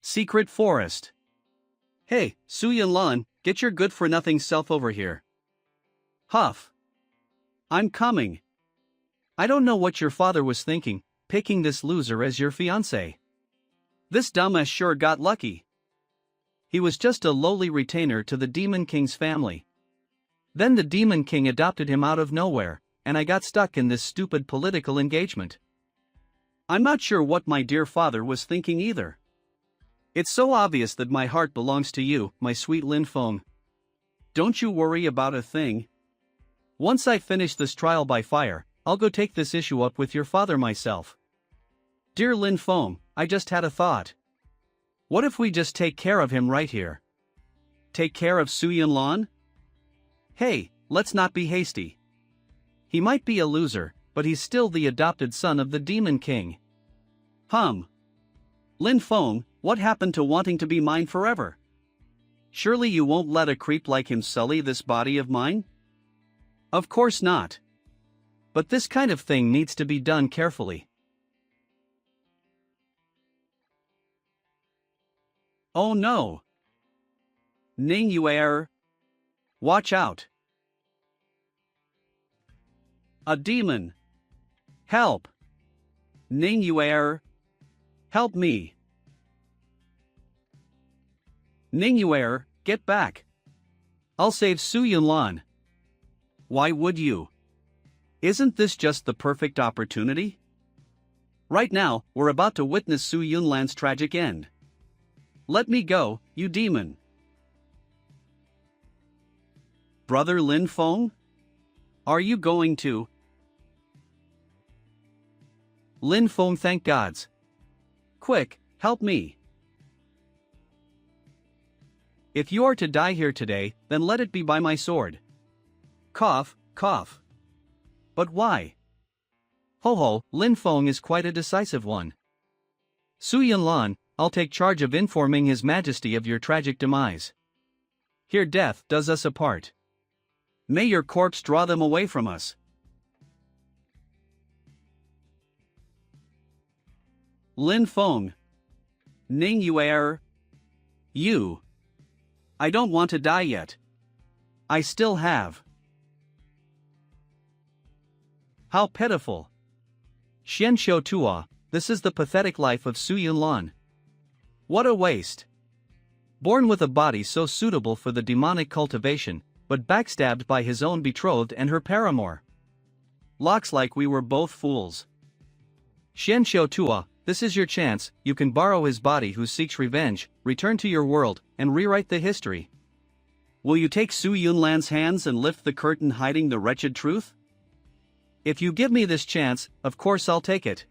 Secret Forest. Hey, Su Yunlan, get your good-for-nothing self over here. Huff. I'm coming. I don't know what your father was thinking, picking this loser as your fiancé. This dumbass sure got lucky. He was just a lowly retainer to the Demon King's family. Then the Demon King adopted him out of nowhere, and I got stuck in this stupid political engagement. I'm not sure what my dear father was thinking either. It's so obvious that my heart belongs to you, my sweet Lin Feng. Don't you worry about a thing. Once I finish this trial by fire, I'll go take this issue up with your father myself. Dear Lin Feng, I just had a thought. What if we just take care of him right here? Take care of Su Yunlan? Hey, let's not be hasty. He might be a loser, but he's still the adopted son of the Demon King. Lin Feng, what happened to wanting to be mine forever? Surely you won't let a creep like him sully this body of mine? Of course not. But this kind of thing needs to be done carefully. Oh no! Ning Yuer! Watch out! A demon! Help! Ning Yuer! Help me! Ning Yuer, get back! I'll save Su Yunlan. Why would you? Isn't this just the perfect opportunity? Right now, we're about to witness Su Yunlan's tragic end. Let me go, you demon! Brother Lin Feng? Are you going to? Lin Feng, thank gods. Quick, help me. If you are to die here today, then let it be by my sword. Cough, cough. But why? Ho ho, Lin Feng is quite a decisive one. Su Yunlan, I'll take charge of informing His Majesty of your tragic demise. Here death does us apart. May your corpse draw them away from us. Lin Feng. Ning Yuer. You. I don't want to die yet. I still have. How pitiful. Xian Xiu Tua, this is the pathetic life of Su Yunlan. What a waste. Born with a body so suitable for the demonic cultivation, but backstabbed by his own betrothed and her paramour. Looks like we were both fools. Xian Xiu Tua, this is your chance. You can borrow his body who seeks revenge, return to your world, and rewrite the history. Will you take Su Yunlan's hands and lift the curtain hiding the wretched truth? If you give me this chance, of course I'll take it.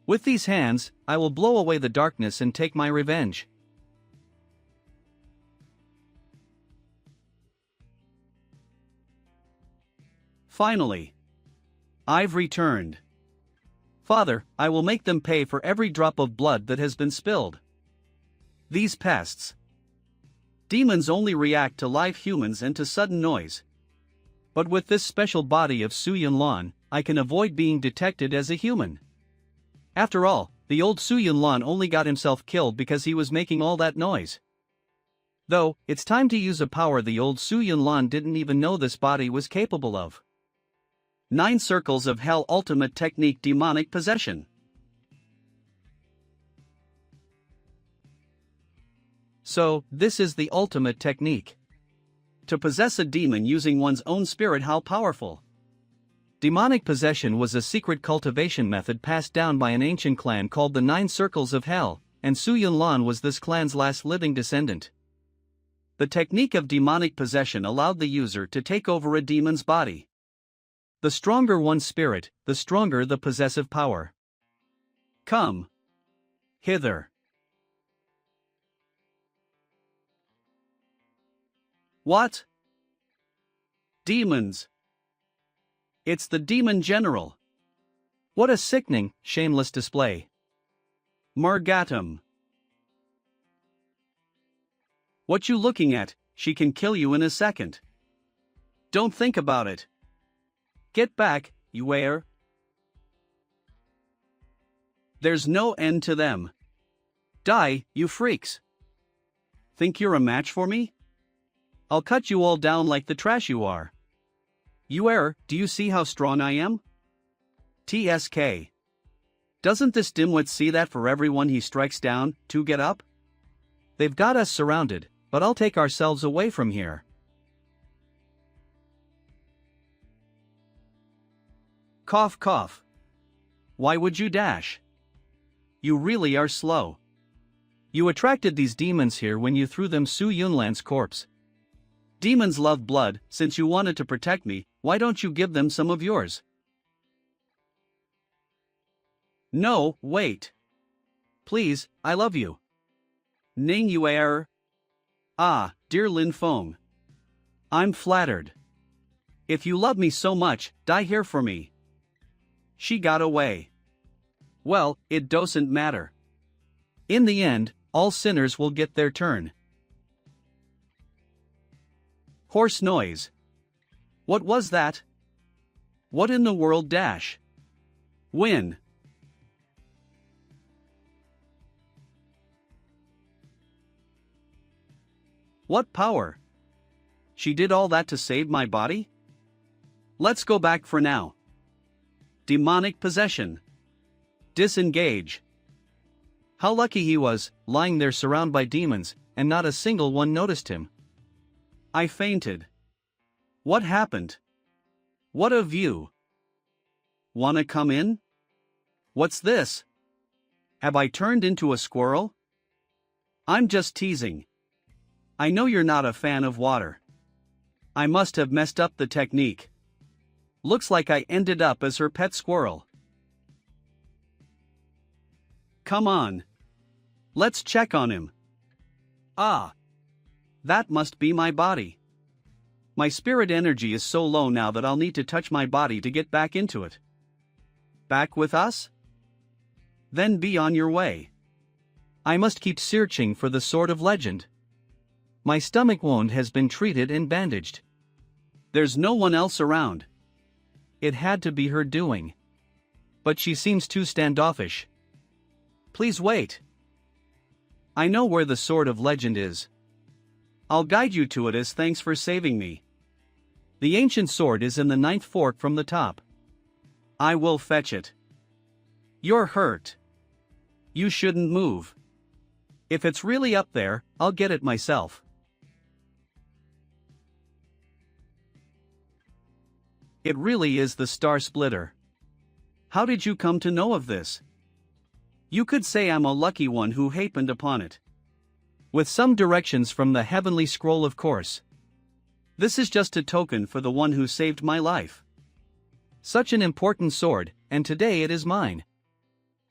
With these hands, I will blow away the darkness and take my revenge. Finally. I've returned. Father, I will make them pay for every drop of blood that has been spilled. These pests. Demons only react to live humans and to sudden noise. But with this special body of Su Yunlan, I can avoid being detected as a human. After all, the old Su Yunlan only got himself killed because he was making all that noise. Though, it's time to use a power the old Su Yunlan didn't even know this body was capable of. 9 Circles of Hell Ultimate Technique Demonic Possession. So, this is the ultimate technique. To possess a demon using one's own spirit, how powerful. Demonic possession was a secret cultivation method passed down by an ancient clan called the 9 Circles of Hell, and Su Yunlan was this clan's last living descendant. The technique of demonic possession allowed the user to take over a demon's body. The stronger one's spirit, the stronger the possessive power. Come hither. What? Demons. It's the demon general. What a sickening, shameless display. Margatum. What you looking at? She can kill you in a second. Don't think about it. Get back, Yuer. There's no end to them. Die, you freaks! Think you're a match for me? I'll cut you all down like the trash you are. You err, do you see how strong I am? TSK. Doesn't this dimwit see that for everyone he strikes down, to get up? They've got us surrounded, but I'll take ourselves away from here. Cough cough. Why would you dash? You really are slow. You attracted these demons here when you threw them Su Yunlan's corpse. Demons love blood, since you wanted to protect me, why don't you give them some of yours? No, wait. Please, I love you. Ning you err. Ah, dear Lin Feng. I'm flattered. If you love me so much, die here for me. She got away. Well, it doesn't matter. In the end, all sinners will get their turn. Horse noise. What was that? What in the world dash? Win. What power? She did all that to save my body? Let's go back for now. Demonic possession. Disengage. How lucky he was, lying there surrounded by demons, and not a single one noticed him. I fainted. What happened? What a view. Wanna come in? What's this? Have I turned into a squirrel? I'm just teasing. I know you're not a fan of water. I must have messed up the technique. Looks like I ended up as her pet squirrel. Come on. Let's check on him. Ah. That must be my body. My spirit energy is so low now that I'll need to touch my body to get back into it. Back with us? Then be on your way. I must keep searching for the Sword of Legend. My stomach wound has been treated and bandaged. There's no one else around. It had to be her doing. But she seems too standoffish. Please wait. I know where the Sword of Legend is. I'll guide you to it as thanks for saving me. The ancient sword is in the 9th fork from the top. I will fetch it. You're hurt. You shouldn't move. If it's really up there, I'll get it myself. It really is the Star Splitter. How did you come to know of this? You could say I'm a lucky one who happened upon it. With some directions from the heavenly scroll, of course. This is just a token for the one who saved my life. Such an important sword, and today it is mine.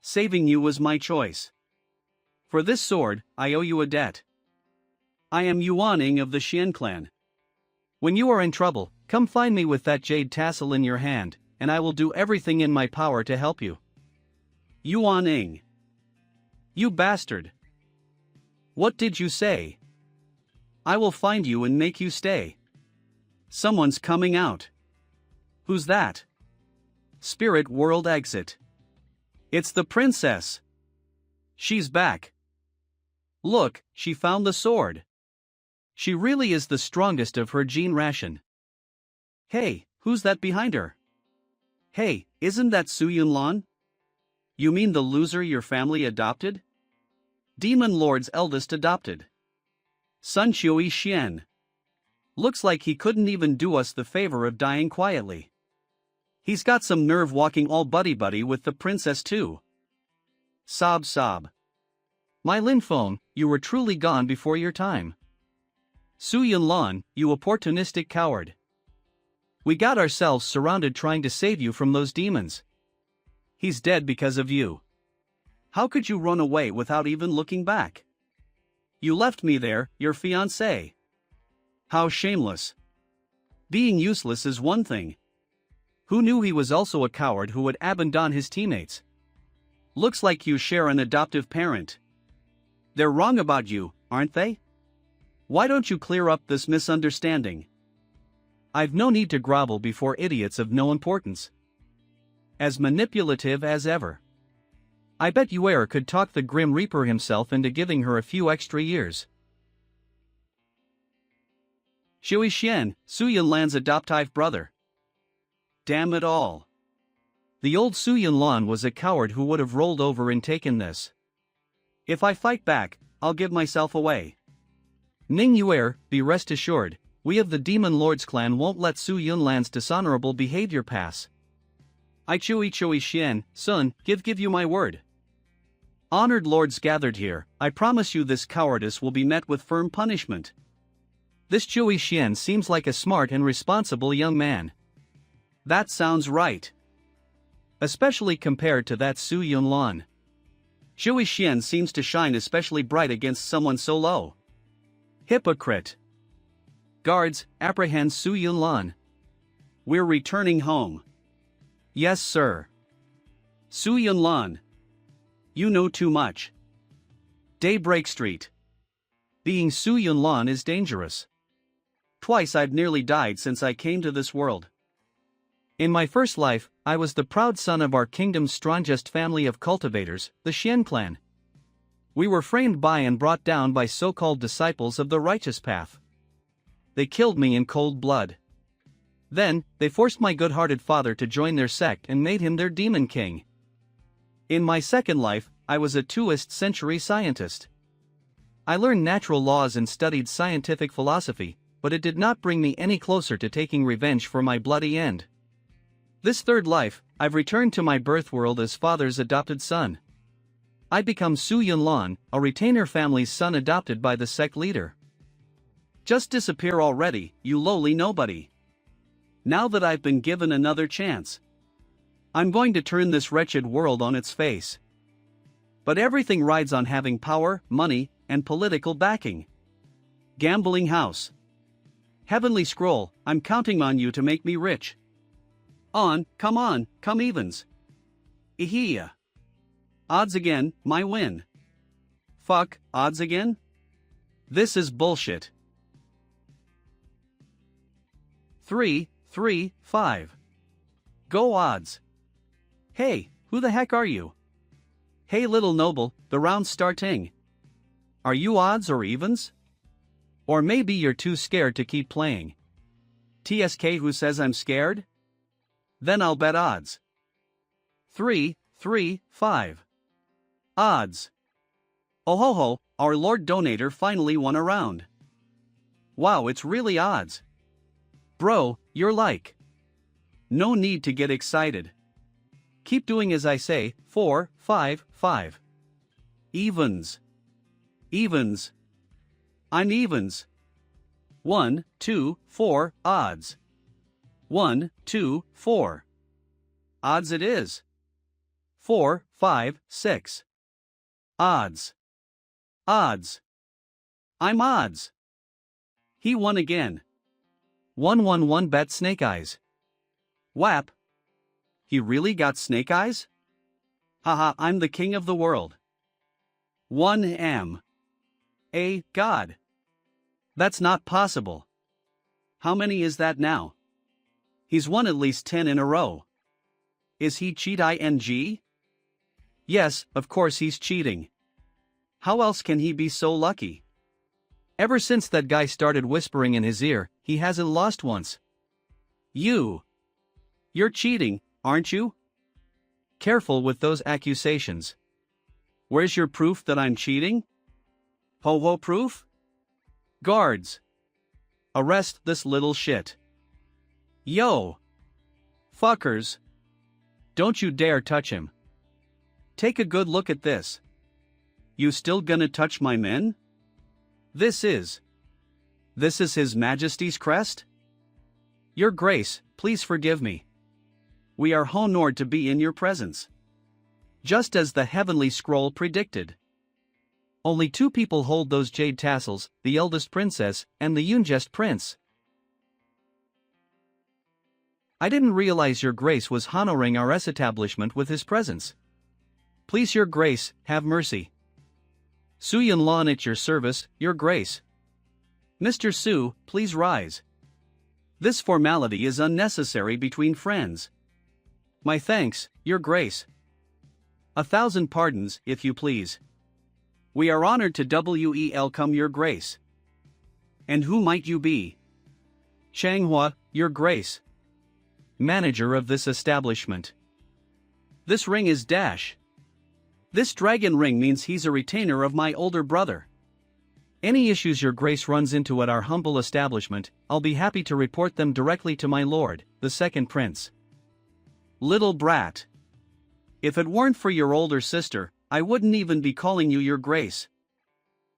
Saving you was my choice. For this sword, I owe you a debt. I am Yuaning of the Xian clan. When you are in trouble, come find me with that jade tassel in your hand, and I will do everything in my power to help you. Yuaning. You bastard. What did you say? I will find you and make you stay. Someone's coming out. Who's that? Spirit world exit. It's the princess. She's back. Look, she found the sword. She really is the strongest of her gene ration. Hey, who's that behind her? Hey, isn't that Su Yunlan? You mean the loser your family adopted? Demon Lord's eldest adopted. Sun Shui Xian. Looks like he couldn't even do us the favor of dying quietly. He's got some nerve walking all buddy-buddy with the princess too. Sob sob. My Lin Feng, you were truly gone before your time. Su Yunlan, you opportunistic coward. We got ourselves surrounded trying to save you from those demons. He's dead because of you. How could you run away without even looking back? You left me there, your fiancé. How shameless. Being useless is one thing. Who knew he was also a coward who would abandon his teammates? Looks like you share an adoptive parent. They're wrong about you, aren't they? Why don't you clear up this misunderstanding? I've no need to grovel before idiots of no importance. As manipulative as ever. I bet Yuer could talk the Grim Reaper himself into giving her a few extra years. Shui Xian, Su Yunlan's adoptive brother. Damn it all. The old Su Yunlan was a coward who would have rolled over and taken this. If I fight back, I'll give myself away. Ning Yuer, be rest assured, we of the Demon Lords clan won't let Su Yunlan's dishonorable behavior pass. I Shui Xian, son, give you my word. Honored lords gathered here, I promise you this cowardice will be met with firm punishment. This Shui Xian seems like a smart and responsible young man. That sounds right. Especially compared to that Su Yunlan. Shui Xian seems to shine especially bright against someone so low. Hypocrite. Guards, apprehend Su Yunlan. We're returning home. Yes, sir. Su Yunlan. You know too much. Daybreak Street. Being Su Yunlan is dangerous. Twice I've nearly died since I came to this world. In my first life, I was the proud son of our kingdom's strongest family of cultivators, the Xian clan. We were framed by and brought down by so-called disciples of the righteous path. They killed me in cold blood. Then, they forced my good-hearted father to join their sect and made him their demon king. In my second life, I was a 20th century scientist. I learned natural laws and studied scientific philosophy, but it did not bring me any closer to taking revenge for my bloody end. This third life, I've returned to my birth world as father's adopted son. I become Su Yunlan, a retainer family's son adopted by the sect leader. Just disappear already, you lowly nobody. Now that I've been given another chance, I'm going to turn this wretched world on its face. But everything rides on having power, money, and political backing. Gambling house. Heavenly Scroll, I'm counting on you to make me rich. On, come evens. Ihia. Odds again, my win. Fuck, odds again? This is bullshit. 3, 3, 5. Go odds. Hey, who the heck are you? Hey little noble, the round's starting. Are you odds or evens? Or maybe you're too scared to keep playing. TSK who says I'm scared? Then I'll bet odds. 3, 3, 5. Odds. Oh ho ho, our Lord Donator finally won a round. Wow, it's really odds. Bro, you're like. No need to get excited. Keep doing as I say, 4, 5, 5. Evens. Evens. I'm evens. 1, 2, 4, odds. 1, 2, 4. Odds it is. 4, 5, 6. Odds. Odds. I'm odds. He won again. 111 bet snake eyes. Whap. He really got snake eyes? Haha, I'm the king of the world. 1M. A god. That's not possible. How many is that now? He's won at least 10 in a row. Is he cheat ing? Yes, of course he's cheating. How else can he be so lucky? Ever since that guy started whispering in his ear, he hasn't lost once. You're cheating, aren't you? Careful with those accusations. Where's your proof that I'm cheating? Ho-ho proof? Guards. Arrest this little shit. Yo. Fuckers. Don't you dare touch him. Take a good look at this. You still gonna touch my men? This is His Majesty's crest? Your Grace, please forgive me. We are honored to be in your presence. Just as the Heavenly Scroll predicted. Only 2 people hold those jade tassels, the eldest princess and the youngest prince. I didn't realize your Grace was honoring our establishment with his presence. Please your Grace, have mercy. Su Yunlan at your service, your Grace. Mr. Su, please rise. This formality is unnecessary between friends. My thanks, your Grace. 1,000 pardons, if you please. We are honored to welcome your grace. And who might you be? Manhwa, your grace. Manager of this establishment. This ring is dash. This dragon ring means he's a retainer of my older brother. Any issues your grace runs into at our humble establishment, I'll be happy to report them directly to my lord, the second prince. Little brat. If it weren't for your older sister, I wouldn't even be calling you your grace.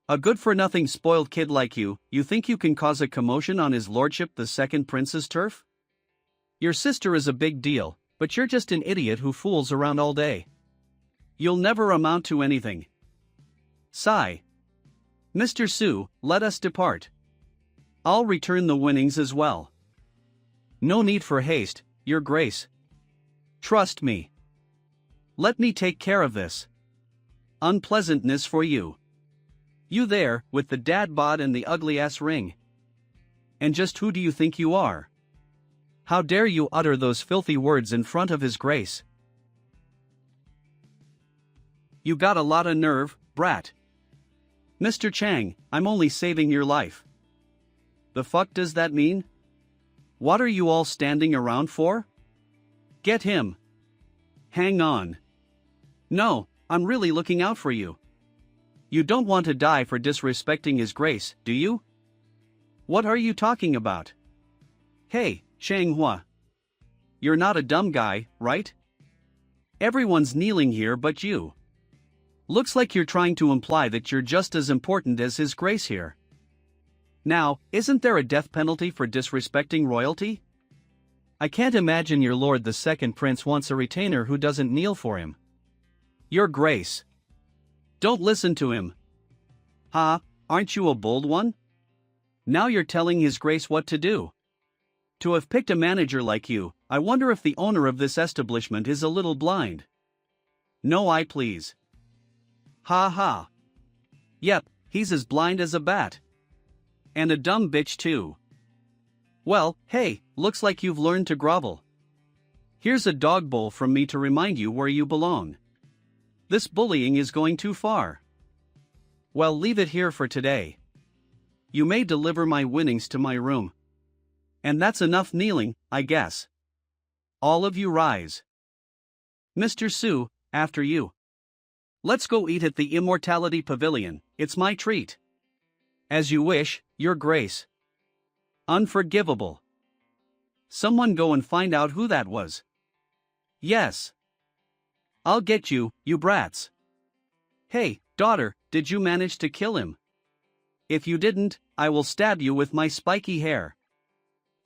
A good-for-nothing spoiled kid like you think you can cause a commotion on his lordship the second prince's turf? Your sister is a big deal, but you're just an idiot who fools around all day. You'll never amount to anything. Sigh. Mr. Su, let us depart. I'll return the winnings as well. No need for haste, your grace. Trust me. Let me take care of this. Unpleasantness for you. You there, with the dad bod and the ugly-ass ring. And just who do you think you are? How dare you utter those filthy words in front of his grace? You got a lot of nerve, brat. Mr. Chang, I'm only saving your life. The fuck does that mean? What are you all standing around for? Get him. Hang on. No, I'm really looking out for you. You don't want to die for disrespecting his grace, do you? What are you talking about? Hey, Manhwa. You're not a dumb guy, right? Everyone's kneeling here but you. Looks like you're trying to imply that you're just as important as his grace here. Now, isn't there a death penalty for disrespecting royalty? I can't imagine your lord the second prince wants a retainer who doesn't kneel for him. Your grace. Don't listen to him. Ha, aren't you a bold one? Now you're telling his grace what to do. To have picked a manager like you, I wonder if the owner of this establishment is a little blind. No eye please. Ha ha. Yep, he's as blind as a bat. And a dumb bitch too. Well, hey, looks like you've learned to grovel. Here's a dog bowl from me to remind you where you belong. This bullying is going too far. Well, leave it here for today. You may deliver my winnings to my room. And that's enough kneeling, I guess. All of you rise. Mr. Su, after you. Let's go eat at the Immortality Pavilion, it's my treat. As you wish, your grace. Unforgivable. Someone go and find out who that was. Yes. I'll get you, you brats. Hey, daughter, did you manage to kill him? If you didn't, I will stab you with my spiky hair.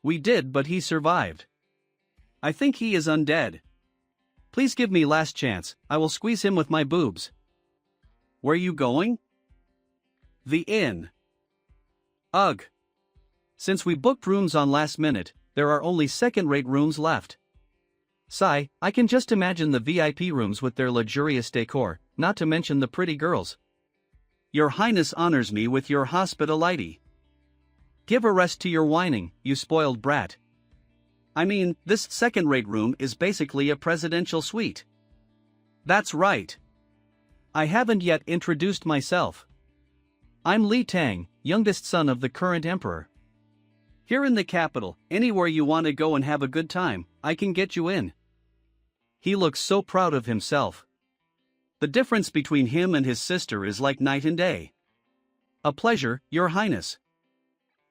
We did, but he survived. I think he is undead. Please give me last chance, I will squeeze him with my boobs. Where you going? The inn. Ugh. Since we booked rooms on last minute, there are only second-rate rooms left. Sigh, I can just imagine the VIP rooms with their luxurious decor, not to mention the pretty girls. Your Highness honors me with your hospitality. Give a rest to your whining, you spoiled brat. I mean, this second-rate room is basically a presidential suite. That's right. I haven't yet introduced myself. I'm Li Tang, youngest son of the current emperor. Here in the capital, anywhere you want to go and have a good time, I can get you in. He looks so proud of himself. The difference between him and his sister is like night and day. A pleasure, your highness.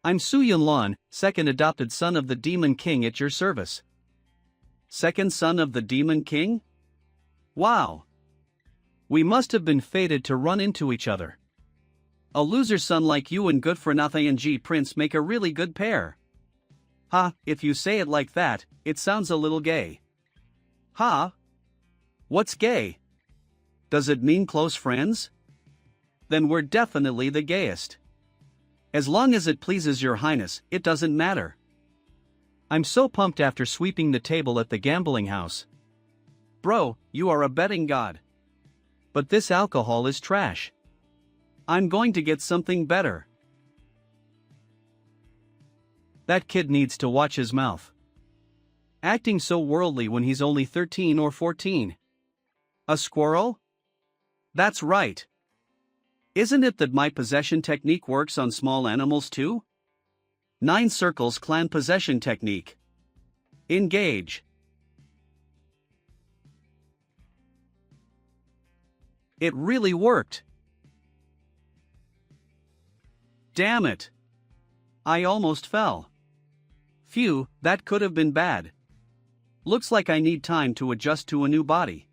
I'm Su Yunlan, second adopted son of the Demon King at your service. Second son of the Demon King? Wow. We must have been fated to run into each other. A loser son like you and good-for-nothing G Prince make a really good pair. Ha, if you say it like that, it sounds a little gay. Ha? What's gay? Does it mean close friends? Then we're definitely the gayest. As long as it pleases your highness, it doesn't matter. I'm so pumped after sweeping the table at the gambling house. Bro, you are a betting god. But this alcohol is trash. I'm going to get something better. That kid needs to watch his mouth. Acting so worldly when he's only 13 or 14. A squirrel? That's right. Isn't it that my possession technique works on small animals too? 9 Circles Clan Possession Technique. Engage. It really worked. Damn it. I almost fell. Phew, that could have been bad. Looks like I need time to adjust to a new body.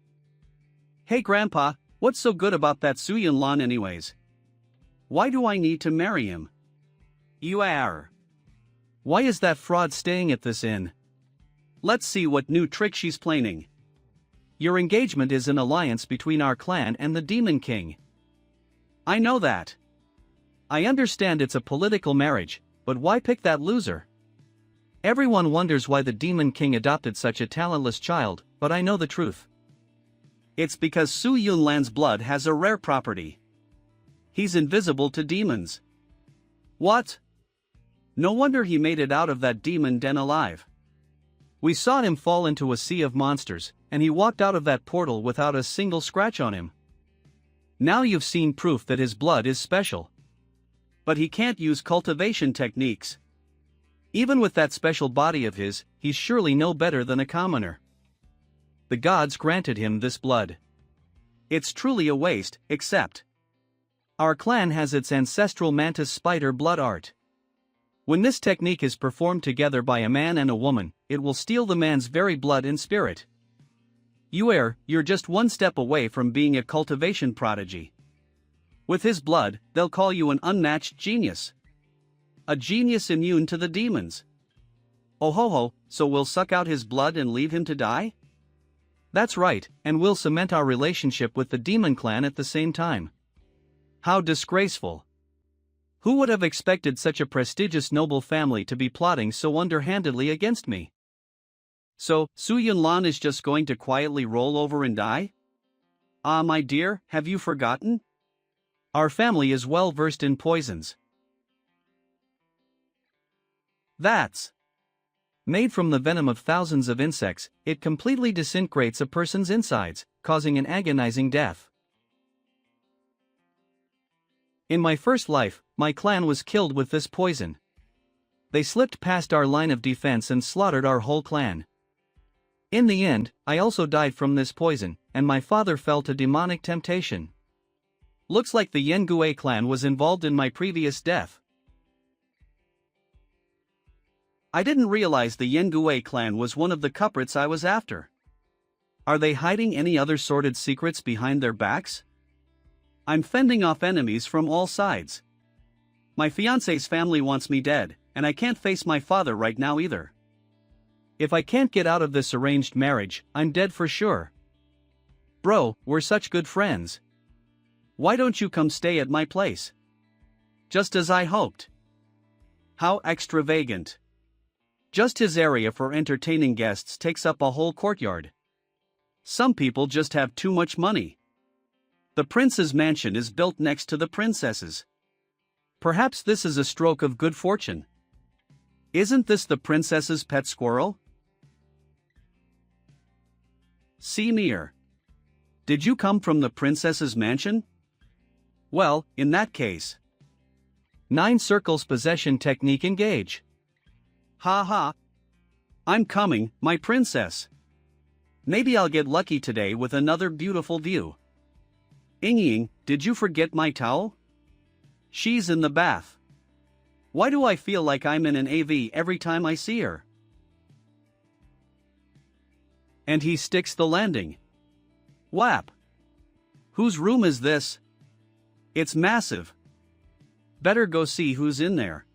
Hey Grandpa, what's so good about that Soo Lan anyways? Why do I need to marry him? You are. Why is that fraud staying at this inn? Let's see what new trick she's planning. Your engagement is an alliance between our clan and the Demon King. I know that. I understand it's a political marriage, but why pick that loser? Everyone wonders why the Demon King adopted such a talentless child, but I know the truth. It's because Soo Lan's blood has a rare property. He's invisible to demons. What? No wonder he made it out of that demon den alive. We saw him fall into a sea of monsters, and he walked out of that portal without a single scratch on him. Now you've seen proof that his blood is special. But he can't use cultivation techniques. Even with that special body of his, he's surely no better than a commoner. The gods granted him this blood. It's truly a waste, except our clan has its ancestral mantis spider blood art. When this technique is performed together by a man and a woman, it will steal the man's very blood and spirit. You're just one step away from being a cultivation prodigy. With his blood, they'll call you an unmatched genius. A genius immune to the demons. Oh ho ho, so we'll suck out his blood and leave him to die? That's right, and we'll cement our relationship with the Demon Clan at the same time. How disgraceful. Who would have expected such a prestigious noble family to be plotting so underhandedly against me? So, Soo Lan is just going to quietly roll over and die? Ah, my dear, have you forgotten? Our family is well versed in poisons. That's made from the venom of thousands of insects. It completely disintegrates a person's insides, causing an agonizing death. In my first life, my clan was killed with this poison. They slipped past our line of defense and slaughtered our whole clan. In the end, I also died from this poison, and my father fell to demonic temptation. Looks like the Yengue clan was involved in my previous death. I didn't realize the Yengue clan was one of the culprits I was after. Are they hiding any other sordid secrets behind their backs? I'm fending off enemies from all sides. My fiance's family wants me dead, and I can't face my father right now either. If I can't get out of this arranged marriage, I'm dead for sure. Bro, we're such good friends. Why don't you come stay at my place? Just as I hoped. How extravagant. Just his area for entertaining guests takes up a whole courtyard. Some people just have too much money. The prince's mansion is built next to the princess's. Perhaps this is a stroke of good fortune. Isn't this the princess's pet squirrel? Semir. Did you come from the princess's mansion? Well, in that case. 9 Circles Possession Technique engage. Ha ha. I'm coming, my princess. Maybe I'll get lucky today with another beautiful view. Ying, did you forget my towel? She's in the bath. Why do I feel like I'm in an AV every time I see her? And he sticks the landing. Whap! Whose room is this? It's massive. Better go see who's in there.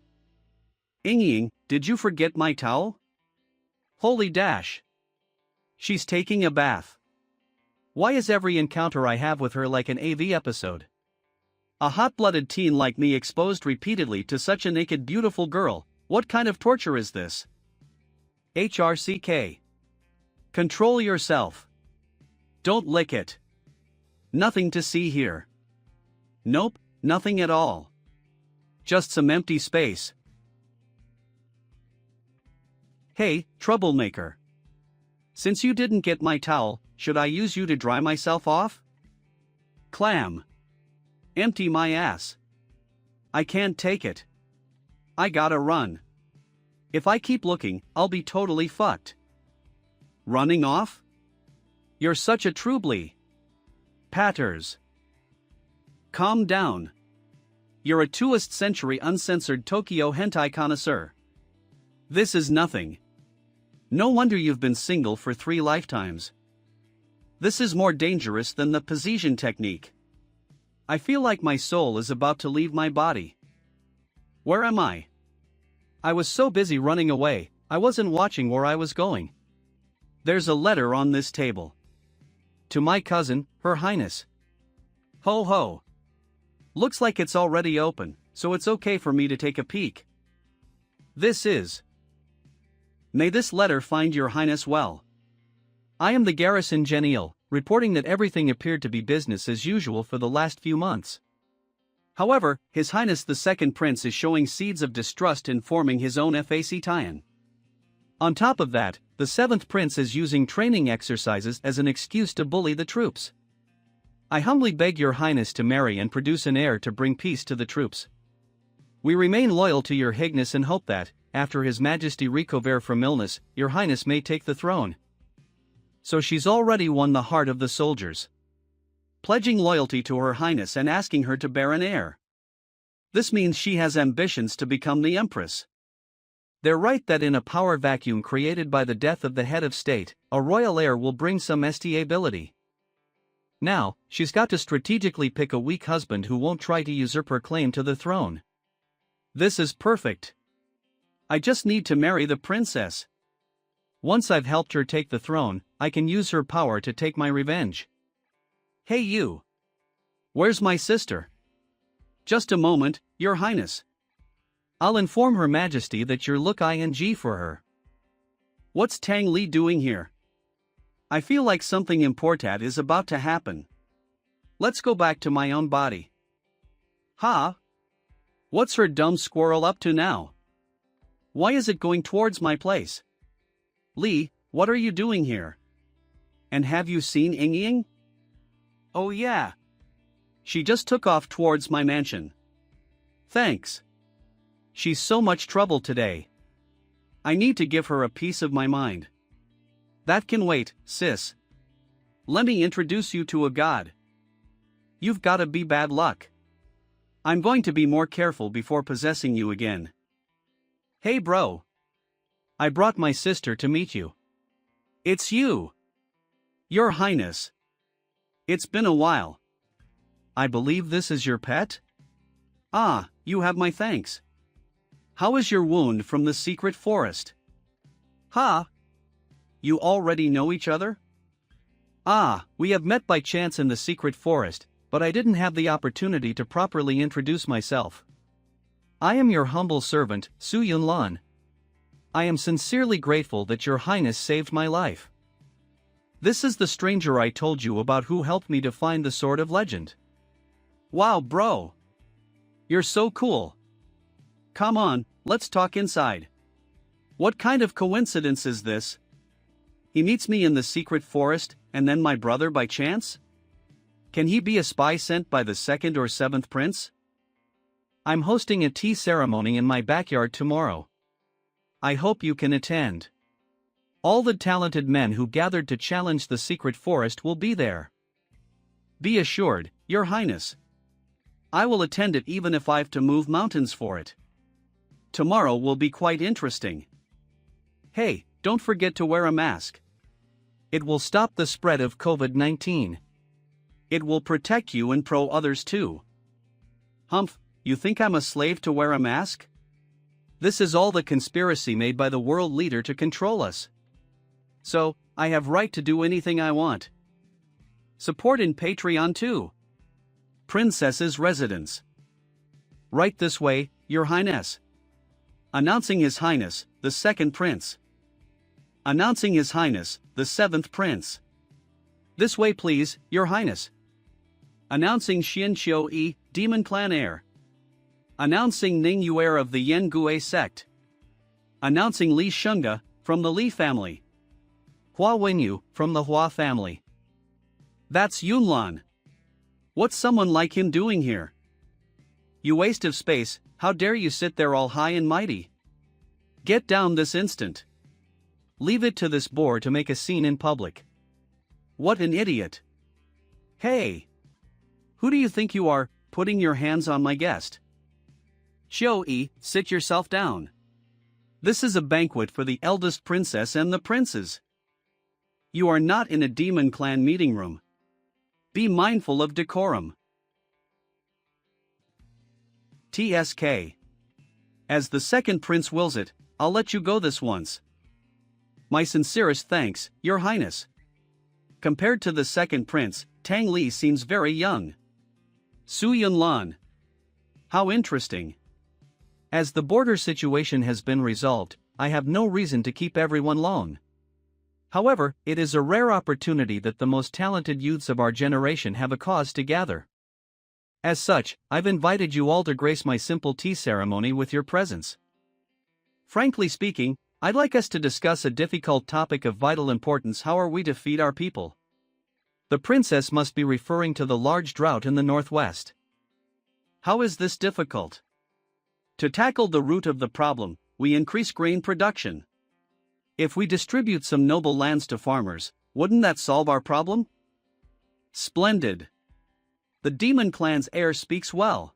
Ying, did you forget my towel? Holy dash! She's taking a bath. Why is every encounter I have with her like an AV episode? A hot-blooded teen like me exposed repeatedly to such a naked beautiful girl, what kind of torture is this? HRCK. Control yourself. Don't lick it. Nothing to see here. Nope, nothing at all. Just some empty space. Hey, troublemaker. Since you didn't get my towel, should I use you to dry myself off? Clam. Empty my ass. I can't take it. I gotta run. If I keep looking, I'll be totally fucked. Running off? You're such a truebly. Patters. Calm down. You're a 2st century uncensored Tokyo hentai connoisseur. This is nothing. No wonder you've been single for 3 lifetimes. This is more dangerous than the Parisian technique. I feel like my soul is about to leave my body. Where am I? I was so busy running away, I wasn't watching where I was going. There's a letter on this table. To my cousin, Her Highness. Ho ho. Looks like it's already open, so it's okay for me to take a peek. This is. May this letter find Your Highness well. I am the Garrison Genial, reporting that everything appeared to be business as usual for the last few months. However, His Highness the Second Prince is showing seeds of distrust in forming his own FAC tie-in. On top of that, the 7th Prince is using training exercises as an excuse to bully the troops. I humbly beg Your Highness to marry and produce an heir to bring peace to the troops. We remain loyal to Your Highness and hope that, after His Majesty recover from illness, Your Highness may take the throne. So she's already won the heart of the soldiers. Pledging loyalty to Her Highness and asking her to bear an heir. This means she has ambitions to become the Empress. They're right that in a power vacuum created by the death of the head of state, a royal heir will bring some stability. Now, she's got to strategically pick a weak husband who won't try to usurp her claim to the throne. This is perfect. I just need to marry the princess. Once I've helped her take the throne, I can use her power to take my revenge. Hey you! Where's my sister? Just a moment, Your Highness. I'll inform Her Majesty that you're ing for her. What's Tang Li doing here? I feel like something important is about to happen. Let's go back to my own body. Ha! What's her dumb squirrel up to now? Why is it going towards my place? Li, what are you doing here? And have you seen Ying Ying? Oh yeah. She just took off towards my mansion. Thanks. She's so much trouble today. I need to give her a piece of my mind. That can wait, sis. Let me introduce you to a god. You've gotta be bad luck. I'm going to be more careful before possessing you again. Hey bro. I brought my sister to meet you. It's you. Your Highness. It's been a while. I believe this is your pet? Ah, you have my thanks. How is your wound from the secret forest? Ha! You already know each other? Ah, we have met by chance in the secret forest, but I didn't have the opportunity to properly introduce myself. I am your humble servant, Su Yunlan. I am sincerely grateful that Your Highness saved my life. This is the stranger I told you about who helped me to find the Sword of Legend. Wow bro! You're so cool. Come on, let's talk inside. What kind of coincidence is this? He meets me in the secret forest, and then my brother by chance? Can he be a spy sent by the 2nd or 7th Prince? I'm hosting a tea ceremony in my backyard tomorrow. I hope you can attend. All the talented men who gathered to challenge the secret forest will be there. Be assured, Your Highness. I will attend it even if I've to move mountains for it. Tomorrow will be quite interesting. Hey, don't forget to wear a mask. It will stop the spread of COVID-19. It will protect you and others too. Humph, you think I'm a slave to wear a mask? This is all the conspiracy made by the world leader to control us. So, I have right to do anything I want. Support in Patreon too. Princess's Residence. Right this way, Your Highness. Announcing His Highness, the 2nd Prince. Announcing His Highness, the 7th Prince. This way please, Your Highness. Announcing Xian Xiu Yi, Demon Clan heir. Announcing Ning Yu heir of the Yen Gue sect. Announcing Li Shunga, from the Li family. Hua Wenyu, from the Hua family. That's Yunlan. What's someone like him doing here? You waste of space, how dare you sit there all high and mighty? Get down this instant. Leave it to this boor to make a scene in public. What an idiot. Hey! Who do you think you are, putting your hands on my guest? Xiao-yi, sit yourself down. This is a banquet for the eldest princess and the princes. You are not in a demon clan meeting room. Be mindful of decorum. TSK. As the second prince wills it, I'll let you go this once. My sincerest thanks, Your Highness. Compared to the second prince, Tang Li seems very young. Su Yunlan. How interesting. As the border situation has been resolved, I have no reason to keep everyone long. However, it is a rare opportunity that the most talented youths of our generation have a cause to gather. As such, I've invited you all to grace my simple tea ceremony with your presence. Frankly speaking, I'd like us to discuss a difficult topic of vital importance: how are we to feed our people? The princess must be referring to the large drought in the northwest. How is this difficult? To tackle the root of the problem, we increase grain production. If we distribute some noble lands to farmers, wouldn't that solve our problem? Splendid. The demon clan's heir speaks well.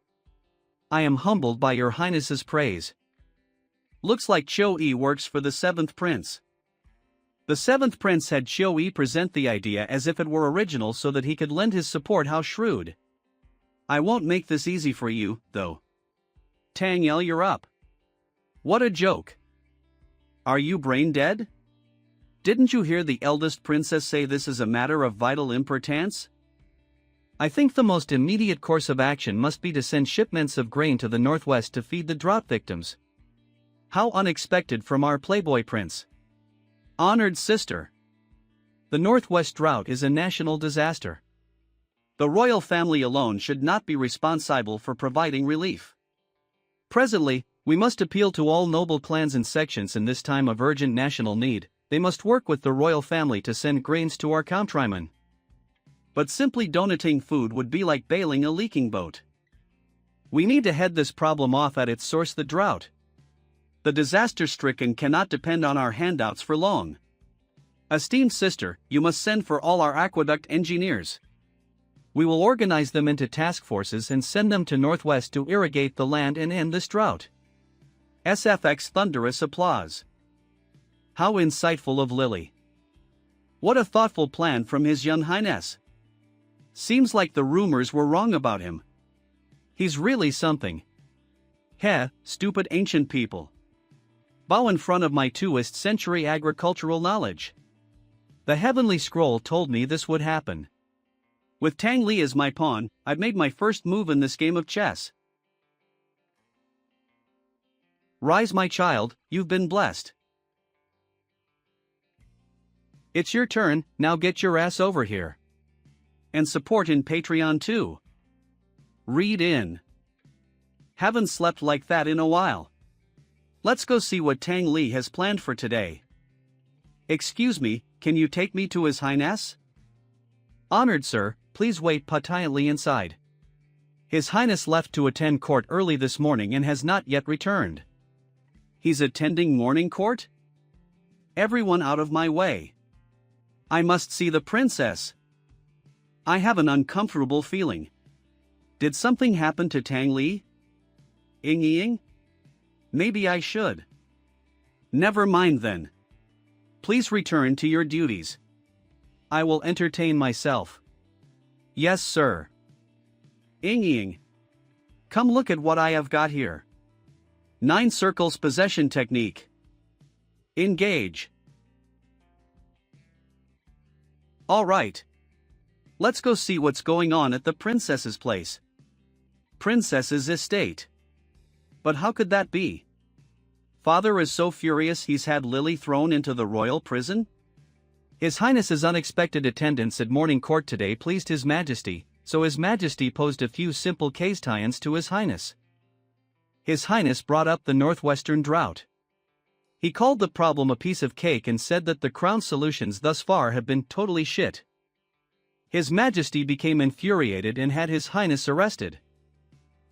I am humbled by your highness's praise. Looks like Qiu-yi works for the seventh prince. The seventh prince had Qiu-yi present the idea as if it were original so that he could lend his support. How shrewd. I won't make this easy for you, though. Tang Yel, you're up. What a joke. Are you brain dead? Didn't you hear the eldest princess say this is a matter of vital importance? I think the most immediate course of action must be to send shipments of grain to the northwest to feed the drought victims. How unexpected from our playboy prince. Honored sister. The northwest drought is a national disaster. The royal family alone should not be responsible for providing relief. Presently, we must appeal to all noble clans and sections in this time of urgent national need. They must work with the royal family to send grains to our countrymen. But simply donating food would be like bailing a leaking boat. We need to head this problem off at its source: the drought. The disaster-stricken cannot depend on our handouts for long. Esteemed sister, you must send for all our aqueduct engineers. We will organize them into task forces and send them to northwest to irrigate the land and end this drought. SFX thunderous applause. How insightful of Lily. What a thoughtful plan from His Young Highness. Seems like the rumors were wrong about him. He's really something. Heh, stupid ancient people. Bow in front of my 2st century agricultural knowledge. The heavenly scroll told me this would happen. With Tang Li as my pawn, I've made my first move in this game of chess. Rise, my child, you've been blessed. It's your turn, now get your ass over here. And support in Patreon too. Read in. Haven't slept like that in a while. Let's go see what Tang Li has planned for today. Excuse me, can you take me to His Highness? Honored sir, please wait patiently inside. His Highness left to attend court early this morning and has not yet returned. He's attending morning court? Everyone out of my way. I must see the princess. I have an uncomfortable feeling. Did something happen to Tang Li? Ying? Maybe I should. Never mind then. Please return to your duties. I will entertain myself. Yes, sir. Ying. Come look at what I have got here. 9 circles possession technique. Engage. All right. Let's go see what's going on at the princess's place. Princess's estate. But how could that be? Father is so furious he's had Lily thrown into the royal prison? His Highness's unexpected attendance at morning court today pleased His Majesty, so His Majesty posed a few simple questions to His Highness. His Highness brought up the northwestern drought. He called the problem a piece of cake and said that the crown's solutions thus far have been totally shit. His Majesty became infuriated and had His Highness arrested.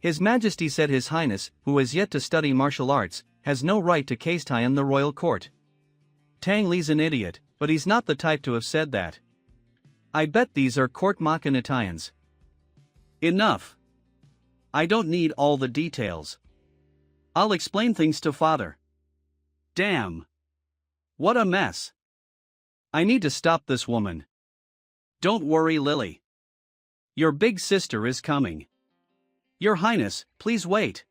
His Majesty said His Highness, who has yet to study martial arts, has no right to case tie in the royal court. Tang Li's an idiot, but he's not the type to have said that. I bet these are court machinatians. Enough. I don't need all the details. I'll explain things to father. Damn. What a mess. I need to stop this woman. Don't worry, Lily. Your big sister is coming. Your Highness, please wait.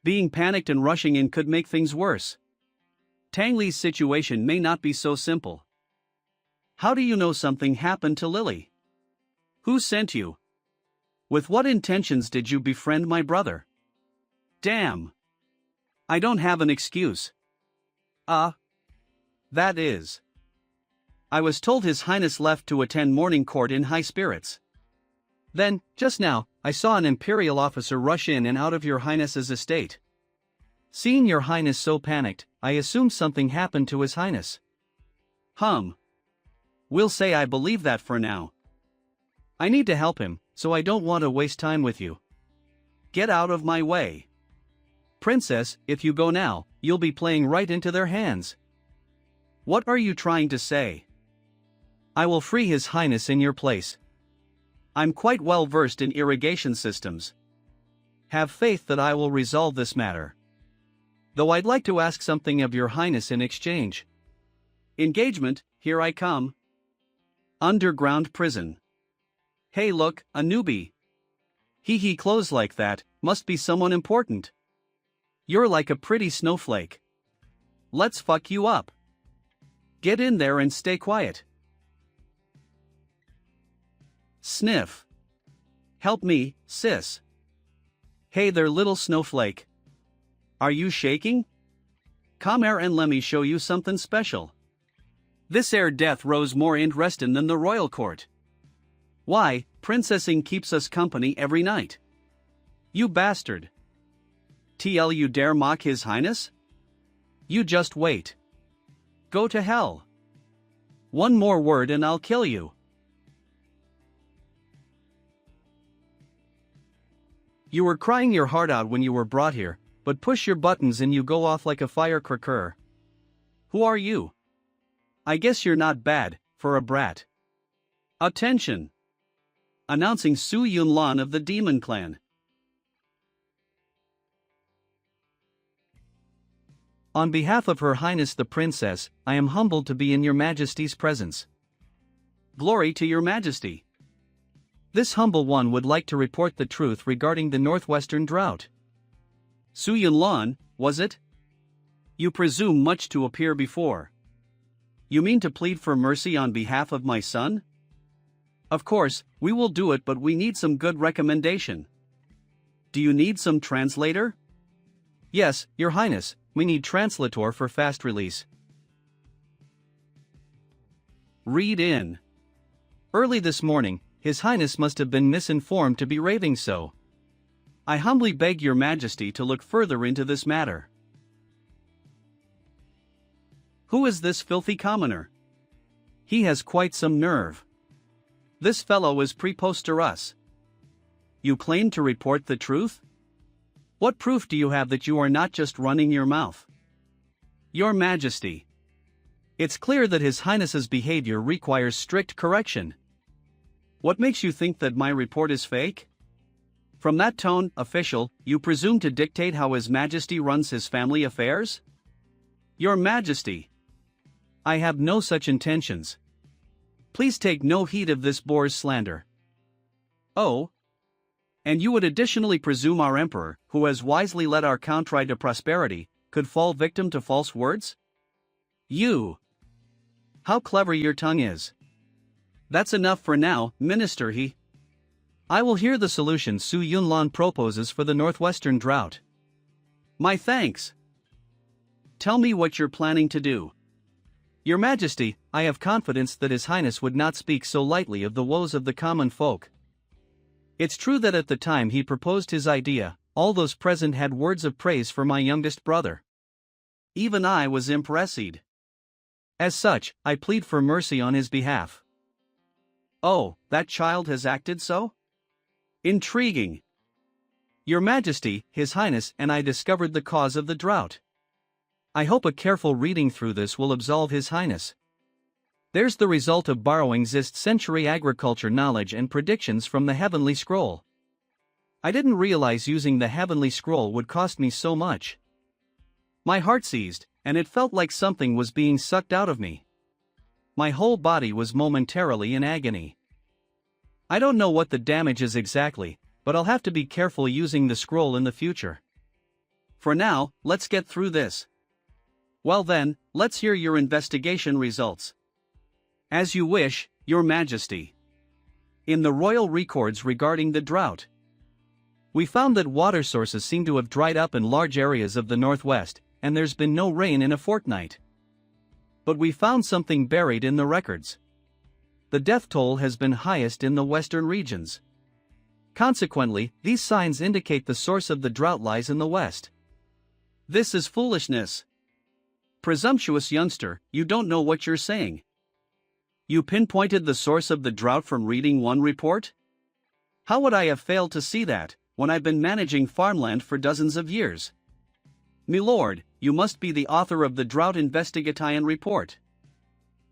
Being panicked and rushing in could make things worse. Tang Li's situation may not be so simple. How do you know something happened to Lily? Who sent you? With what intentions did you befriend my brother? Damn. I don't have an excuse. That is. I was told His Highness left to attend morning court in high spirits. Then, just now, I saw an imperial officer rush in and out of your Highness's estate. Seeing your Highness so panicked, I assumed something happened to His Highness. We'll say I believe that for now. I need to help him, so I don't want to waste time with you. Get out of my way. Princess, if you go now, you'll be playing right into their hands. What are you trying to say? I will free His Highness in your place. I'm quite well versed in irrigation systems. Have faith that I will resolve this matter. Though I'd like to ask something of your Highness in exchange. Engagement, here I come. Underground prison. Hey look, a newbie. He clothes like that, must be someone important. You're like a pretty snowflake. Let's fuck you up. Get in there and stay quiet. Sniff. Help me, sis. Hey there little snowflake. Are you shaking? Come here and let me show you something special. This air death rose more interesting than the royal court. Why, princessing keeps us company every night. You bastard. TL you dare mock His Highness? You just wait. Go to hell. One more word and I'll kill you. You were crying your heart out when you were brought here, but push your buttons and you go off like a firecracker. Who are you? I guess you're not bad, for a brat. Attention! Announcing Su Yunlan of the Demon Clan. On behalf of Her Highness the Princess, I am humbled to be in your Majesty's presence. Glory to your Majesty. This humble one would like to report the truth regarding the northwestern drought. Su Yunlan, was it? You presume much to appear before. You mean to plead for mercy on behalf of my son? Of course, we will do it, but we need some good recommendation. Do you need some translator? Yes, Your Highness, we need translator for fast release. Read in. Early this morning, His Highness must have been misinformed to be raving so. I humbly beg Your Majesty to look further into this matter. Who is this filthy commoner? He has quite some nerve. This fellow is prepost to us. You claim to report the truth? What proof do you have that you are not just running your mouth? Your Majesty. It's clear that His Highness's behavior requires strict correction. What makes you think that my report is fake? From that tone, official, you presume to dictate how His Majesty runs his family affairs? Your Majesty. I have no such intentions. Please take no heed of this boor's slander. Oh? And you would additionally presume our emperor, who has wisely led our country to prosperity, could fall victim to false words? You! How clever your tongue is. That's enough for now, Minister He. I will hear the solution Su Yunlan proposes for the northwestern drought. My thanks. Tell me what you're planning to do. Your Majesty, I have confidence that His Highness would not speak so lightly of the woes of the common folk. It's true that at the time he proposed his idea, all those present had words of praise for my youngest brother. Even I was impressed. As such, I plead for mercy on his behalf. Oh, that child has acted so? Intriguing. Your Majesty, His Highness and I discovered the cause of the drought. I hope a careful reading through this will absolve His Highness. There's the result of borrowing this century agriculture knowledge and predictions from the Heavenly Scroll. I didn't realize using the Heavenly Scroll would cost me so much. My heart seized, and it felt like something was being sucked out of me. My whole body was momentarily in agony. I don't know what the damage is exactly, but I'll have to be careful using the scroll in the future. For now, let's get through this. Well then, let's hear your investigation results. As you wish, Your Majesty. In the royal records regarding the drought, we found that water sources seem to have dried up in large areas of the northwest, and there's been no rain in a fortnight. But we found something buried in the records. The death toll has been highest in the western regions. Consequently, these signs indicate the source of the drought lies in the west. This is foolishness. Presumptuous youngster, you don't know what you're saying. You pinpointed the source of the drought from reading one report? How would I have failed to see that, when I've been managing farmland for dozens of years? Milord, you must be the author of the Drought Investigation report.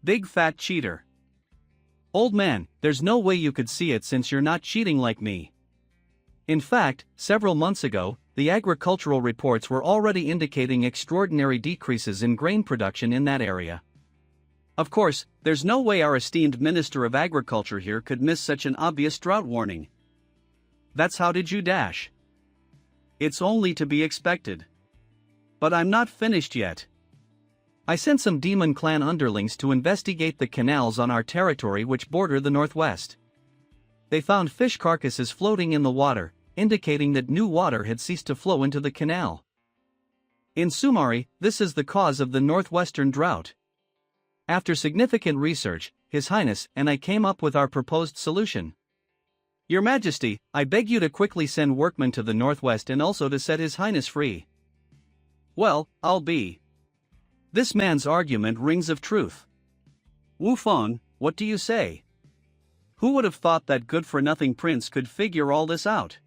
Big fat cheater. Old man, there's no way you could see it since you're not cheating like me. In fact, several months ago, the agricultural reports were already indicating extraordinary decreases in grain production in that area. Of course, there's no way our esteemed Minister of Agriculture here could miss such an obvious drought warning. That's how did you dash? It's only to be expected. But I'm not finished yet. I sent some demon clan underlings to investigate the canals on our territory which border the northwest. They found fish carcasses floating in the water, indicating that new water had ceased to flow into the canal. In summary, this is the cause of the northwestern drought. After significant research, His Highness and I came up with our proposed solution. Your Majesty, I beg you to quickly send workmen to the northwest and also to set His Highness free. Well, I'll be. This man's argument rings of truth. Wu Feng, what do you say? Who would have thought that good-for-nothing prince could figure all this out?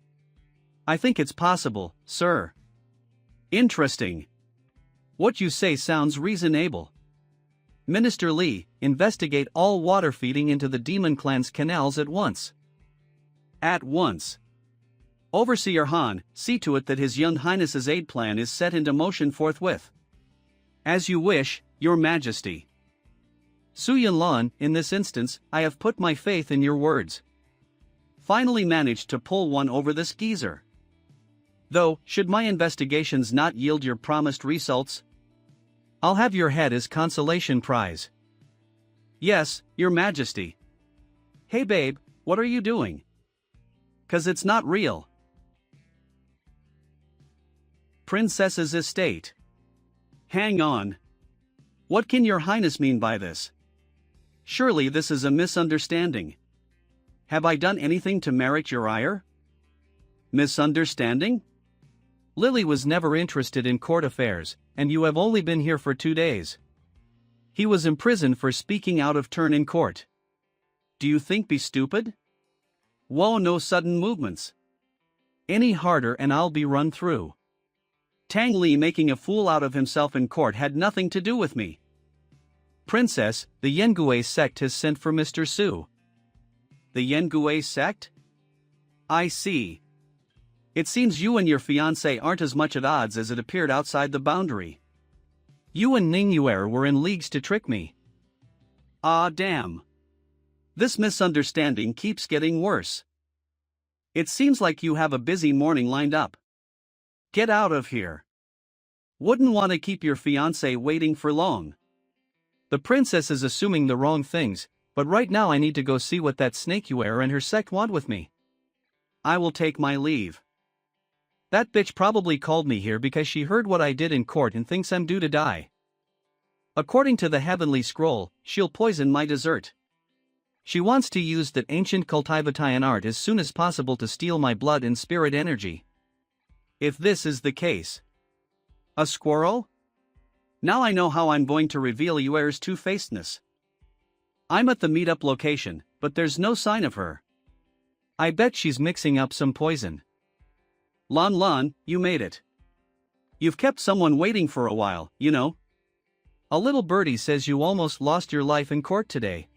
I think it's possible, sir. Interesting. What you say sounds reasonable. Minister Li, investigate all water feeding into the Demon Clan's canals at once. At once. Overseer Han, see to it that His Young Highness's aid plan is set into motion forthwith. As you wish, Your Majesty. Su Yanlan, in this instance, I have put my faith in your words. Finally managed to pull one over this geezer. Though, should my investigations not yield your promised results, I'll have your head as consolation prize. Yes, Your Majesty. Hey babe, what are you doing? 'Cause it's not real. Princess's estate. Hang on. What can Your Highness mean by this? Surely this is a misunderstanding. Have I done anything to merit your ire? Misunderstanding? Lily was never interested in court affairs, and you have only been here for 2 days. He was imprisoned for speaking out of turn in court. Do you think be stupid? Whoa, no sudden movements. Any harder and I'll be run through. Tang Li making a fool out of himself in court had nothing to do with me. Princess, the Yengue sect has sent for Mr. Su. The Yengue sect? I see. It seems you and your fiancé aren't as much at odds as it appeared outside the boundary. You and Ningyuer were in leagues to trick me. Ah damn. This misunderstanding keeps getting worse. It seems like you have a busy morning lined up. Get out of here. Wouldn't want to keep your fiancé waiting for long. The princess is assuming the wrong things, but right now I need to go see what that Snakeuer and her sect want with me. I will take my leave. That bitch probably called me here because she heard what I did in court and thinks I'm due to die. According to the Heavenly Scroll, she'll poison my dessert. She wants to use that ancient cultivatine art as soon as possible to steal my blood and spirit energy. If this is the case. A squirrel? Now I know how I'm going to reveal Yuer's two-facedness. I'm at the meetup location, but there's no sign of her. I bet she's mixing up some poison. Lan Lan, you made it. You've kept someone waiting for a while, you know. A little birdie says you almost lost your life in court today.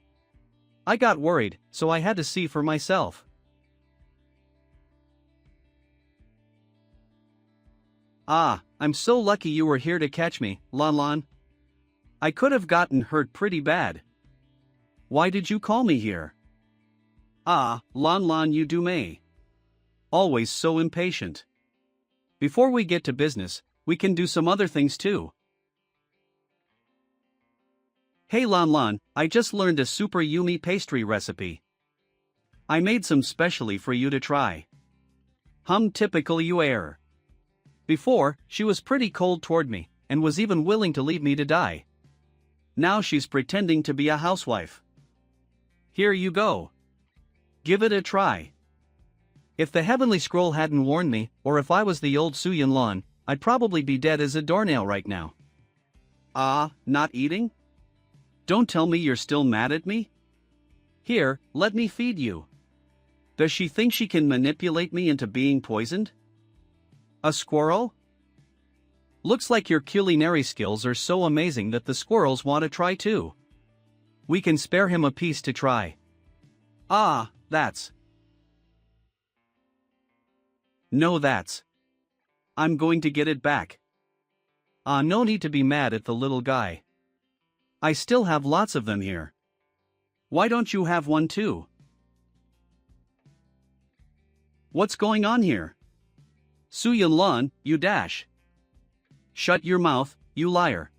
I got worried, so I had to see for myself. Ah, I'm so lucky you were here to catch me, Lan Lan. I could have gotten hurt pretty bad. Why did you call me here? Ah, Lan Lan, you do may. Always so impatient. Before we get to business, we can do some other things too. Hey Lan Lan, I just learned a super yummy pastry recipe. I made some specially for you to try. Typical you air. Before, she was pretty cold toward me, and was even willing to leave me to die. Now she's pretending to be a housewife. Here you go. Give it a try. If the heavenly scroll hadn't warned me, or if I was the old Su Lan, I'd probably be dead as a doornail right now. Ah, not eating? Don't tell me you're still mad at me? Here, let me feed you. Does she think she can manipulate me into being poisoned? A squirrel? Looks like your culinary skills are so amazing that the squirrels want to try too. We can spare him a piece to try. Ah, that's. No, that's. I'm going to get it back. Ah, no need to be mad at the little guy. I still have lots of them here. Why don't you have one too? What's going on here? Su Lan, you dash. Shut your mouth, you liar.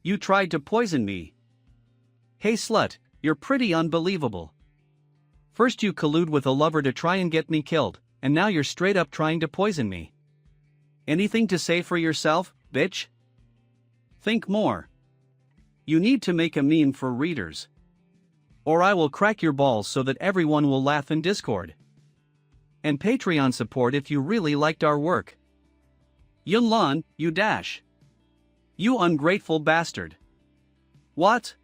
You tried to poison me. Hey slut, you're pretty unbelievable. First you collude with a lover to try and get me killed, and now you're straight up trying to poison me. Anything to say for yourself, bitch? Think more. You need to make a meme for readers. Or I will crack your balls so that everyone will laugh in Discord. And Patreon support if you really liked our work. Yun Lan, you dash. You ungrateful bastard. What?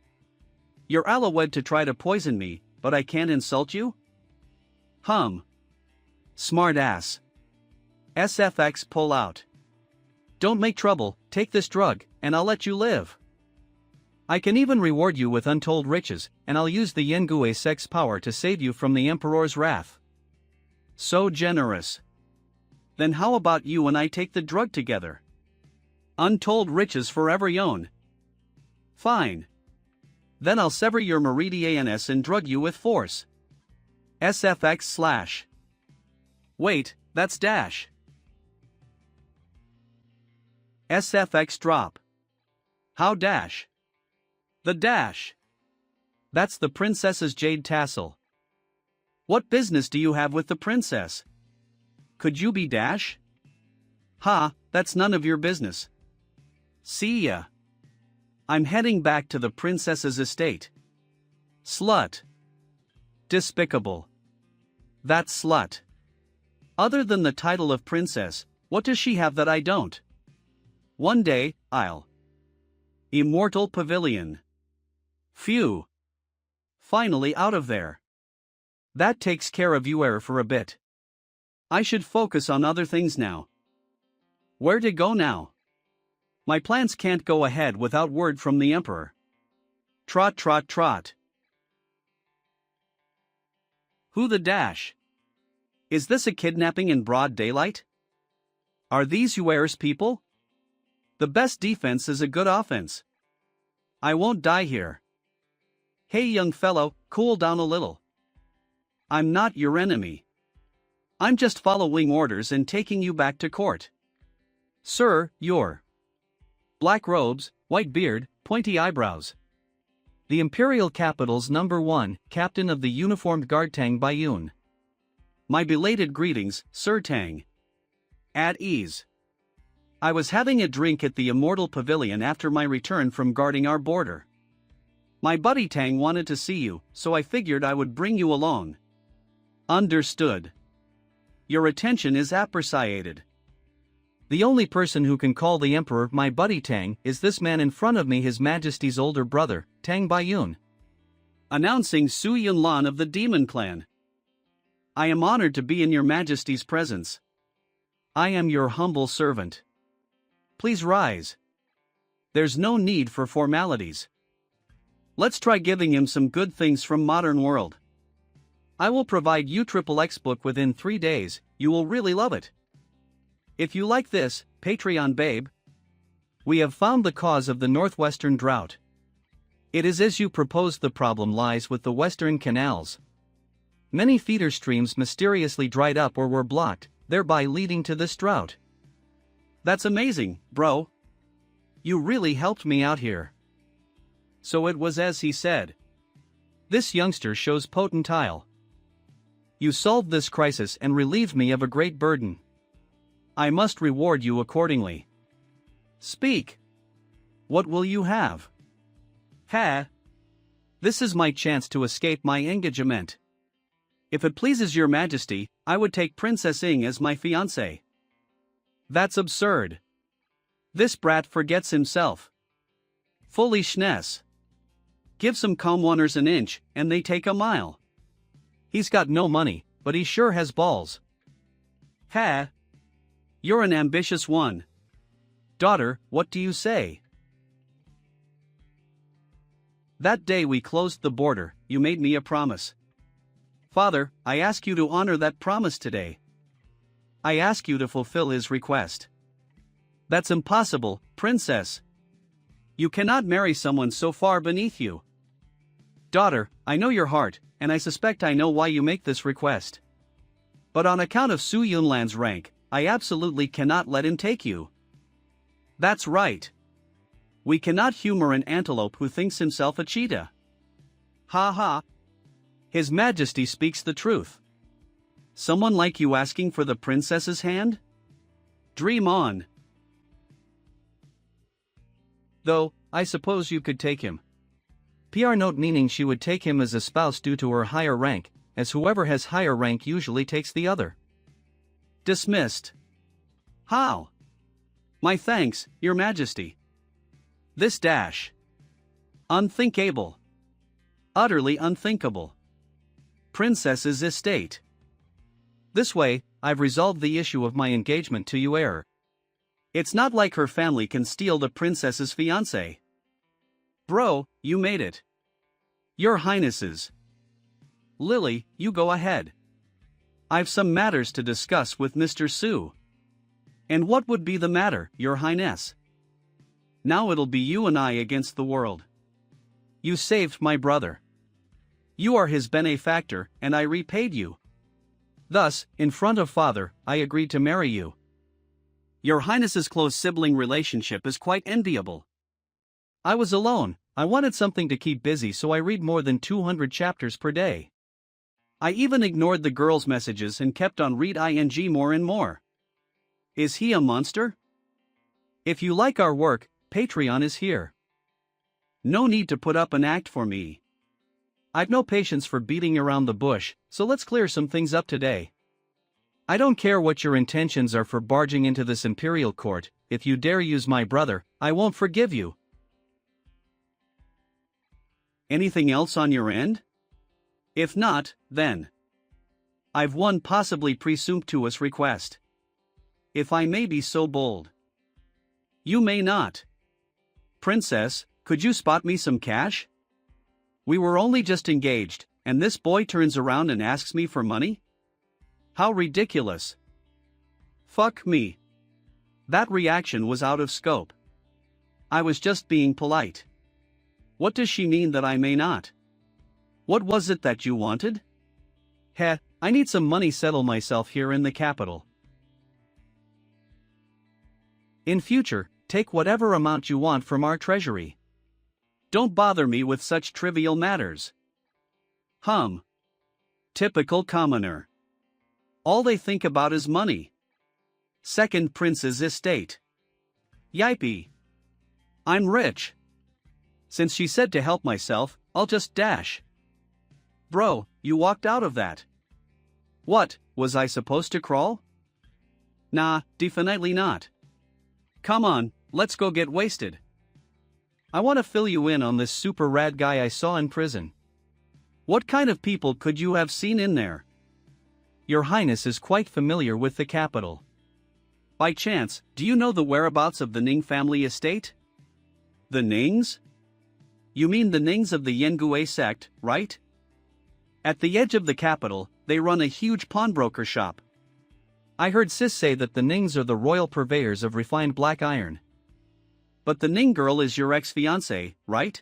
You're allowed to try to poison me, but I can't insult you? Smart ass. SFX pull out. Don't make trouble, take this drug, and I'll let you live. I can even reward you with untold riches, and I'll use the Yengue sex power to save you from the Emperor's wrath. So generous. Then how about you and I take the drug together? Untold riches forever yon. Fine. Then I'll sever your meridians and drug you with force. SFX/. Wait, that's dash. SFX drop. How dash? The dash. That's the princess's jade tassel. What business do you have with the princess? Could you be dash? That's none of your business. See ya. I'm heading back to the princess's estate. Slut. Despicable. That slut. Other than the title of princess, what does she have that I don't? One day, I'll. Immortal Pavilion. Phew. Finally out of there. That takes care of you for a bit. I should focus on other things now. Where to go now? My plans can't go ahead without word from the Emperor. Trot trot trot. Who the dash? Is this a kidnapping in broad daylight? Are these Yuer's people? The best defense is a good offense. I won't die here. Hey young fellow, cool down a little. I'm not your enemy. I'm just following orders and taking you back to court. Sir, you're. Black robes, white beard, pointy eyebrows. The Imperial Capital's #1, Captain of the Uniformed Guard Tang Baiyun. My belated greetings, Sir Tang. At ease. I was having a drink at the Immortal Pavilion after my return from guarding our border. My buddy Tang wanted to see you, so I figured I would bring you along. Understood. Your attention is appreciated. The only person who can call the Emperor my buddy Tang is this man in front of me, His Majesty's older brother, Tang Baiyun. Announcing Su Yunlan of the Demon Clan. I am honored to be in your majesty's presence. I am your humble servant. Please rise. There's no need for formalities. Let's try giving him some good things from modern world. I will provide you XXX book within 3 days, you will really love it. If you like this, Patreon babe. We have found the cause of the northwestern drought. It is as you proposed, the problem lies with the western canals. Many feeder streams mysteriously dried up or were blocked, thereby leading to this drought. That's amazing, bro. You really helped me out here. So it was as he said. This youngster shows potential. You solved this crisis and relieved me of a great burden. I must reward you accordingly. Speak. What will you have? Ha! This is my chance to escape my engagement. If it pleases your majesty, I would take Princess Ing as my fiancée. That's absurd. This brat forgets himself. Foolishness. Give some commoners an inch, and they take a mile. He's got no money, but he sure has balls. Ha! You're an ambitious one. Daughter, what do you say? That day we closed the border, you made me a promise. Father, I ask you to honor that promise today. I ask you to fulfill his request. That's impossible, princess. You cannot marry someone so far beneath you. Daughter, I know your heart, and I suspect I know why you make this request. But on account of Su Yunlan's rank, I absolutely cannot let him take you. That's right. We cannot humor an antelope who thinks himself a cheetah. Ha ha. His Majesty speaks the truth. Someone like you asking for the princess's hand? Dream on. Though, I suppose you could take him. PR note meaning she would take him as a spouse due to her higher rank, as whoever has higher rank usually takes the other. Dismissed. How? My thanks, your majesty. This dash. Unthinkable. Utterly unthinkable. Princess's estate. This way, I've resolved the issue of my engagement to you heir. It's not like her family can steal the princess's fiancé. Bro, you made it. Your highnesses. Lily, you go ahead. I've some matters to discuss with Mr. Su. And what would be the matter, your highness? Now it'll be you and I against the world. You saved my brother. You are his benefactor, and I repaid you. Thus, in front of father, I agreed to marry you. Your highness's close sibling relationship is quite enviable. I was alone, I wanted something to keep busy, so I read more than 200 chapters per day. I even ignored the girl's messages and kept on read ing more and more. Is he a monster? If you like our work, Patreon is here. No need to put up an act for me. I've no patience for beating around the bush, so let's clear some things up today. I don't care what your intentions are for barging into this imperial court. If you dare use my brother, I won't forgive you. Anything else on your end? If not, then I've one possibly presumptuous request. If I may be so bold. You may not. Princess, could you spot me some cash? We were only just engaged, and this boy turns around and asks me for money? How ridiculous. Fuck me. That reaction was out of scope. I was just being polite. What does she mean that I may not? What was it that you wanted? Heh, I need some money, settle myself here in the capital. In future, take whatever amount you want from our treasury. Don't bother me with such trivial matters. Typical commoner. All they think about is money. Second prince's estate. Yippee. I'm rich. Since she said to help myself, I'll just dash. Bro, you walked out of that. What, was I supposed to crawl? Nah, definitely not. Come on, let's go get wasted. I want to fill you in on this super rad guy I saw in prison. What kind of people could you have seen in there? Your Highness is quite familiar with the capital. By chance, do you know the whereabouts of the Ning family estate? The Nings? You mean the Nings of the Yengue sect, right? At the edge of the capital, they run a huge pawnbroker shop. I heard Sis say that the Nings are the royal purveyors of refined black iron. But the Ning girl is your ex-fiancé, right?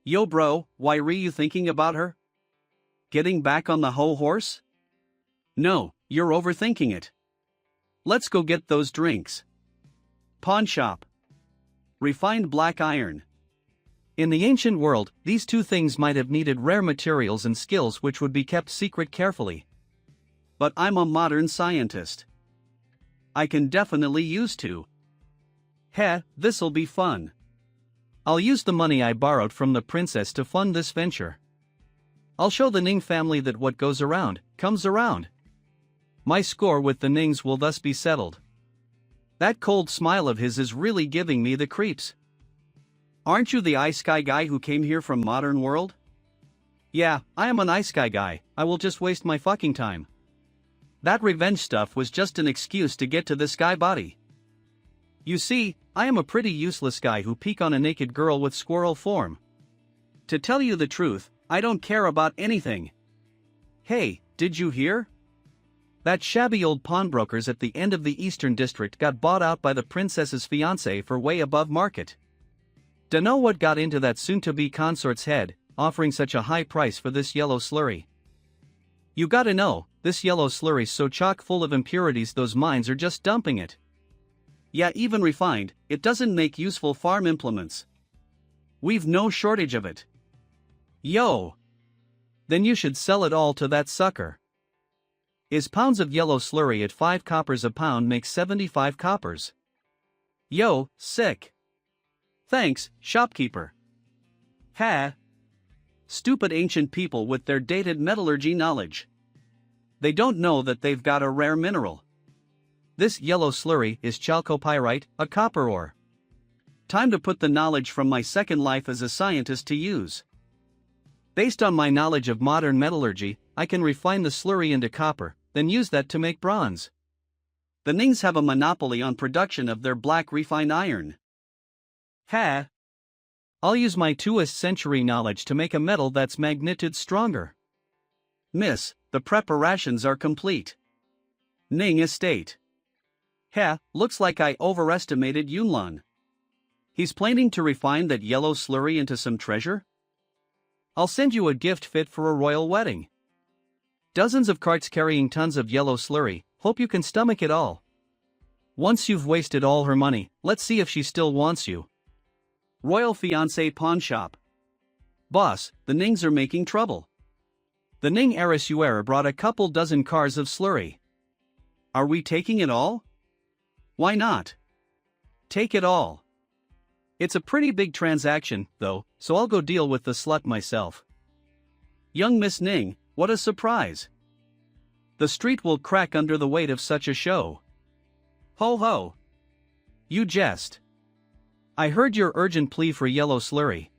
Yo bro, why re you thinking about her? Getting back on the hoe horse? No, you're overthinking it. Let's go get those drinks. Pawn shop. Refined black iron. In the ancient world, these two things might have needed rare materials and skills which would be kept secret carefully. But I'm a modern scientist. I can definitely use two. Heh, this'll be fun. I'll use the money I borrowed from the princess to fund this venture. I'll show the Ning family that what goes around, comes around. My score with the Nings will thus be settled. That cold smile of his is really giving me the creeps. Aren't you the ice sky guy who came here from modern world? Yeah, I am an ice sky guy, I will just waste my fucking time. That revenge stuff was just an excuse to get to this guy body. You see, I am a pretty useless guy who peek on a naked girl with squirrel form. To tell you the truth, I don't care about anything. Hey, did you hear? That shabby old pawnbrokers at the end of the Eastern District got bought out by the princess's fiancé for way above market. Dunno what got into that soon-to-be consort's head, offering such a high price for this yellow slurry. You gotta know, this yellow slurry's so chock full of impurities those mines are just dumping it. Yeah, even refined, it doesn't make useful farm implements. We've no shortage of it. Yo! Then you should sell it all to that sucker. Is pounds of yellow slurry at 5 coppers a pound makes 75 coppers. Yo, sick. Thanks, shopkeeper. Ha! Stupid ancient people with their dated metallurgy knowledge. They don't know that they've got a rare mineral. This yellow slurry is chalcopyrite, a copper ore. Time to put the knowledge from my second life as a scientist to use. Based on my knowledge of modern metallurgy, I can refine the slurry into copper, then use that to make bronze. The Nings have a monopoly on production of their black refined iron. Ha! I'll use my 2th century knowledge to make a metal that's magnitude stronger. Miss, the preparations are complete. Ning Estate. Ha, looks like I overestimated Yunlan. He's planning to refine that yellow slurry into some treasure? I'll send you a gift fit for a royal wedding. Dozens of carts carrying tons of yellow slurry, hope you can stomach it all. Once you've wasted all her money, let's see if she still wants you. Royal Fiancé Pawn Shop. Boss, the Nings are making trouble. The Ning heiress Yuera brought a couple dozen cars of slurry. Are we taking it all? Why not? Take it all. It's a pretty big transaction, though, so I'll go deal with the slut myself. Young Miss Ning, what a surprise. The street will crack under the weight of such a show. Ho ho. You jest. I heard your urgent plea for yellow slurry.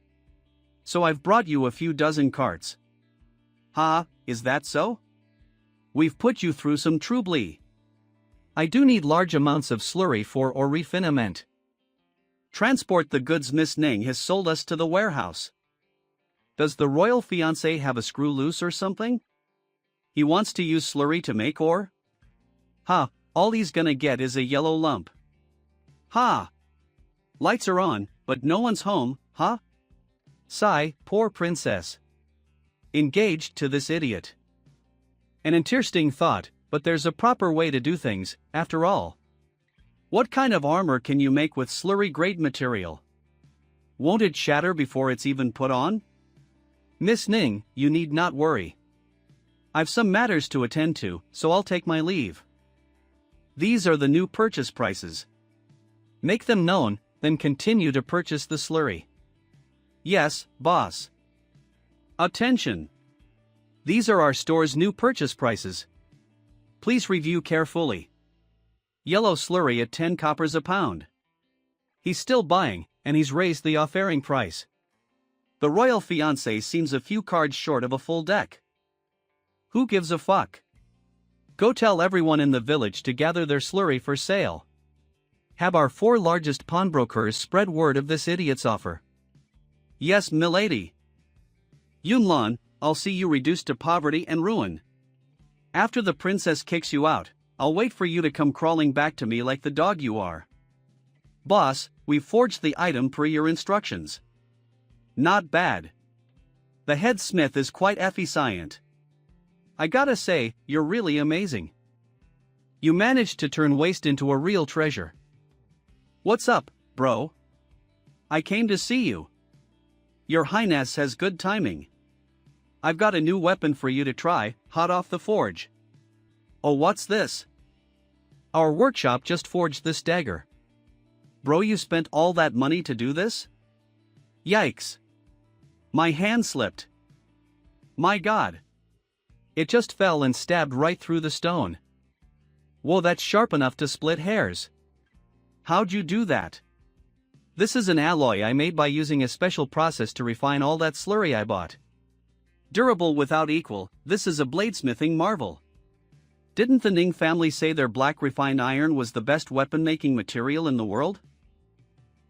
So I've brought you a few dozen carts. Ha, is that so? We've put you through some troubli. I do need large amounts of slurry for or refinement. Transport the goods Miss Ning has sold us to the warehouse. Does the royal fiancé have a screw loose or something? He wants to use slurry to make ore? Ha, all he's gonna get is a yellow lump. Ha! Lights are on, but no one's home, huh? Sigh, poor princess. Engaged to this idiot. An interesting thought, but there's a proper way to do things, after all. What kind of armor can you make with slurry-grade material? Won't it shatter before it's even put on? Miss Ning, you need not worry. I've some matters to attend to, so I'll take my leave. These are the new purchase prices. Make them known, then continue to purchase the slurry. Yes, boss. Attention! These are our store's new purchase prices. Please review carefully. Yellow slurry at 10 coppers a pound. He's still buying, and he's raised the offering price. The royal fiancé seems a few cards short of a full deck. Who gives a fuck? Go tell everyone in the village to gather their slurry for sale. Have our 4 largest pawnbrokers spread word of this idiot's offer. Yes, milady. Yunlan, I'll see you reduced to poverty and ruin. After the princess kicks you out, I'll wait for you to come crawling back to me like the dog you are. Boss, we forged the item per your instructions. Not bad. The head smith is quite efficient. I gotta say, you're really amazing. You managed to turn waste into a real treasure. What's up, bro? I came to see you. Your Highness has good timing. I've got a new weapon for you to try, hot off the forge. Oh, what's this? Our workshop just forged this dagger. Bro, you spent all that money to do this? Yikes. My hand slipped. My god. It just fell and stabbed right through the stone. Whoa, that's sharp enough to split hairs. How'd you do that? This is an alloy I made by using a special process to refine all that slurry I bought. Durable without equal, this is a bladesmithing marvel. Didn't the Ning family say their black refined iron was the best weapon-making material in the world?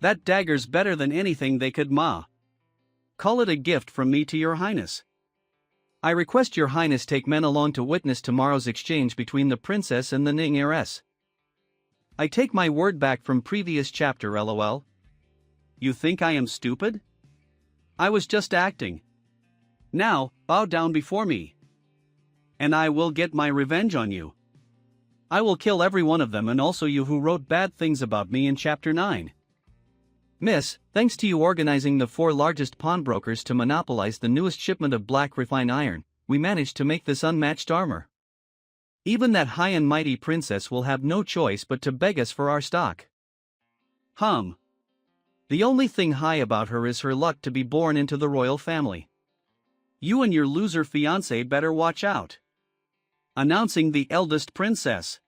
That dagger's better than anything they could ma. Call it a gift from me to your highness. I request your highness take men along to witness tomorrow's exchange between the princess and the Ning heiress. I take my word back from previous chapter, lol. You think I am stupid? I was just acting. Now, bow down before me. And I will get my revenge on you. I will kill every one of them and also you who wrote bad things about me in chapter 9. Miss, thanks to you organizing the 4 largest pawnbrokers to monopolize the newest shipment of black refined iron, we managed to make this unmatched armor. Even that high and mighty princess will have no choice but to beg us for our stock. The only thing high about her is her luck to be born into the royal family. You and your loser fiancé better watch out. Announcing the eldest princess.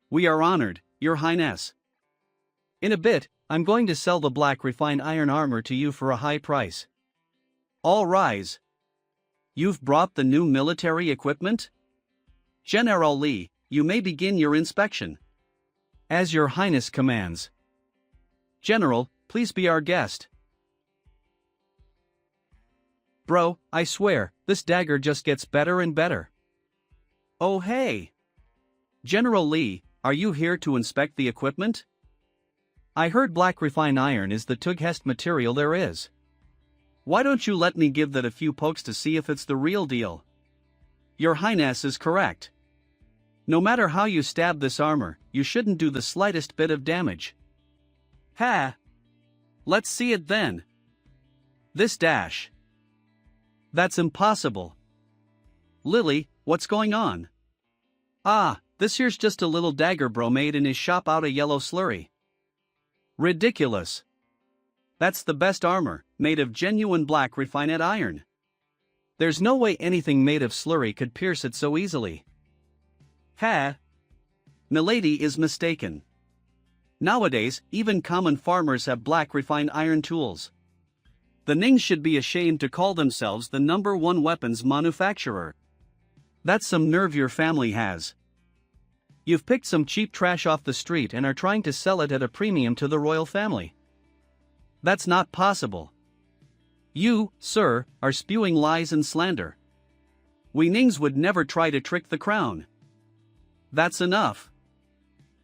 We are honored, your highness. In a bit, I'm going to sell the black refined iron armor to you for a high price. All rise. You've brought the new military equipment? General Li, you may begin your inspection. As your highness commands. General, please be our guest. Bro, I swear, this dagger just gets better and better. Oh hey! General Li, are you here to inspect the equipment? I heard black refined iron is the tughest material there is. Why don't you let me give that a few pokes to see if it's the real deal? Your highness is correct. No matter how you stab this armor, you shouldn't do the slightest bit of damage. Ha! Let's see it then. This dash. That's impossible. Lily, what's going on? Ah, this here's just a little dagger bro made in his shop out of yellow slurry. Ridiculous. That's the best armor, made of genuine black refined iron. There's no way anything made of slurry could pierce it so easily. Ha! Milady is mistaken. Nowadays, even common farmers have black refined iron tools. The Nings should be ashamed to call themselves the #1 weapons manufacturer. That's some nerve your family has. You've picked some cheap trash off the street and are trying to sell it at a premium to the royal family. That's not possible. You, sir, are spewing lies and slander. We Nings would never try to trick the crown. That's enough.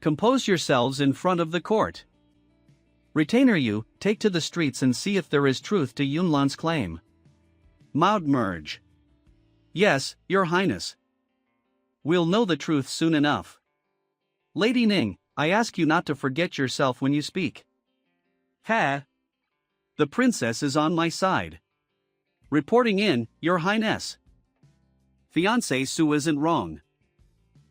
Compose yourselves in front of the court. Retainer, you, take to the streets and see if there is truth to Yunlan's claim. Maud merge. Yes, your highness. We'll know the truth soon enough. Lady Ning, I ask you not to forget yourself when you speak. Ha! The princess is on my side. Reporting in, your highness. Fiancé Sue isn't wrong.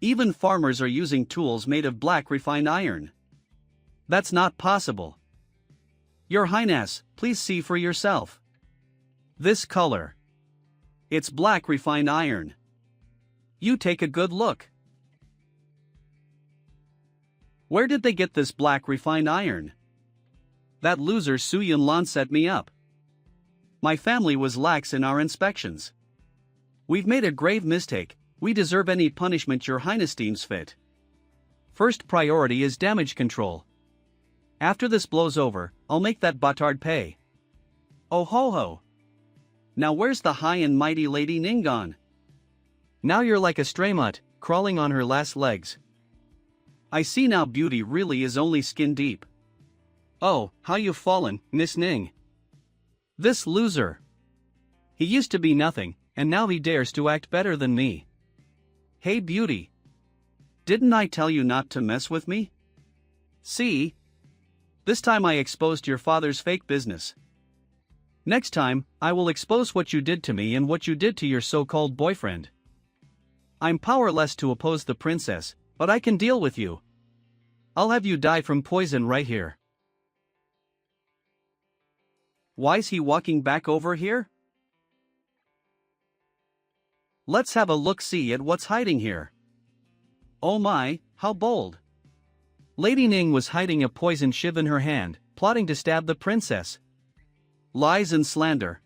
Even farmers are using tools made of black refined iron. That's not possible. Your highness, please see for yourself. This color. It's black refined iron. You take a good look. Where did they get this black refined iron? That loser Su Yunlan set me up. My family was lax in our inspections. We've made a grave mistake, we deserve any punishment your highness deems fit. First priority is damage control. After this blows over, I'll make that bâtard pay. Oh ho ho! Now where's the high and mighty Lady Ningon? Now you're like a stray mutt, crawling on her last legs. I see now beauty really is only skin deep. Oh, how you've fallen, Miss Ning. This loser. He used to be nothing, and now he dares to act better than me. Hey beauty. Didn't I tell you not to mess with me? See? This time I exposed your father's fake business. Next time, I will expose what you did to me and what you did to your so-called boyfriend. I'm powerless to oppose the princess, but I can deal with you. I'll have you die from poison right here. Why's he walking back over here? Let's have a look-see at what's hiding here. Oh my, how bold. Lady Ning was hiding a poison shiv in her hand, plotting to stab the princess. Lies and slander.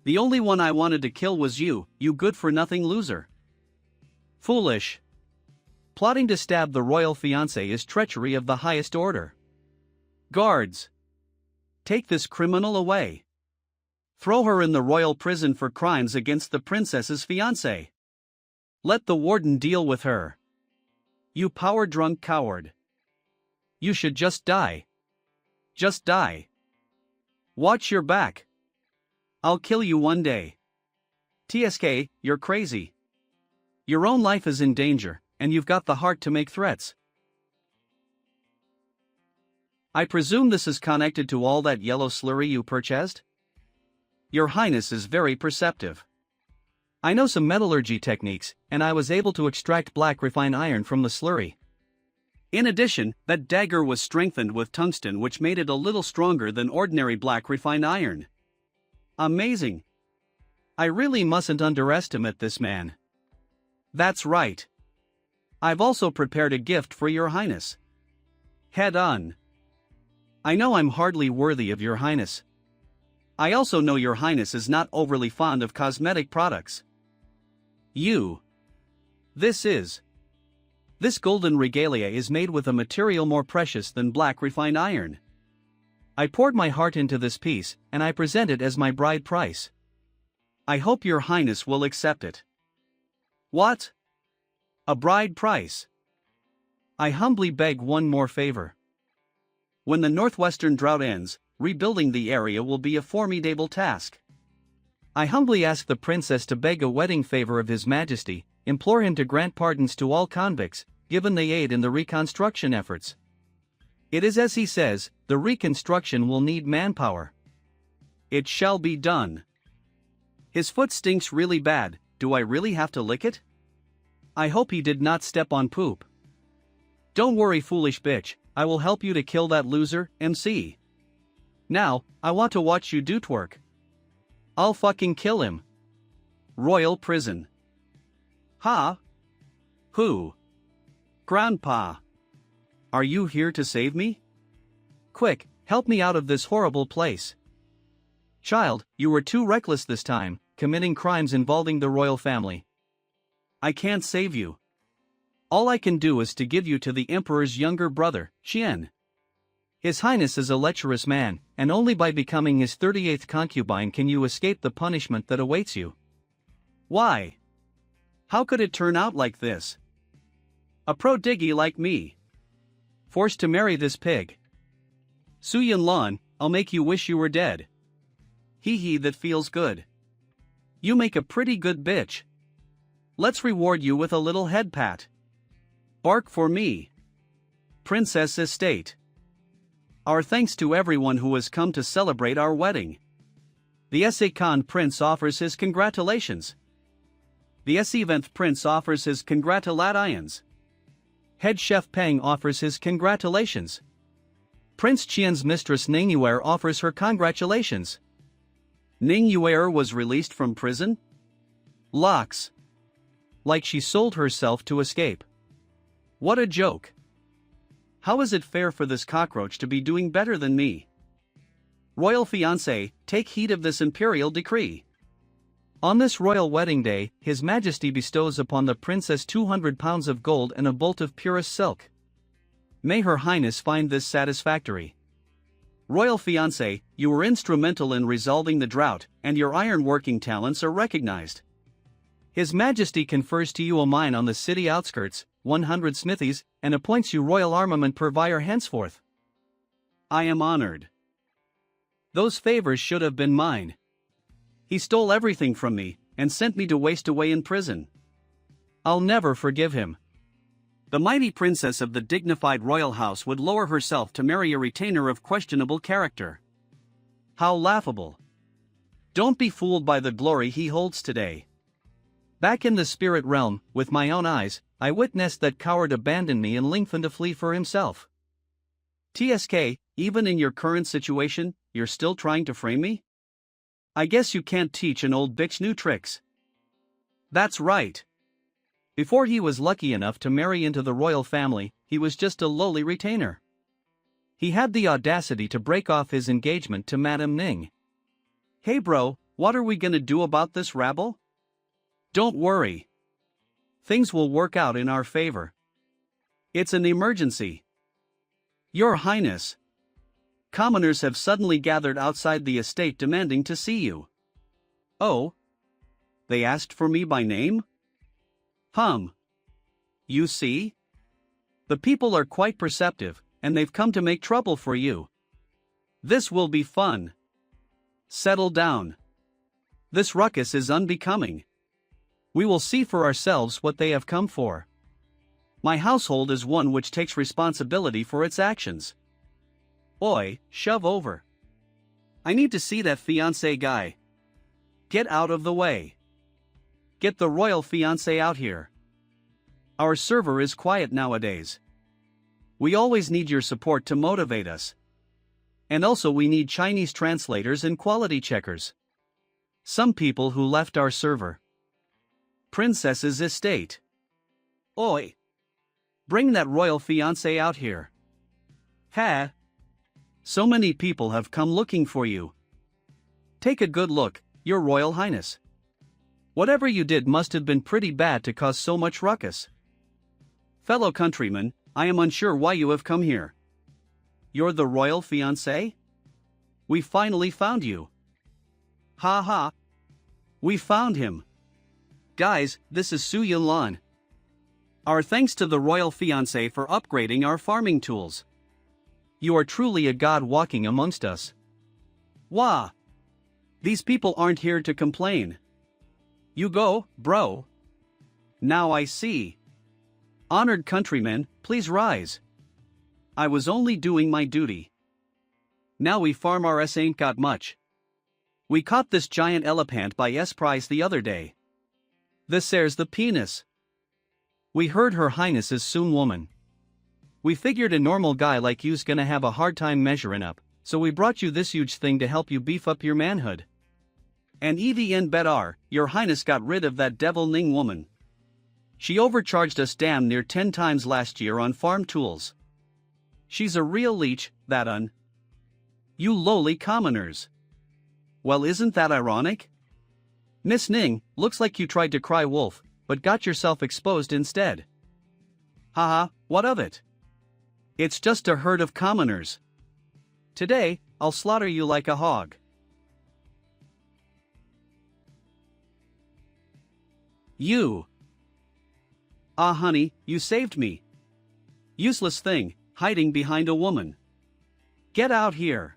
The only one I wanted to kill was you, you good-for-nothing loser. Foolish. Plotting to stab the royal fiancé is treachery of the highest order. Guards. Take this criminal away. Throw her in the royal prison for crimes against the princess's fiancé. Let the warden deal with her. You power-drunk coward. You should just die. Just die. Watch your back. I'll kill you one day. TSK, you're crazy. Your own life is in danger, and you've got the heart to make threats. I presume this is connected to all that yellow slurry you purchased? Your Highness is very perceptive. I know some metallurgy techniques, and I was able to extract black refined iron from the slurry. In addition, that dagger was strengthened with tungsten, which made it a little stronger than ordinary black refined iron. Amazing. I really mustn't underestimate this man. That's right. I've also prepared a gift for your Highness. Head on. I know I'm hardly worthy of your Highness. I also know your Highness is not overly fond of cosmetic products. This golden regalia is made with a material more precious than black refined iron. I poured my heart into this piece, and I present it as my bride price. I hope your Highness will accept it. What? A bride price? I humbly beg one more favor. When the northwestern drought ends, rebuilding the area will be a formidable task. I humbly ask the princess to beg a wedding favor of His Majesty, implore him to grant pardons to all convicts, given they aid in the reconstruction efforts. It is as he says, the reconstruction will need manpower. It shall be done. His foot stinks really bad, do I really have to lick it? I hope he did not step on poop. Don't worry, foolish bitch, I will help you to kill that loser, MC. Now, I want to watch you do twerk. I'll fucking kill him. Royal prison. Ha? Who? Grandpa. Are you here to save me? Quick, help me out of this horrible place. Child, you were too reckless this time, committing crimes involving the royal family. I can't save you. All I can do is to give you to the emperor's younger brother, Xian. His Highness is a lecherous man, and only by becoming his 38th concubine can you escape the punishment that awaits you. Why? How could it turn out like this? A prodigy like me. Forced to marry this pig. Su Yunlan, I'll make you wish you were dead. Hee that feels good. You make a pretty good bitch. Let's reward you with a little head pat. Bark for me. Princess Estate. Our thanks to everyone who has come to celebrate our wedding. The S.A. Khan Prince offers his congratulations. The S.E.Venth Prince offers his congratulations. Head Chef Peng offers his congratulations. Prince Qian's mistress Ning Yuer offers her congratulations. Ning Yuer was released from prison? Locks. Like she sold herself to escape. What a joke. How is it fair for this cockroach to be doing better than me? Royal fiancé, take heed of this imperial decree. On this royal wedding day, His Majesty bestows upon the princess 200 pounds of gold and a bolt of purest silk. May Her Highness find this satisfactory. Royal fiancé, you were instrumental in resolving the drought, and your iron-working talents are recognized. His Majesty confers to you a mine on the city outskirts, 100 smithies, and appoints you royal armament purveyor henceforth. I am honored. Those favors should have been mine. He stole everything from me, and sent me to waste away in prison. I'll never forgive him. The mighty princess of the dignified royal house would lower herself to marry a retainer of questionable character. How laughable. Don't be fooled by the glory he holds today. Back in the spirit realm, with my own eyes, I witnessed that coward abandon me and lengthen to flee for himself. TSK, even in your current situation, you're still trying to frame me? I guess you can't teach an old bitch new tricks. That's right. Before he was lucky enough to marry into the royal family, he was just a lowly retainer. He had the audacity to break off his engagement to Madame Ning. Hey bro, what are we gonna do about this rabble? Don't worry. Things will work out in our favor. It's an emergency. Your Highness. Commoners have suddenly gathered outside the estate demanding to see you. Oh? They asked for me by name? You see? The people are quite perceptive, and they've come to make trouble for you. This will be fun. Settle down. This ruckus is unbecoming. We will see for ourselves what they have come for. My household is one which takes responsibility for its actions. Oi, shove over. I need to see that fiancé guy. Get out of the way. Get the royal fiancé out here. Our server is quiet nowadays. We always need your support to motivate us. And also we need Chinese translators and quality checkers. Some people who left our server. Princess's estate. Oi. Bring that royal fiancé out here. Ha. So many people have come looking for you. Take a good look, Your Royal Highness. Whatever you did must have been pretty bad to cause so much ruckus. Fellow countrymen, I am unsure why you have come here. You're the royal fiancé? We finally found you. Ha ha. We found him. Guys, this is Su Yunlan. Our thanks to the royal fiancé for upgrading our farming tools. You are truly a god walking amongst us. Wah! These people aren't here to complain. You go, bro. Now I see. Honored countrymen, please rise. I was only doing my duty. Now we farm our s ain't got much. We caught this giant elephant by S price the other day. This here's the penis. We heard Her Highness is soon woman. We figured a normal guy like you's gonna have a hard time measuring up, so we brought you this huge thing to help you beef up your manhood. And EVN betar, Your Highness got rid of that devil Ning woman. She overcharged us damn near 10 times last year on farm tools. She's a real leech, that un. You lowly commoners. Well, isn't that ironic? Miss Ning, looks like you tried to cry wolf, but got yourself exposed instead. Haha, what of it? It's just a herd of commoners. Today, I'll slaughter you like a hog. You. Ah honey, you saved me. Useless thing, hiding behind a woman. Get out here.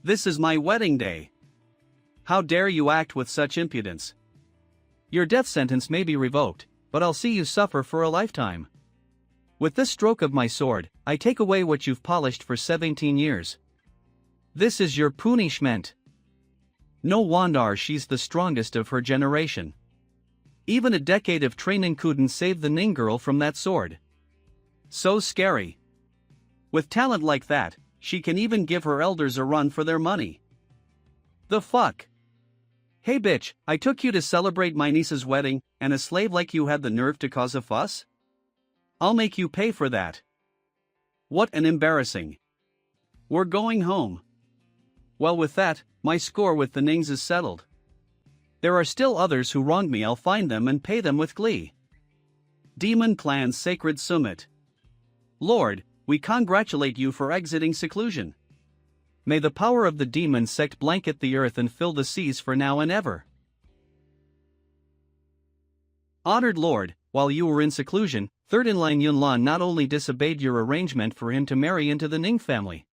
This is my wedding day. How dare you act with such impudence? Your death sentence may be revoked, but I'll see you suffer for a lifetime. With this stroke of my sword, I take away what you've polished for 17 years. This is your punishment. No wonder she's the strongest of her generation. Even a decade of training couldn't save the Ning girl from that sword. So scary. With talent like that, she can even give her elders a run for their money. The fuck? Hey bitch, I took you to celebrate my niece's wedding, and a slave like you had the nerve to cause a fuss? I'll make you pay for that. What an embarrassing. We're going home. Well, with that, my score with the Nings is settled. There are still others who wronged me. I'll find them and pay them with glee. Demon Clan's Sacred Summit. Lord, we congratulate you for exiting seclusion. May the power of the demon sect blanket the earth and fill the seas for now and ever. Honored Lord, while you were in seclusion, third in line Yunlan not only disobeyed your arrangement for him to marry into the Ning family,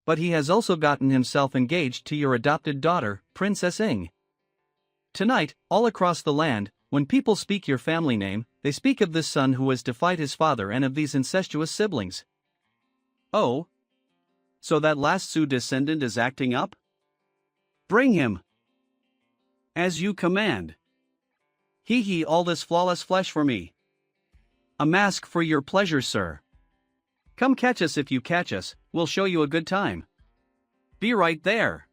but he has also gotten himself engaged to your adopted daughter, Princess Ing. Tonight, all across the land, when people speak your family name, they speak of this son who has defied his father and of these incestuous siblings. Oh? So that last Su descendant is acting up? Bring him! As you command. Hee all this flawless flesh for me. A mask for your pleasure, sir. Come catch us if you catch us, we'll show you a good time. Be right there.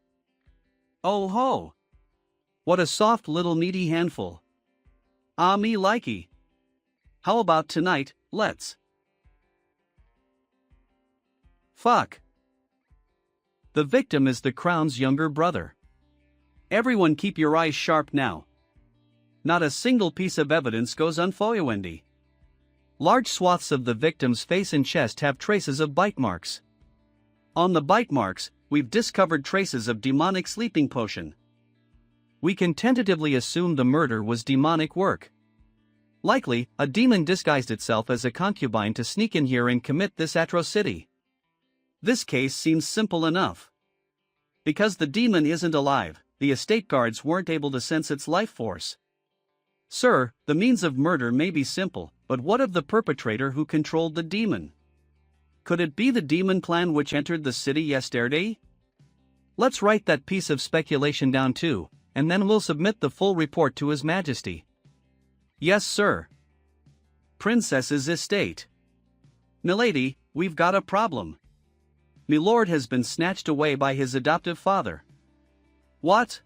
Oh ho! What a soft little meaty handful. Ah me likey. How about tonight, let's. Fuck. The victim is the crown's younger brother. Everyone keep your eyes sharp now. Not a single piece of evidence goes unfoywendy. Large swaths of the victim's face and chest have traces of bite marks. On the bite marks, we've discovered traces of demonic sleeping potion. We can tentatively assume the murder was demonic work. Likely, a demon disguised itself as a concubine to sneak in here and commit this atrocity. This case seems simple enough. Because the demon isn't alive, the estate guards weren't able to sense its life force. Sir, the means of murder may be simple, but what of the perpetrator who controlled the demon? Could it be the demon clan which entered the city yesterday? Let's write that piece of speculation down too, and then we'll submit the full report to His Majesty. Yes, sir. Princess's estate. Milady, we've got a problem. Milord has been snatched away by his adoptive father. What?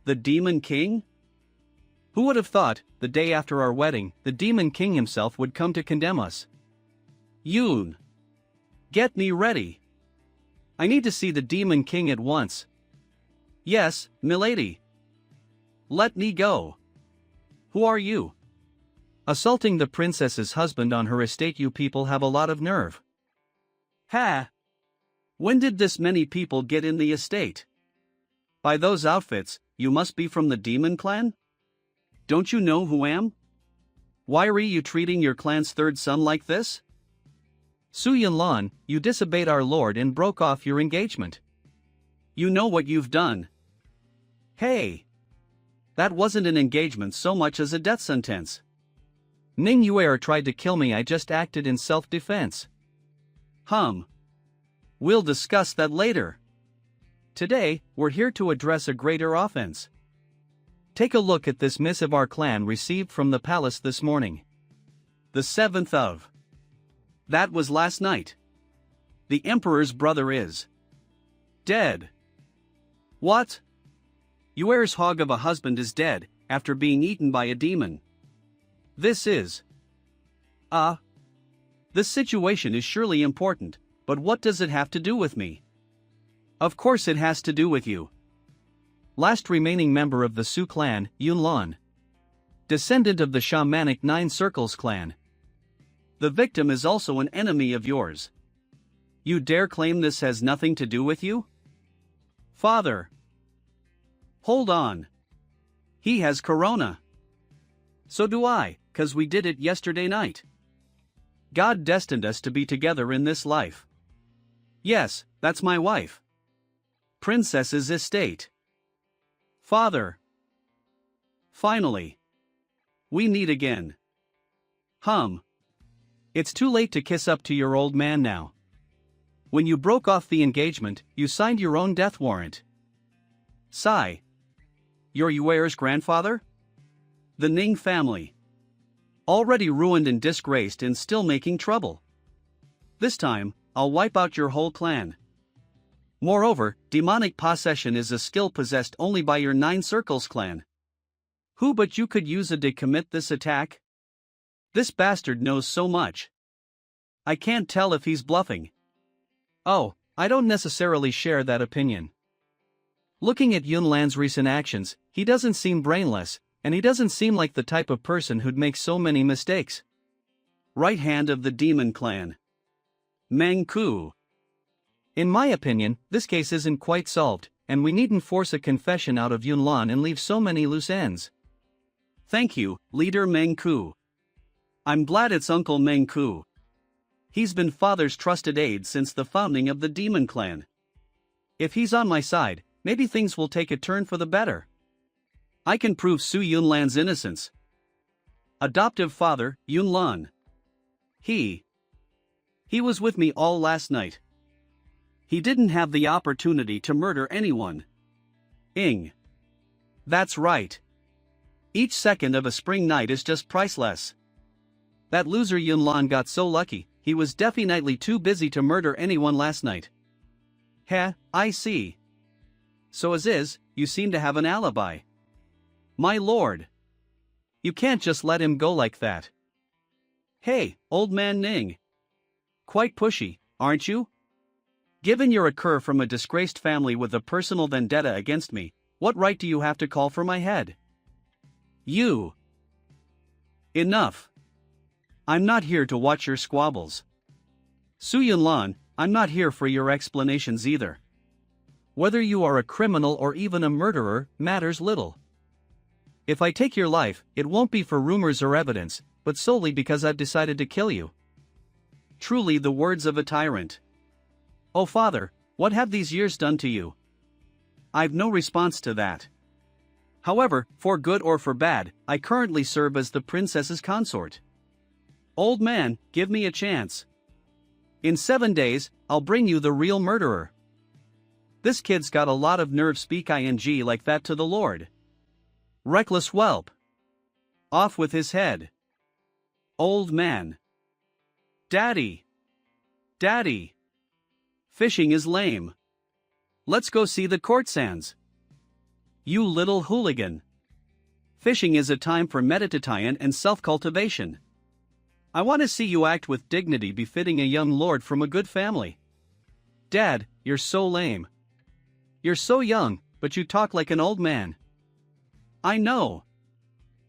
The Demon King? Who would have thought, the day after our wedding, the Demon King himself would come to condemn us? Yoon. Get me ready. I need to see the Demon King at once. Yes, milady. Let me go. Who are you? Assaulting the princess's husband on her estate. You people have a lot of nerve. Ha! When did this many people get in the estate? By those outfits, you must be from the Demon Clan? Don't you know who am? Why are you treating your clan's third son like this? Su Yunlan, you disobeyed our lord and broke off your engagement. You know what you've done. Hey! That wasn't an engagement so much as a death sentence. Ning Yuer tried to kill me. I just acted in self-defense. We'll discuss that later. Today, we're here to address a greater offense. Take a look at this missive our clan received from the palace this morning. The 7th of. That was last night. The Emperor's brother is dead. What? Yuer's hog of a husband is dead, after being eaten by a demon. This is. This situation is surely important, but what does it have to do with me? Of course it has to do with you. Last remaining member of the Su clan, Yunlan. Descendant of the shamanic Nine Circles clan. The victim is also an enemy of yours. You dare claim this has nothing to do with you? Father. Hold on. He has corona. So do I, 'cause we did it yesterday night. God destined us to be together in this life. Yes, that's my wife. Princess's estate. Father. Finally. We meet again. It's too late to kiss up to your old man now. When you broke off the engagement, you signed your own death warrant. Sigh. You're Yuer's grandfather? The Ning family. Already ruined and disgraced and still making trouble. This time, I'll wipe out your whole clan. Moreover, demonic possession is a skill possessed only by your Nine Circles clan. Who but you could use it to commit this attack? This bastard knows so much. I can't tell if he's bluffing. Oh, I don't necessarily share that opinion. Looking at Yunlan's recent actions, he doesn't seem brainless, and he doesn't seem like the type of person who'd make so many mistakes. Right hand of the demon clan. Meng Ku. In my opinion, this case isn't quite solved, and we needn't force a confession out of Yunlan and leave so many loose ends. Thank you, Leader Meng Ku. I'm glad it's Uncle Meng Ku. He's been Father's trusted aide since the founding of the demon clan. If he's on my side, maybe things will take a turn for the better. I can prove Su Yunlan's innocence. Adoptive father, Yunlan. He was with me all last night. He didn't have the opportunity to murder anyone. Ing. That's right. Each second of a spring night is just priceless. That loser Yunlan got so lucky, he was definitely too busy to murder anyone last night. Heh, I see. So as is, you seem to have an alibi. My lord. You can't just let him go like that. Hey, old man Ning. Quite pushy, aren't you? Given you're a cur from a disgraced family with a personal vendetta against me, what right do you have to call for my head? You. Enough. I'm not here to watch your squabbles. Su Yunlan, I'm not here for your explanations either. Whether you are a criminal or even a murderer matters little. If I take your life, it won't be for rumors or evidence, but solely because I've decided to kill you. Truly the words of a tyrant. Oh father, what have these years done to you? I've no response to that. However, for good or for bad, I currently serve as the princess's consort. Old man, give me a chance. In 7 days, I'll bring you the real murderer. This kid's got a lot of nerve, speak ing like that to the Lord. Reckless whelp. Off with his head. Old man. Daddy. Daddy. Fishing is lame. Let's go see the court sands. You little hooligan. Fishing is a time for meditation and self-cultivation. I want to see you act with dignity befitting a young lord from a good family. Dad, you're so lame. You're so young, but you talk like an old man. I know.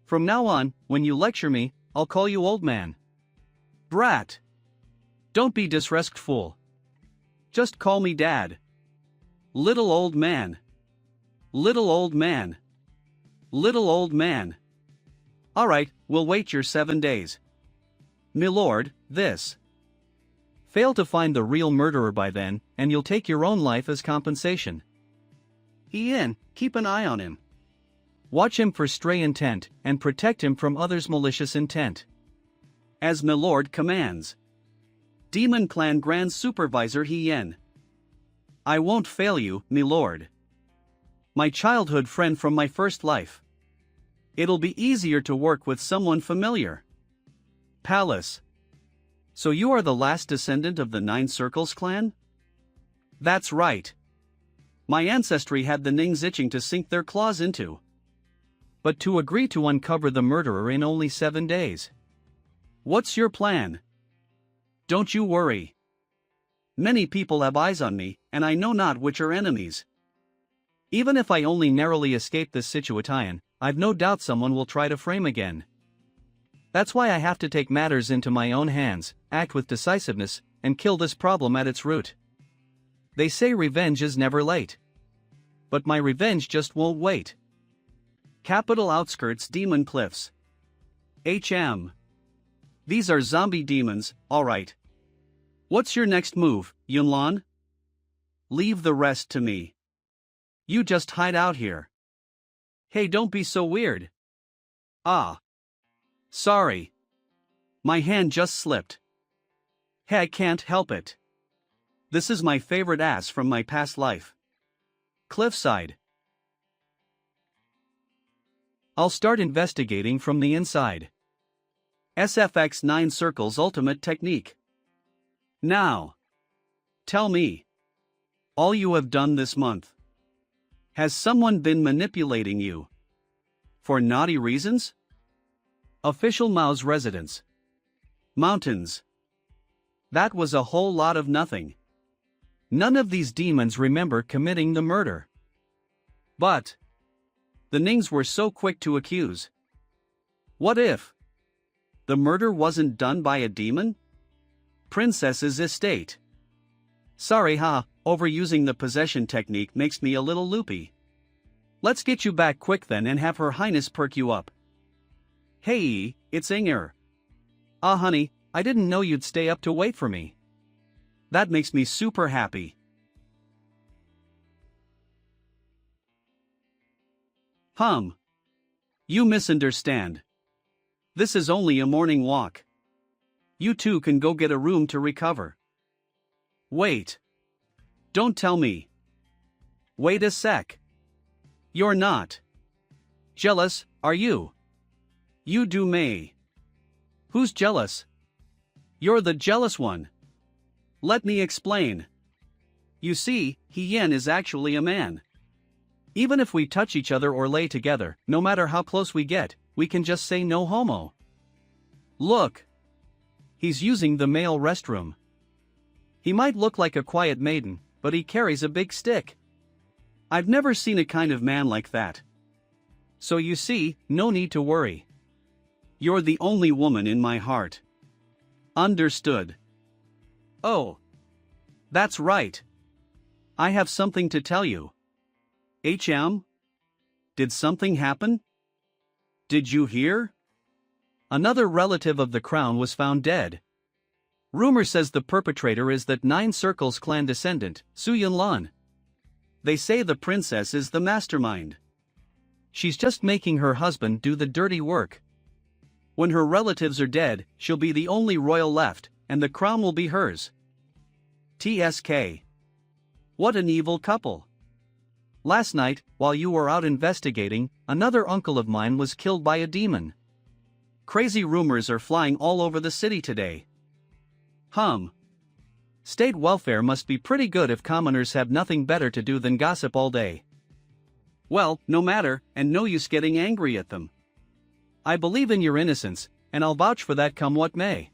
From now on, when you lecture me, I'll call you old man. Brat. Don't be disrespectful. Just call me Dad. Little old man. Little old man. Little old man. Alright, we'll wait your 7 days. Milord, this. Fail to find the real murderer by then, and you'll take your own life as compensation. Ian, keep an eye on him. Watch him for stray intent, and protect him from others' malicious intent. As Milord commands. Demon Clan Grand Supervisor Hien. I won't fail you, Milord. My childhood friend from my first life. It'll be easier to work with someone familiar. Palace. So you are the last descendant of the Nine Circles clan? That's right. My ancestry had the Nings itching to sink their claws into. But to agree to uncover the murderer in only 7 days. What's your plan? Don't you worry. Many people have eyes on me, and I know not which are enemies. Even if I only narrowly escape this situation, I've no doubt someone will try to frame again. That's why I have to take matters into my own hands, act with decisiveness, and kill this problem at its root. They say revenge is never late. But my revenge just won't wait. Capital Outskirts Demon Cliffs. HM. These are zombie demons, alright. What's your next move, Yunlan? Leave the rest to me. You just hide out here. Hey, don't be so weird. Ah. Sorry. My hand just slipped. Hey, I can't help it. This is my favorite ass from my past life. Cliffside. I'll start investigating from the inside. SFX 9 Circles Ultimate Technique. Now. Tell me. All you have done this month. Has someone been manipulating you? For naughty reasons? Official Mao's residence. Mountains. That was a whole lot of nothing. none of these demons remember committing the murder. But the Nings were so quick to accuse. What if the murder wasn't done by a demon? Princess's estate. Sorry, overusing the possession technique makes me a little loopy. Let's get you back quick then and have Her Highness perk you up. Hey, it's Inger. Honey, I didn't know you'd stay up to wait for me. That makes me super happy. You misunderstand. This is only a morning walk. You two can go get a room to recover. Wait. Don't tell me. Wait a sec. You're not jealous, are you? You do May. Who's jealous? You're the jealous one. Let me explain. You see, Hien is actually a man. Even if we touch each other or lay together, no matter how close we get, we can just say no homo. Look. He's using the male restroom. He might look like a quiet maiden, but he carries a big stick. I've never seen a kind of man like that. So you see, no need to worry. You're the only woman in my heart. Understood. Oh. That's right. I have something to tell you. Did something happen? Did you hear? Another relative of the crown was found dead. Rumor says the perpetrator is that Nine Circles clan descendant, Su Yunlan. They say the princess is the mastermind. She's just making her husband do the dirty work. When her relatives are dead, she'll be the only royal left, and the crown will be hers. TSK. What an evil couple. Last night, while you were out investigating, another uncle of mine was killed by a demon. Crazy rumors are flying all over the city today. State welfare must be pretty good if commoners have nothing better to do than gossip all day. Well, no matter, and no use getting angry at them. I believe in your innocence, and I'll vouch for that come what may.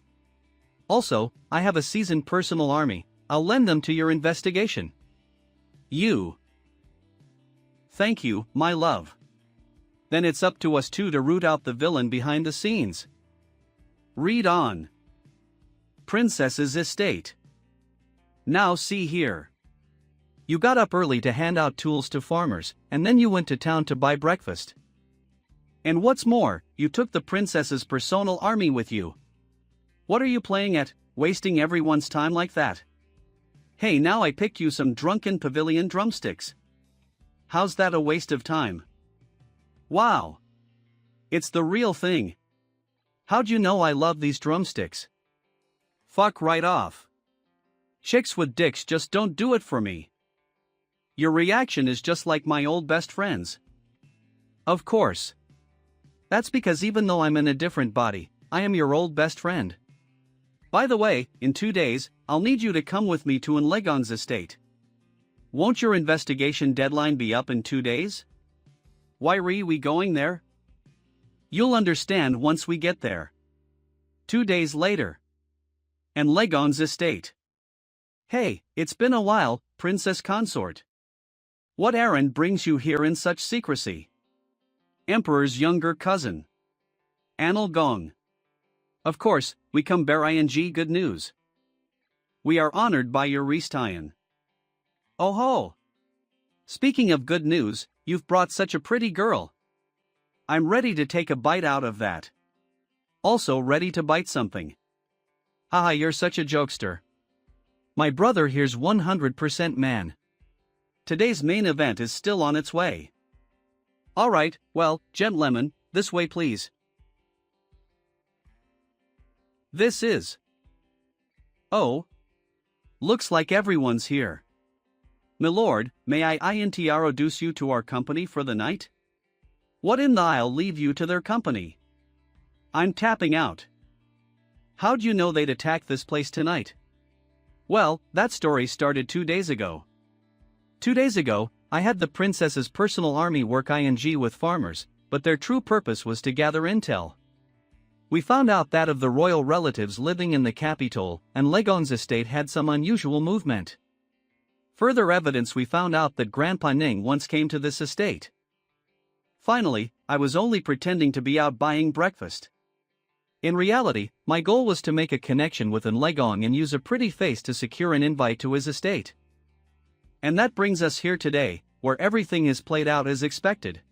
Also, I have a seasoned personal army. I'll lend them to your investigation. Thank you, my love. Then it's up to us two to root out the villain behind the scenes. Read on. Princess's estate. Now see here. You got up early to hand out tools to farmers, and then you went to town to buy breakfast. And what's more, you took the princess's personal army with you. What are you playing at, wasting everyone's time like that? Hey, now I picked you some drunken pavilion drumsticks. How's that a waste of time? Wow. It's the real thing. How'd you know I love these drumsticks? Fuck right off. Chicks with dicks just don't do it for me. Your reaction is just like my old best friend's. Of course. That's because even though I'm in a different body, I am your old best friend. By the way, in 2 days, I'll need you to come with me to Enlegon's estate. Won't your investigation deadline be up in 2 days? Why are we going there? You'll understand once we get there. 2 days later. Enlegon's estate. Hey, it's been a while, Princess Consort. What errand brings you here in such secrecy? Emperor's younger cousin. Anil Gong. Of course, we come bear ing good news. We are honored by your Ristian. Oh ho! Speaking of good news, you've brought such a pretty girl. I'm ready to take a bite out of that. Also ready to bite something. Haha, you're such a jokester. My brother here's 100% man. Today's main event is still on its way. Alright, well, Gent Lemon, this way please. This is. Oh. Looks like everyone's here. Milord, may I introduce you to our company for the night? What in the I'll leave you to their company. I'm tapping out. How'd you know they'd attack this place tonight? Well, that story started 2 days ago. 2 days ago, I had the princess's personal army work ing with farmers, but their true purpose was to gather intel. We found out that of the royal relatives living in the capital, and Legon's estate had some unusual movement. Further evidence we found out that Grandpa Ning once came to this estate. Finally, I was only pretending to be out buying breakfast. In reality, my goal was to make a connection with An Legong and use a pretty face to secure an invite to his estate. And that brings us here today, where everything is played out as expected.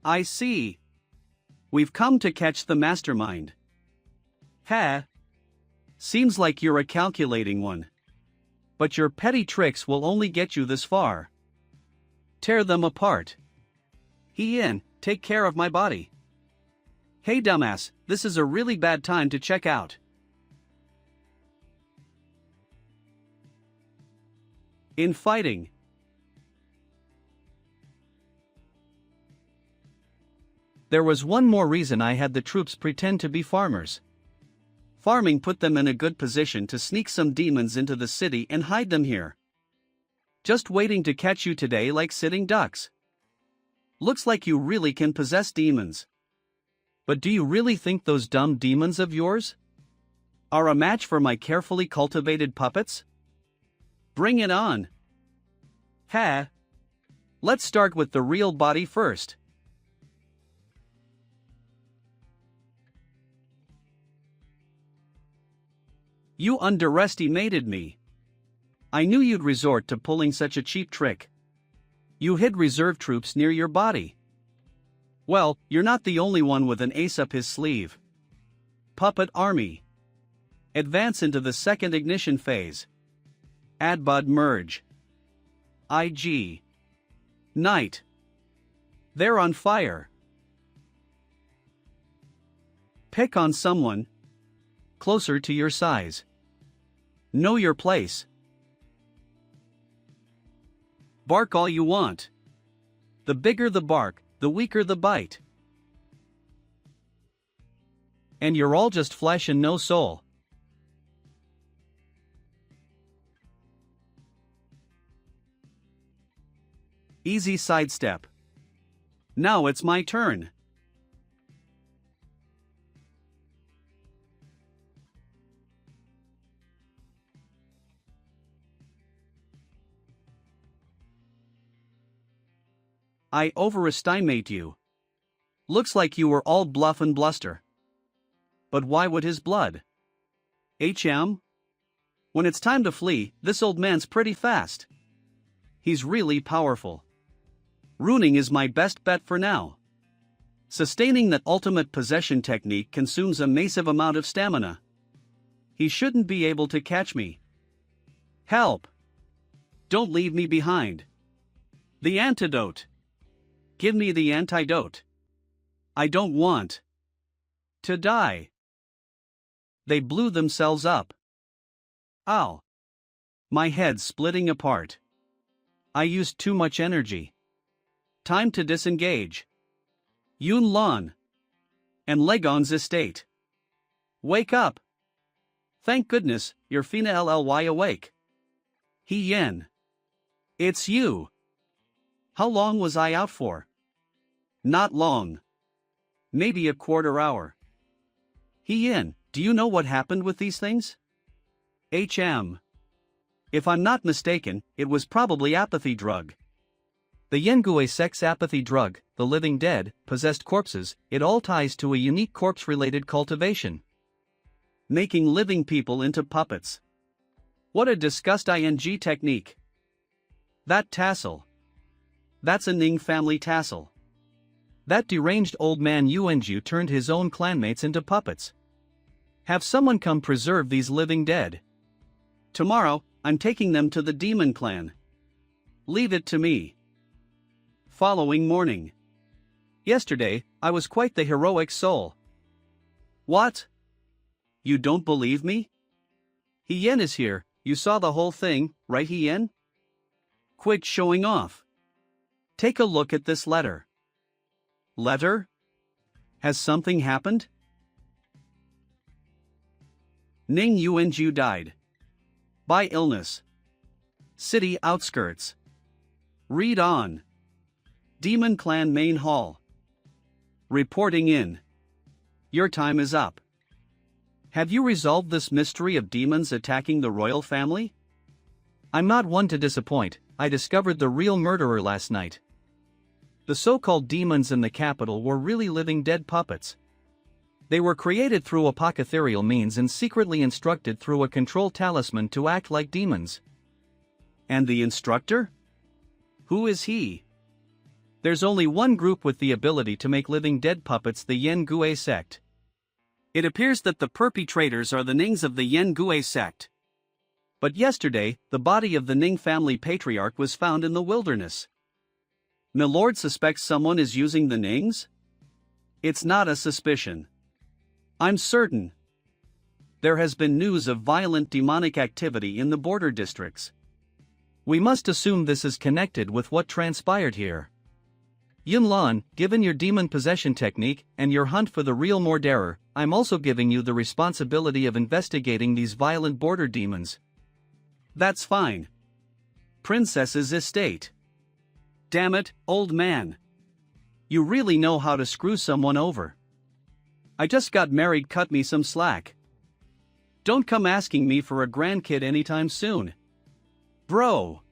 I see. We've come to catch the mastermind. Ha! Seems like you're a calculating one. But your petty tricks will only get you this far. Tear them apart. Hien, take care of my body. Hey dumbass, this is a really bad time to check out. In fighting. There was one more reason I had the troops pretend to be farmers. Farming put them in a good position to sneak some demons into the city and hide them here. Just waiting to catch you today like sitting ducks. Looks like you really can possess demons. But do you really think those dumb demons of yours are a match for my carefully cultivated puppets? Bring it on. Ha! Let's start with the real body first. You underestimated me. I knew you'd resort to pulling such a cheap trick. You hid reserve troops near your body. Well, you're not the only one with an ace up his sleeve. Puppet Army. Advance into the second ignition phase. Adbud merge. IG. Night. They're on fire. Pick on someone closer to your size. Know your place. Bark all you want. The bigger the bark, the weaker the bite. And you're all just flesh and no soul. Easy sidestep. Now it's my turn. I overestimate you. Looks like you were all bluff and bluster. But why would his blood? HM? When it's time to flee, this old man's pretty fast. He's really powerful. Ruining is my best bet for now. Sustaining that ultimate possession technique consumes a massive amount of stamina. He shouldn't be able to catch me. Help! Don't leave me behind. The antidote. Give me the antidote. I don't want to die. They blew themselves up. Ow. My head's splitting apart. I used too much energy. Time to disengage. Yun Lan. And Legon's estate. Wake up. Thank goodness, you're Fina LLY awake. Hien. It's you. How long was I out for? Not long. Maybe a quarter hour. Hien, do you know what happened with these things? HM. If I'm not mistaken, it was probably apathy drug. The Yengue sex apathy drug, the living dead, possessed corpses, it all ties to a unique corpse-related cultivation. Making living people into puppets. What a disgust ing technique. That tassel. That's a Ning family tassel. That deranged old man Yuanju turned his own clanmates into puppets. Have someone come preserve these living dead. Tomorrow, I'm taking them to the demon clan. Leave it to me. Following morning. Yesterday, I was quite the heroic soul. What? You don't believe me? Hien is here, you saw the whole thing, right Hien? Quit showing off. Take a look at this letter. Letter? Has something happened? Ning Yuanju died. By illness. City outskirts. Read on. Demon Clan Main Hall. Reporting in. Your time is up. Have you resolved this mystery of demons attacking the royal family? I'm not one to disappoint. I discovered the real murderer last night. The so-called demons in the capital were really living dead puppets. They were created through apothecarial means and secretly instructed through a control talisman to act like demons. And the instructor? Who is he? There's only one group with the ability to make living dead puppets, the Yen Gui sect. It appears that the perpetrators are the Nings of the Yen Gui sect. But yesterday, the body of the Ning family patriarch was found in the wilderness. Milord suspects someone is using the Nings? It's not a suspicion. I'm certain. There has been news of violent demonic activity in the border districts. We must assume this is connected with what transpired here. Yunlan, given your demon possession technique and your hunt for the real murderer, I'm also giving you the responsibility of investigating these violent border demons. That's fine. Princess's estate. Damn it, old man. You really know how to screw someone over. I just got married, cut me some slack. Don't come asking me for a grandkid anytime soon. Bro.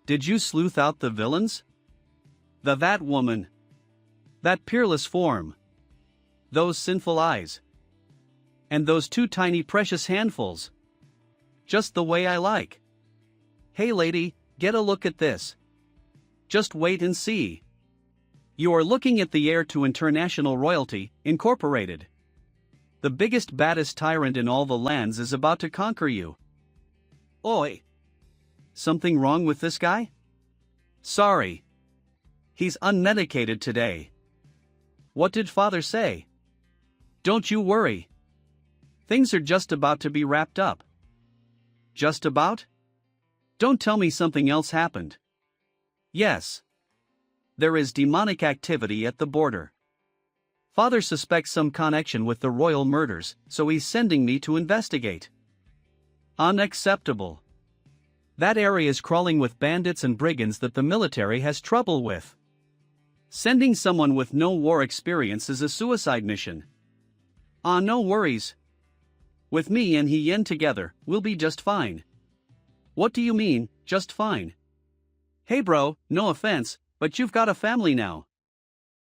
Did you sleuth out the villains? That woman. That peerless form. Those sinful eyes. And those two tiny precious handfuls. Just the way I like. Hey lady, get a look at this. Just wait and see. You are looking at the heir to international royalty, Incorporated. The biggest, baddest tyrant in all the lands is about to conquer you. Oi. Something wrong with this guy? Sorry. He's unmedicated today. What did father say? Don't you worry. Things are just about to be wrapped up. Just about? Don't tell me something else happened. Yes. There is demonic activity at the border. Father suspects some connection with the royal murders, so he's sending me to investigate. Unacceptable. That area is crawling with bandits and brigands that the military has trouble with. Sending someone with no war experience is a suicide mission. No worries. With me and He Yen together, we'll be just fine. What do you mean, just fine? Hey bro, no offense, but you've got a family now.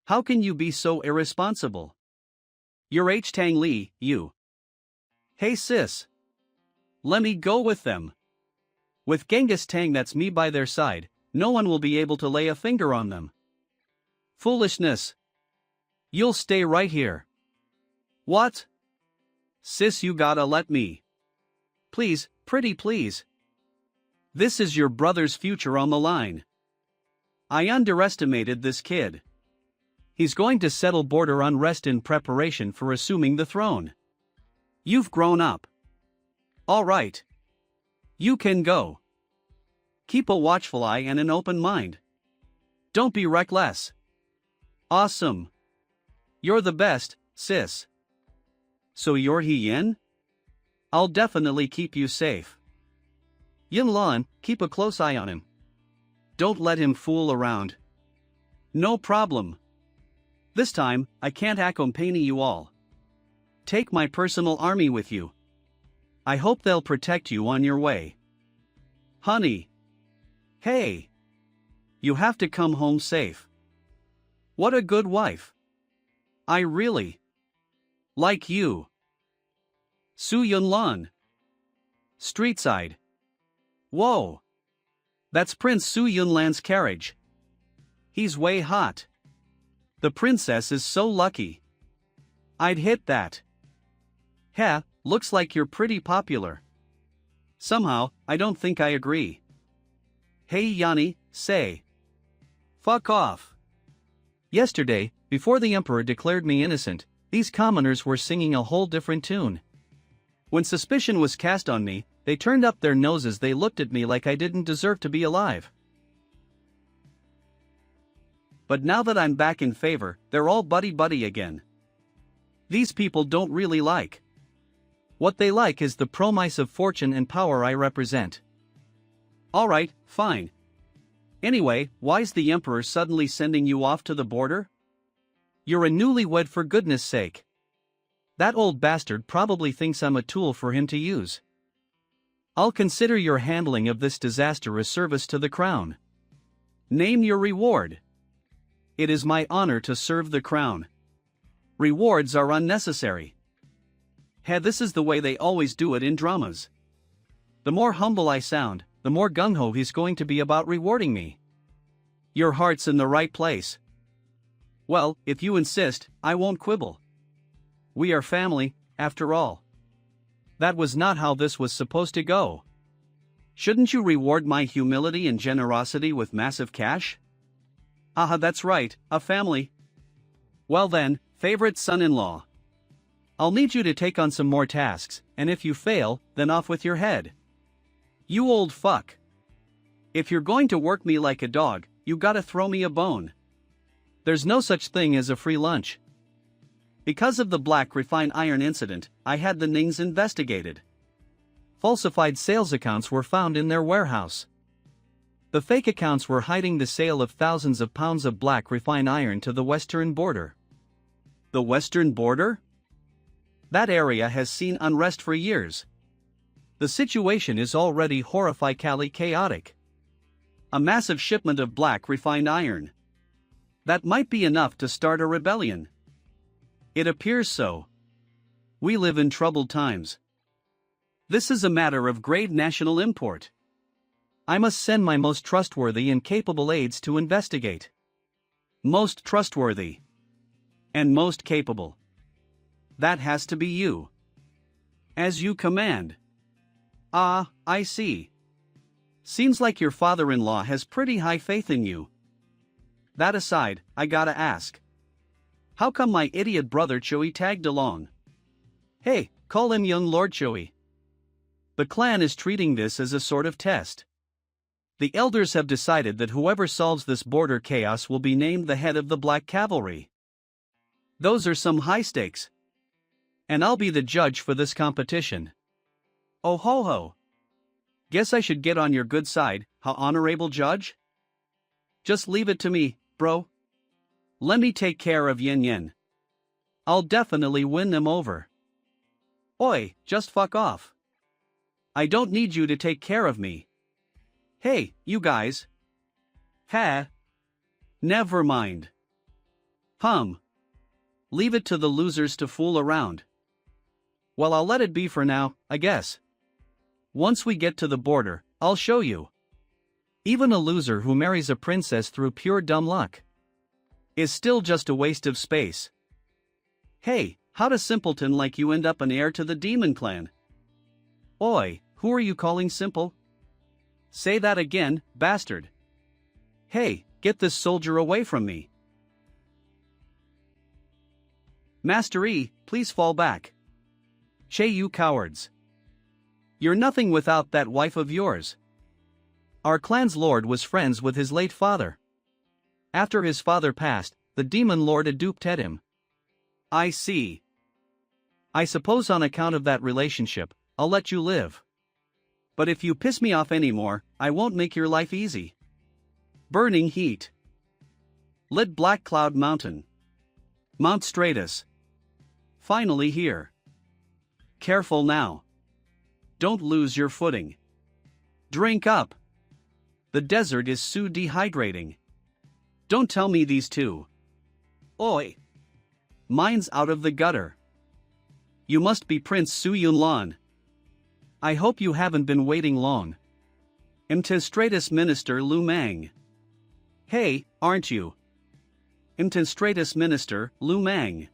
How can you be so irresponsible? You're H. Tang Li, you. Hey sis. Let me go with them. With Genghis Tang, that's me, by their side, no one will be able to lay a finger on them. Foolishness. You'll stay right here. What? Sis, you gotta let me. Please, pretty please. This is your brother's future on the line. I underestimated this kid. He's going to settle border unrest in preparation for assuming the throne. You've grown up. All right. You can go. Keep a watchful eye and an open mind. Don't be reckless. Awesome. You're the best, sis. So you're He Yen? I'll definitely keep you safe. Yin Lan, keep a close eye on him. Don't let him fool around. No problem. This time, I can't accompany you all. Take my personal army with you. I hope they'll protect you on your way. Honey. Hey. You have to come home safe. What a good wife. I really like you. Su Yunlan. Streetside. Whoa. That's Prince Su Yunlan's carriage. He's way hot. The princess is so lucky. I'd hit that. Heh, looks like you're pretty popular. Somehow, I don't think I agree. Hey Yanni, say. Fuck off. Yesterday, before the emperor declared me innocent, these commoners were singing a whole different tune. When suspicion was cast on me, they turned up their noses. They looked at me like I didn't deserve to be alive. But now that I'm back in favor, they're all buddy-buddy again. These people don't really like. What they like is the promise of fortune and power I represent. Alright, fine. Anyway, why's the emperor suddenly sending you off to the border? You're a newlywed, for goodness sake. That old bastard probably thinks I'm a tool for him to use. I'll consider your handling of this disaster a service to the crown. Name your reward. It is my honor to serve the crown. Rewards are unnecessary. This is the way they always do it in dramas. The more humble I sound, the more gung-ho he's going to be about rewarding me. Your heart's in the right place. Well, if you insist, I won't quibble. We are family, after all. That was not how this was supposed to go. Shouldn't you reward my humility and generosity with massive cash? That's right, a family. Well then, favorite son-in-law. I'll need you to take on some more tasks, and if you fail, then off with your head. You old fuck. If you're going to work me like a dog, you gotta throw me a bone. There's no such thing as a free lunch. Because of the black refined iron incident, I had the Nings investigated. Falsified sales accounts were found in their warehouse. The fake accounts were hiding the sale of thousands of pounds of black refined iron to the western border. The western border? That area has seen unrest for years. The situation is already horrifyingly chaotic. A massive shipment of black refined iron. That might be enough to start a rebellion. It appears so. We live in troubled times. This is a matter of grave national import. I must send my most trustworthy and capable aides to investigate. Most trustworthy. And most capable. That has to be you. As you command. I see. Seems like your father-in-law has pretty high faith in you. That aside, I gotta ask. How come my idiot brother Choi tagged along? Hey, call him young Lord Choi. The clan is treating this as a sort of test. The elders have decided that whoever solves this border chaos will be named the head of the Black Cavalry. Those are some high stakes. And I'll be the judge for this competition. Oh ho ho. Guess I should get on your good side, huh, honorable judge? Just leave it to me, bro. Let me take care of Yin Yin. I'll definitely win them over. Oi, just fuck off. I don't need you to take care of me. Hey, you guys. Never mind. Leave it to the losers to fool around. Well, I'll let it be for now, I guess. Once we get to the border, I'll show you. Even a loser who marries a princess through pure dumb luck is still just a waste of space. Hey, how'd a simpleton like you end up an heir to the demon clan? Oi, who are you calling simple? Say that again, bastard. Hey, get this soldier away from me. Master E, please fall back. Che, you cowards. You're nothing without that wife of yours. Our clan's lord was friends with his late father. After his father passed, the demon lord adopted him. I see. I suppose on account of that relationship, I'll let you live. But if you piss me off anymore, I won't make your life easy. Burning heat. Lit Black Cloud Mountain. Mount Stratus. Finally here. Careful now. Don't lose your footing. Drink up. The desert is so dehydrating. Don't tell me these two. Oi. Mine's out of the gutter. You must be Prince Su Yunlan. I hope you haven't been waiting long. Stratus Minister Lu Mang. Hey, aren't you? Stratus Minister Lu Mang.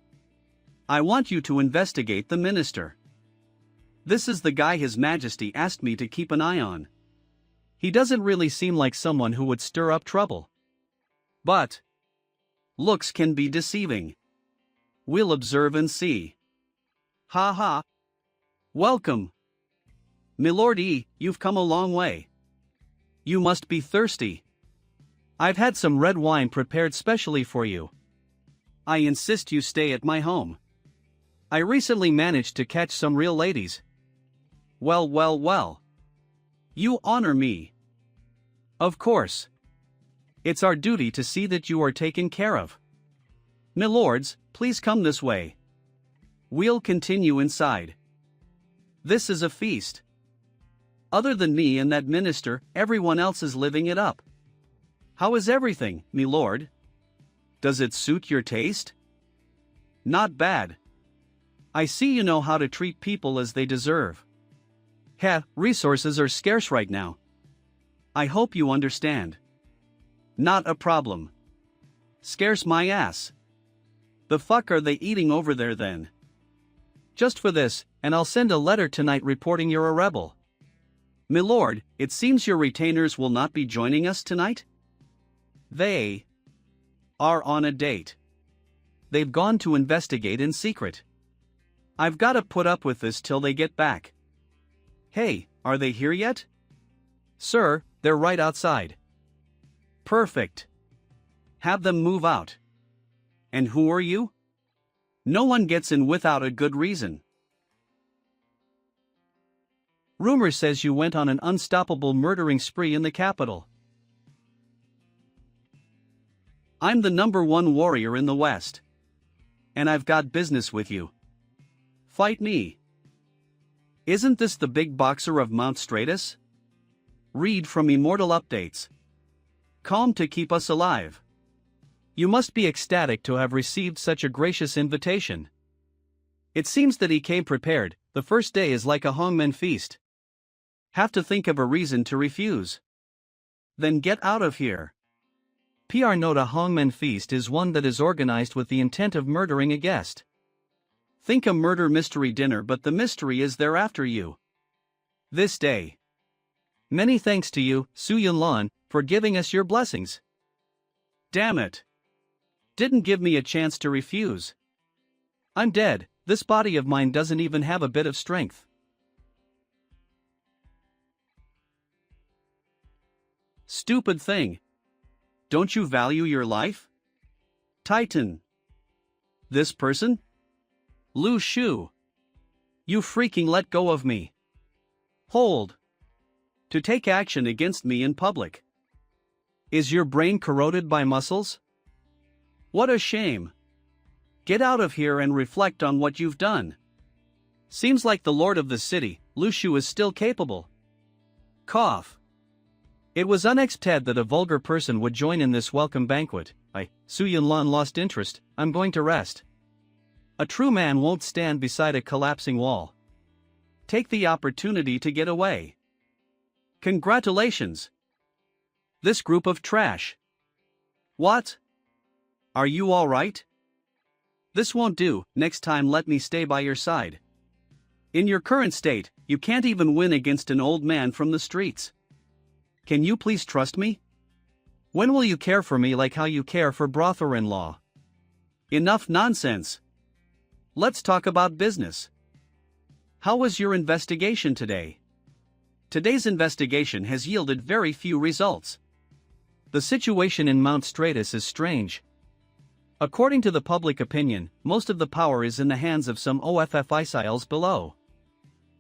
I want you to investigate the minister. This is the guy His Majesty asked me to keep an eye on. He doesn't really seem like someone who would stir up trouble. But looks can be deceiving. We'll observe and see. Ha ha. Welcome. Milord E, you've come a long way. You must be thirsty. I've had some red wine prepared specially for you. I insist you stay at my home. I recently managed to catch some real ladies. Well. You honor me. Of course. It's our duty to see that you are taken care of. Milords, please come this way. We'll continue inside. This is a feast. Other than me and that minister, everyone else is living it up. How is everything, me lord? Does it suit your taste? Not bad. I see you know how to treat people as they deserve. Heh, resources are scarce right now. I hope you understand. Not a problem. Scarce my ass. The fuck are they eating over there then? Just for this, and I'll send a letter tonight reporting you're a rebel. Milord, it seems your retainers will not be joining us tonight? They are on a date. They've gone to investigate in secret. I've gotta put up with this till they get back. Hey, are they here yet? Sir, they're right outside. Perfect. Have them move out. And who are you? No one gets in without a good reason. Rumor says you went on an unstoppable murdering spree in the capital. I'm the #1 warrior in the West. And I've got business with you. Fight me. Isn't this the big boxer of Mount Stratus? Read from Immortal Updates. Calm to keep us alive. You must be ecstatic to have received such a gracious invitation. It seems that he came prepared. The first day is like a hangman feast. Have to think of a reason to refuse. Then get out of here. PR note: a hangman feast is one that is organized with the intent of murdering a guest. Think a murder mystery dinner, but the mystery is there after you. This day. Many thanks to you, Su Yunlan, for giving us your blessings. Damn it. Didn't give me a chance to refuse. I'm dead. This body of mine doesn't even have a bit of strength. Stupid thing. Don't you value your life? Titan. This person? Lu Shu. You freaking let go of me. Hold. To take action against me in public. Is your brain corroded by muscles? What a shame. Get out of here and reflect on what you've done. Seems like the lord of the city, Lu Shu, is still capable. Cough. It was unexpected that a vulgar person would join in this welcome banquet. Su Yunlan lost interest. I'm going to rest. A true man won't stand beside a collapsing wall. Take the opportunity to get away. Congratulations. This group of trash. What? Are you all right? This won't do. Next time let me stay by your side. In your current state, you can't even win against an old man from the streets. Can you please trust me? When will you care for me like how you care for brother-in-law? Enough nonsense. Let's talk about business. How was your investigation today? Today's investigation has yielded very few results. The situation in Mount Stratus is strange. According to the public opinion, most of the power is in the hands of some officials below.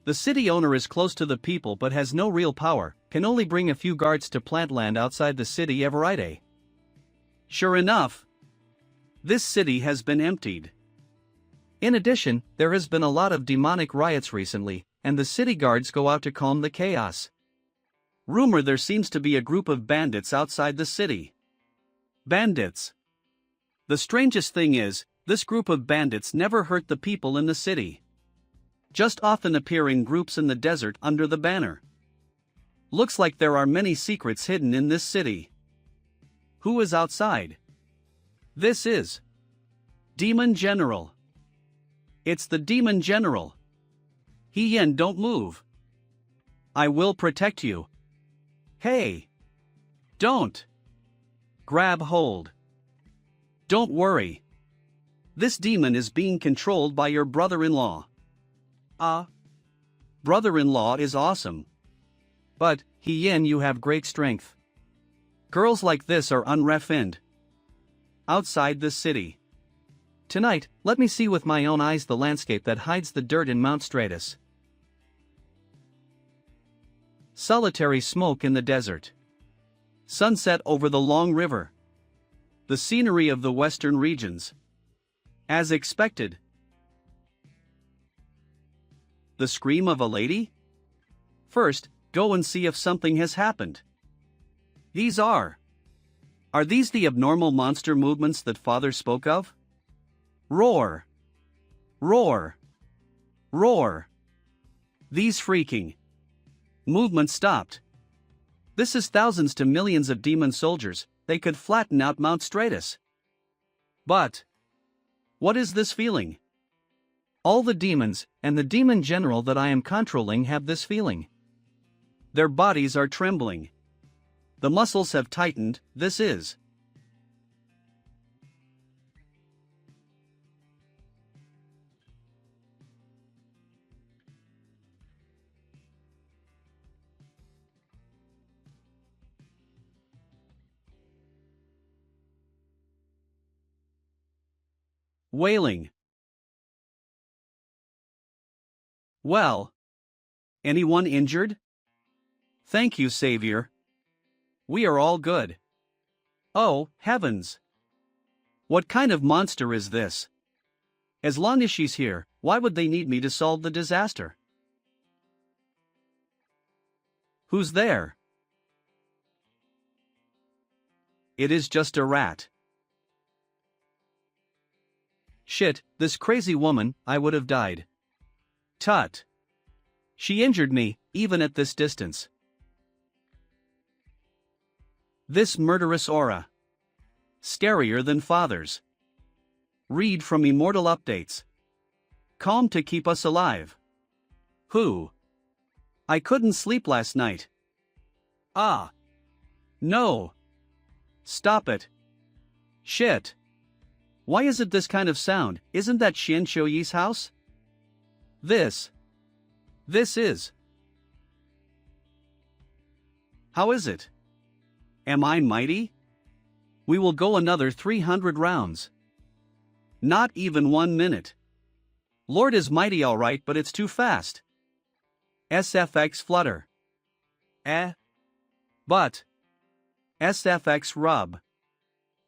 The city owner is close to the people but has no real power, can only bring a few guards to plant land outside the city every day. Sure enough, this city has been emptied. In addition, there has been a lot of demonic riots recently, and the city guards go out to calm the chaos. Rumor there seems to be a group of bandits outside the city. Bandits. The strangest thing is, this group of bandits never hurt the people in the city. Just often appear in groups in the desert under the banner. Looks like there are many secrets hidden in this city. Who is outside? This is Demon General. It's the Demon General. He Yen, don't move. I will protect you. Hey! Don't! Grab hold. Don't worry. This demon is being controlled by your brother-in-law. Brother-in-law is awesome. But, He Yen, you have great strength. Girls like this are unrefined. Outside this city. Tonight, let me see with my own eyes the landscape that hides the dirt in Mount Stratus. Solitary smoke in the desert. Sunset over the long river. The scenery of the western regions. As expected. The scream of a lady? First, Go and see if something has happened. These are these the abnormal monster movements that father spoke of? Roar. Roar. Roar. These freaking movements stopped. This is thousands to millions of demon soldiers, they could flatten out Mount Stratus. But what is this feeling? All the demons, and the demon general that I am controlling have this feeling. Their bodies are trembling. The muscles have tightened, this is wailing. Well, anyone injured? Thank you, Savior. We are all good. Oh, heavens! What kind of monster is this? As long as she's here, why would they need me to solve the disaster? Who's there? It is just a rat. Shit, this crazy woman, I would have died. Tut. She injured me, even at this distance. This murderous aura. Scarier than father's. Read from Immortal Updates. Calm to keep us alive. Who? I couldn't sleep last night. Ah. No. Stop it. Shit. Why is it this kind of sound? Isn't that Xian Shouyi's house? This is. How is it? Am I mighty? We will go another 300 rounds. Not even 1 minute. Lord is mighty alright, but it's too fast. SFX flutter. But. SFX rub.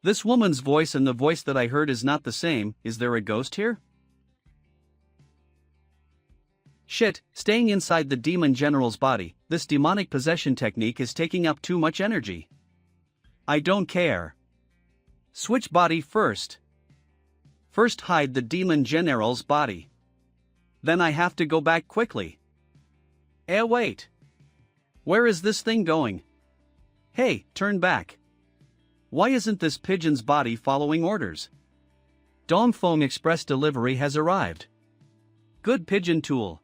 This woman's voice and the voice that I heard is not the same. Is there a ghost here? Shit, staying inside the demon general's body, this demonic possession technique is taking up too much energy. I don't care. Switch body first. First hide the demon general's body. Then I have to go back quickly. Wait. Where is this thing going? Hey, turn back. Why isn't this pigeon's body following orders? Dongfeng Express delivery has arrived. Good pigeon tool.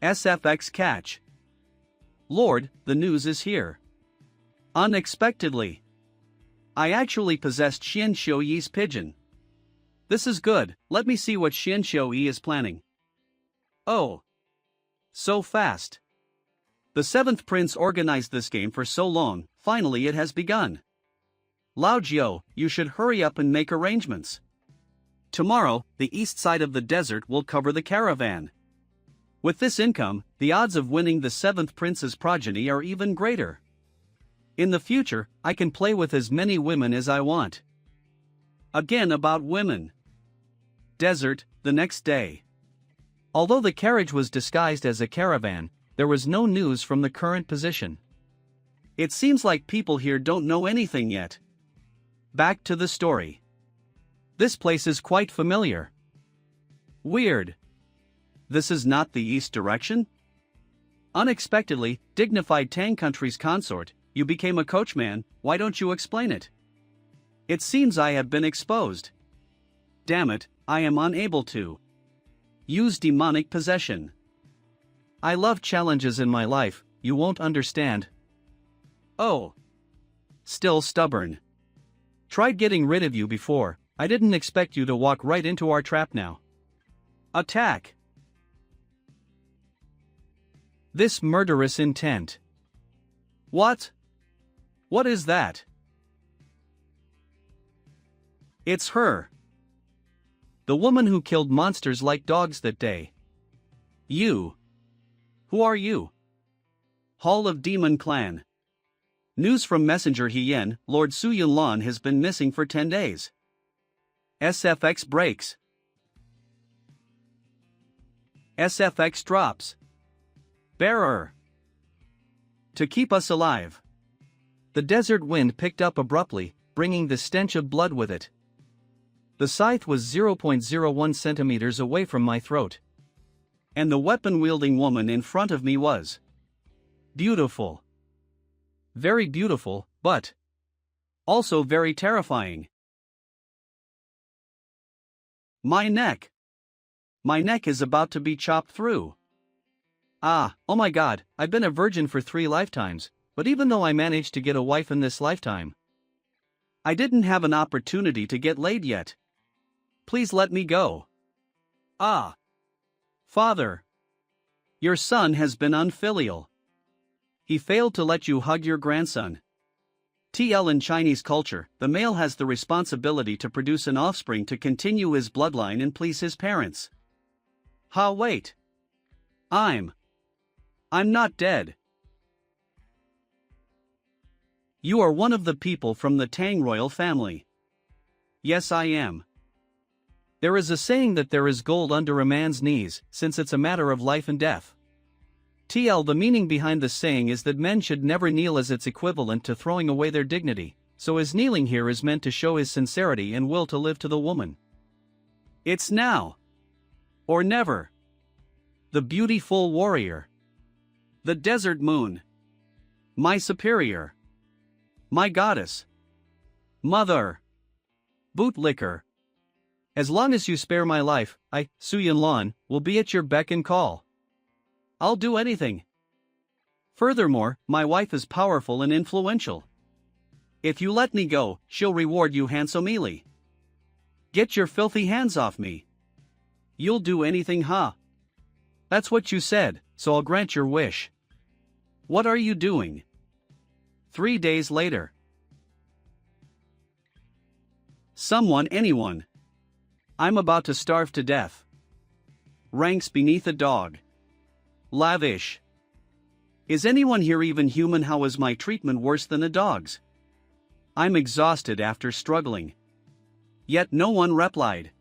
SFX catch. Lord, the news is here. Unexpectedly. I actually possessed Xian Shouyi's pigeon. This is good, let me see what Xian Shouyi is planning. Oh. So fast. The 7th prince organized this game for so long, finally it has begun. Lao Jiao, you should hurry up and make arrangements. Tomorrow, the east side of the desert will cover the caravan. With this income, the odds of winning the 7th prince's progeny are even greater. In the future, I can play with as many women as I want. Again about women. Desert, the next day. Although the carriage was disguised as a caravan, there was no news from the current position. It seems like people here don't know anything yet. Back to the story. This place is quite familiar. Weird. This is not the east direction? Unexpectedly, dignified Tang country's consort, you became a coachman, why don't you explain it? It seems I have been exposed. Damn it, I am unable to use demonic possession. I love challenges in my life, you won't understand. Oh. Still stubborn. Tried getting rid of you before, I didn't expect you to walk right into our trap now. Attack. This murderous intent. What? What is that? It's her. The woman who killed monsters like dogs that day. You. Who are you? Hall of Demon Clan. News from Messenger Hien, Lord Su Yunlan has been missing for 10 days. SFX breaks. SFX drops. Bearer. To keep us alive. The desert wind picked up abruptly, bringing the stench of blood with it. The scythe was 0.01 centimeters away from my throat. And the weapon-wielding woman in front of me was beautiful. Very beautiful, but also very terrifying. My neck. My neck is about to be chopped through. Oh my God, I've been a virgin for 3 lifetimes, but even though I managed to get a wife in this lifetime, I didn't have an opportunity to get laid yet. Please let me go. Father. Your son has been unfilial. He failed to let you hug your grandson. TL in Chinese culture, the male has the responsibility to produce an offspring to continue his bloodline and please his parents. Wait. I'm not dead. You are one of the people from the Tang royal family. Yes, I am. There is a saying that there is gold under a man's knees, since it's a matter of life and death. TL, the meaning behind the saying is that men should never kneel, as it's equivalent to throwing away their dignity, so his kneeling here is meant to show his sincerity and will to live to the woman. It's now. Or never. The beautiful warrior. The desert moon. My superior. My goddess. Mother. Bootlicker. As long as you spare my life, I, Su Yunlan, will be at your beck and call. I'll do anything. Furthermore, my wife is powerful and influential. If you let me go, she'll reward you handsomely. Get your filthy hands off me. You'll do anything, huh? That's what you said, so I'll grant your wish. What are you doing? 3 days later. Anyone. I'm about to starve to death. Ranks beneath a dog. Lavish. Is anyone here even human? How is my treatment worse than a dog's? I'm exhausted after struggling. Yet no one replied.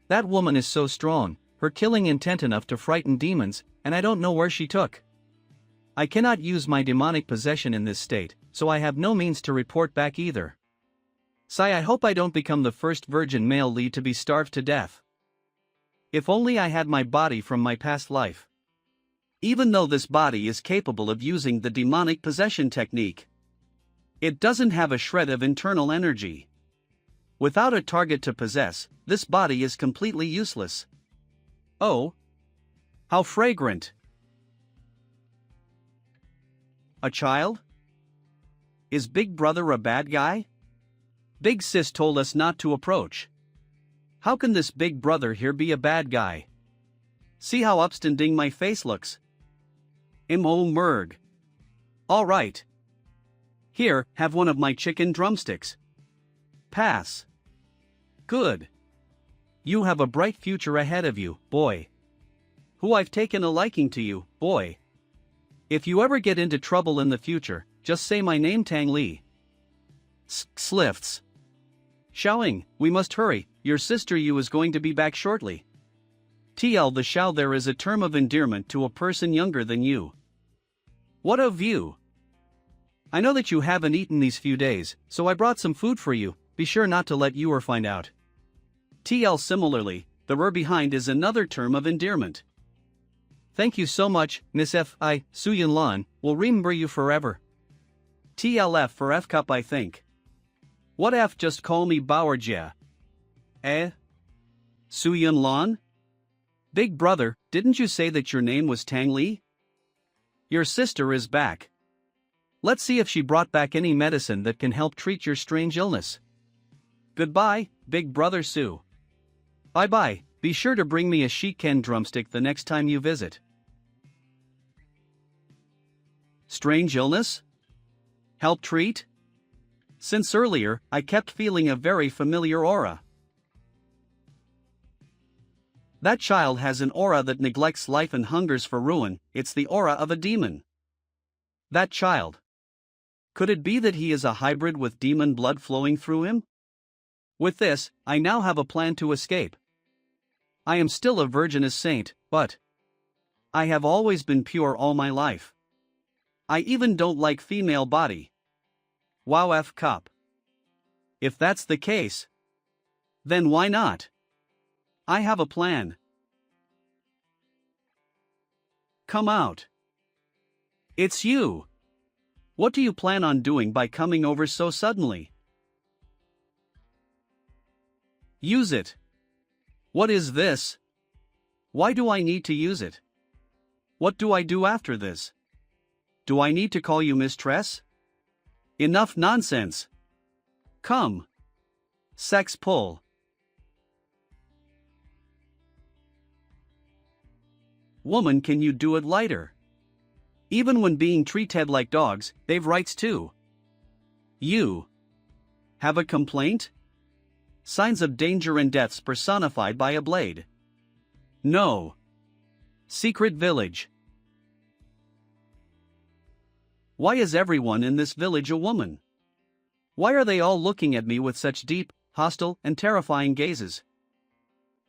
That woman is so strong, her killing intent enough to frighten demons, and I don't know where she took. I cannot use my demonic possession in this state, so I have no means to report back either. I hope I don't become the first virgin male lead to be starved to death. If only I had my body from my past life. Even though this body is capable of using the demonic possession technique, it doesn't have a shred of internal energy. Without a target to possess, this body is completely useless. Oh, how fragrant. A child? Is Big Brother a bad guy? Big Sis told us not to approach. How can this Big Brother here be a bad guy? See how upstanding my face looks. Merg. Alright. Here, have one of my chicken drumsticks. Pass. Good. You have a bright future ahead of you, boy. I've taken a liking to you, boy. If you ever get into trouble in the future, just say my name, Tang Li. Slifts. Xiaoing, we must hurry, your sister Yu is going to be back shortly. TL, the Xiao, there is a term of endearment to a person younger than you. What of you? I know that you haven't eaten these few days, so I brought some food for you, be sure not to let Yuer find out. TL, similarly, the R behind is another term of endearment. Thank you so much, Miss F. I, Su Yunlan, will remember you forever. TLF for F cup, I think. What F, just call me Baoerjia. Su Yunlan? Big Brother, didn't you say that your name was Tang Li? Your sister is back. Let's see if she brought back any medicine that can help treat your strange illness. Goodbye, Big Brother Su. Bye-bye, be sure to bring me a Shiken drumstick the next time you visit. Strange illness? Help treat? Since earlier, I kept feeling a very familiar aura. That child has an aura that neglects life and hungers for ruin, it's the aura of a demon. That child. Could it be that he is a hybrid with demon blood flowing through him? With this, I now have a plan to escape. I am still a virgin as saint, but I have always been pure all my life. I even don't like female body. Wow F cup. If that's the case, then why not? I have a plan. Come out. It's you. What do you plan on doing by coming over so suddenly? Use it. What is this? Why do I need to use it? What do I do after this? Do I need to call you mistress? Enough nonsense. Come. Sex pull. Woman, can you do it lighter? Even when being treated like dogs, they've rights too. You have a complaint? Signs of danger and deaths personified by a blade. No. Secret village. Why is everyone in this village a woman? Why are they all looking at me with such deep, hostile, and terrifying gazes?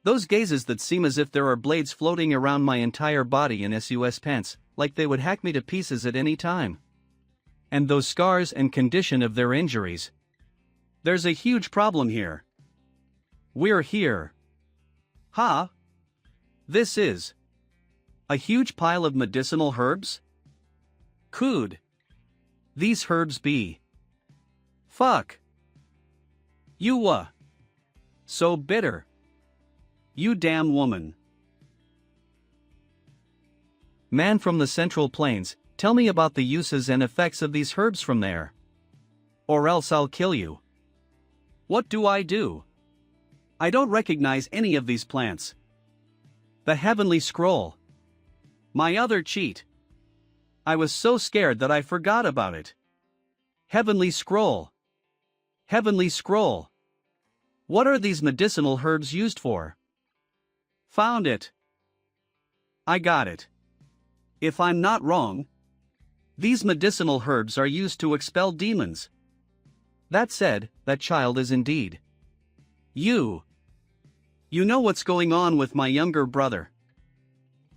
Those gazes that seem as if there are blades floating around my entire body in sus pants, like they would hack me to pieces at any time. And those scars and condition of their injuries. There's a huge problem here. We're here. Ha! This is a huge pile of medicinal herbs? Could these herbs be? Fuck. You so bitter. You damn woman. Man from the Central Plains, tell me about the uses and effects of these herbs from there. Or else I'll kill you. What do? I don't recognize any of these plants. The Heavenly Scroll. My other cheat. I was so scared that I forgot about it. Heavenly Scroll. Heavenly Scroll. What are these medicinal herbs used for? Found it. I got it. If I'm not wrong, these medicinal herbs are used to expel demons. That said, that child is indeed you. You know what's going on with my younger brother.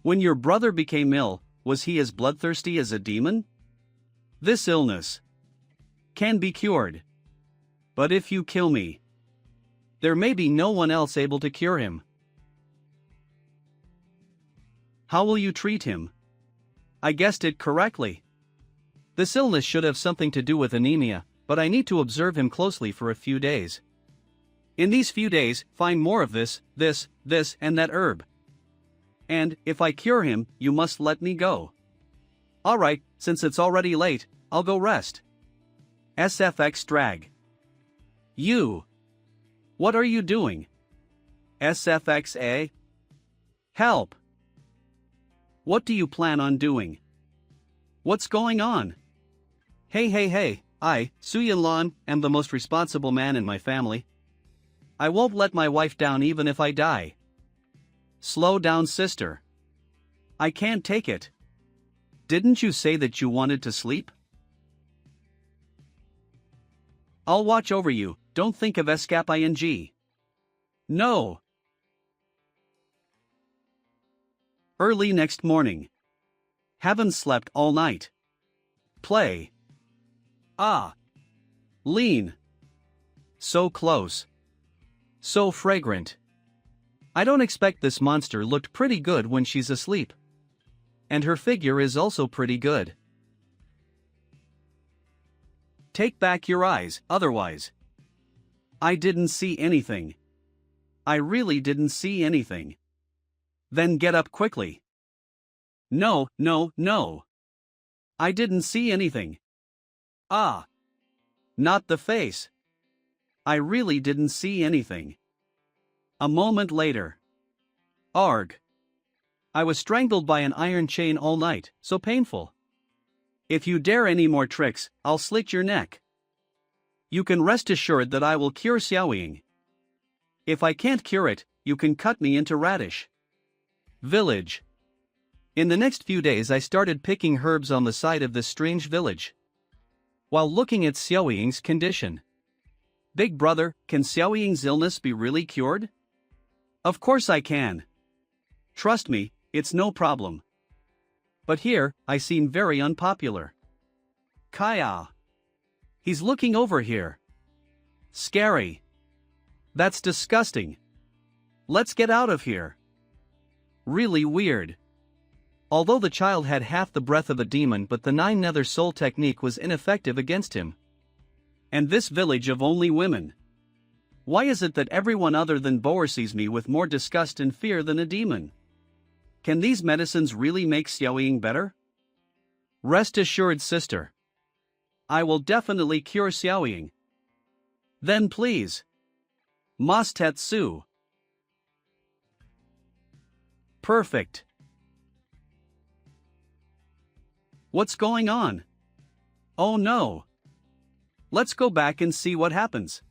When your brother became ill, was he as bloodthirsty as a demon? This illness can be cured. But if you kill me, there may be no one else able to cure him. How will you treat him? I guessed it correctly. This illness should have something to do with anemia, but I need to observe him closely for a few days. In these few days, find more of this, and that herb. And, if I cure him, you must let me go. Alright, since it's already late, I'll go rest. SFX drag. You. What are you doing? SFXA? Help. What do you plan on doing? What's going on? Hey, I, Suyan-lan, am the most responsible man in my family. I won't let my wife down even if I die. Slow down, sister. I can't take it. Didn't you say that you wanted to sleep? I'll watch over you, don't think of escape ing. No. Early next morning. Haven't slept all night. Play. Ah. Lean. So close. So fragrant. I don't expect this monster looked pretty good when she's asleep. And her figure is also pretty good. Take back your eyes, otherwise. I didn't see anything. I really didn't see anything. Then get up quickly. No. I didn't see anything. Ah. Not the face. I really didn't see anything. A moment later. Arg. I was strangled by an iron chain all night, so painful. If you dare any more tricks, I'll slit your neck. You can rest assured that I will cure Xiaoying. If I can't cure it, you can cut me into radish. Village. In the next few days I started picking herbs on the side of this strange village. While looking at Xiaoying's condition. Big brother, can Xiaoying's illness be really cured? Of course I can. Trust me, it's no problem. But here, I seem very unpopular. Kaya. He's looking over here. Scary. That's disgusting. Let's get out of here. Really weird. Although the child had half the breath of a demon, but the nine nether soul technique was ineffective against him. And this village of only women. Why is it that everyone other than Boer sees me with more disgust and fear than a demon? Can these medicines really make Xiaoying better? Rest assured, sister. I will definitely cure Xiaoying. Then please. Mas Tetsu. Perfect. What's going on? Oh no. Let's go back and see what happens.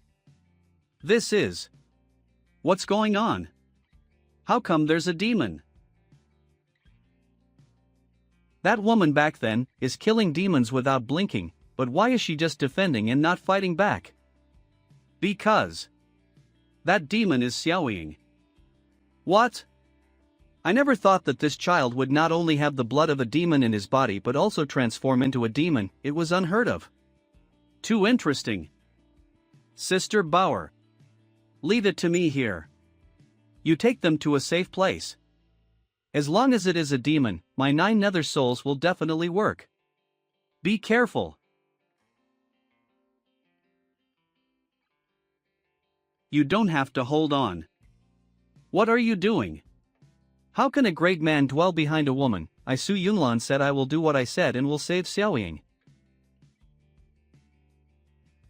This is. What's going on? How come there's a demon? That woman back then is killing demons without blinking, but why is she just defending and not fighting back? Because. That demon is Xiaoying. What? I never thought that this child would not only have the blood of a demon in his body but also transform into a demon. It was unheard of. Too interesting. Sister Bauer. Leave it to me here. You take them to a safe place. As long as it is a demon, my 9 nether souls will definitely work. Be careful. You don't have to hold on. What are you doing? How can a great man dwell behind a woman? Su Yunlan said I will do what I said and will save Xiaoying.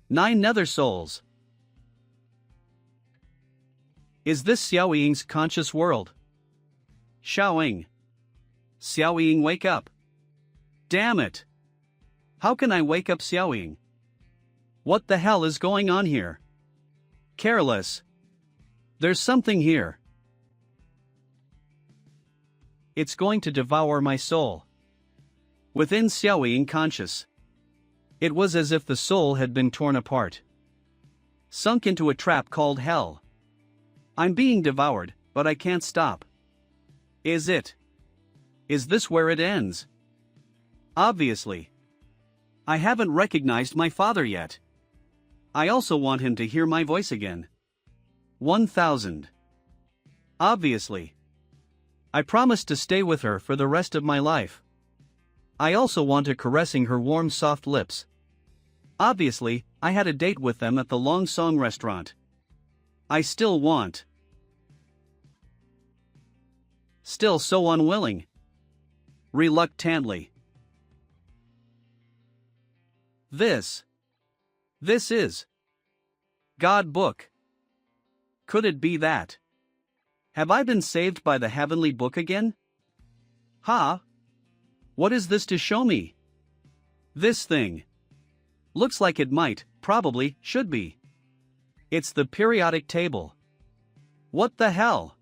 9 nether souls. Is this Xiaoying's conscious world? Xiaoying. Xiaoying, wake up. Damn it. How can I wake up Xiaoying? What the hell is going on here? Careless. There's something here. It's going to devour my soul. Within Xiaoying conscious. It was as if the soul had been torn apart. Sunk into a trap called hell. I'm being devoured, but I can't stop. Is it? Is this where it ends? Obviously. I haven't recognized my father yet. I also want him to hear my voice again. 1000. Obviously. I promised to stay with her for the rest of my life. I also want to caressing her warm soft lips. Obviously, I had a date with them at the Long Song restaurant. I still want. Still so unwilling. Reluctantly. This is. God book. Could it be that? Have I been saved by the heavenly book again? Ha? What is this to show me? This thing. Looks like it might, probably, should be. It's the periodic table. What the hell?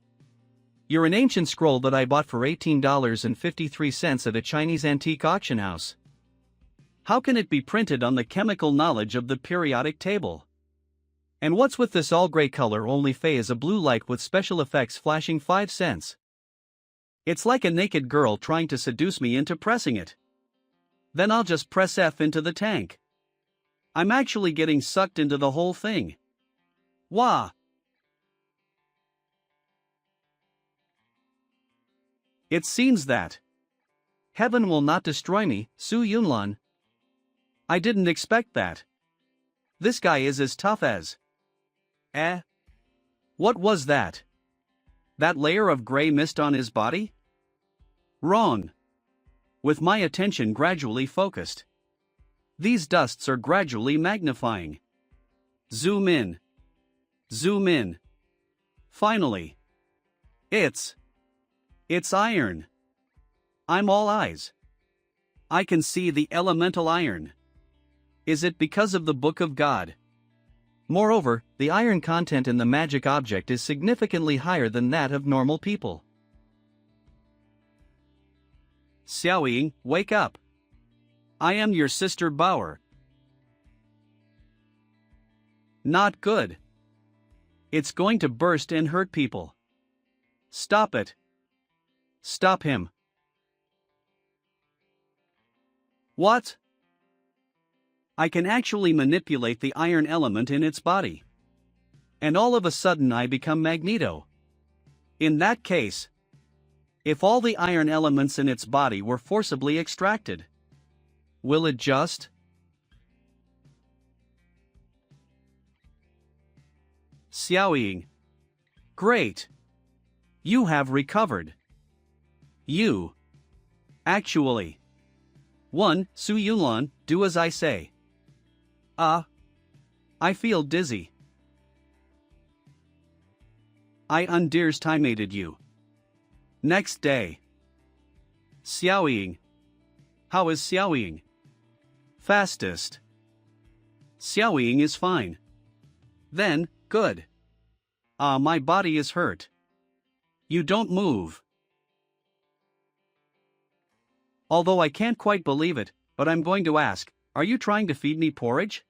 You're an ancient scroll that I bought for $18.53 at a Chinese antique auction house. How can it be printed on the chemical knowledge of the periodic table? And what's with this all gray color? Only phase a blue light with special effects flashing 5 cents. It's like a naked girl trying to seduce me into pressing it. Then I'll just press F into the tank. I'm actually getting sucked into the whole thing. Wah! It seems that heaven will not destroy me, Su Yunlan. I didn't expect that. This guy is as tough as. What was that? That layer of gray mist on his body? Wrong. With my attention gradually focused. These dusts are gradually magnifying. Zoom in. Zoom in. Finally. It's iron. I'm all eyes. I can see the elemental iron. Is it because of the Book of God? Moreover, the iron content in the magic object is significantly higher than that of normal people. Xiaoying, wake up. I am your sister Bauer. Not good. It's going to burst and hurt people. Stop it. Stop him. What? I can actually manipulate the iron element in its body. And all of a sudden I become Magneto. In that case, if all the iron elements in its body were forcibly extracted, will it just? Xiaoying. Great. You have recovered. You. Actually. 1. Su Yunlan, do as I say. I feel dizzy. I underestimated you. Next day. Xiaoying. How is Xiaoying? Fastest. Xiaoying is fine. Then, good. My body is hurt. You don't move. Although I can't quite believe it, but I'm going to ask, are you trying to feed me porridge?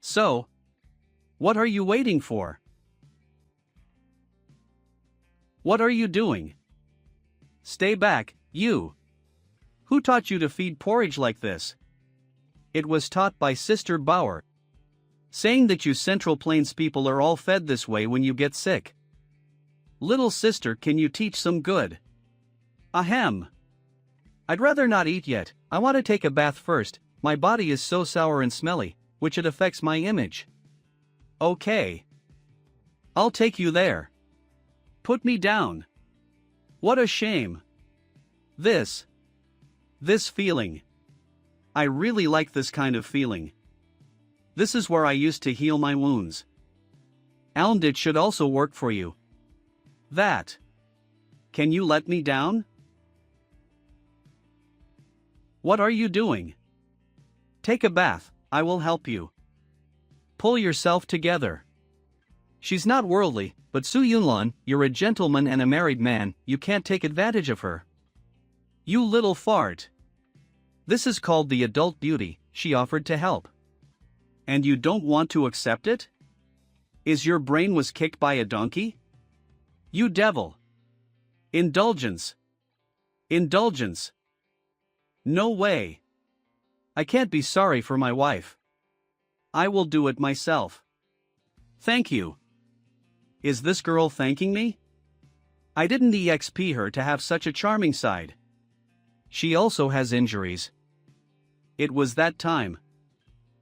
So, what are you waiting for? What are you doing? Stay back, you. Who taught you to feed porridge like this? It was taught by Sister Bauer, saying that you Central Plains people are all fed this way when you get sick. Little sister, can you teach some good? Ahem. I'd rather not eat yet. I want to take a bath first. My body is so sour and smelly, which it affects my image. Okay. I'll take you there. Put me down. What a shame. This feeling. I really like this kind of feeling. This is where I used to heal my wounds. And it should also work for you. That. Can you let me down? What are you doing? Take a bath, I will help you. Pull yourself together. She's not worldly, but Su Yunlan, you're a gentleman and a married man, you can't take advantage of her. You little fart. This is called the adult beauty, she offered to help. And you don't want to accept it? Is your brain was kicked by a donkey? You devil. Indulgence. Indulgence. No way. I can't be sorry for my wife. I will do it myself. Thank you. Is this girl thanking me? I didn't EXP her to have such a charming side. She also has injuries. It was that time.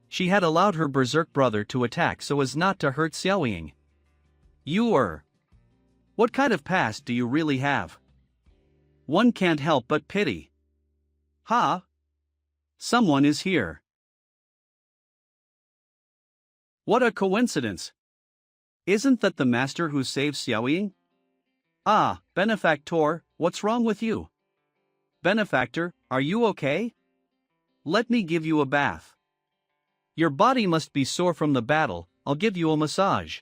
She had allowed her berserk brother to attack so as not to hurt Xiaoying. What kind of past do you really have? One can't help but pity. Ha! Someone is here. What a coincidence! Isn't that the master who saved Xiaoying? Ah, benefactor, what's wrong with you? Benefactor, are you okay? Let me give you a bath. Your body must be sore from the battle, I'll give you a massage.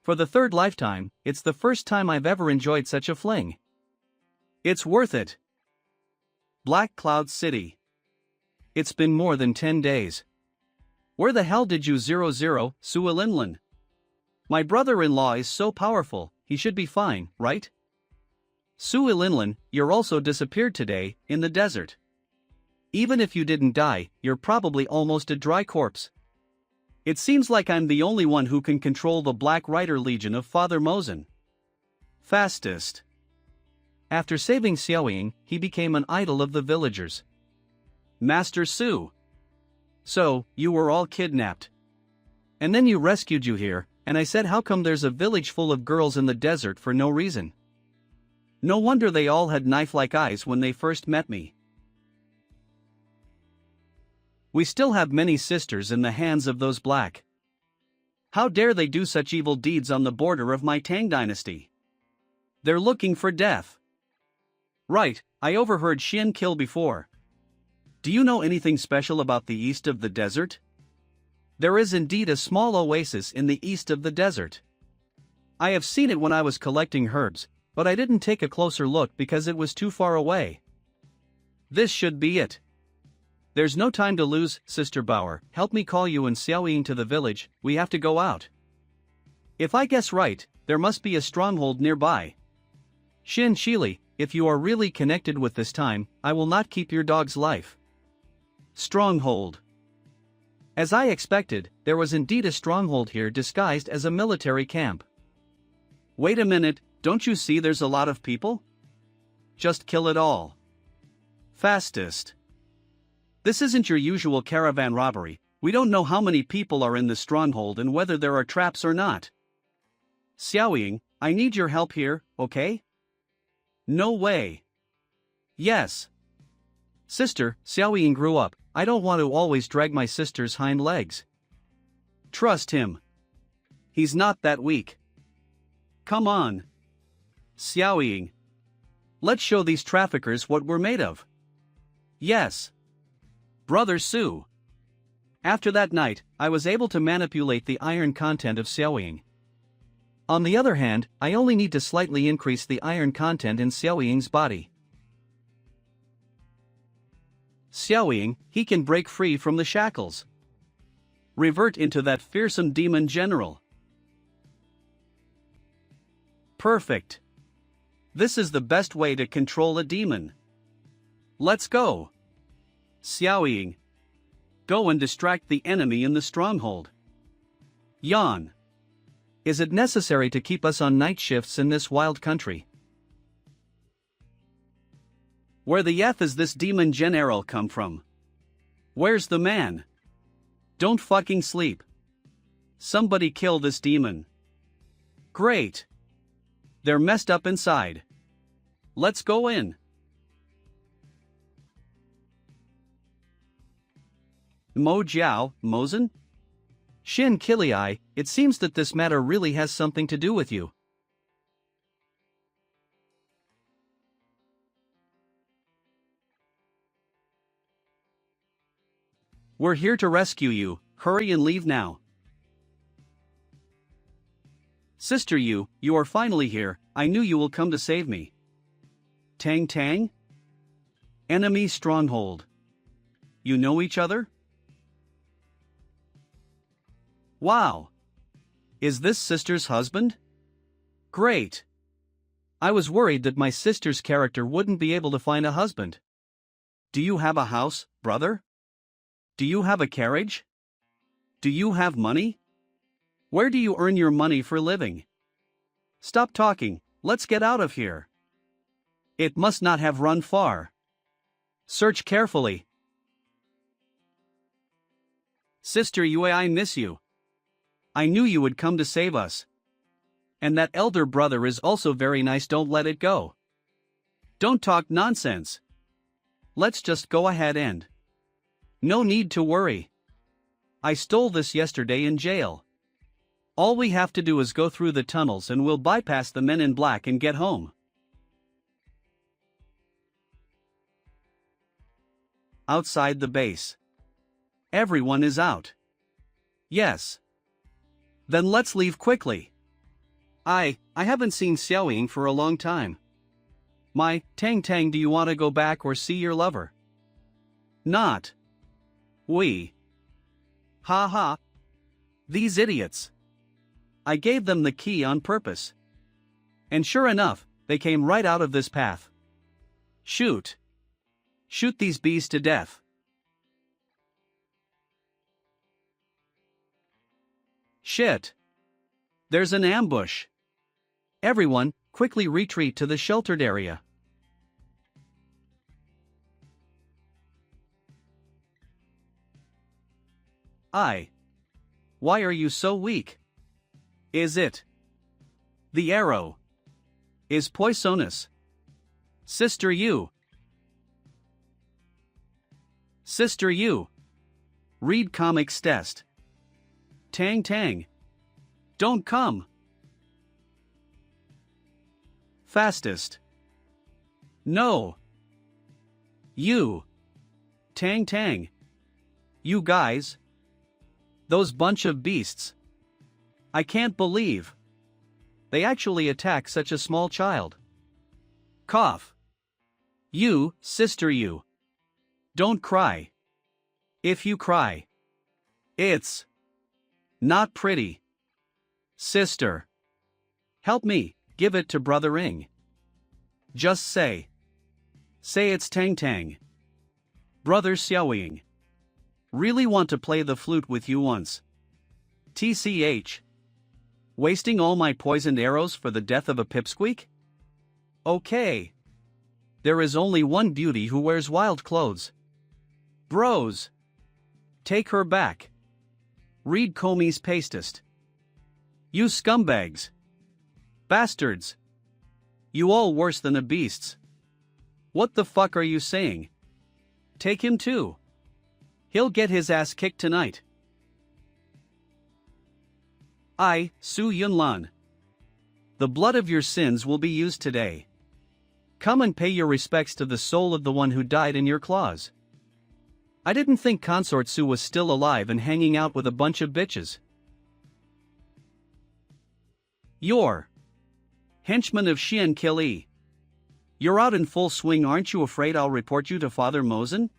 For the third lifetime, it's the first time I've ever enjoyed such a fling. It's worth it. Black Cloud City. It's been more than 10 days. Where the hell did you 00, Su Linlin? My brother-in-law is so powerful, he should be fine, right? Su Linlin, you're also disappeared today, in the desert. Even if you didn't die, you're probably almost a dry corpse. It seems like I'm the only one who can control the Black Rider Legion of Father Mosen. Fastest. After saving Xiaoying, he became an idol of the villagers. Master Su. So, you were all kidnapped. And then you rescued you here, and I said how come there's a village full of girls in the desert for no reason? No wonder they all had knife-like eyes when they first met me. We still have many sisters in the hands of those black. How dare they do such evil deeds on the border of my Tang dynasty? They're looking for death. Right, I overheard Xin kill before. Do you know anything special about the east of the desert? There is indeed a small oasis in the east of the desert. I have seen it when I was collecting herbs, but I didn't take a closer look because it was too far away. This should be it. There's no time to lose, Sister Bauer, help me call you and Xiaoying to the village, we have to go out. If I guess right, there must be a stronghold nearby. Xin Shili, if you are really connected with this time, I will not keep your dog's life. Stronghold. As I expected, there was indeed a stronghold here disguised as a military camp. Wait a minute, don't you see there's a lot of people? Just kill it all. Fastest. This isn't your usual caravan robbery. We don't know how many people are in the stronghold and whether there are traps or not. Xiaoying, I need your help here, okay? No way. Yes. Sister, Xiaoying grew up. I don't want to always drag my sister's hind legs. Trust him. He's not that weak. Come on. Xiaoying. Let's show these traffickers what we're made of. Yes. Brother Su. After that night, I was able to manipulate the iron content of Xiaoying. On the other hand, I only need to slightly increase the iron content in Xiaoying's body. Xiaoying, he can break free from the shackles. Revert into that fearsome demon general. Perfect. This is the best way to control a demon. Let's go. Xiaoying. Go and distract the enemy in the stronghold. Yan. Is it necessary to keep us on night shifts in this wild country? Where the F is this demon general come from? Where's the man? Don't fucking sleep. Somebody kill this demon. Great. They're messed up inside. Let's go in. Mo Jiao, Mozen? Shin Kiliai, it seems that this matter really has something to do with you. We're here to rescue you, hurry and leave now. Sister you are finally here, I knew you will come to save me. Tang Tang? Enemy stronghold. You know each other? Wow. Is this sister's husband? Great. I was worried that my sister's character wouldn't be able to find a husband. Do you have a house, brother? Do you have a carriage? Do you have money? Where do you earn your money for living? Stop talking, let's get out of here. It must not have run far. Search carefully. Sister Yue, I miss you. I knew you would come to save us. And that elder brother is also very nice, don't let it go. Don't talk nonsense. Let's just go ahead and... No need to worry. I stole this yesterday in jail. All we have to do is go through the tunnels and we'll bypass the men in black and get home. Outside the base. Everyone is out. Yes. Then let's leave quickly. I haven't seen Xiaoying for a long time. My, Tang Tang, do you want to go back or see your lover? Not. We. Ha ha. These idiots. I gave them the key on purpose. And sure enough, they came right out of this path. Shoot. Shoot these bees to death. Shit. There's an ambush. Everyone, quickly retreat to the sheltered area. Why are you so weak? Is it? The arrow. Is poisonous. Sister you. Sister you. Read comics test. Tang Tang. Don't come. Fastest. No. You. Tang Tang. You guys. Those bunch of beasts. I can't believe. They actually attack such a small child. Cough. You, sister you. Don't cry. If you cry. It's not pretty. Sister. Help me, give it to Brother Ing. Just say. Say it's Tang Tang. Brother Xiaoying. Really want to play the flute with you once. TCH. Wasting all my poisoned arrows for the death of a pipsqueak? Okay. There is only one beauty who wears wild clothes. Bros. Take her back. Read Comey's pastist. You scumbags. Bastards. You all worse than the beasts. What the fuck are you saying? Take him too. He'll get his ass kicked tonight. I, Su Yunlan. The blood of your sins will be used today. Come and pay your respects to the soul of the one who died in your claws. I didn't think Consort Su was still alive and hanging out with a bunch of bitches. You're henchman of Xian Kili. You're out in full swing, aren't you afraid I'll report you to Father Mosen?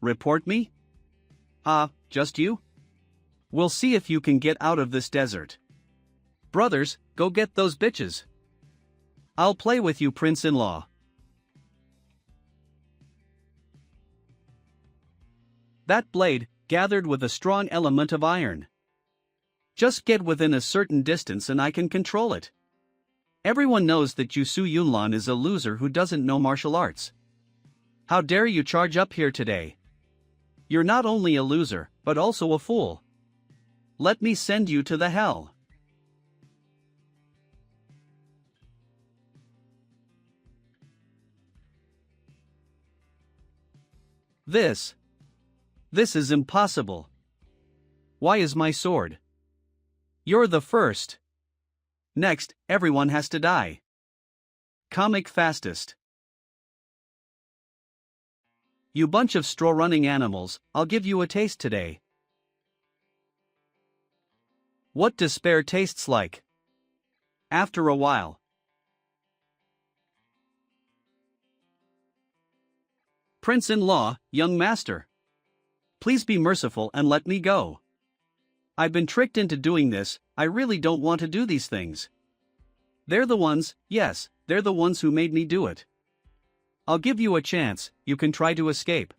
Report me? Just you? We'll see if you can get out of this desert. Brothers, go get those bitches. I'll play with you, prince-in-law. That blade, gathered with a strong element of iron. Just get within a certain distance and I can control it. Everyone knows that you Su Yunlan is a loser who doesn't know martial arts. How dare you charge up here today? You're not only a loser, but also a fool. Let me send you to the hell. This is impossible. Why is my sword? You're the first. Next, everyone has to die. Comic fastest. You bunch of straw-running animals, I'll give you a taste today. What despair tastes like. After a while. Prince-in-law, young master. Please be merciful and let me go. I've been tricked into doing this, I really don't want to do these things. They're the ones, yes, they're the ones who made me do it. I'll give you a chance, you can try to escape.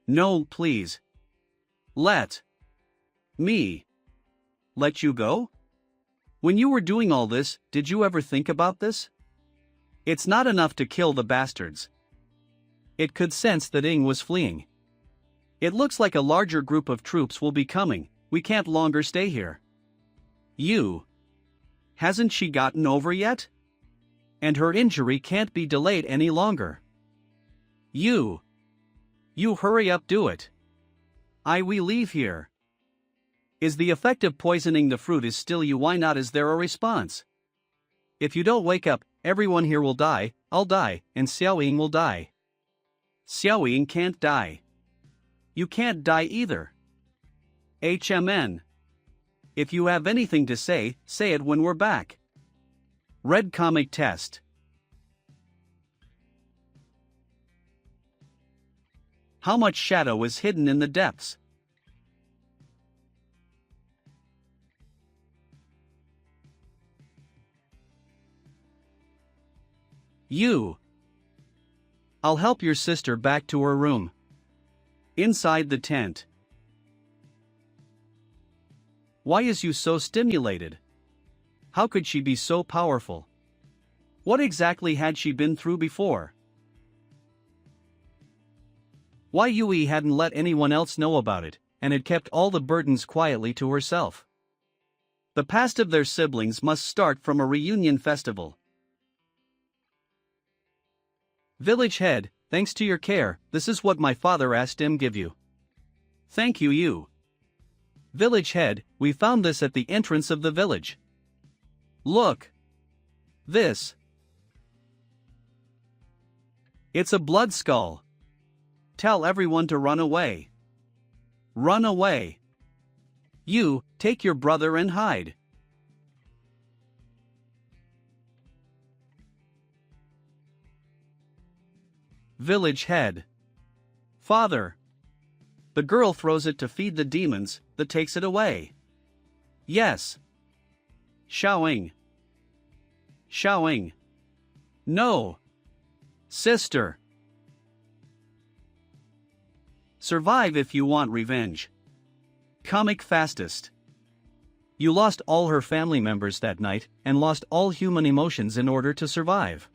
No, please. Let me let you go? When you were doing all this, did you ever think about this? It's not enough to kill the bastards. It could sense that Ing was fleeing. It looks like a larger group of troops will be coming, we can't longer stay here. Hasn't she gotten over yet? And her injury can't be delayed any longer. You hurry up, do it. We leave here. Is the effect of poisoning the fruit is still you? Why not? Is there a response? If you don't wake up, everyone here will die, I'll die, and Xiaoying will die. Xiaoying can't die. You can't die either. HMN. If you have anything to say it when we're back. Red comic test. How much shadow is hidden in the depths? I'll help your sister back to her room. Inside the tent. Why is you so stimulated? How could she be so powerful? What exactly had she been through before? Why Yui hadn't let anyone else know about it, and had kept all the burdens quietly to herself. The past of their siblings must start from a reunion festival. Village head, thanks to your care, this is what my father asked him give you. Thank you. Village head, we found this at the entrance of the village. Look. This. It's a blood skull. Tell everyone to run away. Run away. You, take your brother and hide. Village head. Father. The girl throws it to feed the demons, that takes it away. Yes. Xiaoying. No. Sister. Survive if you want revenge. Comic fastest. You lost all her family members that night, and lost all human emotions in order to survive.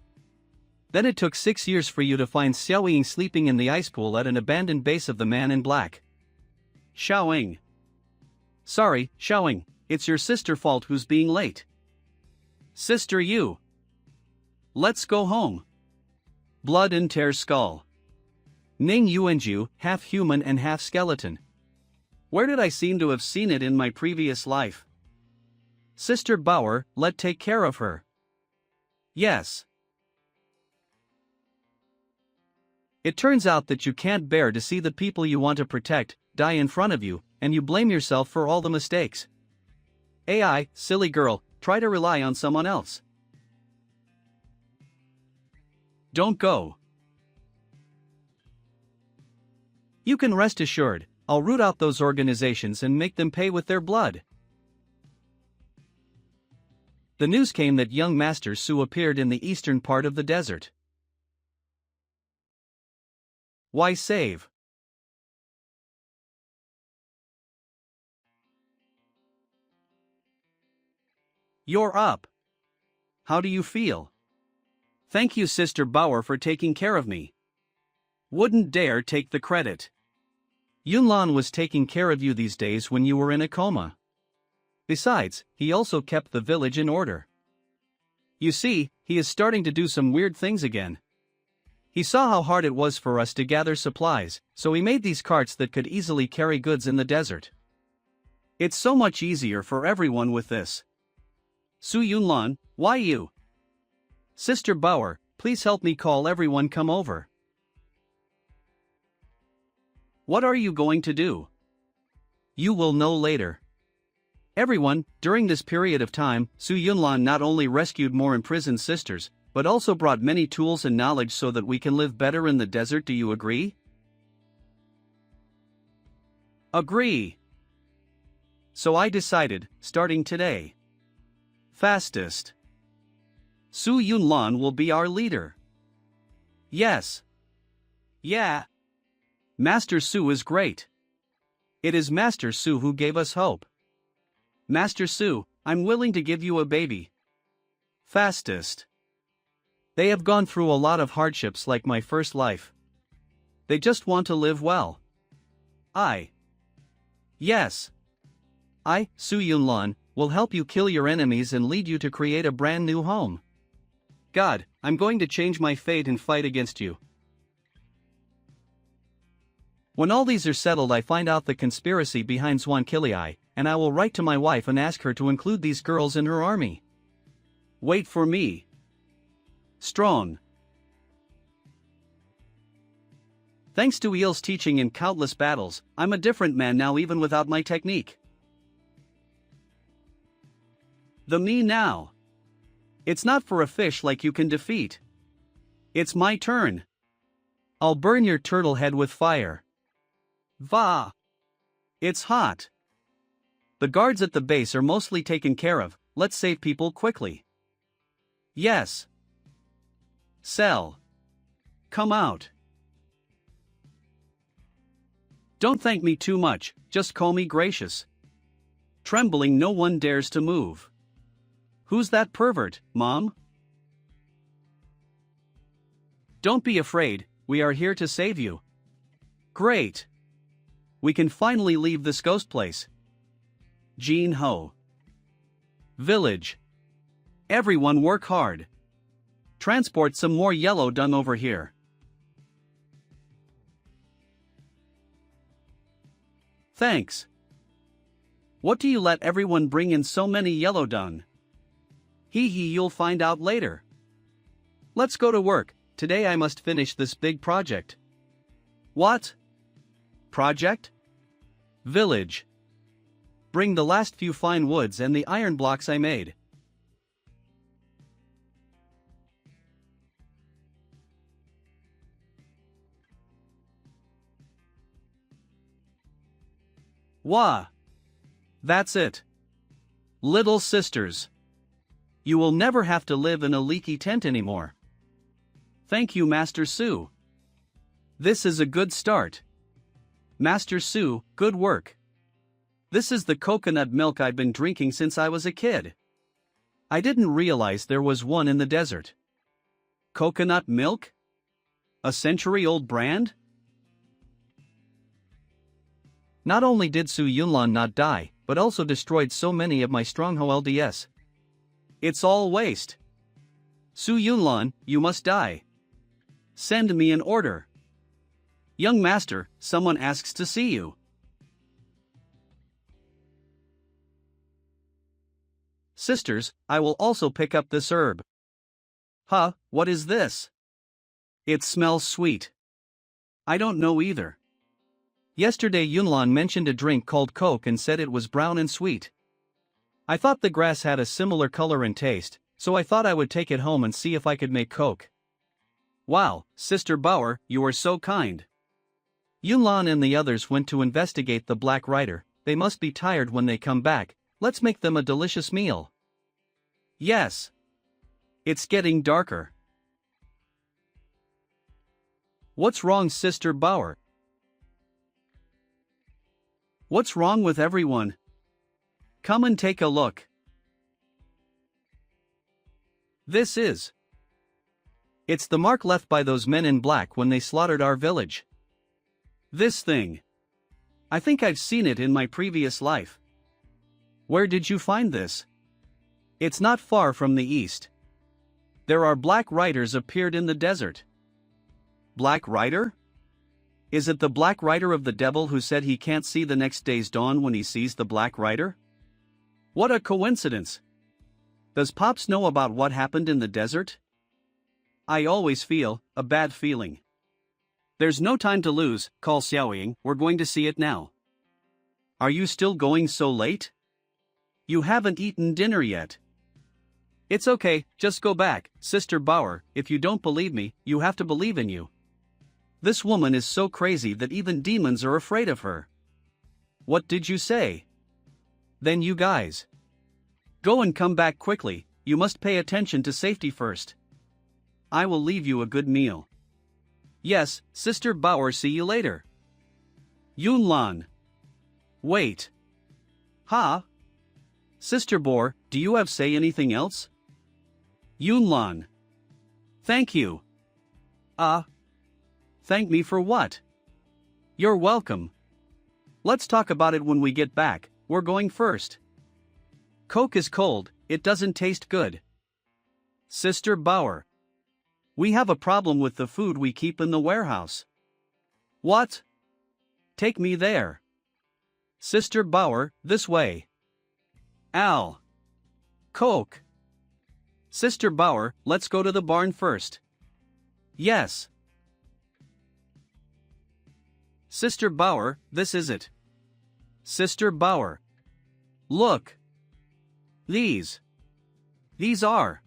Then it took 6 years for you to find Xiaoying sleeping in the ice pool at an abandoned base of the Man in Black. Xiaoying. Sorry, Xiaoying, it's your sister's fault who's being late. Sister you. Let's go home. Blood and tear skull. Ning Yuanju, half human and half skeleton. Where did I seem to have seen it in my previous life? Sister Bauer, let take care of her. Yes. It turns out that you can't bear to see the people you want to protect die in front of you, and you blame yourself for all the mistakes. AI, silly girl, try to rely on someone else. Don't go. You can rest assured, I'll root out those organizations and make them pay with their blood. The news came that young Master Su appeared in the eastern part of the desert. Why save? You're up. How do you feel? Thank you, Sister Bauer, for taking care of me. Wouldn't dare take the credit. Yunlan was taking care of you these days when you were in a coma. Besides, he also kept the village in order. You see, he is starting to do some weird things again. He saw how hard it was for us to gather supplies, so he made these carts that could easily carry goods in the desert. It's so much easier for everyone with this. Su Yunlan, why you? Sister Bauer, please help me call everyone come over. What are you going to do? You will know later. Everyone, during this period of time, Su Yunlan not only rescued more imprisoned sisters, but also brought many tools and knowledge so that we can live better in the desert. Do you agree? Agree. So I decided, starting today. Fastest. Su Yunlan will be our leader. Yes. Yeah. Master Su is great. It is Master Su who gave us hope. Master Su, I'm willing to give you a baby. Fastest. They have gone through a lot of hardships like my first life. They just want to live well. Yes. I, Su Yunlan, will help you kill your enemies and lead you to create a brand new home. God, I'm going to change my fate and fight against you. When all these are settled, I find out the conspiracy behind Zwankilii, and I will write to my wife and ask her to include these girls in her army. Wait for me. Strong. Thanks to Eel's teaching in countless battles, I'm a different man now even without my technique. The me now. It's not for a fish like you can defeat. It's my turn. I'll burn your turtle head with fire. Va! It's hot. The guards at the base are mostly taken care of, let's save people quickly. Yes. Sell. Come out. Don't thank me too much, just call me gracious. Trembling, no one dares to move. Who's that pervert, Mom? Don't be afraid, we are here to save you. Great. We can finally leave this ghost place. Jean Ho. Village. Everyone work hard. Transport some more yellow dung over here. Thanks. What do you let everyone bring in so many yellow dung? You'll find out later. Let's go to work, today I must finish this big project. What? Project? Village. Bring the last few fine woods and the iron blocks I made. Wah! That's it. Little sisters. You will never have to live in a leaky tent anymore. Thank you, Master Su. This is a good start. Master Su, good work. This is the coconut milk I've been drinking since I was a kid. I didn't realize there was one in the desert. Coconut milk? A century-old brand? Not only did Su Yunlan not die, but also destroyed so many of my stronghold LDS. It's all waste. Su Yunlan, you must die. Send me an order. Young master, someone asks to see you. Sisters, I will also pick up this herb. Huh, what is this? It smells sweet. I don't know either. Yesterday Yunlan mentioned a drink called Coke and said it was brown and sweet. I thought the grass had a similar color and taste, so I thought I would take it home and see if I could make Coke. Wow, Sister Bauer, you are so kind. Yunlan and the others went to investigate the Black Rider. They must be tired when they come back. Let's make them a delicious meal. Yes. It's getting darker. What's wrong, Sister Bauer? What's wrong with everyone? Come and take a look. It's the mark left by those men in black when they slaughtered our village. This thing. I think I've seen it in my previous life. Where did you find this? It's not far from the east. There are black riders appeared in the desert. Black Rider? Is it the Black Rider of the devil who said he can't see the next day's dawn when he sees the Black Rider? What a coincidence! Does Pops know about what happened in the desert? I always feel a bad feeling. There's no time to lose, call Xiaoying, we're going to see it now. Are you still going so late? You haven't eaten dinner yet. It's okay, just go back, Sister Bauer, if you don't believe me, you have to believe in you. This woman is so crazy that even demons are afraid of her. What did you say? Then you guys. Go and come back quickly, you must pay attention to safety first. I will leave you a good meal. Yes, Sister Bauer, see you later. Yunlan. Wait. Ha? Sister Boar, do you have say anything else? Yunlan. Thank you. Thank me for what? You're welcome. Let's talk about it when we get back, we're going first. Coke is cold, it doesn't taste good. Sister Bauer. We have a problem with the food we keep in the warehouse. What? Take me there. Sister Bauer, this way. Al. Coke. Sister Bauer, let's go to the barn first. Yes. Sister Bauer, this is it. Sister Bauer. Look. These are.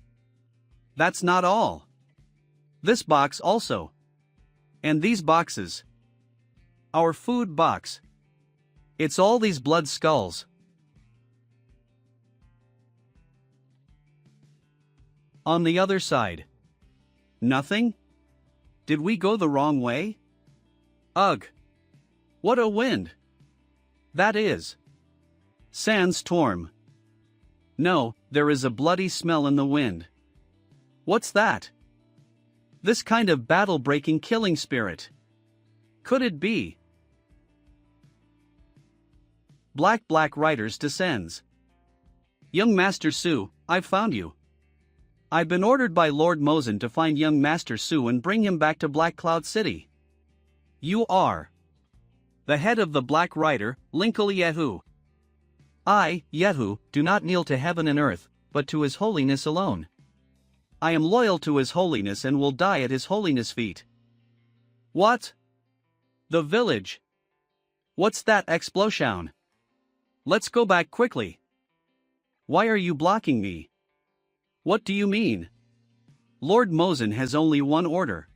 That's not all. This box also. And these boxes. Our food box. It's all these blood skulls. On the other side. Nothing? Did we go the wrong way? Ugh. What a wind. That is. Sandstorm. No, there is a bloody smell in the wind. What's that? This kind of battle-breaking killing spirit. Could it be? Black Riders descends. Young Master Su, I've found you. I've been ordered by Lord Mosen to find young Master Su and bring him back to Black Cloud City. You are the head of the Black Rider, Linkle Yehu. I, Yehu, do not kneel to heaven and earth, but to His Holiness alone. I am loyal to His Holiness and will die at His Holiness' feet. What? The village. What's that explosion? Let's go back quickly. Why are you blocking me? What do you mean? Lord Mosen has only one order.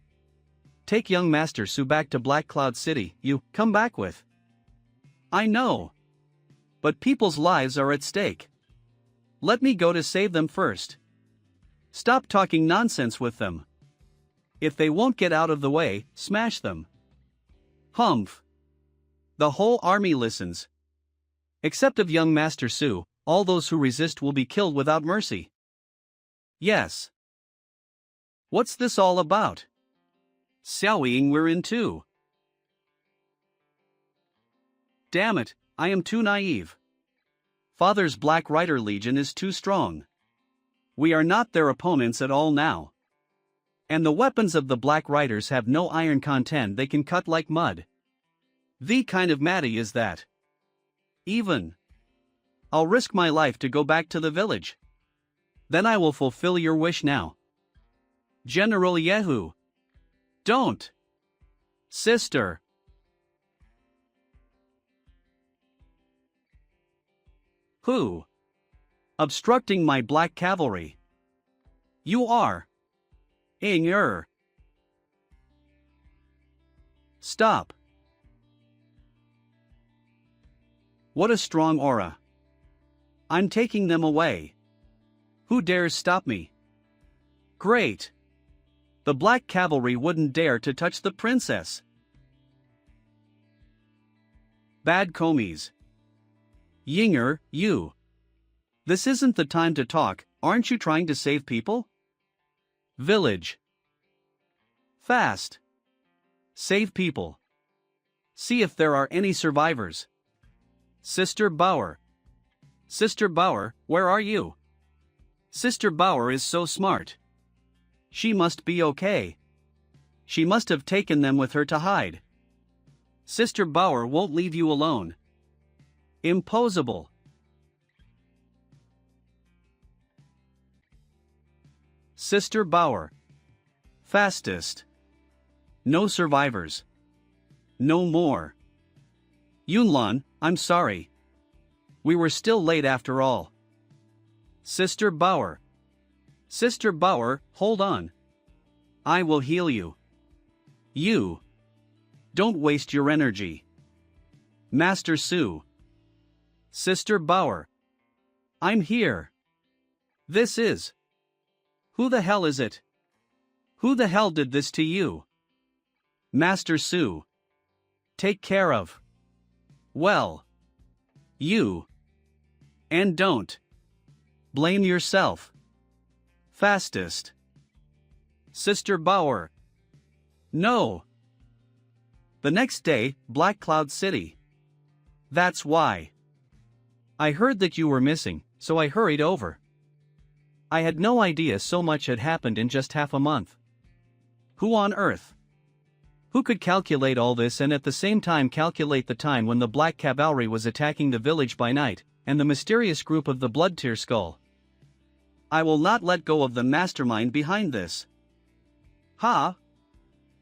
Take young Master Su back to Black Cloud City, you come back with. I know. But people's lives are at stake. Let me go to save them first. Stop talking nonsense with them. If they won't get out of the way, smash them. Humph. The whole army listens. Except of young Master Su, all those who resist will be killed without mercy. Yes. What's this all about? Xiaoying, we're in too. Damn it, I am too naive. Father's Black Rider Legion is too strong. We are not their opponents at all now. And the weapons of the Black Riders have no iron content, they can cut like mud. The kind of matty is that. Even. I'll risk my life to go back to the village. Then I will fulfill your wish now. General Yehu. Don't. Sister. Who? Obstructing my black cavalry. You are. Ing-er. Stop. What a strong aura. I'm taking them away. Who dares stop me? Great. The black cavalry wouldn't dare to touch the princess. Bad Komis. Yinger, you. This isn't the time to talk, aren't you trying to save people? Village. Fast. Save people. See if there are any survivors. Sister Bauer. Sister Bauer, where are you? Sister Bauer is so smart. She must be okay. She must have taken them with her to hide. Sister Bauer won't leave you alone. Impossible. Sister Bauer. Fastest. No survivors. No more. Yunlan, I'm sorry. We were still late after all. Sister Bauer. Sister Bauer, hold on. I will heal you. You. Don't waste your energy. Master Su. Sister Bauer. I'm here. This is. Who the hell is it? Who the hell did this to you? Master Su. Take care of. Well. You. And don't. Blame yourself. Fastest. Sister Bauer. No. The next day, Black Cloud City. That's why. I heard that you were missing, so I hurried over. I had no idea so much had happened in just half a month. Who on earth? Who could calculate all this and at the same time calculate the time when the Black Cavalry was attacking the village by night, and the mysterious group of the Blood-Tear Skull? I will not let go of the mastermind behind this. Ha!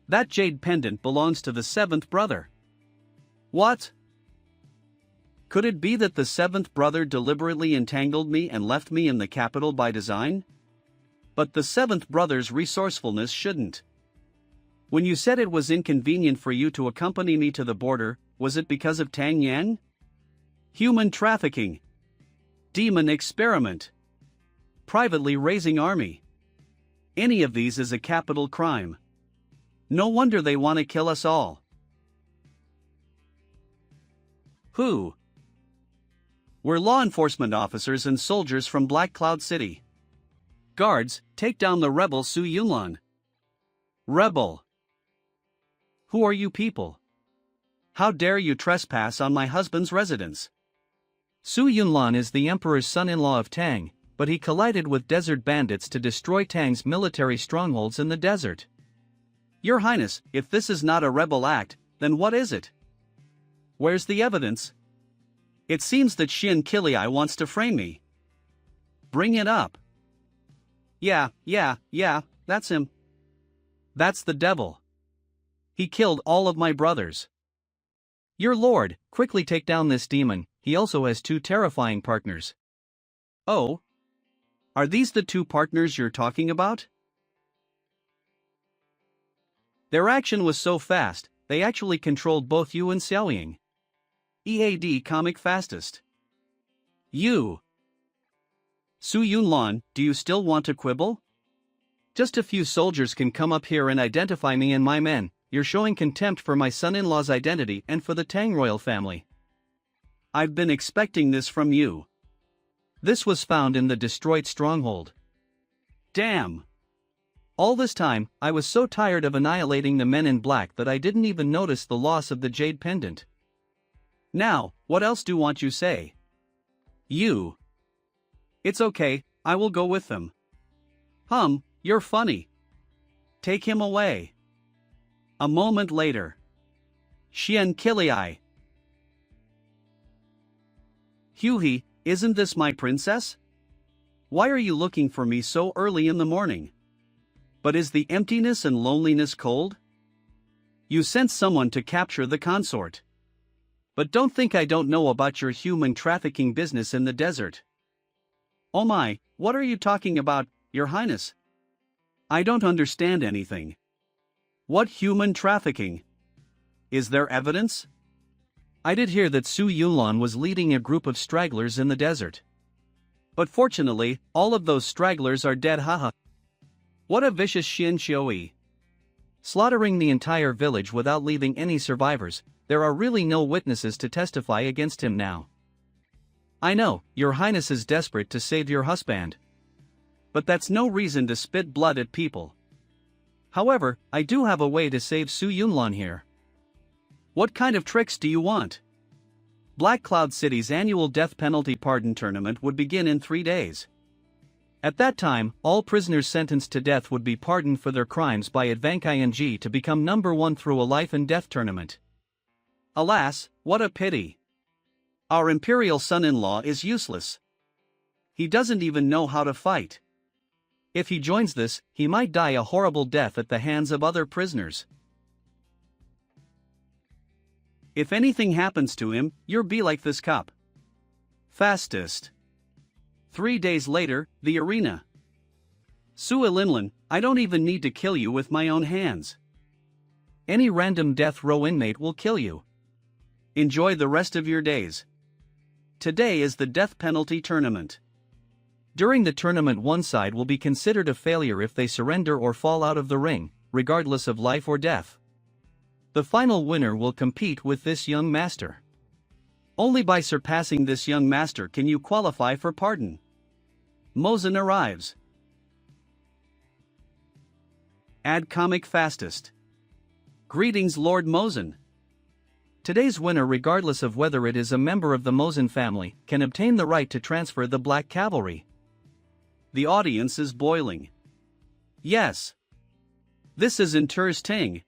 That jade pendant belongs to the seventh brother. What? Could it be that the seventh brother deliberately entangled me and left me in the capital by design? But the seventh brother's resourcefulness shouldn't. When you said it was inconvenient for you to accompany me to the border, was it because of Tang Yan? Human trafficking. Demon experiment. Privately raising army. Any of these is a capital crime. No wonder they want to kill us all. Who? We're law enforcement officers and soldiers from Black Cloud City. Guards, take down the rebel Su Yunlan. Rebel. Who are you people? How dare you trespass on my husband's residence? Su Yunlan is the emperor's son-in-law of Tang, but he collided with desert bandits to destroy Tang's military strongholds in the desert. Your Highness, if this is not a rebel act, then what is it? Where's the evidence? It seems that Xin Kiliai wants to frame me. Bring it up. Yeah, that's him. That's the devil. He killed all of my brothers. Your lord, quickly take down this demon, he also has two terrifying partners. Oh? Are these the two partners you're talking about? Their action was so fast, they actually controlled both you and Xiaoying. EAD comic fastest. You. Su Yunlan, do you still want to quibble? Just a few soldiers can come up here and identify me and my men. You're showing contempt for my son-in-law's identity and for the Tang royal family. I've been expecting this from you. This was found in the destroyed stronghold. Damn! All this time, I was so tired of annihilating the men in black that I didn't even notice the loss of the jade pendant. Now, what else do want you say? You. It's okay, I will go with them. You're funny. Take him away. A moment later. Xian Kiliai. Hughie, isn't this my princess? Why are you looking for me so early in the morning? But is the emptiness and loneliness cold? You sent someone to capture the consort. But don't think I don't know about your human trafficking business in the desert. Oh my, what are you talking about, Your Highness? I don't understand anything. What human trafficking? Is there evidence? I did hear that Su Yunlan was leading a group of stragglers in the desert. But fortunately, all of those stragglers are dead, haha. What a vicious Xin Xiui. Slaughtering the entire village without leaving any survivors. There are really no witnesses to testify against him now. I know, Your Highness is desperate to save your husband. But that's no reason to spit blood at people. However, I do have a way to save Su Yunlan here. What kind of tricks do you want? Black Cloud City's annual death penalty pardon tournament would begin in 3 days. At that time, all prisoners sentenced to death would be pardoned for their crimes by Advancing to become number 1 through a life and death tournament. Alas, what a pity. Our imperial son-in-law is useless. He doesn't even know how to fight. If he joins this, he might die a horrible death at the hands of other prisoners. If anything happens to him, you'll be like this cup. Fastest. 3 days later, the arena. Su Linlan, I don't even need to kill you with my own hands. Any random death row inmate will kill you. Enjoy the rest of your days. Today is the death penalty tournament. During the tournament, one side will be considered a failure if they surrender or fall out of the ring, regardless of life or death. The final winner will compete with this young master. Only by surpassing this young master can you qualify for pardon. Mozen arrives. Add comic fastest. Greetings, Lord Mozen. Today's winner, regardless of whether it is a member of the Mozen family, can obtain the right to transfer the Black Cavalry. The audience is boiling. Yes. This is interesting.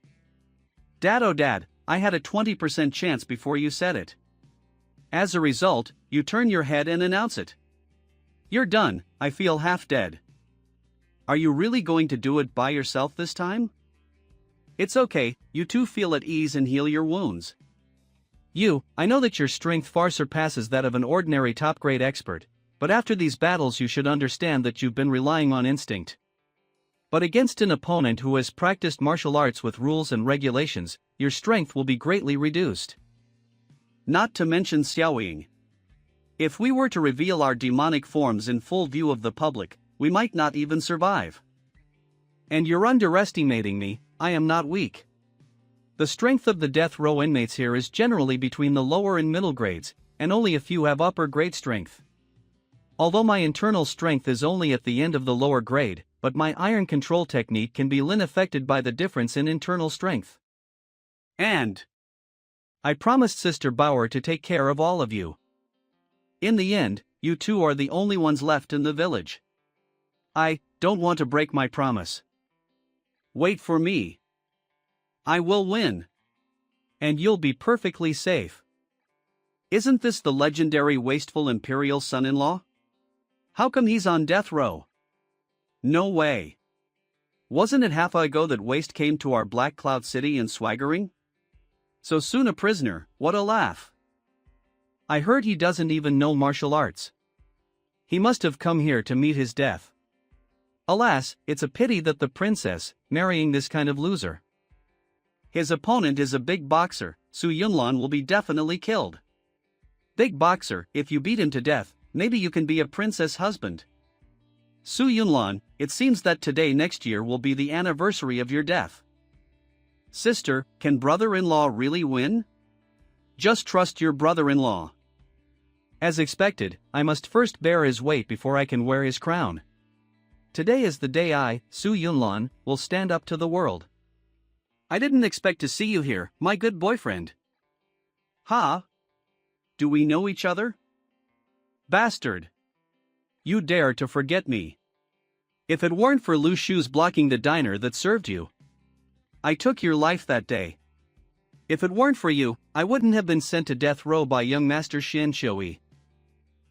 Dad, oh dad, I had a 20% chance before you said it. As a result, you turn your head and announce it. You're done, I feel half dead. Are you really going to do it by yourself this time? It's okay, you two feel at ease and heal your wounds. I know that your strength far surpasses that of an ordinary top-grade expert, but after these battles you should understand that you've been relying on instinct. But against an opponent who has practiced martial arts with rules and regulations, your strength will be greatly reduced. Not to mention Xiaoying. If we were to reveal our demonic forms in full view of the public, we might not even survive. And you're underestimating me, I am not weak. The strength of the death row inmates here is generally between the lower and middle grades, and only a few have upper grade strength. Although my internal strength is only at the end of the lower grade, but my iron control technique can be unaffected by the difference in internal strength. And I promised Sister Bauer to take care of all of you. In the end, you two are the only ones left in the village. I don't want to break my promise. Wait for me. I will win. And you'll be perfectly safe. Isn't this the legendary wasteful imperial son-in-law? How come he's on death row? No way. Wasn't it half ago that Waste came to our Black Cloud City in swaggering? So soon a prisoner, what a laugh. I heard he doesn't even know martial arts. He must have come here to meet his death. Alas, it's a pity that the princess, marrying this kind of loser. His opponent is a big boxer, Su Yunlan will be definitely killed. Big boxer, if you beat him to death, maybe you can be a princess husband. Su Yunlan, it seems that today next year will be the anniversary of your death. Sister, can brother-in-law really win? Just trust your brother-in-law. As expected, I must first bear his weight before I can wear his crown. Today is the day I, Su Yunlan, will stand up to the world. I didn't expect to see you here, my good boyfriend. Ha? Do we know each other? Bastard. You dare to forget me. If it weren't for Lu Shu's blocking the diner that served you, I took your life that day. If it weren't for you, I wouldn't have been sent to death row by young Master Shen Shui.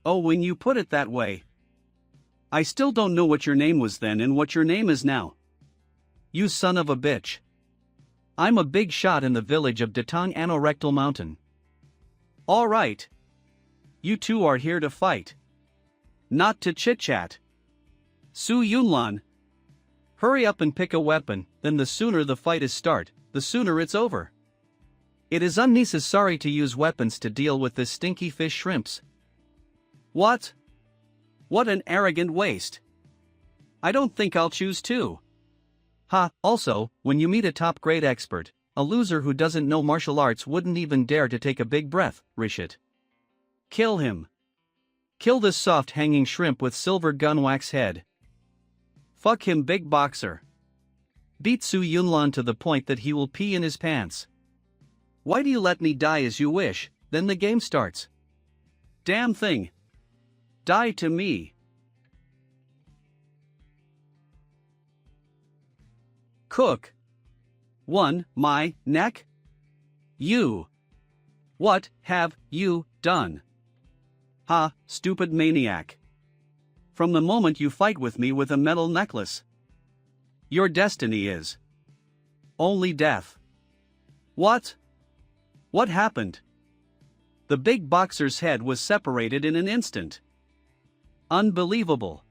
Oh, when you put it that way. I still don't know what your name was then and what your name is now. You son of a bitch. I'm a big shot in the village of Datang Anorectal Mountain. All right. You two are here to fight. Not to chit-chat. Su Yunlan. Hurry up and pick a weapon, then the sooner the fight is start, the sooner it's over. It is unnecessary to use weapons to deal with this stinky fish shrimps. What? What an arrogant waste. I don't think I'll choose to. Ha, also, when you meet a top-grade expert, a loser who doesn't know martial arts wouldn't even dare to take a big breath, Rishit. Kill him. Kill this soft hanging shrimp with silver gun wax head. Fuck him, big boxer. Beat Su Yunlan to the point that he will pee in his pants. Why do you let me die as you wish, then the game starts? Damn thing. Die to me. Cook. 1. My neck? You. What have you done? Ha, stupid maniac. From the moment you fight with me with a metal necklace, your destiny is only death. What? What happened? The big boxer's head was separated in an instant. Unbelievable.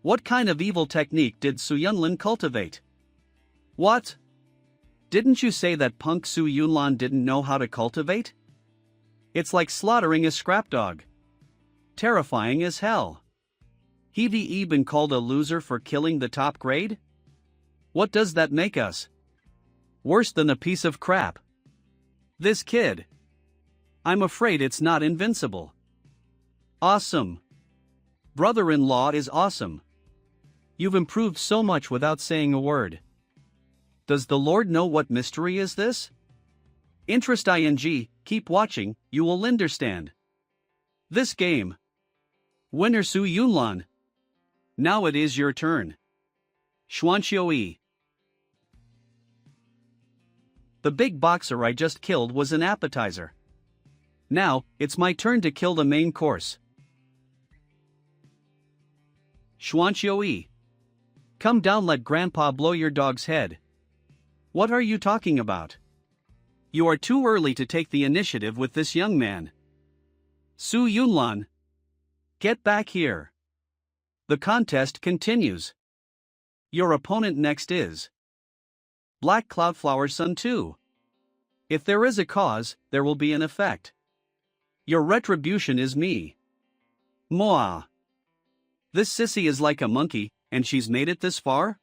What kind of evil technique did Su Yunlan cultivate? What? Didn't you say that punk Su Yunlan didn't know how to cultivate? It's like slaughtering a scrap dog. Terrifying as hell. Have you been called a loser for killing the top grade? What does that make us? Worse than a piece of crap. This kid. I'm afraid it's not invincible. Awesome. Brother-in-law is awesome. You've improved so much without saying a word. Does the Lord know what mystery is this? Interest ing, keep watching, you will understand. This game. Winner Su Yunlan. Now it is your turn. Xuanqiu. The big boxer I just killed was an appetizer. Now, it's my turn to kill the main course. Xuanqiu. Come down, let Grandpa blow your dog's head. What are you talking about? You are too early to take the initiative with this young man. Su Yunlan. Get back here. The contest continues. Your opponent next is Black Cloudflower Sun 2. If there is a cause, there will be an effect. Your retribution is me. Moa. This sissy is like a monkey, and she's made it this far?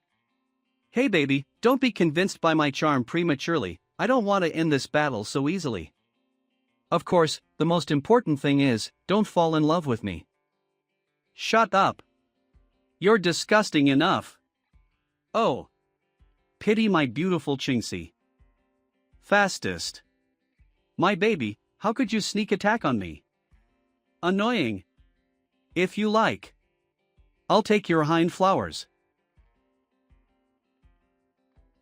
Hey baby, don't be convinced by my charm prematurely, I don't want to end this battle so easily. Of course, the most important thing is, don't fall in love with me. Shut up. You're disgusting enough. Oh. Pity my beautiful Qingxi. Fastest. My baby, how could you sneak attack on me? Annoying. If you like. I'll take your hind flowers.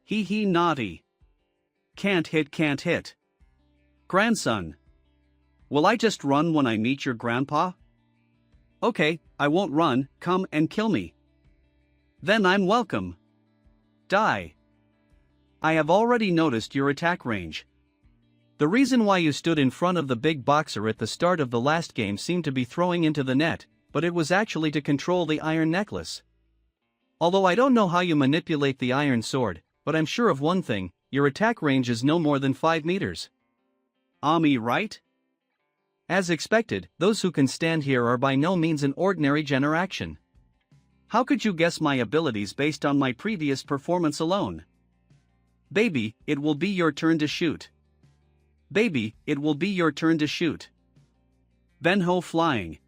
Hee naughty. Can't hit. Grandson. Will I just run when I meet your grandpa? Okay, I won't run, come and kill me. Then I'm welcome. Die. I have already noticed your attack range. The reason why you stood in front of the big boxer at the start of the last game seemed to be throwing into the net, but it was actually to control the iron necklace. Although I don't know how you manipulate the iron sword, but I'm sure of one thing, your attack range is no more than 5 meters. Ami, right? As expected, those who can stand here are by no means an ordinary generation. How could you guess my abilities based on my previous performance alone? Baby, it will be your turn to shoot. Baby, it will be your turn to shoot. Manhwa flying.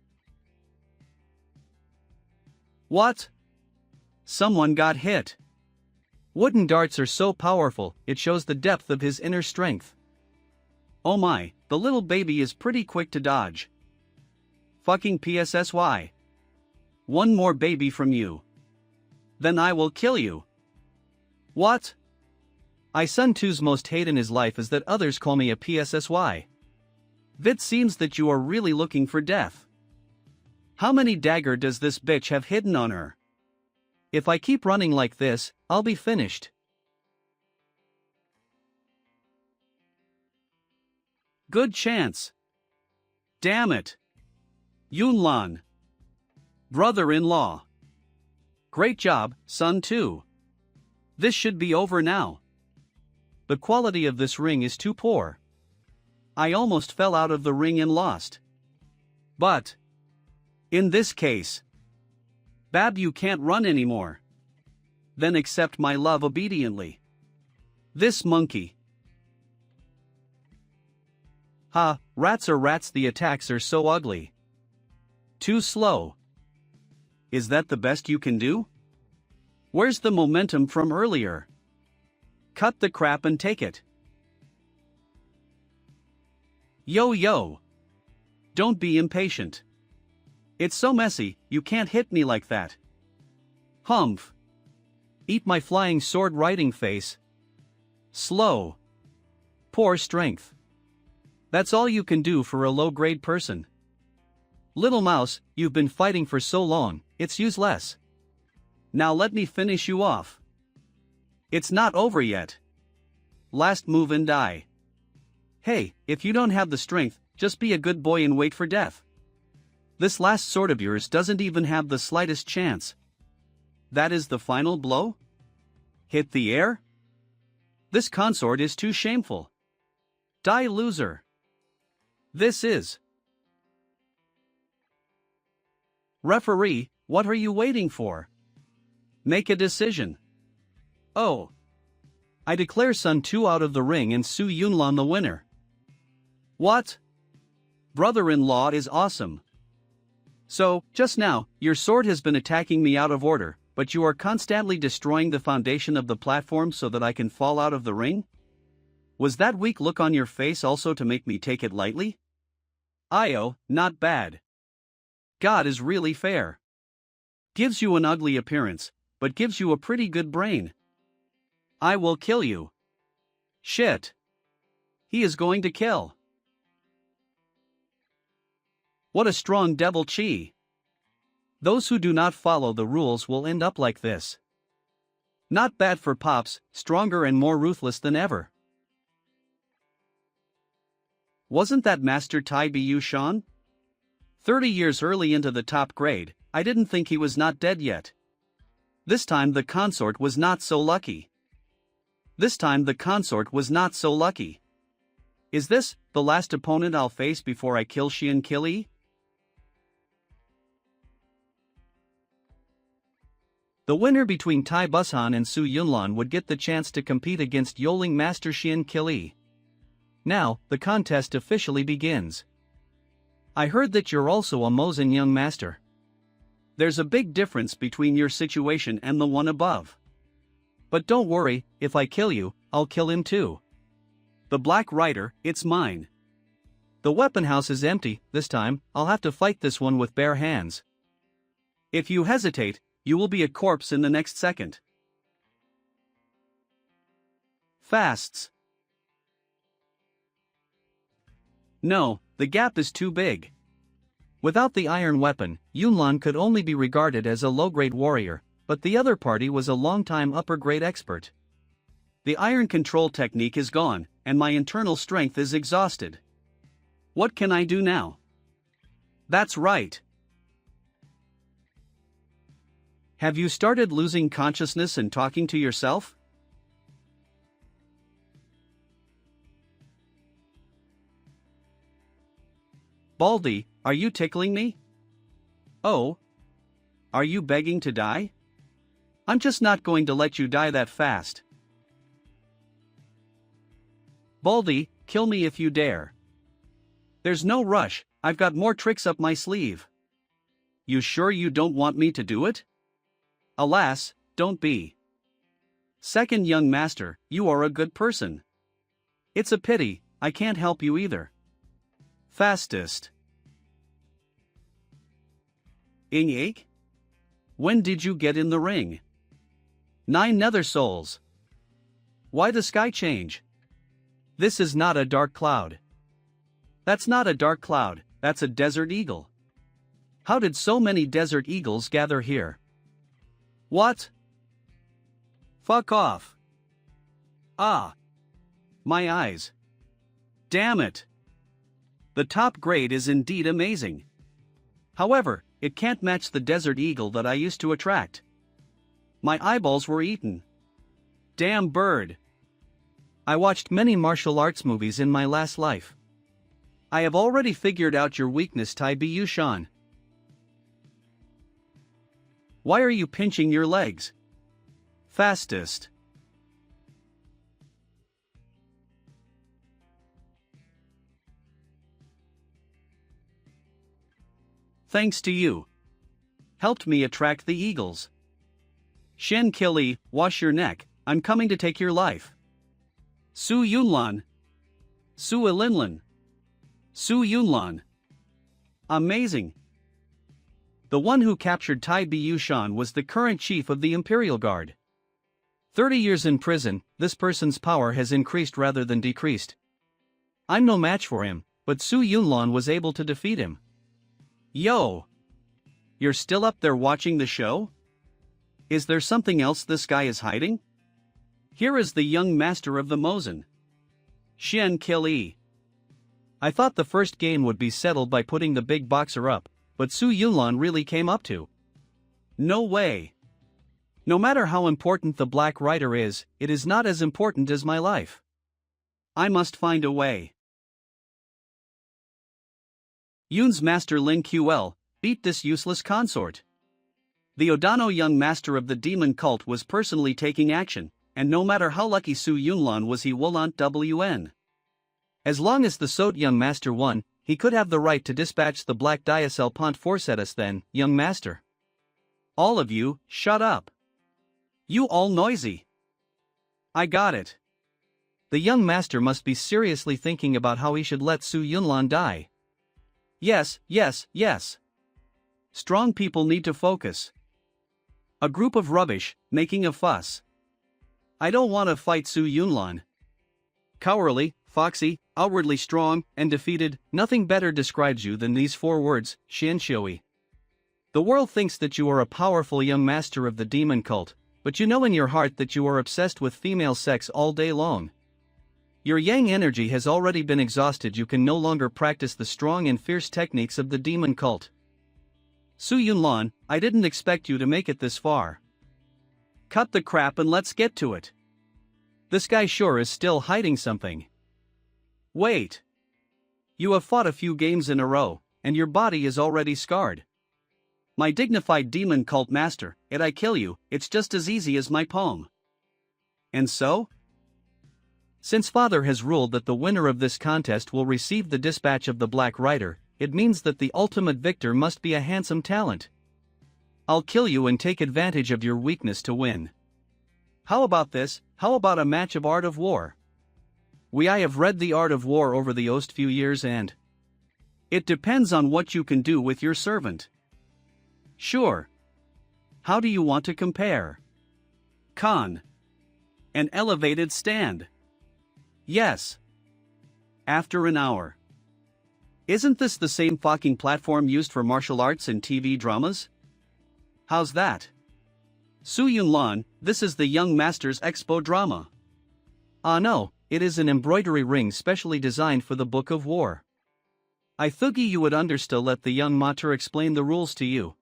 What? Someone got hit. Wooden darts are so powerful, it shows the depth of his inner strength. Oh my, the little baby is pretty quick to dodge. Fucking PSSY. One more baby from you. Then I will kill you. What? Son 2's most hate in his life is that others call me a PSSY. It seems that you are really looking for death. How many dagger does this bitch have hidden on her? If I keep running like this, I'll be finished. Good chance. Damn it. Yunlan. Brother-in-law. Great job, son 2. This should be over now. The quality of this ring is too poor. I almost fell out of the ring and lost. But in this case, Bab, you can't run anymore. Then accept my love obediently. This monkey. Ha, rats are rats, the attacks are so ugly. Too slow. Is that the best you can do? Where's the momentum from earlier? Cut the crap and take it. Yo. Don't be impatient. It's so messy, you can't hit me like that. Humph. Eat my flying sword riding face. Slow. Poor strength. That's all you can do for a low-grade person. Little mouse, you've been fighting for so long, it's useless. Now let me finish you off. It's not over yet. Last move and die. Hey, if you don't have the strength, just be a good boy and wait for death. This last sword of yours doesn't even have the slightest chance. That is the final blow? Hit the air? This consort is too shameful. Die, loser. This is. Referee, what are you waiting for? Make a decision. Oh. I declare son 2 out of the ring and Su Yunlan the winner. What? Brother-in-law is awesome. So, just now, your sword has been attacking me out of order, but you are constantly destroying the foundation of the platform so that I can fall out of the ring? Was that weak look on your face also to make me take it lightly? Not bad. God is really fair. Gives you an ugly appearance, but gives you a pretty good brain. I will kill you. Shit. He is going to kill. What a strong devil chi. Those who do not follow the rules will end up like this. Not bad for Pops, stronger and more ruthless than ever. Wasn't that Master Tai Bu Shan? 30 years early into the top grade, I didn't think he was not dead yet. This time the consort was not so lucky. Is this the last opponent I'll face before I kill Xian Kili? The winner between Tai Bushan and Su Yunlan would get the chance to compete against Yoling Master Xian Kili. Now, the contest officially begins. I heard that you're also a Mozen young master. There's a big difference between your situation and the one above. But don't worry, if I kill you, I'll kill him too. The Black Rider, it's mine. The weapon house is empty, this time, I'll have to fight this one with bare hands. If you hesitate, you will be a corpse in the next second. Fasts. No, the gap is too big. Without the iron weapon, Yunlan could only be regarded as a low-grade warrior, but the other party was a long-time upper-grade expert. The iron control technique is gone, and my internal strength is exhausted. What can I do now? That's right. Have you started losing consciousness and talking to yourself? Baldy, are you tickling me? Oh. Are you begging to die? I'm just not going to let you die that fast. Baldy, kill me if you dare. There's no rush, I've got more tricks up my sleeve. You sure you don't want me to do it? Alas, don't be. Second young master, you are a good person. It's a pity, I can't help you either. Fastest. Ing. When did you get in the ring? 9 nether souls. Why the sky change? This is not a dark cloud. That's not a dark cloud, that's a desert eagle. How did so many desert eagles gather here? What? Fuck off. Ah. My eyes. Damn it. The top grade is indeed amazing. However, it can't match the desert eagle that I used to attract. My eyeballs were eaten. Damn bird. I watched many martial arts movies in my last life. I have already figured out your weakness, Tai Biyushan. Why are you pinching your legs? Fastest. Thanks to you. Helped me attract the eagles. Shen Kili, wash your neck, I'm coming to take your life. Su Yunlan. Su Ilinlan. Su Yunlan. Amazing. The one who captured Tai Biyushan was the current chief of the Imperial Guard. 30 years in prison, this person's power has increased rather than decreased. I'm no match for him, but Su Yunlan was able to defeat him. Yo! You're still up there watching the show? Is there something else this guy is hiding? Here is the young master of the Mozen. Shen Kili. I thought the first game would be settled by putting the big boxer up, but Su Yunlan really came up to. No way. No matter how important the Black Rider is, it is not as important as my life. I must find a way. Yun's master Lin Ql, beat this useless consort. The Odano young master of the demon cult was personally taking action, and no matter how lucky Su Yunlan was, he won't win. As long as the Sot young master won, he could have the right to dispatch the Black Diacel Pont Forcetus then, young master. All of you, shut up. You all noisy. I got it. The young master must be seriously thinking about how he should let Su Yunlan die. Yes. Strong people need to focus. A group of rubbish, making a fuss. I don't want to fight Su Yunlan. Cowardly, foxy, outwardly strong, and defeated, nothing better describes you than these 4 words, Xianxiui. The world thinks that you are a powerful young master of the demon cult, but you know in your heart that you are obsessed with female sex all day long. Your yang energy has already been exhausted, you can no longer practice the strong and fierce techniques of the demon cult. Su Yunlan, I didn't expect you to make it this far. Cut the crap and let's get to it. This guy sure is still hiding something. Wait. You have fought a few games in a row, and your body is already scarred. My dignified demon cult master, if I kill you, it's just as easy as my palm. And so? Since Father has ruled that the winner of this contest will receive the dispatch of the Black Rider, it means that the ultimate victor must be a handsome talent. I'll kill you and take advantage of your weakness to win. How about this? How about a match of Art of War? I have read the Art of War over the last few years and it depends on what you can do with your servant. Sure. How do you want to compare? An elevated stand. Yes. After an hour. Isn't this the same fucking platform used for martial arts and TV dramas? How's that? Su Yunlan, this is the young master's expo drama. No, it is an embroidery ring specially designed for the Book of War. I thought you would understand. Let the young master explain the rules to you.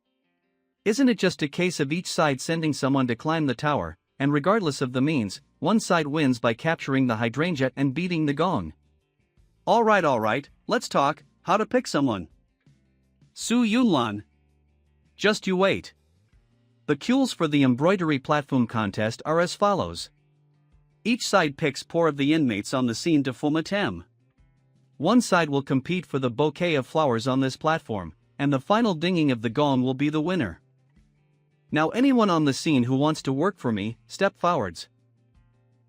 Isn't it just a case of each side sending someone to climb the tower, and regardless of the means, one side wins by capturing the hydrangea and beating the gong? Alright, let's talk, how to pick someone. Su Yunlan. Just you wait. The cues for the embroidery platform contest are as follows. Each side picks 4 of the inmates on the scene to form a team. One side will compete for the bouquet of flowers on this platform, and the final dinging of the gong will be the winner. Now anyone on the scene who wants to work for me, step forwards.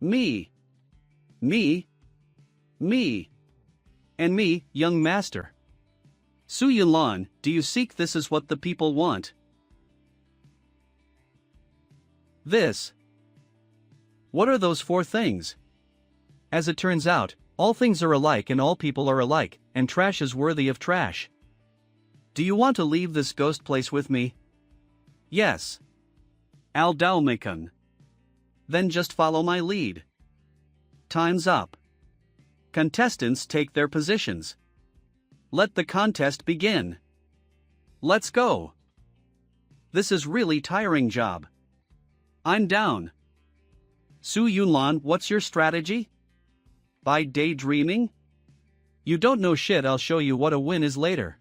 Me. Me. Me. And me, young master. Su Yunlan, do you seek this is what the people want? This. What are those 4 things? As it turns out, all things are alike and all people are alike, and trash is worthy of trash. Do you want to leave this ghost place with me? Yes. Al Dalmakan. Then just follow my lead. Time's up. Contestants take their positions. Let the contest begin. Let's go. This is really tiring job. I'm down. Su Yunlan, what's your strategy? By daydreaming? You don't know shit, I'll show you what a win is later.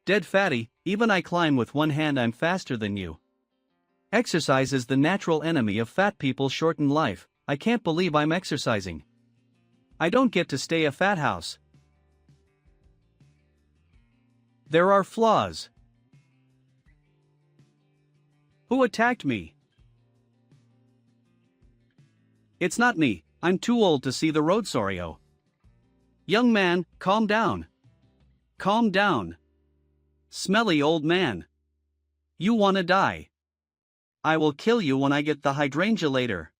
Dead fatty, even I climb with one hand, I'm faster than you. Exercise is the natural enemy of fat people, shorten life. I can't believe I'm exercising. I don't get to stay a fat house. There are flaws. Who attacked me? It's not me, I'm too old to see the road, Sorio. Young man, calm down. Calm down. Smelly old man. You wanna die. I will kill you when I get the hydrangea later.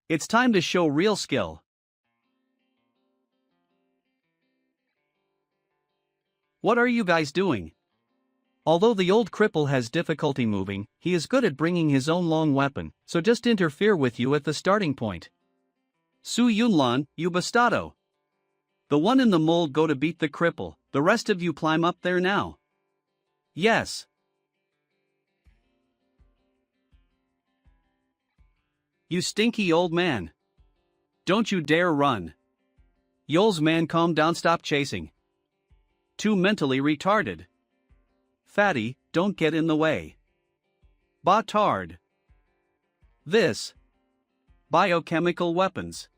It's time to show real skill. What are you guys doing? Although the old cripple has difficulty moving, he is good at bringing his own long weapon, so just interfere with you at the starting point. Su Yunlan, you bastardo. The one in the mold go to beat the cripple, the rest of you climb up there now. Yes. You stinky old man. Don't you dare run. Yols man, calm down, stop chasing. Too mentally retarded. Fatty, don't get in the way. Batard. This. Biochemical weapons.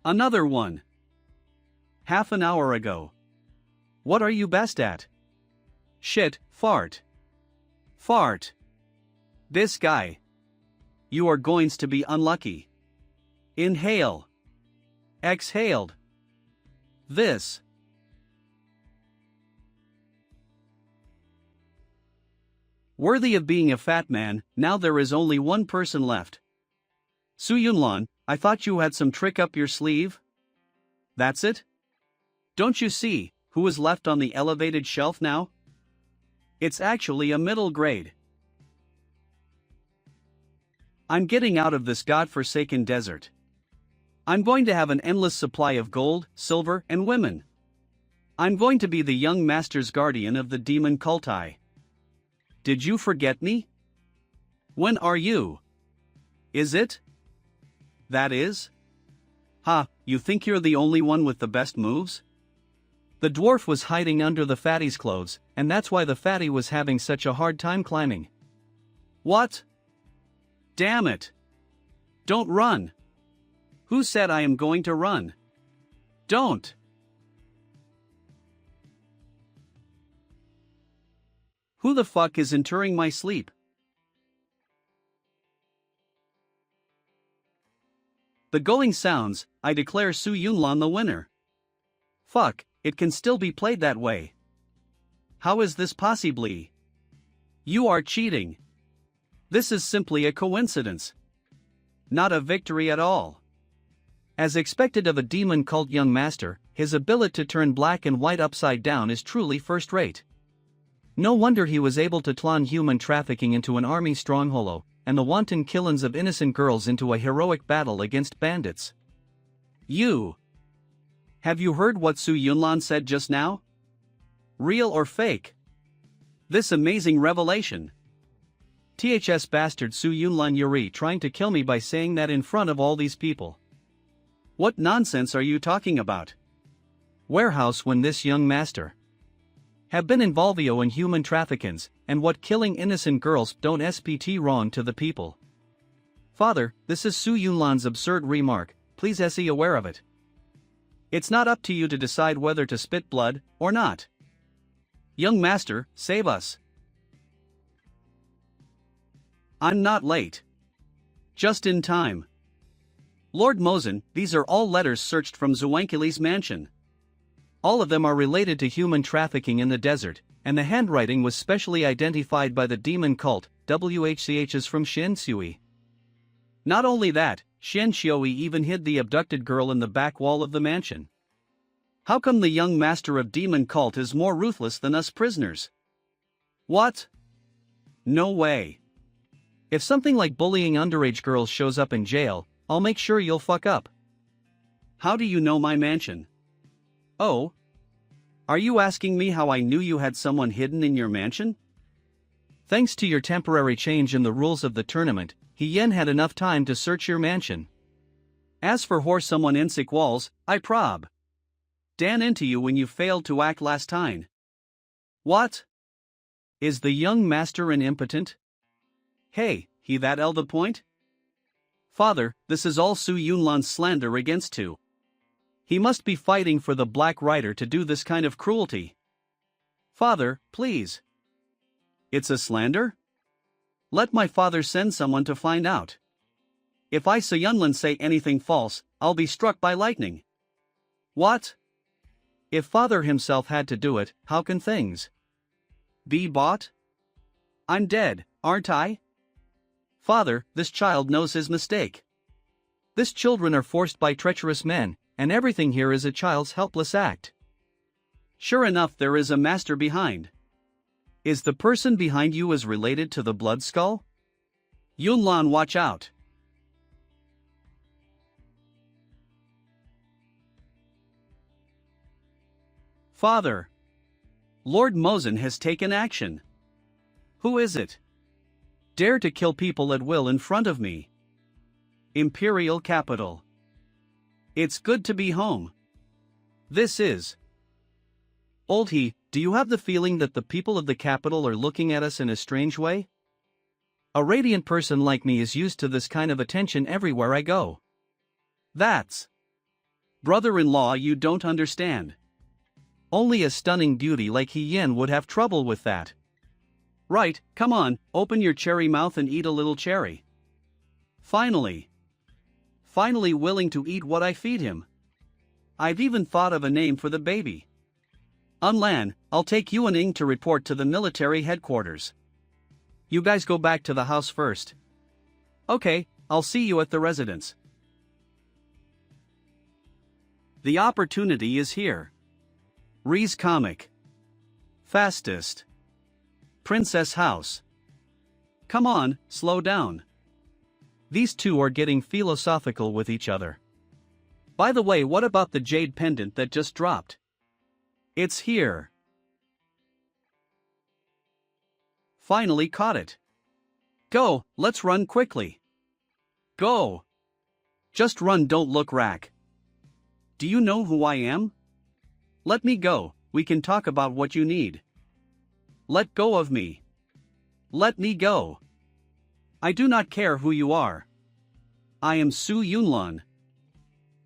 Another one. Half an hour ago. What are you best at? Shit, fart. Fart. This guy. You are going to be unlucky. Inhale. Exhaled. This. Worthy of being a fat man, now there is only one person left. Su Yunlan, I thought you had some trick up your sleeve? That's it? Don't you see, who is left on the elevated shelf now? It's actually a middle grade. I'm getting out of this godforsaken desert. I'm going to have an endless supply of gold, silver, and women. I'm going to be the young master's guardian of the demon culti. Did you forget me? When are you? Is it? That is? Ha, you think you're the only one with the best moves? The dwarf was hiding under the fatty's clothes, and that's why the fatty was having such a hard time climbing. What? Damn it! Don't run! Who said I am going to run? Don't! Who the fuck is entering my sleep? The going sounds, I declare Su Yunlan the winner. Fuck, it can still be played that way. How is this possibly? You are cheating. This is simply a coincidence. Not a victory at all. As expected of a demon cult young master, his ability to turn black and white upside down is truly first-rate. No wonder he was able to turn human trafficking into an army stronghold, and the wanton killings of innocent girls into a heroic battle against bandits. Have you heard what Su Yunlan said just now? Real or fake? This amazing revelation. THS bastard Su Yunlan Yuri trying to kill me by saying that in front of all these people. What nonsense are you talking about? Warehouse when this young master. have been involvio in human traffickings, and what killing innocent girls don't spt wrong to the people. Father, this is Su Yunlan's absurd remark, please se aware of it. It's not up to you to decide whether to spit blood, or not. Young master, save us. I'm not late. Just in time. Lord Mosen, these are all letters searched from Zuankili's mansion. All of them are related to human trafficking in the desert, and the handwriting was specially identified by the demon cult, WHCHs from Shinsui. Not only that, Shinsui even hid the abducted girl in the back wall of the mansion. How come the young master of demon cult is more ruthless than us prisoners? What? No way. If something like bullying underage girls shows up in jail, I'll make sure you'll fuck up. How do you know my mansion? Oh? Are you asking me how I knew you had someone hidden in your mansion? Thanks to your temporary change in the rules of the tournament, Hien had enough time to search your mansion. As for whore someone in sick walls, I prob. Dan into you when you failed to act last time. What? Is the young master an impotent? Hey, he that the point? Father, this is all Su Yunlan's slander against Tu. He must be fighting for the Black Rider to do this kind of cruelty. Father, please. It's a slander? Let my father send someone to find out. If I Su Yunlan say anything false, I'll be struck by lightning. What? If father himself had to do it, how can things be bought? I'm dead, aren't I? Father, this child knows his mistake. These children are forced by treacherous men, and everything here is a child's helpless act. Sure enough, there is a master behind. Is the person behind you as related to the blood skull? Yunlan, watch out. Father. Lord Mosen has taken action. Who is it? Dare to kill people at will in front of me. Imperial capital. It's good to be home. This is. Old He, do you have the feeling that the people of the capital are looking at us in a strange way? A radiant person like me is used to this kind of attention everywhere I go. That's. Brother-in-law, you don't understand. Only a stunning beauty like Hien would have trouble with that. Right, come on, open your cherry mouth and eat a little cherry. Finally. Finally willing to eat what I feed him. I've even thought of a name for the baby. Unlan, I'll take you and Ing to report to the military headquarters. You guys go back to the house first. Okay, I'll see you at the residence. The opportunity is here. Ree's comic. Fastest. Princess House. Come on, slow down. These two are getting philosophical with each other. By the way, what about the jade pendant that just dropped? It's here. Finally caught it. Go, let's run quickly. Go. Just run, don't look rack. Do you know who I am? Let me go, we can talk about what you need. Let go of me. Let me go. I do not care who you are. I am Su Yunlan.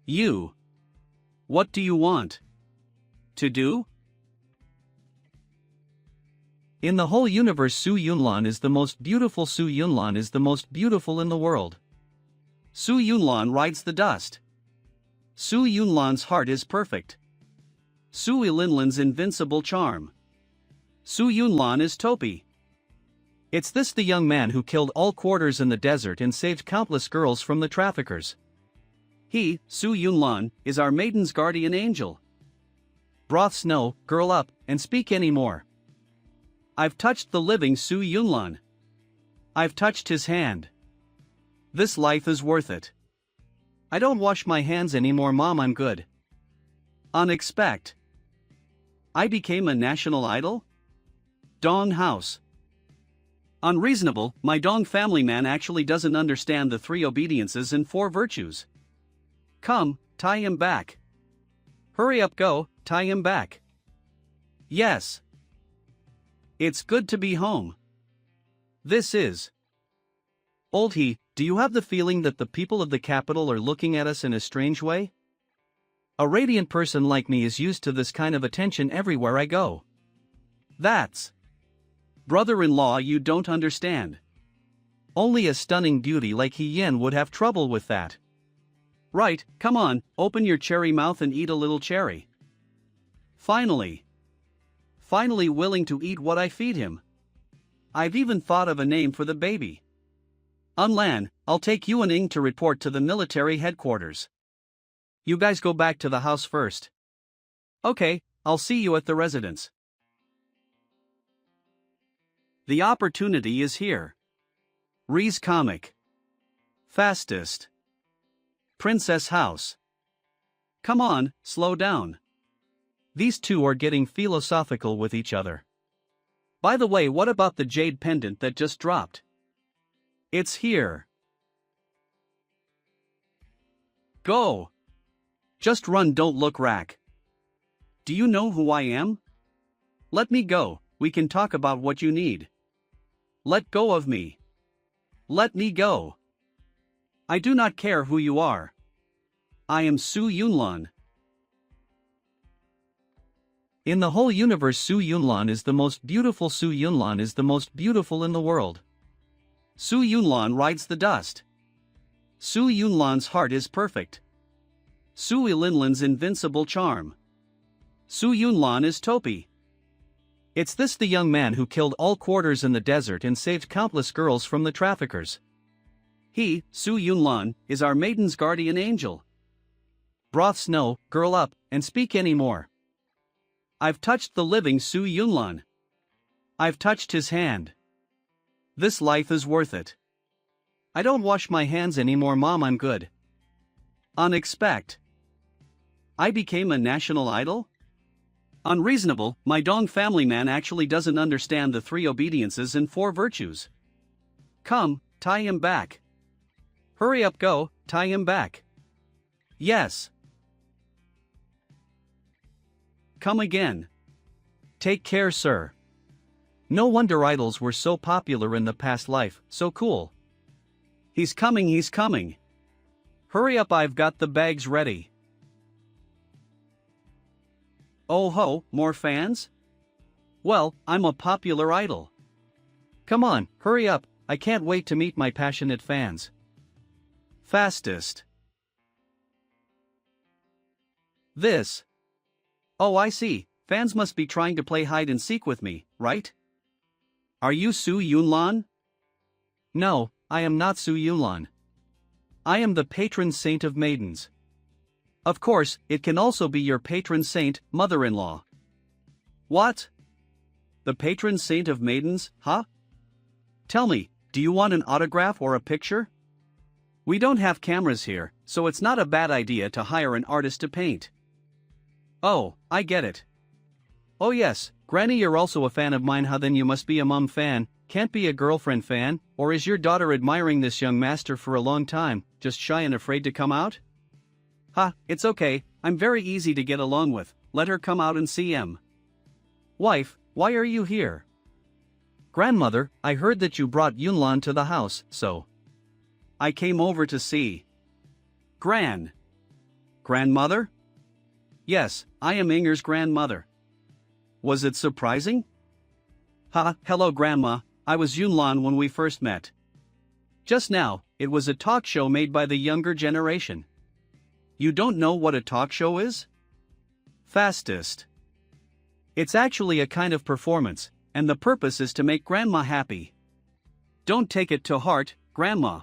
You. What do you want to do? In the whole universe, Su Yunlan is the most beautiful. Su Yunlan is the most beautiful in the world. Su Yunlan rides the dust. Su Yunlan's heart is perfect. Su Yunlan's invincible charm. Su Yunlan is Topi. It's this the young man who killed all quarters in the desert and saved countless girls from the traffickers. He, Su Yunlan, is our maiden's guardian angel. Broth snow, girl up, and speak any more. I've touched the living Su Yunlan. I've touched his hand. This life is worth it. I don't wash my hands anymore, Mom, I'm good. Unexpect. I became a national idol? Dong house. Unreasonable, my Dong family man actually doesn't understand the 3 obediences and 4 virtues. Come, tie him back. Hurry up, go, tie him back. Yes. It's good to be home. This is. Old he, do you have the feeling that the people of the capital are looking at us in a strange way? A radiant person like me is used to this kind of attention everywhere I go. That's. Brother-in-law, you don't understand. Only a stunning beauty like He Yen would have trouble with that. Right, come on, open your cherry mouth and eat a little cherry. Finally willing to eat what I feed him. I've even thought of a name for the baby. Unlan, I'll take you and Ing to report to the military headquarters. You guys go back to the house first. Okay, I'll see you at the residence. The opportunity is here. Ree's comic. Fastest. Princess House. Come on, slow down. These two are getting philosophical with each other. By the way, what about the jade pendant that just dropped? It's here. Go. Just run, don't look rack. Do you know who I am? Let me go, we can talk about what you need. Let go of me. Let me go. I do not care who you are. I am Su Yunlan. In the whole universe, Su Yunlan is the most beautiful. Su Yunlan is the most beautiful in the world. Su Yunlan rides the dust. Su Yunlan's heart is perfect. Su Yunlan's invincible charm. Su Yunlan is Topi. It's this the young man who killed all quarters in the desert and saved countless girls from the traffickers. He, Su Yunlan, is our maiden's guardian angel. Broth snow, girl up, and speak any more. I've touched the living Su Yunlan. I've touched his hand. This life is worth it. I don't wash my hands anymore, Mom, I'm good. Unexpect. I became a national idol? Unreasonable, my Dong family man actually doesn't understand the 3 obediences and 4 virtues. Come, tie him back. Hurry up, go, tie him back. Yes. Come again. Take care, sir. No wonder idols were so popular in the past life, so cool. He's coming, he's coming. Hurry up, I've got the bags ready. Oh ho, more fans? Well, I'm a popular idol. Come on, hurry up, I can't wait to meet my passionate fans. Fastest. This. Oh, I see, fans must be trying to play hide and seek with me, right? Are you Su Yunlan? No, I am not Su Yunlan. I am the patron saint of maidens. Of course, it can also be your patron saint, mother-in-law. What? The patron saint of maidens, huh? Tell me, do you want an autograph or a picture? We don't have cameras here, so it's not a bad idea to hire an artist to paint. Oh, I get it. Oh yes, Granny, you're also a fan of Manhwa, then you must be a mom fan, can't be a girlfriend fan, or is your daughter admiring this young master for a long time, just shy and afraid to come out? Ha, it's okay, I'm very easy to get along with, let her come out and see him. Wife, why are you here? Grandmother, I heard that you brought Yunlan to the house, so I came over to see. Grandmother? Yes, I am Inger's grandmother. Was it surprising? Ha, hello Grandma, I was Yunlan when we first met. Just now, it was a talk show made by the younger generation. You don't know what a talk show is? Fastest. It's actually a kind of performance, and the purpose is to make Grandma happy. Don't take it to heart, Grandma.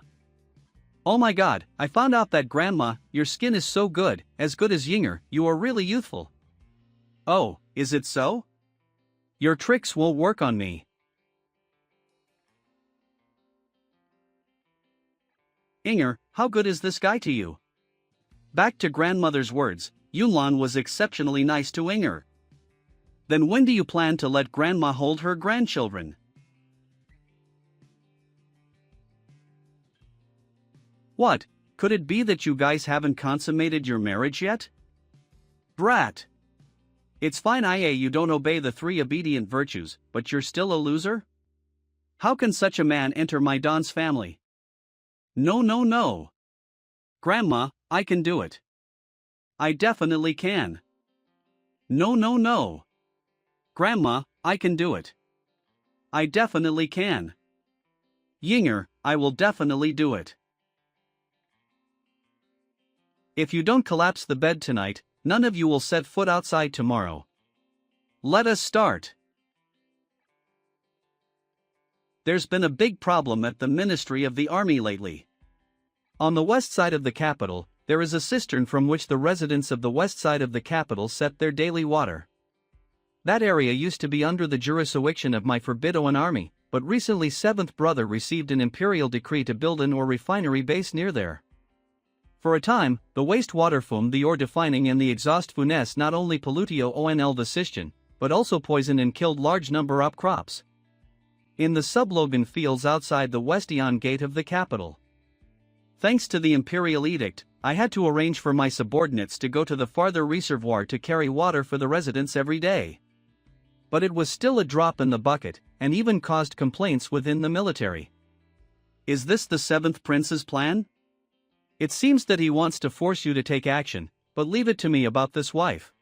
Oh my god, I found out that Grandma, your skin is so good as Yinger, you are really youthful. Oh, is it so? Your tricks won't work on me. Inger, how good is this guy to you? Back to grandmother's words, Yunlan was exceptionally nice to Inger. Then when do you plan to let Grandma hold her grandchildren? What, could it be that you guys haven't consummated your marriage yet? Brat! It's fine you don't obey the 3 obedient virtues, but you're still a loser? How can such a man enter my Don's family? No no no. Grandma, I can do it. I definitely can. No no no. Grandma, I can do it. I definitely can. Yinger, I will definitely do it. If you don't collapse the bed tonight, none of you will set foot outside tomorrow. Let us start. There's been a big problem at the Ministry of the Army lately. On the west side of the capital, there is a cistern from which the residents of the west side of the capital set their daily water. That area used to be under the jurisdiction of my Forbidden Army, but recently 7th Brother received an imperial decree to build an ore refinery base near there. For a time, the wastewater from the ore defining and the exhaust funes not only pollutio onl the cistern, but also poisoned and killed large number of crops. In the sublogan fields outside the Westion gate of the capital. Thanks to the imperial edict, I had to arrange for my subordinates to go to the farther reservoir to carry water for the residents every day. But it was still a drop in the bucket, and even caused complaints within the military. Is this the 7th Prince's plan? It seems that he wants to force you to take action, but leave it to me about this wife.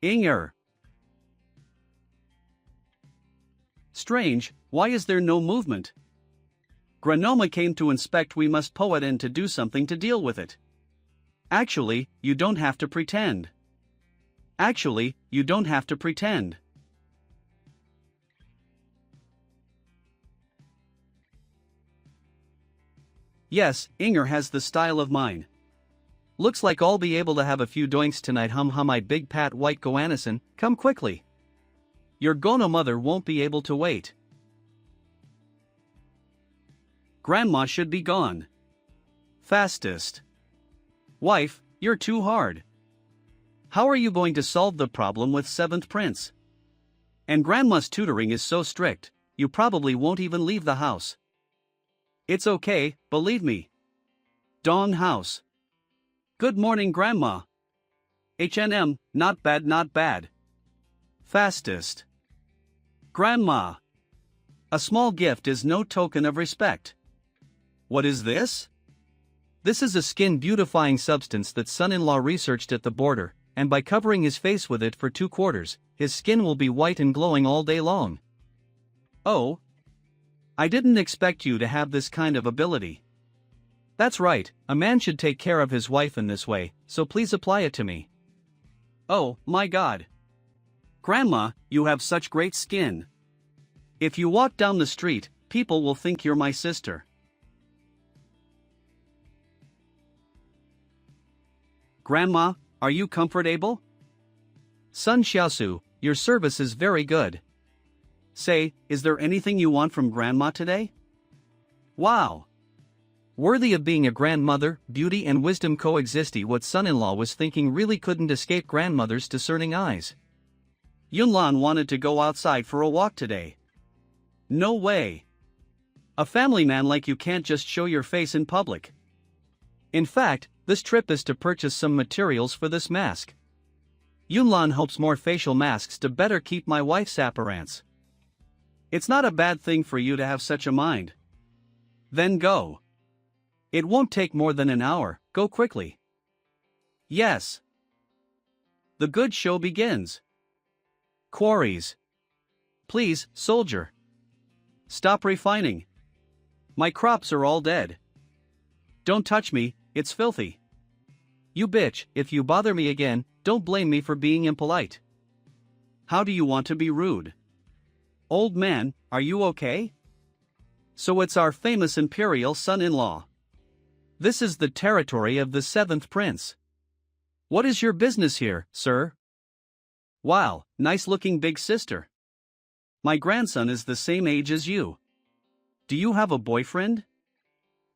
Inger. Strange, why is there no movement? Granoma came to inspect, we must poet and to do something to deal with it. Actually, you don't have to pretend. Actually, you don't have to pretend. Yes, Inger has the style of mine. Looks like I'll be able to have a few doinks tonight. My big pat white Goannison, come quickly. Your Gono mother won't be able to wait. Grandma should be gone. Fastest. Wife, you're too hard. How are you going to solve the problem with 7th Prince? And Grandma's tutoring is so strict, you probably won't even leave the house. It's okay, believe me. Dong house. Good morning, Grandma. H&M, not bad, not bad. Fastest. Grandma. A small gift is no token of respect. What is this? This is a skin beautifying substance that son-in-law researched at the border, and by covering his face with it for 2 quarters, his skin will be white and glowing all day long. Oh. I didn't expect you to have this kind of ability. That's right, a man should take care of his wife in this way, so please apply it to me. Oh, my God. Grandma, you have such great skin. If you walk down the street, people will think you're my sister. Grandma, are you comfortable? Sun Xiaosu, your service is very good. Say, is there anything you want from Grandma today? Wow! Worthy of being a grandmother, beauty and wisdom coexisting. What son-in-law was thinking really couldn't escape grandmother's discerning eyes. Yunlan wanted to go outside for a walk today. No way! A family man like you can't just show your face in public. In fact, this trip is to purchase some materials for this mask. Yunlan hopes more facial masks to better keep my wife's appearance. It's not a bad thing for you to have such a mind. Then go. It won't take more than an hour, go quickly. Yes. The good show begins. Quarries. Please, soldier. Stop refining. My crops are all dead. Don't touch me, it's filthy. You bitch, if you bother me again, don't blame me for being impolite. How do you want to be rude? Old man, are you okay? So it's our famous imperial son-in-law. This is the territory of the 7th Prince. What is your business here, sir? Wow, nice-looking big sister. My grandson is the same age as you. Do you have a boyfriend?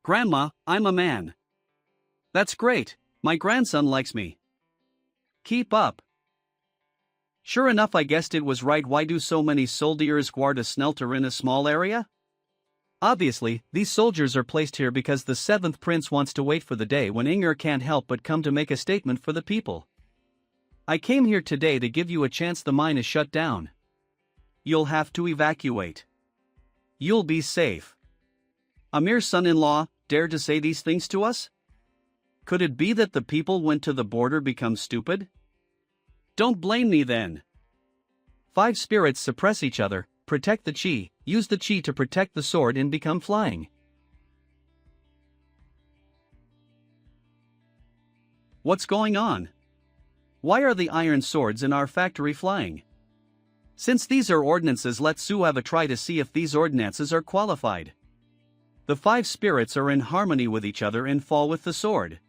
Grandma, I'm a man. That's great, my grandson likes me. Keep up. Sure enough, I guessed it was right. Why do so many soldiers guard a smelter in a small area? Obviously, these soldiers are placed here because the 7th prince wants to wait for the day when Inger can't help but come to make a statement for the people. I came here today to give you a chance. The mine is shut down. You'll have to evacuate. You'll be safe. Amir's son-in-law dared to say these things to us? Could it be that the people went to the border become stupid? Don't blame me then. 5 spirits suppress each other, protect the chi, use the chi to protect the sword and become flying. What's going on? Why are the iron swords in our factory flying? Since these are ordinances, let's have a try to see if these ordinances are qualified. The 5 spirits are in harmony with each other and fall with the sword.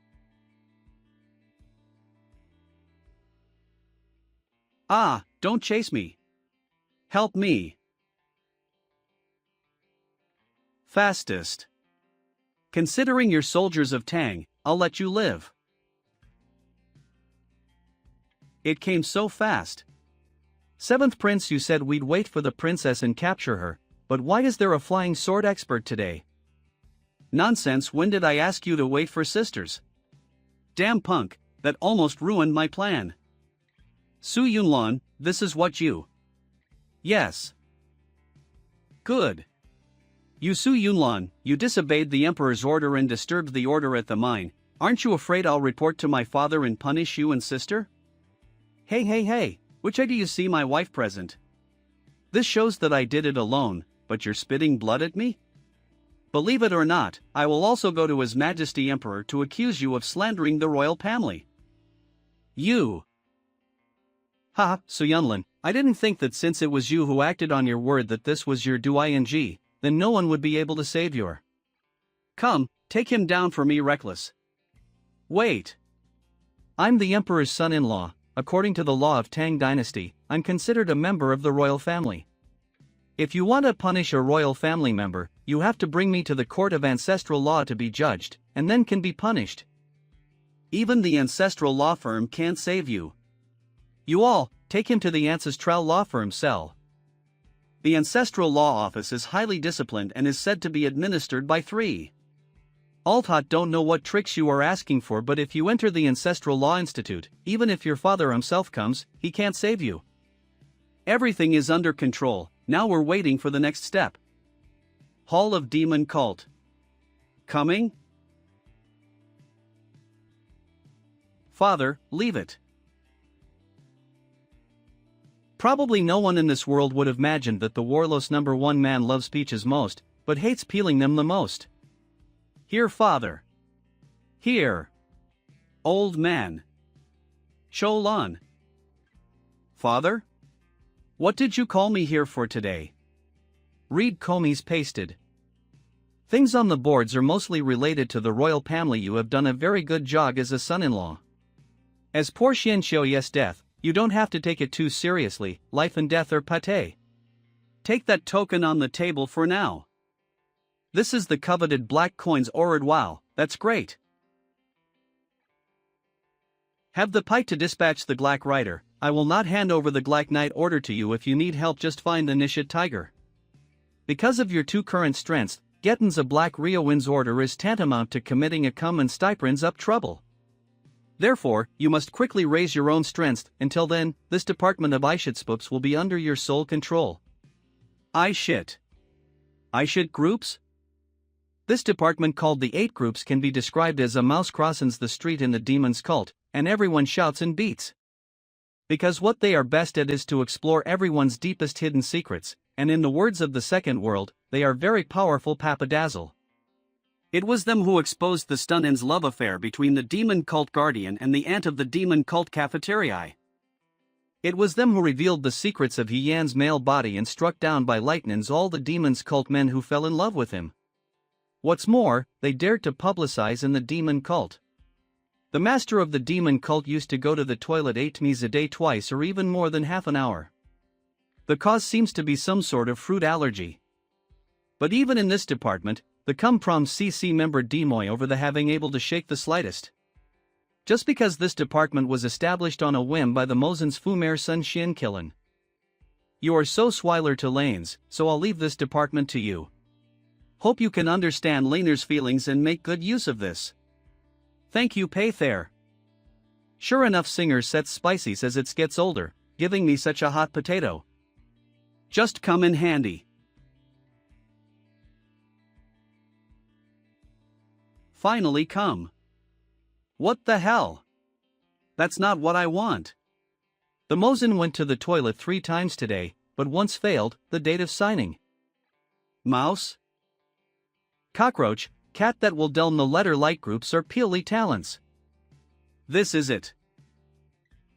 Ah, don't chase me. Help me. Fastest. Considering you're soldiers of Tang, I'll let you live. It came so fast. 7th prince, you said we'd wait for the princess and capture her, but why is there a flying sword expert today? Nonsense, when did I ask you to wait for sisters? Damn punk, that almost ruined my plan. Su Yunlan, this is what you... Yes. Good. You Su Yunlan, you disobeyed the emperor's order and disturbed the order at the mine. Aren't you afraid I'll report to my father and punish you and sister? Hey, which eye do you see my wife present? This shows that I did it alone, but you're spitting blood at me? Believe it or not, I will also go to His Majesty Emperor to accuse you of slandering the royal family. You. Ha, Su Yunlan, I didn't think that since it was you who acted on your word that this was your ing, then no one would be able to save your... Come, take him down for me reckless. Wait. I'm the emperor's son-in-law. According to the law of Tang dynasty, I'm considered a member of the royal family. If you want to punish a royal family member, you have to bring me to the court of ancestral law to be judged, and then can be punished. Even the ancestral law firm can't save you. You all, take him to the ancestral law firm cell. The ancestral law office is highly disciplined and is said to be administered by 3. Altot don't know what tricks you are asking for, but if you enter the ancestral law institute, even if your father himself comes, he can't save you. Everything is under control, now we're waiting for the next step. Hall of Demon Cult. Coming? Father, leave it. Probably no one in this world would have imagined that the warless #1 man loves peaches most, but hates peeling them the most. Here, father. Here. Old man. Sholan. Father? What did you call me here for today? Read Comey's pasted. Things on the boards are mostly related to the royal family. You have done a very good job as a son-in-law. As poor Xianxiu's death, you don't have to take it too seriously. Life and death are pate. Take that token on the table for now. This is the coveted black coins ordered. Wow, that's great. Have the pike to dispatch the Black Rider. I will not hand over the Black Knight order to you. If you need help, just find the Nishit Tiger. Because of your 2 current strengths, getting a Black Riowin's order is tantamount to committing a common stipends up trouble. Therefore, you must quickly raise your own strength. Until then, this department of Ishitspoops will be under your sole control. Ishit groups? This department called the 8 groups can be described as a mouse crosses the street in the demon's cult, and everyone shouts and beats. Because what they are best at is to explore everyone's deepest hidden secrets, and in the words of the second world, they are very powerful papadazzle. It was them who exposed the Stunnin's love affair between the demon cult guardian and the aunt of the demon cult cafeteria. It was them who revealed the secrets of Yan's male body and struck down by lightnings all the demon's cult men who fell in love with him. What's more, they dared to publicize in the demon cult. The master of the demon cult used to go to the toilet 8 times a day, twice or even more than half an hour. The cause seems to be some sort of fruit allergy. But even in this department, the come from CC member Demoy over the having able to shake the slightest. Just because this department was established on a whim by the Mosen's Fumer Sun Shin Killen. You are so swiler to lanes, so I'll leave this department to you. Hope you can understand Laner's feelings and make good use of this. Thank you, Paythair. Sure enough, Singer sets spices as it gets older, giving me such a hot potato. Just come in handy. Finally come. What the hell? That's not what I want. The Mosin went to the toilet 3 times today, but once failed, the date of signing. Mouse? Cockroach, cat that will delm the letter light groups or peely talents. This is it.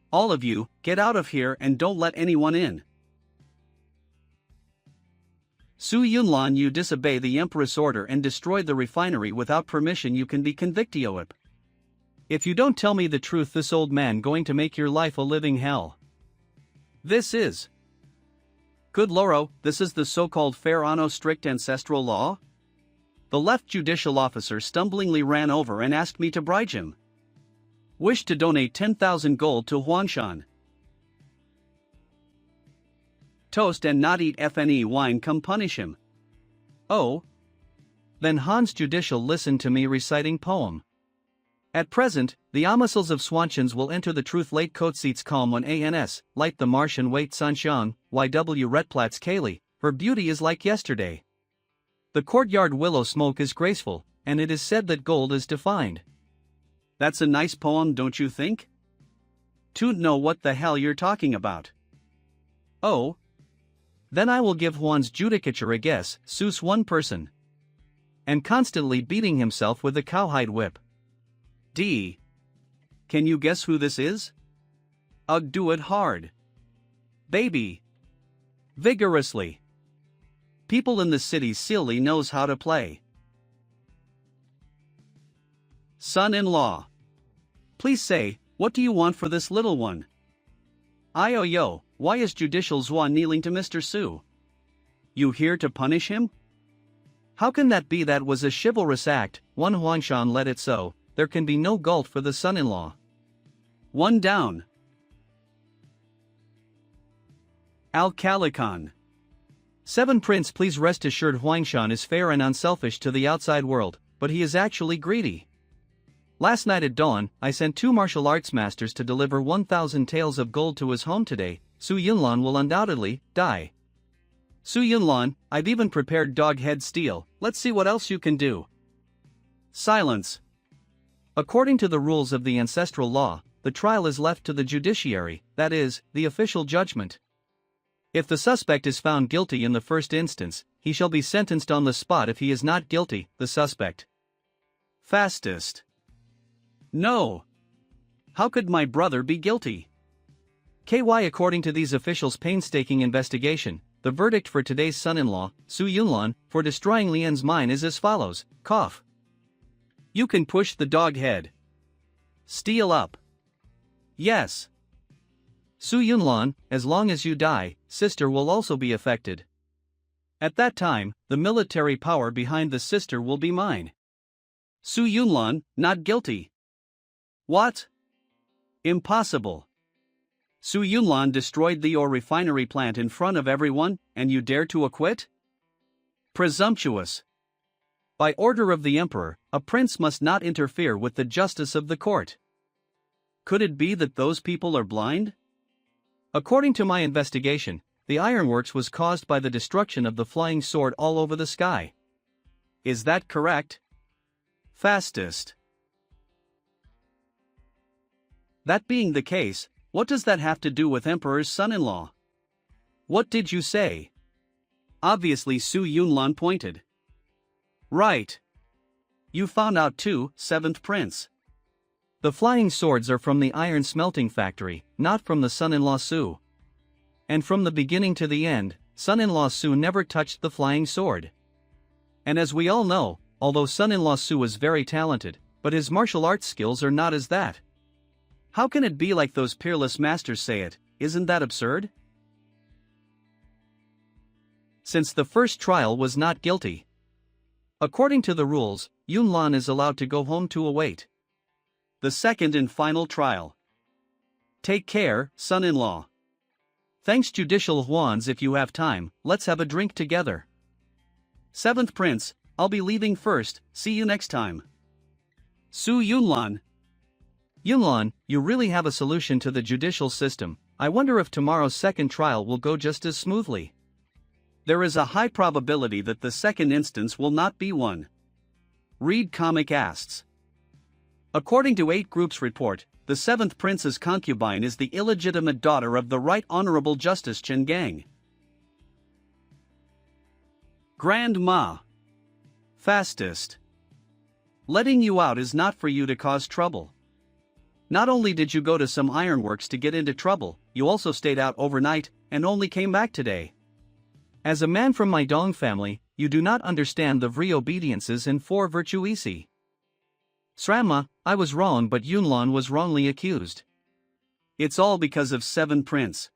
All of you, get out of here and don't let anyone in. Su Yunlan, you disobey the Empress order and destroy the refinery without permission, you can be convictioip. If you don't tell me the truth, this old man going to make your life a living hell. This is. Good Loro, this is the so-called fair Anno strict ancestral law? The left judicial officer stumblingly ran over and asked me to bribe him. Wish to donate 10,000 gold to Huangshan. Toast and not eat FNE wine, come punish him. Oh. Then Hans Judicial listened to me reciting poem. At present, the Amosals of Swanchans will enter the truth late coat seats calm when ANS, light the Martian wait Sunshang, YW Redplatz Kaylee, her beauty is like yesterday. The courtyard willow smoke is graceful, and it is said that gold is defined. That's a nice poem, don't you think? Don't know what the hell you're talking about. Oh. Then I will give Juan's judicature a guess, Seuss one person. And constantly beating himself with a cowhide whip. D. Can you guess who this is? Ugh, do it hard. Baby. Vigorously. People in the city silly knows how to play. Son-in-law. Please say, what do you want for this little one? Yo, why is Judicial Zwan kneeling to Mr. Su? You here to punish him? How can that be? That was a chivalrous act, one Huangshan let it so, there can be no gulf for the son-in-law. One down. Al-Kalikhan. 7 Prince, please rest assured Huangshan is fair and unselfish to the outside world, but he is actually greedy. Last night at dawn, I sent 2 martial arts masters to deliver 1,000 taels of gold to his home today. Su Yunlan will undoubtedly die. Su Yunlan, I've even prepared dog head steel, let's see what else you can do. Silence. According to the rules of the ancestral law, the trial is left to the judiciary, that is, the official judgment. If the suspect is found guilty in the first instance, he shall be sentenced on the spot. If he is not guilty, the suspect. Fastest. No. How could my brother be guilty? KY, according to these officials' painstaking investigation, the verdict for today's son-in-law, Su Yunlan, for destroying Lian's mine is as follows, cough. You can push the dog head. Steal up. Yes. Su Yunlan, as long as you die, sister will also be affected. At that time, the military power behind the sister will be mine. Su Yunlan, not guilty. What? Impossible. Su Yunlan destroyed the ore refinery plant in front of everyone, and you dare to acquit? Presumptuous. By order of the emperor, a prince must not interfere with the justice of the court. Could it be that those people are blind? According to my investigation, the ironworks was caused by the destruction of the flying sword all over the sky. Is that correct? Fastest. That being the case, what does that have to do with Emperor's son-in-law? What did you say? Obviously Su Yunlan pointed. Right. You found out too, 7th Prince. The flying swords are from the iron smelting factory, not from the son-in-law Su. And from the beginning to the end, son-in-law Su never touched the flying sword. And as we all know, although son-in-law Su is very talented, but his martial arts skills are not as that. How can it be like those peerless masters say it? Isn't that absurd? Since the first trial was not guilty. According to the rules, Yunlan is allowed to go home to await the second and final trial. Take care, son-in-law. Thanks Judicial Huans, if you have time, let's have a drink together. 7th Prince, I'll be leaving first, see you next time. Su Yunlan. Yunlan, you really have a solution to the judicial system. I wonder if tomorrow's second trial will go just as smoothly. There is a high probability that the second instance will not be one. Read Comic asks. According to 8 Group's report, the 7th prince's concubine is the illegitimate daughter of the Right Honorable Justice Chen Gang. Grandma. Fastest. Letting you out is not for you to cause trouble. Not only did you go to some ironworks to get into trouble, you also stayed out overnight and only came back today. As a man from my Dong family, you do not understand the 3 obediences and 4 virtuisi. Srama, I was wrong, but Yunlan was wrongly accused. It's all because of 7 Prince.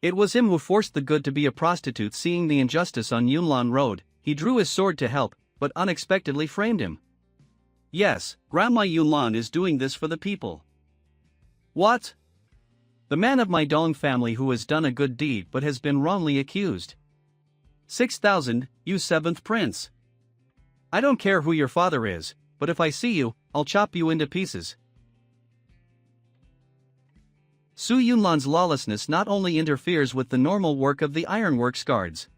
It was him who forced the good to be a prostitute. Seeing the injustice on Yunlan Road, he drew his sword to help, but unexpectedly framed him. Yes, Grandma Yunlan is doing this for the people. What? The man of my Dong family who has done a good deed but has been wrongly accused. 6,000, you 7th Prince. I don't care who your father is, but if I see you, I'll chop you into pieces. Su Yunlan's lawlessness not only interferes with the normal work of the ironworks guards.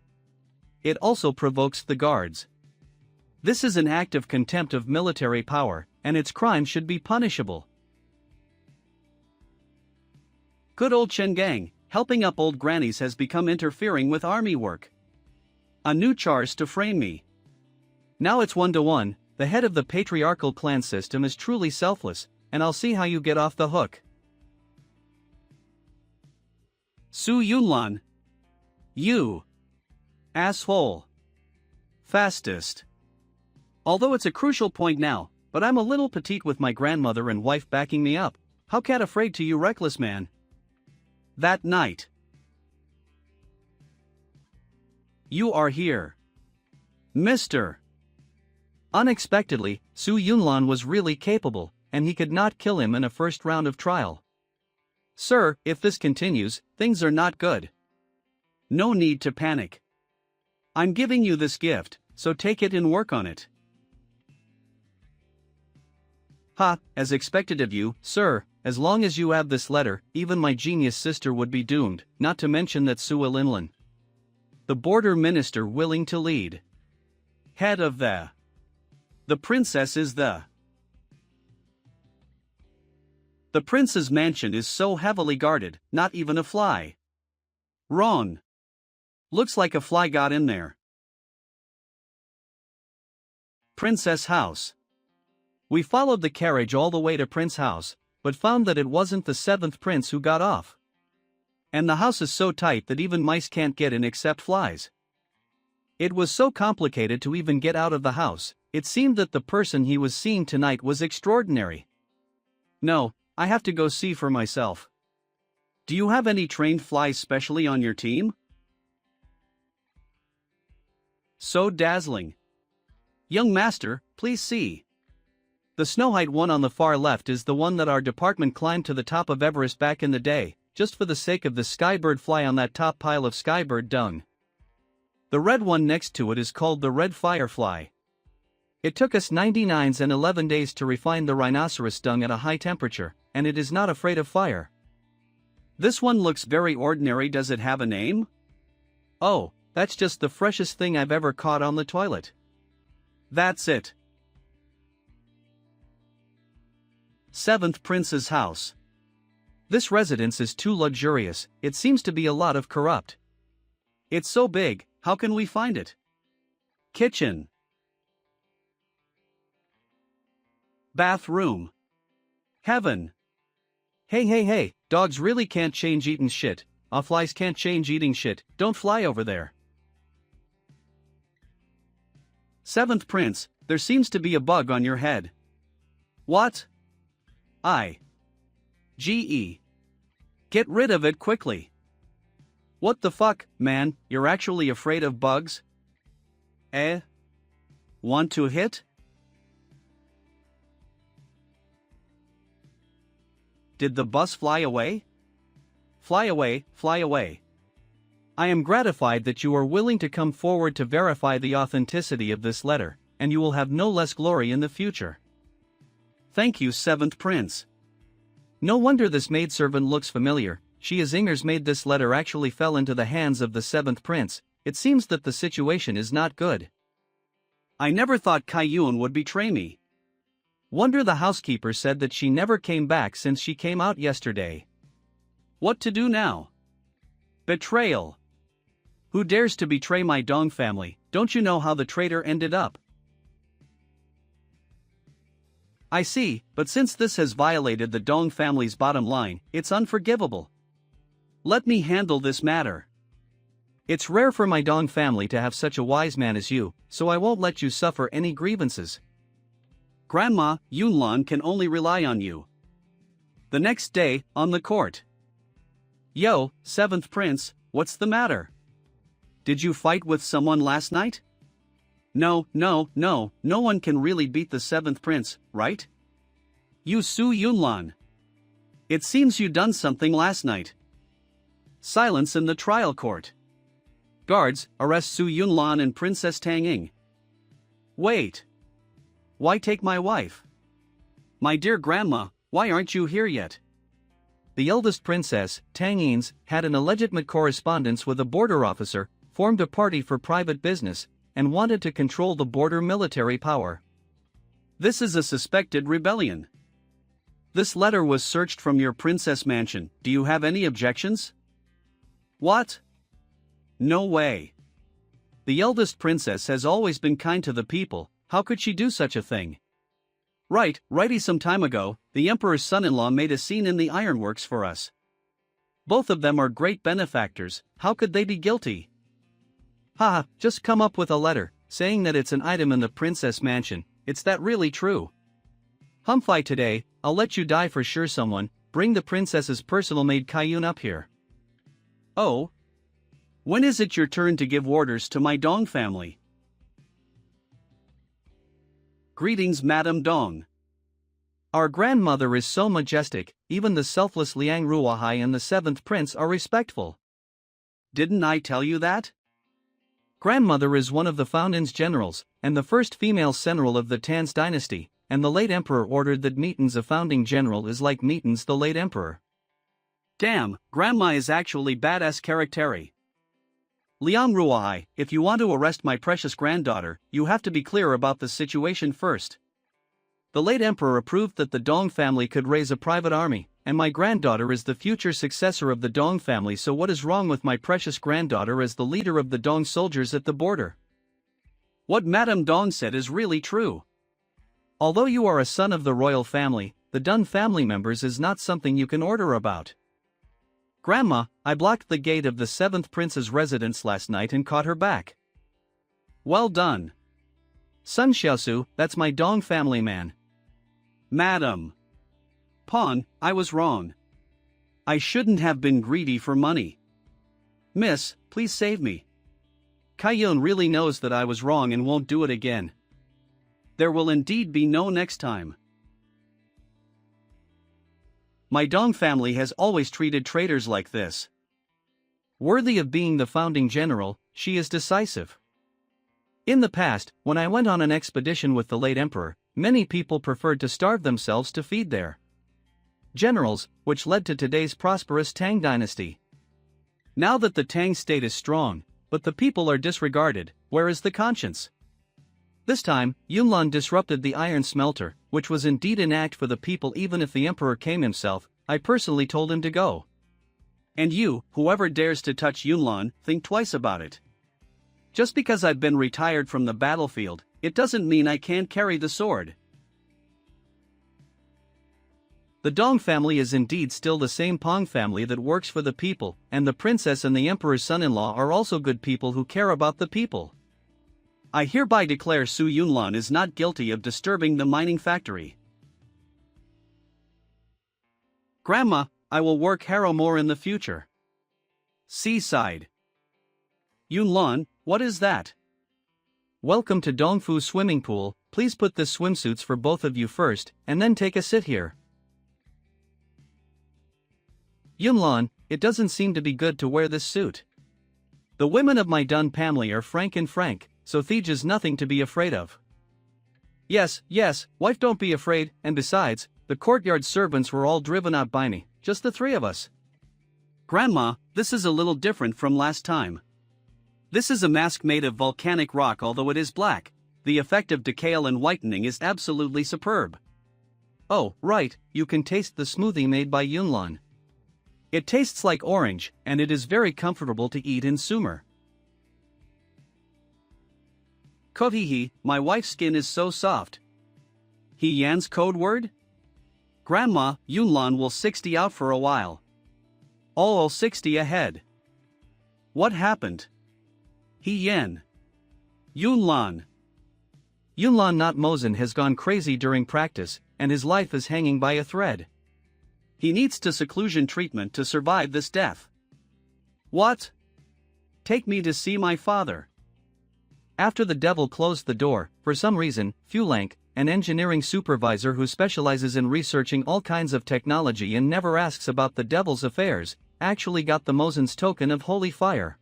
It also provokes the guards. This is an act of contempt of military power, and its crime should be punishable. Good old Chen Gang, helping up old grannies has become interfering with army work. A new charge to frame me. Now it's 1-to-1, the head of the patriarchal clan system is truly selfless, and I'll see how you get off the hook. Su Yunlan. You. Asshole. Fastest. Although it's a crucial point now, but I'm a little petite with my grandmother and wife backing me up. How cat afraid to you reckless man? That night. You are here. Mr. Unexpectedly, Su Yunlan was really capable, and he could not kill him in a first round of trial. Sir, if this continues, things are not good. No need to panic. I'm giving you this gift, so take it and work on it. Ha, as expected of you, sir, as long as you have this letter, even my genius sister would be doomed, not to mention that Su Linlan. The border minister willing to lead. Head of the princess is the prince's mansion is so heavily guarded, not even a fly. Wrong. Looks like a fly got in there. Princess house. We followed the carriage all the way to Prince house, but found that it wasn't the 7th prince who got off. And the house is so tight that even mice can't get in except flies. It was so complicated to even get out of the house. It seemed that the person he was seeing tonight was extraordinary. No, I have to go see for myself. Do you have any trained flies specially on your team? So dazzling. Young master, please see. The Snowhite one on the far left is the one that our department climbed to the top of Everest back in the day, just for the sake of the skybird fly on that top pile of skybird dung. The red one next to it is called the red firefly. It took us 99 and 11 days to refine the rhinoceros dung at a high temperature, and it is not afraid of fire. This one looks very ordinary. Does it have a name? Oh, that's just the freshest thing I've ever caught on the toilet. That's it. 7th Prince's house. This residence is too luxurious. It seems to be a lot of corrupt. It's so big, how can we find it? Kitchen. Bathroom. Heaven. Hey, dogs really can't change eating shit. Flies can't change eating shit. Don't fly over there. 7th Prince, there seems to be a bug on your head. What? GE. Get rid of it quickly. What the fuck, man, you're actually afraid of bugs? Want to hit? Did the bus fly away? Fly away, fly away. I am gratified that you are willing to come forward to verify the authenticity of this letter, and you will have no less glory in the future. Thank you, 7th Prince. No wonder this maidservant looks familiar. She is Inger's maid. This letter actually fell into the hands of the 7th Prince. It seems that the situation is not good. I never thought Kaiyun would betray me. Wonder the housekeeper said that she never came back since she came out yesterday. What to do now? Betrayal. Who dares to betray my Dong family? Don't you know how the traitor ended up? I see, but since this has violated the Dong family's bottom line, it's unforgivable. Let me handle this matter. It's rare for my Dong family to have such a wise man as you, so I won't let you suffer any grievances. Grandma, Yunlan can only rely on you. The next day, on the court. Yo, 7th Prince, what's the matter? Did you fight with someone last night? No one can really beat the 7th Prince, right? You Su Yunlan. It seems you done something last night. Silence in the trial court. Guards, arrest Su Yunlan and Princess Tang Ying. Wait. Why take my wife? My dear grandma, why aren't you here yet? The eldest princess, Tang Ying, had an illegitimate correspondence with a border officer, formed a party for private business, and wanted to control the border military power. This is a suspected rebellion. This letter was searched from your princess mansion. Do you have any objections? What? No way. The eldest princess has always been kind to the people. How could she do such a thing? Righty. Some time ago, the emperor's son-in-law made a scene in the ironworks for us. Both of them are great benefactors. How could they be guilty? Haha, just come up with a letter, saying that it's an item in the princess mansion. It's that really true? Humphy today, I'll let you die for sure. Someone, bring the princess's personal maid Kaiyun up here. Oh? When is it your turn to give orders to my Dong family? Greetings, Madame Dong. Our grandmother is so majestic, even the selfless Liang Ruahai and the 7th Prince are respectful. Didn't I tell you that? Grandmother is one of the Fountain's generals, and the first female general of the Tan's dynasty, and the late emperor ordered that Meetin's a founding general is like Meetin's the late emperor. Damn, grandma is actually badass character. Liang Ruahai, if you want to arrest my precious granddaughter, you have to be clear about the situation first. The late emperor approved that the Dong family could raise a private army, and my granddaughter is the future successor of the Dong family, so what is wrong with my precious granddaughter as the leader of the Dong soldiers at the border? What Madame Dong said is really true. Although you are a son of the royal family, the Dun family members is not something you can order about. Grandma, I blocked the gate of the 7th Prince's residence last night and caught her back. Well done. Sun Xiaosu, that's my Dong family man. Madam Pawn, I was wrong. I shouldn't have been greedy for money. Miss, please save me. Kaiyun really knows that I was wrong and won't do it again. There will indeed be no next time. My Dong family has always treated traitors like this. Worthy of being the founding general, she is decisive. In the past, when I went on an expedition with the late emperor, many people preferred to starve themselves to feed their generals, which led to today's prosperous Tang dynasty. Now that the Tang state is strong, but the people are disregarded, where is the conscience? This time, Yunlan disrupted the iron smelter, which was indeed an act for the people. Even if the emperor came himself, I personally told him to go. And you, whoever dares to touch Yunlan, think twice about it. Just because I've been retired from the battlefield, it doesn't mean I can't carry the sword. The Dong family is indeed still the same Pong family that works for the people, and the princess and the emperor's son-in-law are also good people who care about the people. I hereby declare Su Yunlan is not guilty of disturbing the mining factory. Grandma, I will work harrow more in the future. Seaside. Yunlan, what is that? Welcome to Dongfu swimming pool. Please put the swimsuits for both of you first, and then take a sit here. Yunlan, it doesn't seem to be good to wear this suit. The women of my Dun family are frank and frank, so Theja's nothing to be afraid of. Yes, wife, don't be afraid, and besides, the courtyard servants were all driven out by me, just the three of us. Grandma, this is a little different from last time. This is a mask made of volcanic rock, although it is black. The effect of decay and whitening is absolutely superb. Oh, right, you can taste the smoothie made by Yunlan. It tastes like orange, and it is very comfortable to eat in Sumer. Kohihi, my wife's skin is so soft. He Yan's code word? Grandma, Yunlan will 60 out for a while. All 60 ahead. What happened? He Yan. Yunlan. Yunlan not Mosen has gone crazy during practice, and his life is hanging by a thread. He needs to seclusion treatment to survive this death. What? Take me to see my father. After the devil closed the door, for some reason, Fulank, an engineering supervisor who specializes in researching all kinds of technology and never asks about the devil's affairs, actually got the Mosen's token of holy fire.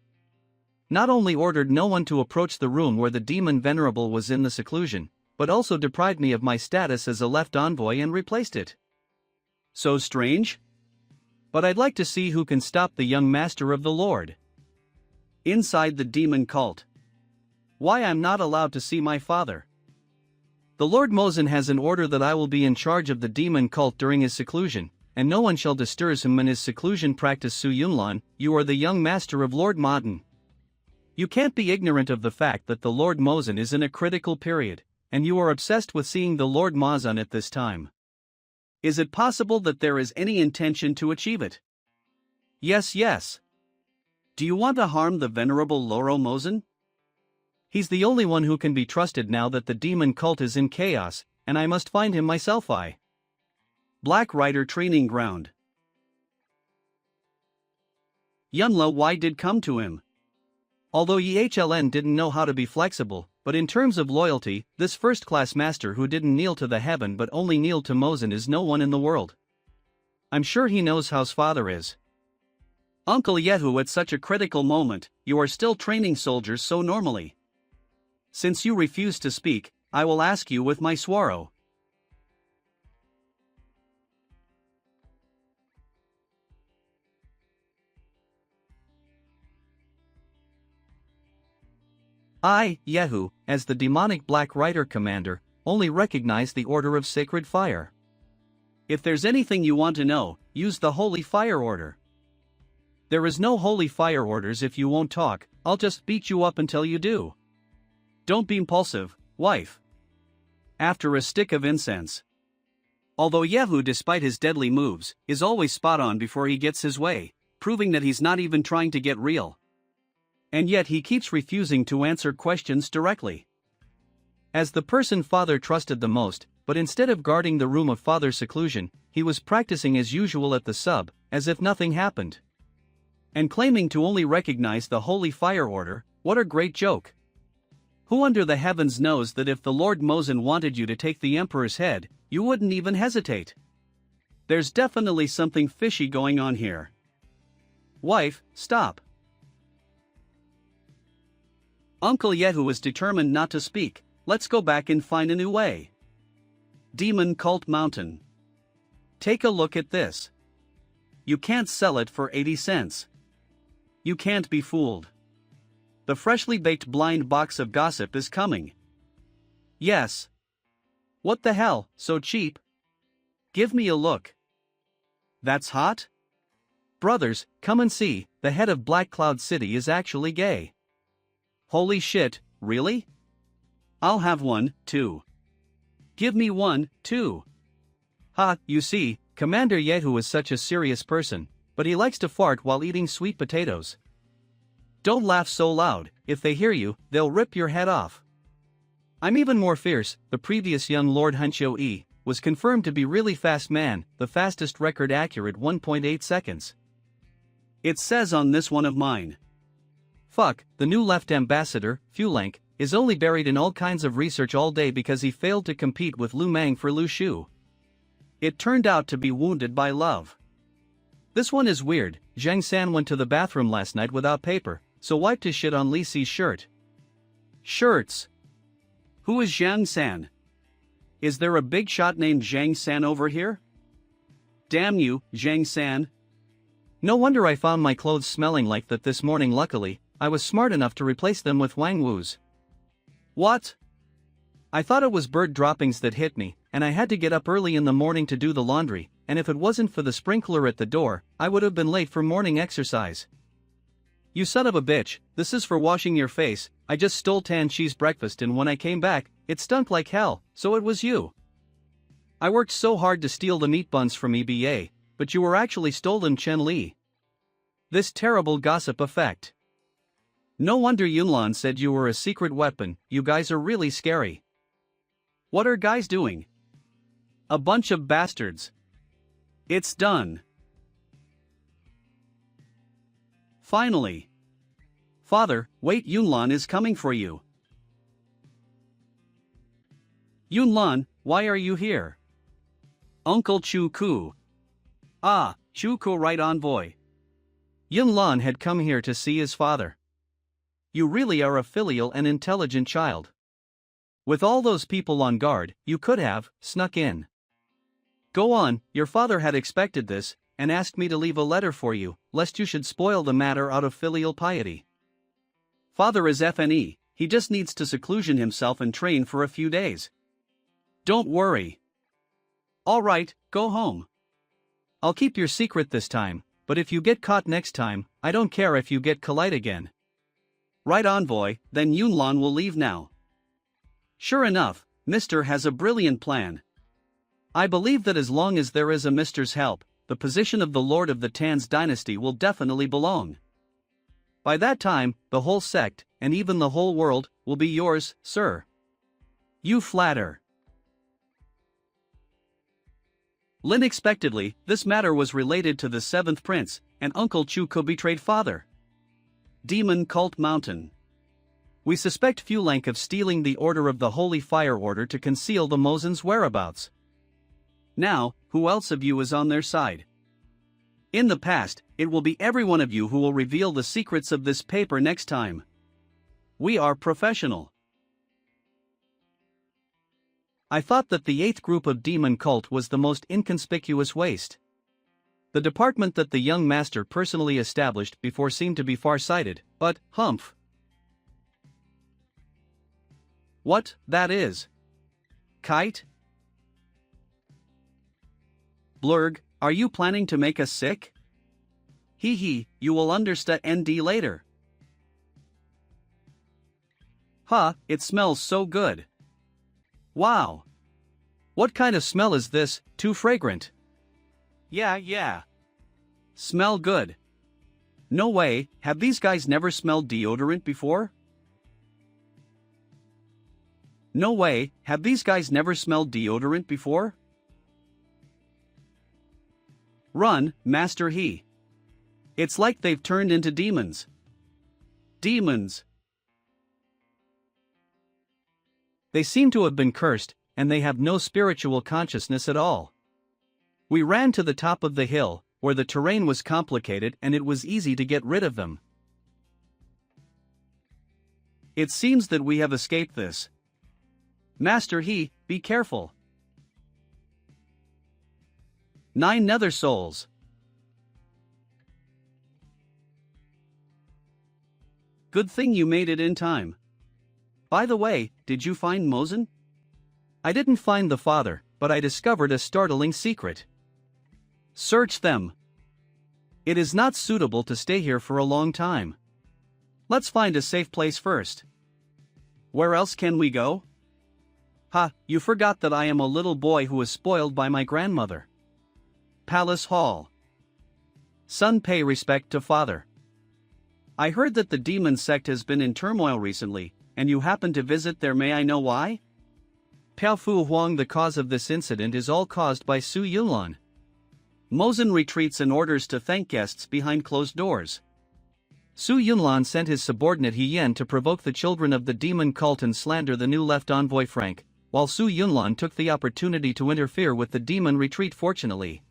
Not only ordered no one to approach the room where the demon venerable was in the seclusion, but also deprived me of my status as a left envoy and replaced it. So strange? But I'd like to see who can stop the young master of the Lord. Inside the demon cult. Why I'm not allowed to see my father? The Lord Mosen has an order that I will be in charge of the demon cult during his seclusion, and no one shall disturb him in his seclusion practice. Su Yunlan, you are the young master of Lord Modern. You can't be ignorant of the fact that the Lord Mosen is in a critical period, and you are obsessed with seeing the Lord Mazan at this time. Is it possible that there is any intention to achieve it? Yes. Do you want to harm the venerable Loro Mosen? He's the only one who can be trusted now that the demon cult is in chaos, and I must find him myself. Black Rider Training Ground. Yunla why did come to him? Although Yhln didn't know how to be flexible, but in terms of loyalty, this first-class master who didn't kneel to the heaven but only kneeled to Mosen is no one in the world. I'm sure he knows how's father is. Uncle Yehu, at such a critical moment, you are still training soldiers so normally. Since you refuse to speak, I will ask you with my swaro. I, Yehu, as the demonic Black Rider commander, only recognize the order of sacred fire. If there's anything you want to know, use the holy fire order. There is no holy fire orders. If you won't talk, I'll just beat you up until you do. Don't be impulsive, wife. After a stick of incense. Although Yehu, despite his deadly moves, is always spot on before he gets his way, proving that he's not even trying to get real. And yet he keeps refusing to answer questions directly. As the person father trusted the most, but instead of guarding the room of father's seclusion, he was practicing as usual at the sub, as if nothing happened. And claiming to only recognize the holy fire order, what a great joke. Who under the heavens knows that if the Lord Mosen wanted you to take the emperor's head, you wouldn't even hesitate? There's definitely something fishy going on here. Wife, stop. Uncle Yehu is determined not to speak. Let's go back and find a new way. Demon Cult Mountain. Take a look at this. You can't sell it for 80 cents. You can't be fooled. The freshly baked blind box of gossip is coming. Yes. What the hell, so cheap? Give me a look. That's hot? Brothers, come and see, the head of Black Cloud City is actually gay. Holy shit, really? I'll have one, too. Give me one, too. Ha, you see, Commander Yehu is such a serious person, but he likes to fart while eating sweet potatoes. Don't laugh so loud, if they hear you, they'll rip your head off. I'm even more fierce. The previous young Lord Huncho E was confirmed to be really fast man, the fastest record accurate 1.8 seconds. It says on this one of mine. Fuck, the new left ambassador, Fulank, is only buried in all kinds of research all day because he failed to compete with Lu Mang for Lu Shu. It turned out to be wounded by love. This one is weird. Zheng San went to the bathroom last night without paper, so wiped his shit on Li Si's shirt. Shirts. Who is Zhang San? Is there a big shot named Zhang San over here? Damn you, Zhang San. No wonder I found my clothes smelling like that this morning. Luckily, I was smart enough to replace them with Wang Wu's. What? I thought it was bird droppings that hit me, and I had to get up early in the morning to do the laundry, and if it wasn't for the sprinkler at the door, I would have been late for morning exercise. You son of a bitch, this is for washing your face. I just stole Tan Chi's breakfast and when I came back, it stunk like hell, so it was you. I worked so hard to steal the meat buns from EBA, but you were actually stolen, Chen Li. This terrible gossip effect. No wonder Yunlan said you were a secret weapon. You guys are really scary. What are guys doing? A bunch of bastards. It's done. Finally. Father, wait, Yunlan is coming for you. Yunlan, why are you here? Uncle Chu Ku. Ah, Chu Ku, right envoy. Yunlan had come here to see his father. You really are a filial and intelligent child. With all those people on guard, you could have snuck in. Go on, your father had expected this, and asked me to leave a letter for you, lest you should spoil the matter out of filial piety. Father is FNE, he just needs to seclusion himself and train for a few days. Don't worry. Alright, go home. I'll keep your secret this time, but if you get caught next time, I don't care if you get collide again. Right envoy, then Yunlan will leave now. Sure enough, Mr. has a brilliant plan. I believe that as long as there is a Mr.'s help, the position of the Lord of the Tan's dynasty will definitely belong. By that time, the whole sect, and even the whole world, will be yours, sir. You flatter. Unexpectedly, this matter was related to the 7th prince, and Uncle Chu co-betrayed father. Demon Cult Mountain. We suspect Fulank of stealing the Order of the Holy Fire Order to conceal the Mozen's whereabouts. Now, who else of you is on their side? In the past, it will be every one of you who will reveal the secrets of this paper next time. We are professional. I thought that the 8th group of Demon Cult was the most inconspicuous waste. The department that the young master personally established before seemed to be far-sighted, but, humph. What, that is? Kite? Blurg, are you planning to make us sick? Hee hee, you will understand later. Huh, it smells so good. Wow. What kind of smell is this, too fragrant? Yeah. Smell good. No way, have these guys never smelled deodorant before? No way, have these guys never smelled deodorant before? Run, Master He. It's like they've turned into demons. Demons. They seem to have been cursed, and they have no spiritual consciousness at all. We ran to the top of the hill, where the terrain was complicated and it was easy to get rid of them. It seems that we have escaped this. Master He, be careful. 9 nether souls. Good thing you made it in time. By the way, did you find Mozen? I didn't find the father, but I discovered a startling secret. Search them. It is not suitable to stay here for a long time. Let's find a safe place first. Where else can we go? Ha, you forgot that I am a little boy who was spoiled by my grandmother. Palace Hall. Son, pay respect to father. I heard that the demon sect has been in turmoil recently, and you happened to visit there. May I know why? Piao Fu Huang, the cause of this incident is all caused by Su Yunlan. Mozen retreats and orders to thank guests behind closed doors. Su Yunlan sent his subordinate He Yen to provoke the children of the demon cult and slander the new left envoy Frank, while Su Yunlan took the opportunity to interfere with the demon retreat. Fortunately,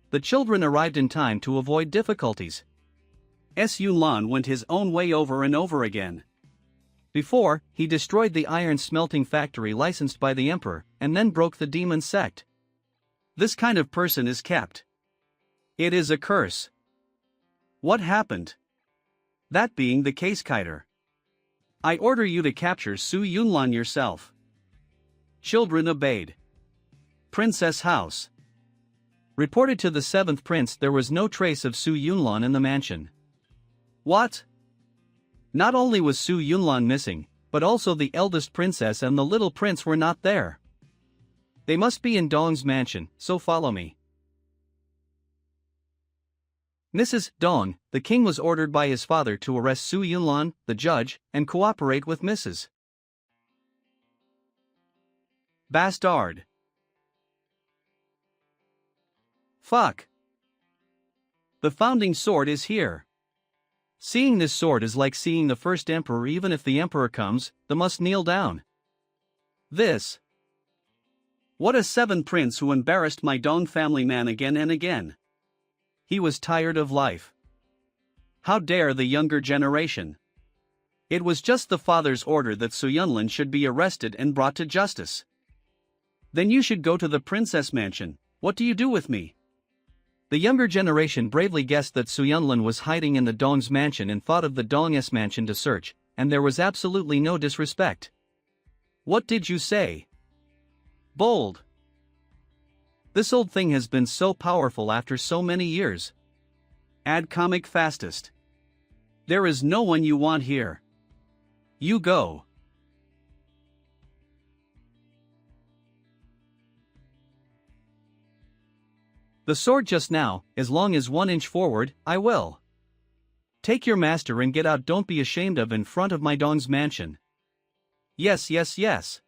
the children arrived in time to avoid difficulties. Yunlan went his own way over and over again. Before, he destroyed the iron smelting factory licensed by the emperor, and then broke the demon sect. This kind of person is kept. It is a curse. What happened? That being the case, Kiter, I order you to capture Su Yunlan yourself. Children obeyed. Princess House. Reported to the 7th prince there was no trace of Su Yunlan in the mansion. What? Not only was Su Yunlan missing, but also the eldest princess and the little prince were not there. They must be in Dong's mansion, so follow me. Mrs. Dong, the king was ordered by his father to arrest Su Yunlan, the judge, and cooperate with Mrs. Bastard. Fuck. The founding sword is here. Seeing this sword is like seeing the first emperor. Even if the emperor comes, the must kneel down. This. What a 7th prince who embarrassed my Dong family man again and again. He was tired of life. How dare the younger generation? It was just the father's order that Su Yunlan should be arrested and brought to justice. Then you should go to the princess mansion. What do you do with me? The younger generation bravely guessed that Su Yunlan was hiding in the Dong's mansion and thought of the Dong's mansion to search, and there was absolutely no disrespect. What did you say? Bold. This old thing has been so powerful after so many years. Add comic fastest. There is no one you want here. You go. The sword just now, as long as 1 inch forward, I will. Take your master and get out. Don't be ashamed of in front of my Dong's mansion. Yes, yes, yes.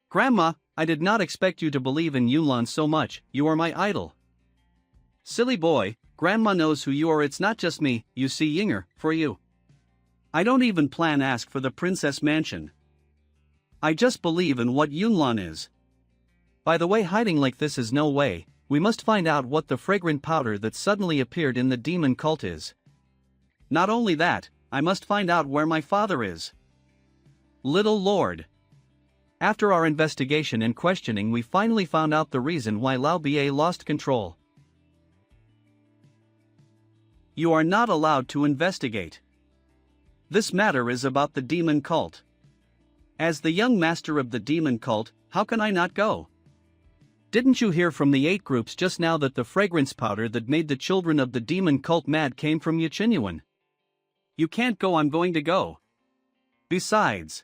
Grandma, I did not expect you to believe in Yunlan so much. You are my idol. Silly boy, Grandma knows who you are. It's not just me, you see, Yinger, for you. I don't even plan ask for the princess mansion. I just believe in what Yunlan is. By the way, hiding like this is no way. We must find out what the fragrant powder that suddenly appeared in the demon cult is. Not only that, I must find out where my father is. Little Lord. After our investigation and questioning, we finally found out the reason why Lao Ba lost control. You are not allowed to investigate. This matter is about the demon cult. As the young master of the demon cult, how can I not go? Didn't you hear from the 8 groups just now that the fragrance powder that made the children of the demon cult mad came from Yichinyuan? You can't go. I'm going to go. Besides,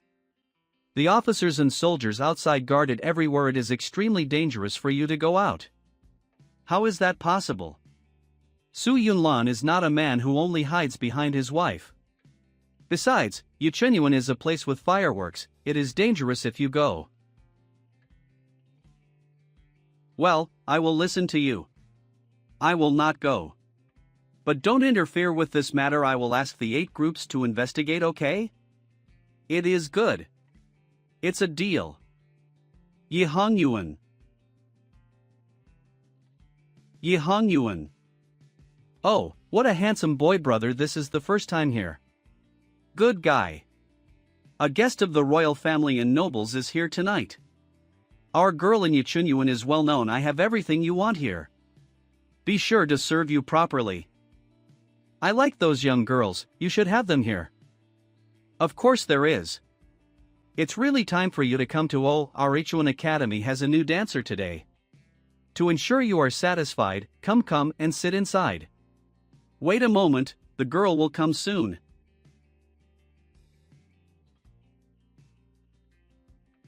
the officers and soldiers outside guarded everywhere. It is extremely dangerous for you to go out. How is that possible? Su Yunlan is not a man who only hides behind his wife. Besides, Yichinyuan is a place with fireworks. It is dangerous if you go. Well, I will listen to you. I will not go. But don't interfere with this matter. I will ask the 8 groups to investigate, okay? It is good. It's a deal. Yihangyuan. Yihangyuan. Oh, what a handsome boy, brother. This is the first time here. Good guy. A guest of the royal family and nobles is here tonight. Our girl in Yichinyuan is well known. I have everything you want here. Be sure to serve you properly. I like those young girls. You should have them here. Of course there is. It's really time for you to come to our Ichuan Academy has a new dancer today. To ensure you are satisfied, come and sit inside. Wait a moment, the girl will come soon.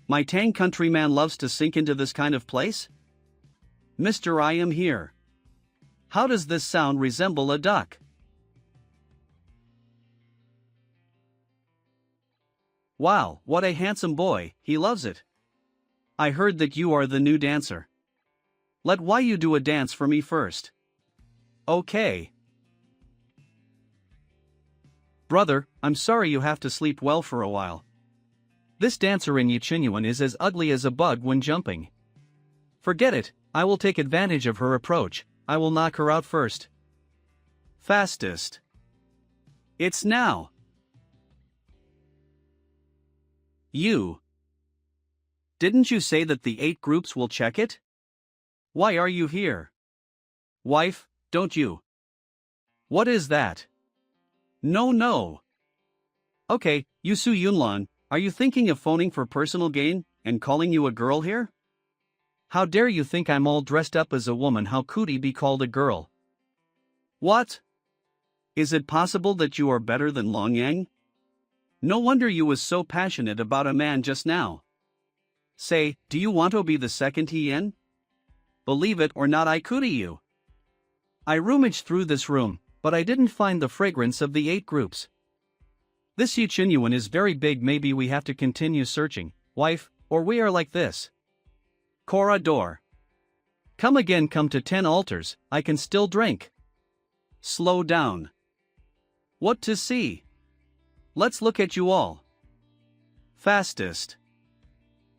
My Tang countryman loves to sink into this kind of place? Mister, I am here. How does this sound resemble a duck? Wow, what a handsome boy, he loves it. I heard that you are the new dancer. Let why you do a dance for me first. Okay. Brother, I'm sorry you have to sleep well for a while. This dancer in Yichinyuan is as ugly as a bug when jumping. Forget it, I will take advantage of her approach. I will knock her out first. Fastest. It's now. You. Didn't you say that the 8 groups will check it? Why are you here? Wife, don't you? What is that? No. Okay, you Su Yunlan, are you thinking of phoning for personal gain, and calling you a girl here? How dare you think I'm all dressed up as a woman? How could he be called a girl? What? Is it possible that you are better than Long Yang? No wonder you was so passionate about a man just now. Say, do you want to be the second Hien? Believe it or not, I could you. I rummaged through this room, but I didn't find the fragrance of the 8 groups. This Yuan is very big. Maybe we have to continue searching, wife, or we are like this. Corridor. Come again, come to 10 altars, I can still drink. Slow down. What to see? Let's look at you all. Fastest.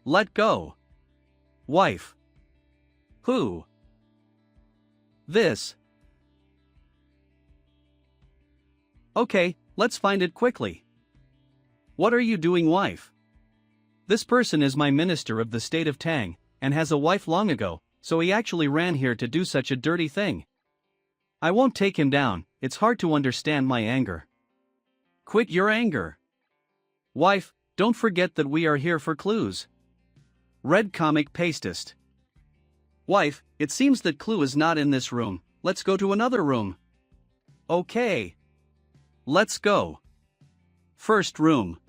Let go. Wife. Who? This. Okay, let's find it quickly. What are you doing, wife? This person is my minister of the state of Tang, and has a wife long ago, so he actually ran here to do such a dirty thing. I won't take him down, it's hard to understand my anger. Quit your anger. Wife, don't forget that we are here for clues. Red comic pastist. Wife, it seems that clue is not in this room, let's go to another room. Okay. Let's go. First room.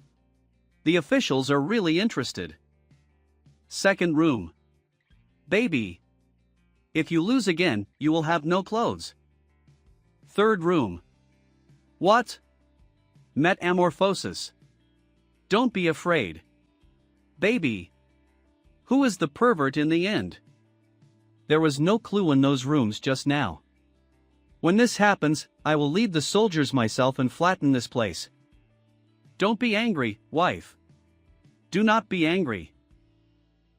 The officials are really interested. Second room. Baby. If you lose again, you will have no clothes. Third room. What? Metamorphosis. Don't be afraid. Baby. Who is the pervert in the end? There was no clue in those rooms just now. When this happens, I will lead the soldiers myself and flatten this place. Don't be angry, wife. Do not be angry.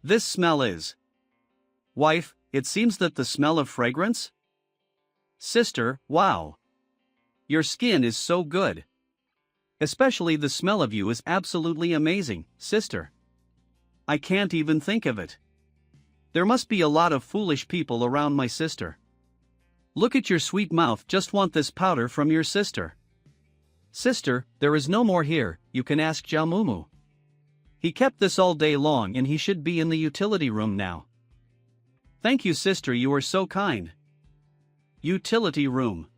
This smell is. Wife, it seems that the smell of fragrance? Sister, wow. Your skin is so good. Especially the smell of you is absolutely amazing, sister. I can't even think of it. There must be a lot of foolish people around my sister. Look at your sweet mouth, just want this powder from your sister. Sister, there is no more here, you can ask Jiao Mumu. He kept this all day long and he should be in the utility room now. Thank you, sister, you are so kind. Utility room.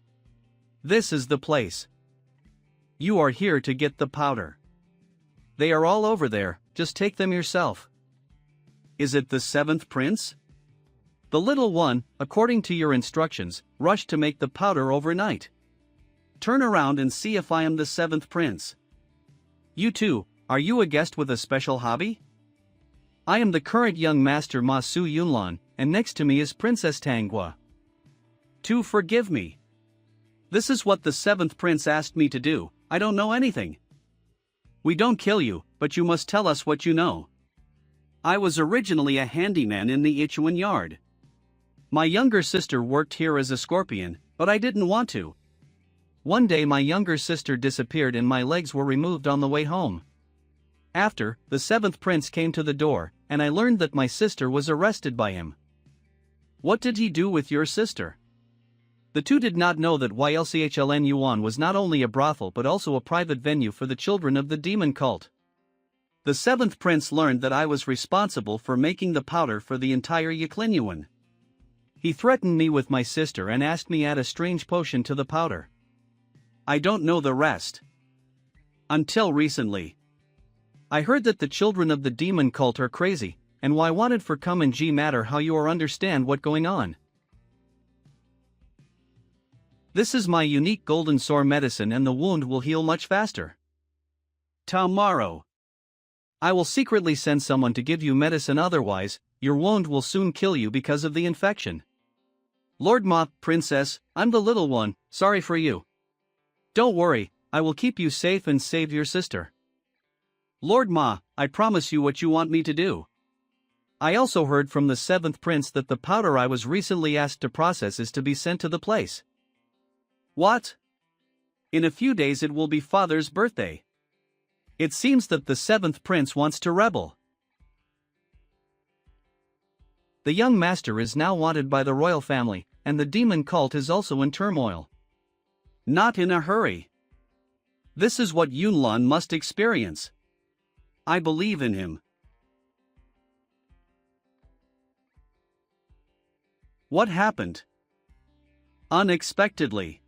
This is the place. You are here to get the powder. They are all over there, just take them yourself. Is it the 7th prince? The little one, according to your instructions, rushed to make the powder overnight. Turn around and see if I am the 7th prince. You too, are you a guest with a special hobby? I am the current young master Ma Su Yunlan, and next to me is Princess Tanghua. To forgive me. This is what the 7th prince asked me to do, I don't know anything. We don't kill you, but you must tell us what you know. I was originally a handyman in the Ichuan yard. My younger sister worked here as a scorpion, but I didn't want to. One day my younger sister disappeared and my legs were removed on the way home. After, the 7th prince came to the door, and I learned that my sister was arrested by him. What did he do with your sister? The two did not know that YLCHLN Yuan was not only a brothel but also a private venue for the children of the demon cult. The 7th prince learned that I was responsible for making the powder for the entire Yiklinyuan. He threatened me with my sister and asked me add a strange potion to the powder. I don't know the rest. Until recently. I heard that the children of the demon cult are crazy, and why wanted for come and G matter how you are understand what going on. This is my unique golden sore medicine and the wound will heal much faster. Tomorrow. I will secretly send someone to give you medicine, otherwise, your wound will soon kill you because of the infection. Lord Ma, Princess, I'm the little one, sorry for you. Don't worry, I will keep you safe and save your sister. Lord Ma, I promise you what you want me to do. I also heard from the 7th prince that the powder I was recently asked to process is to be sent to the place. What? In a few days it will be father's birthday. It seems that the seventh prince wants to rebel. The young master is now wanted by the royal family, and the demon cult is also in turmoil. Not in a hurry. This is what Yunlan must experience. I believe in him. What happened? Unexpectedly.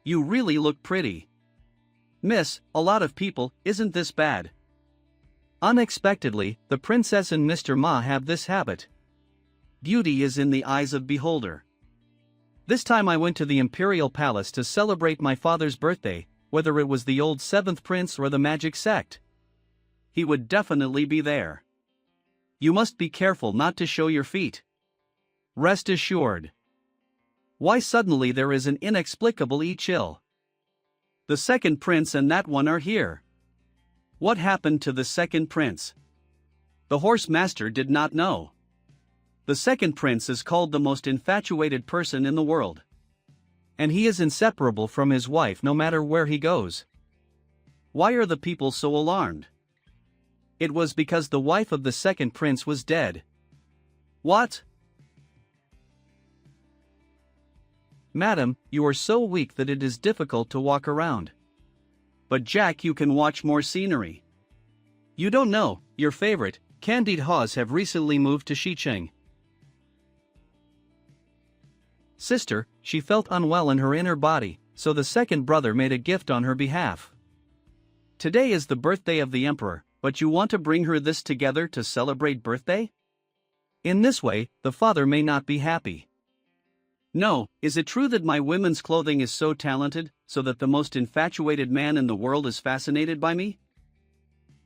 You really look pretty. Miss, a lot of people, isn't this bad? Unexpectedly, the princess and Mr. Ma have this habit. Beauty is in the eyes of beholder. This time I went to the imperial palace to celebrate my father's birthday, whether it was the old seventh prince or the magic sect. He would definitely be there. You must be careful not to show your feet. Rest assured. Why suddenly there is an inexplicable chill. The second prince and that one are here. What happened to the second prince? The horse master did not know. The second prince is called the most infatuated person in the world. And he is inseparable from his wife no matter where he goes. Why are the people so alarmed? It was because the wife of the second prince was dead. What? Madam, you are so weak that it is difficult to walk around. But Jack, you can watch more scenery. You don't know, your favorite, candied haws have recently moved to Xicheng. Sister, she felt unwell in her inner body, so the second brother made a gift on her behalf. Today is the birthday of the emperor, but you want to bring her this together to celebrate birthday? In this way, the father may not be happy. No, is it true that my women's clothing is so talented, so that the most infatuated man in the world is fascinated by me?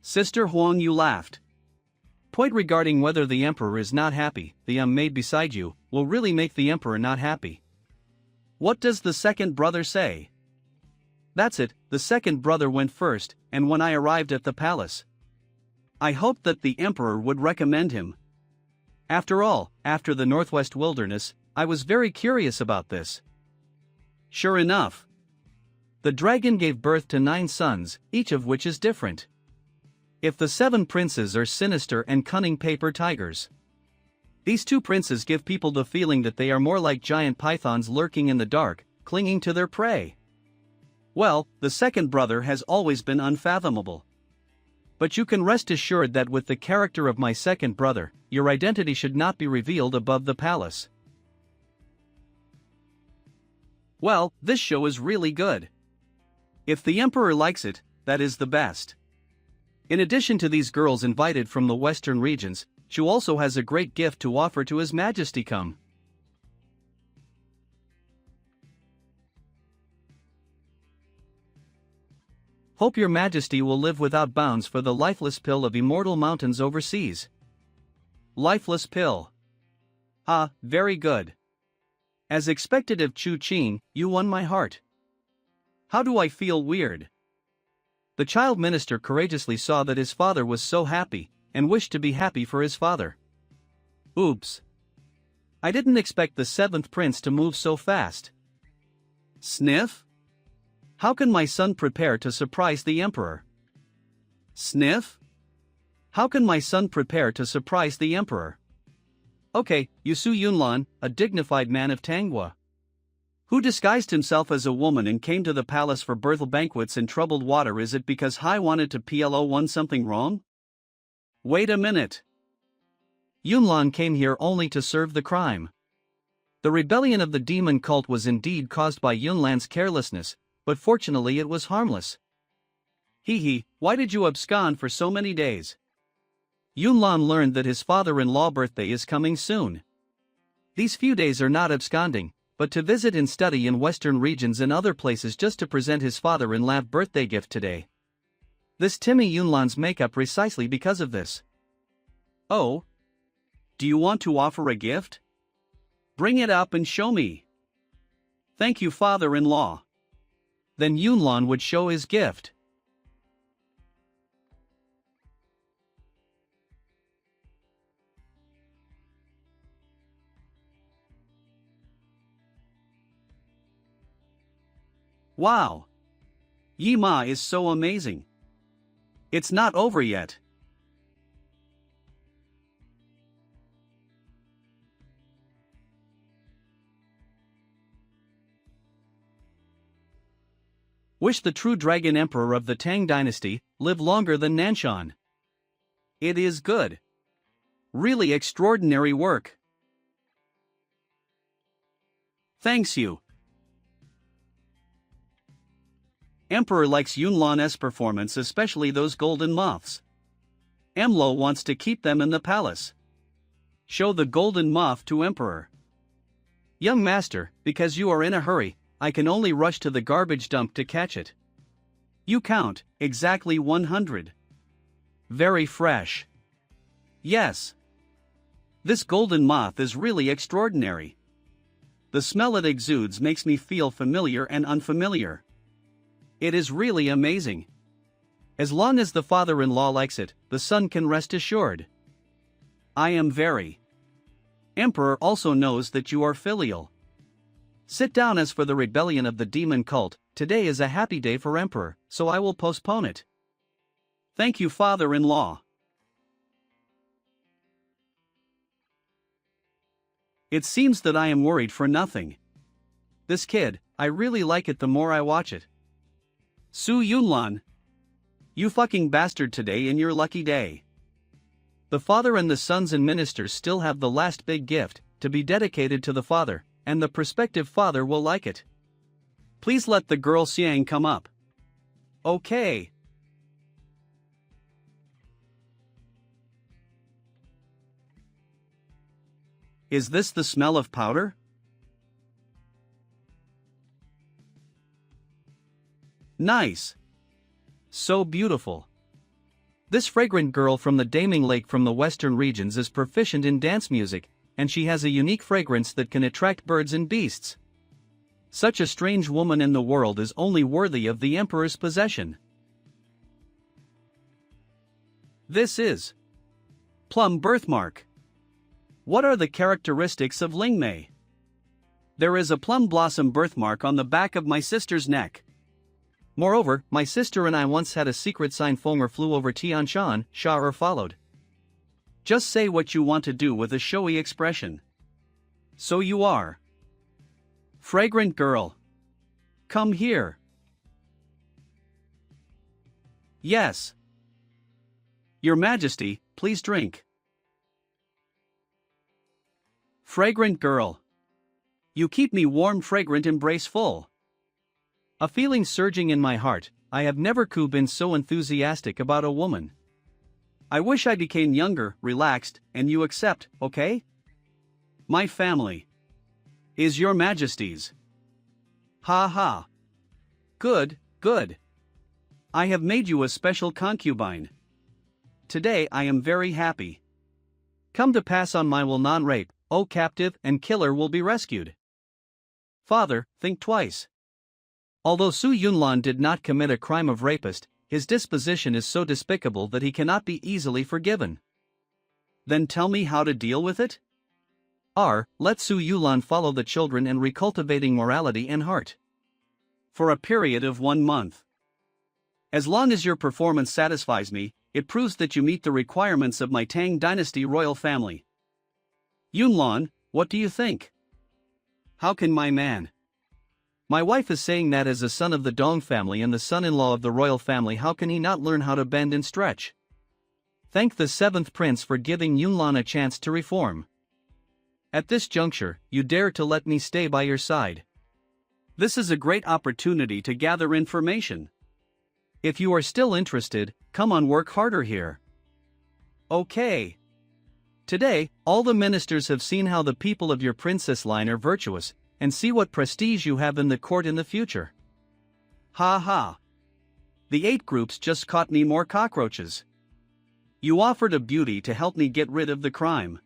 Sister Huang, you laughed. Point regarding whether the emperor is not happy, the maid beside you, will really make the emperor not happy. What does the second brother say? That's it, the second brother went first, and when I arrived at the palace, I hoped that the emperor would recommend him. After all, after the Northwest Wilderness, I was very curious about this. Sure enough. The dragon gave birth to 9 sons, each of which is different. If the 7 princes are sinister and cunning paper tigers, these 2 princes give people the feeling that they are more like giant pythons lurking in the dark, clinging to their prey. Well, the second brother has always been unfathomable. But you can rest assured that with the character of my second brother, your identity should not be revealed above the palace. Well, this show is really good. If the emperor likes it, that is the best. In addition to these girls invited from the western regions, Shu also has a great gift to offer to His Majesty. Come. Hope your Majesty will live without bounds for the lifeless pill of immortal mountains overseas. Lifeless pill. Ah, very good. As expected of Chu Qing, you won my heart. How do I feel weird? The child minister courageously saw that his father was so happy, and wished to be happy for his father. Oops. I didn't expect the 7th prince to move so fast. Sniff? How can my son prepare to surprise the emperor? Sniff? How can my son prepare to surprise the emperor? Okay, Yusu Yunlan, a dignified man of Tanghua, who disguised himself as a woman and came to the palace for birthday banquets in troubled water. Is it because Hai wanted to PLO1 something wrong? Wait a minute. Yunlan came here only to serve the crime. The rebellion of the demon cult was indeed caused by Yunlan's carelessness, but fortunately it was harmless. Hee, why did you abscond for so many days? Yunlan learned that his father-in-law birthday is coming soon. These few days are not absconding, but to visit and study in western regions and other places just to present his father-in-law birthday gift today. This Timmy Yunlan's makeup precisely because of this. Oh? Do you want to offer a gift? Bring it up and show me. Thank you, father-in-law. Then Yunlan would show his gift. Wow! Yi Ma is so amazing. It's not over yet. Wish the true Dragon Emperor of the Tang Dynasty lived longer than Nanshan. It is good. Really extraordinary work. Thanks you. Emperor likes Yunlan's performance, especially those golden moths. Emlo wants to keep them in the palace. Show the golden moth to Emperor. Young master, because you are in a hurry, I can only rush to the garbage dump to catch it. You count, exactly 100. Very fresh. Yes. This golden moth is really extraordinary. The smell it exudes makes me feel familiar and unfamiliar. It is really amazing. As long as the father-in-law likes it, the son can rest assured. I am very. Emperor also knows that you are filial. Sit down. As for the rebellion of the demon cult, today is a happy day for Emperor, so I will postpone it. Thank you, father-in-law. It seems that I am worried for nothing. This kid, I really like it the more I watch it. Su Yunlan. You fucking bastard, today in your lucky day. The father and the sons and ministers still have the last big gift, to be dedicated to the father, and the prospective father will like it. Please let the girl Xiang come up. Okay. Is this the smell of powder? Nice. So beautiful. This fragrant girl from the Daming Lake from the western regions is proficient in dance music, and she has a unique fragrance that can attract birds and beasts. Such a strange woman in the world is only worthy of the emperor's possession. This is plum birthmark. What are the characteristics of Lingmei? There is a plum blossom birthmark on the back of my sister's neck. Moreover, my sister and I once had a secret sign. Fenger flew over Tianshan, Sha'er followed. Just say what you want to do with a showy expression. So you are. Fragrant girl. Come here. Yes. Your Majesty, please drink. Fragrant girl. You keep me warm, fragrant, embraceful. A feeling surging in my heart. I have never been so enthusiastic about a woman. I wish I became younger, relaxed, and you accept, okay? My family is your Majesty's. Ha ha. Good, good. I have made you a special concubine. Today I am very happy. Come to pass on my will non-rape, O captive and killer will be rescued. Father, think twice. Although Su Yunlan did not commit a crime of rapist, his disposition is so despicable that he cannot be easily forgiven. Then tell me how to deal with it? Let Su Yunlan follow the children in recultivating morality and heart. For a period of 1 month. As long as your performance satisfies me, it proves that you meet the requirements of my Tang Dynasty royal family. Yunlan, what do you think? How can my man? My wife is saying that as a son of the Dong family and the son-in-law of the royal family, how can he not learn how to bend and stretch? Thank the 7th prince for giving Yunlan a chance to reform. At this juncture, you dare to let me stay by your side. This is a great opportunity to gather information. If you are still interested, come on, work harder here. Okay. Today, all the ministers have seen how the people of your princess line are virtuous, and see what prestige you have in the court in the future. Ha ha. The 8 groups just caught me more cockroaches. You offered a beauty to help me get rid of the crime.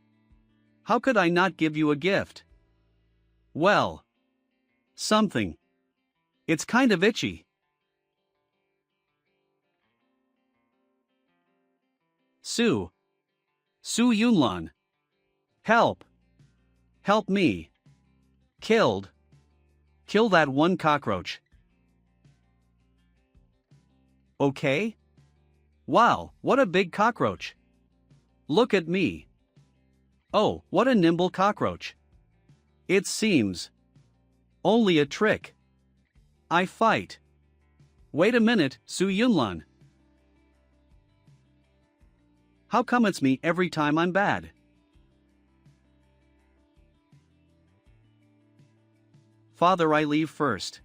How could I not give you a gift? Well, something. It's kind of itchy. Su Yunlan. Help. Help me. Kill that one cockroach. okay? Wow, what a big cockroach! Look at me. Oh, what a nimble cockroach. It seems only a trick. I fight. Wait a minute, Su Yunlan. How come it's me every time I'm bad? Father, I leave first.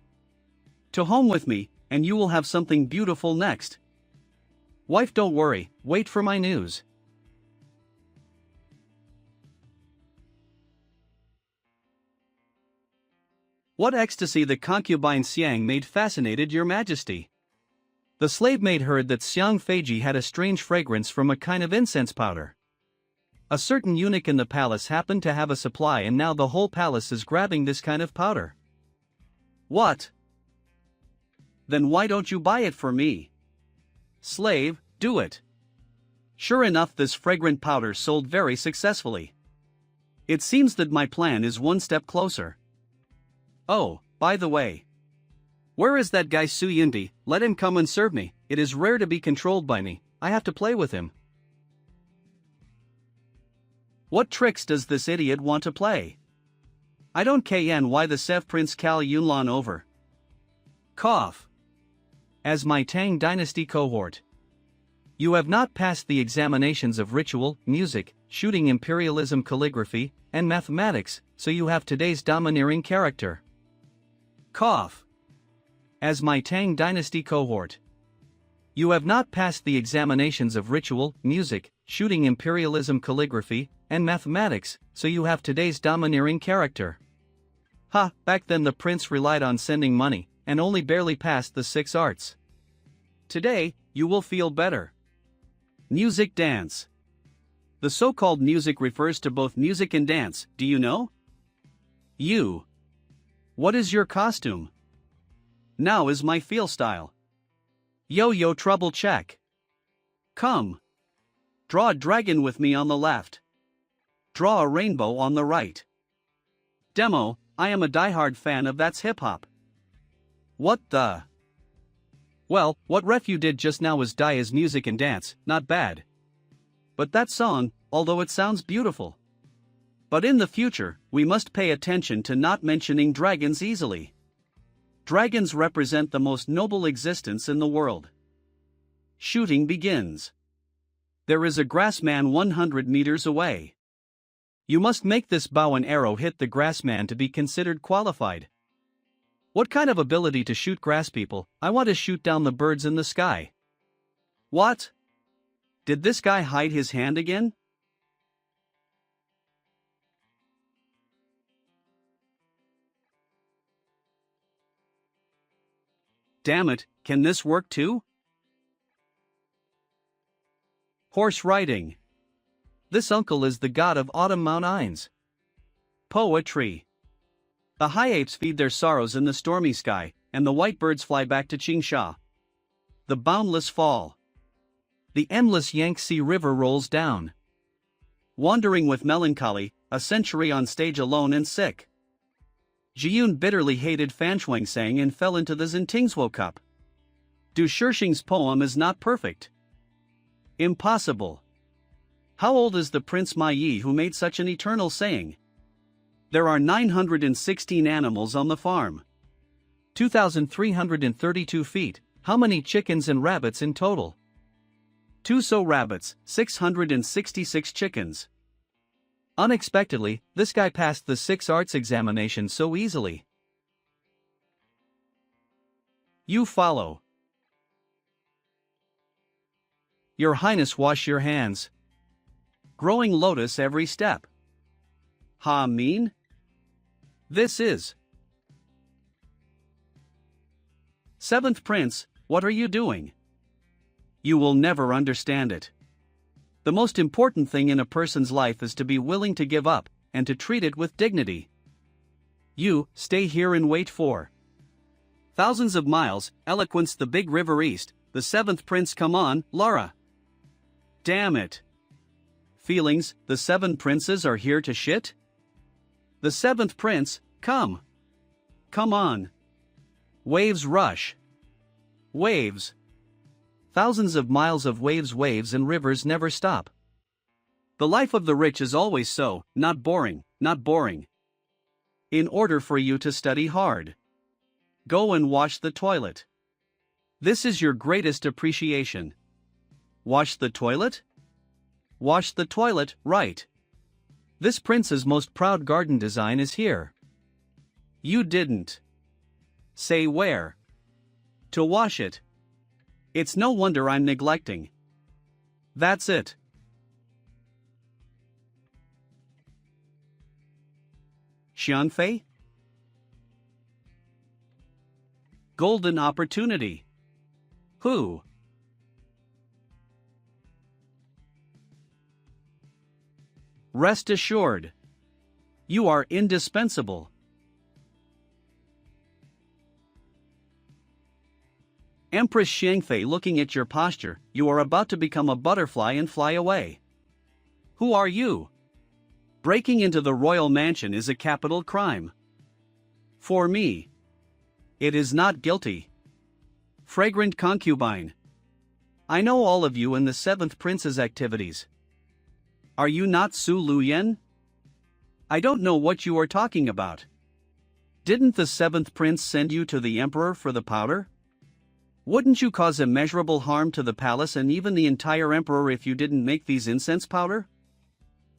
To home with me, and you will have something beautiful next. Wife, don't worry, wait for my news. What ecstasy the concubine Xiang maid fascinated your majesty. The slave maid heard that Xiang Feiji had a strange fragrance from a kind of incense powder. A certain eunuch in the palace happened to have a supply, and now the whole palace is grabbing this kind of powder. What? Then why don't you buy it for me? Slave, do it. Sure enough, this fragrant powder sold very successfully. It seems that my plan is one step closer. Oh, by the way. Where is that guy Su Yindi? Let him come and serve me. It is rare to be controlled by me. I have to play with him. What tricks does this idiot want to play? I don't kn why the Sev Prince Kal Yunlan over. Cough. As my Tang Dynasty cohort. You have not passed the examinations of ritual, music, shooting, imperialism, calligraphy, and mathematics, so you have today's domineering character. Cough. As my Tang Dynasty cohort. You have not passed the examinations of ritual, music, shooting, imperialism, calligraphy, and mathematics, so you have today's domineering character. Ha, back then the prince relied on sending money, and only barely passed the 6 arts. Today, you will feel better. Music, dance. The so-called music refers to both music and dance, do you know? You. What is your costume? Now is my feel style. Yo-yo trouble check. Come. Draw a dragon with me on the left. Draw a rainbow on the right. Demo, I am a diehard fan of that's hip-hop. What the? Well, what Ref you did just now was die as music and dance, not bad. But that song, although it sounds beautiful. But in the future, we must pay attention to not mentioning dragons easily. Dragons represent the most noble existence in the world. Shooting begins. There is a grassman 100 meters away. You must make this bow and arrow hit the grassman to be considered qualified. What kind of ability to shoot grass people? I want to shoot down the birds in the sky. What? Did this guy hide his hand again? Damn it, can this work too? Horse riding. This uncle is the god of autumn Mount Ines. Poetry. The high apes feed their sorrows in the stormy sky, and the white birds fly back to Qingsha. The boundless fall. The endless Yangtze River rolls down. Wandering with melancholy, a century on stage alone and sick. Jiyun bitterly hated Fan Shuangsang and fell into the Zintingshuo cup. Du Shishing's poem is not perfect. Impossible. How old is the Prince Ma Yi who made such an eternal saying? There are 916 animals on the farm. 2,332 feet, how many chickens and rabbits in total? 2 so rabbits, 666 chickens. Unexpectedly, this guy passed the 6 arts examination so easily. You follow. Your Highness, wash your hands. Growing lotus every step. Ha mean? This is. 7th Prince, what are you doing? You will never understand it. The most important thing in a person's life is to be willing to give up, and to treat it with dignity. You, stay here and wait for. Thousands of miles, eloquence the big river east, the 7th Prince come on, Lara. Damn it. Feelings, the 7 princes are here to shit? The 7th Prince, come. Come on. Waves rush. Waves. thousands of miles of waves and rivers never stop. The life of the rich is always so, not boring, not boring. In order for you to study hard, go and wash the toilet. This is your greatest appreciation. Wash the toilet? Wash the toilet, right. This prince's most proud garden design is here. You didn't say where to wash it. It's no wonder I'm neglecting. That's it. Xianfei? Golden opportunity. Who? Rest assured. You are indispensable. Empress Xianfei, looking at your posture, you are about to become a butterfly and fly away. Who are you? Breaking into the royal mansion is a capital crime. For me, it is not guilty. Fragrant concubine. I know all of you and the seventh prince's activities. Are you not Su Luyen? I don't know what you are talking about. Didn't the seventh prince send you to the emperor for the powder? Wouldn't you cause immeasurable harm to the palace and even the entire emperor if you didn't make these incense powder?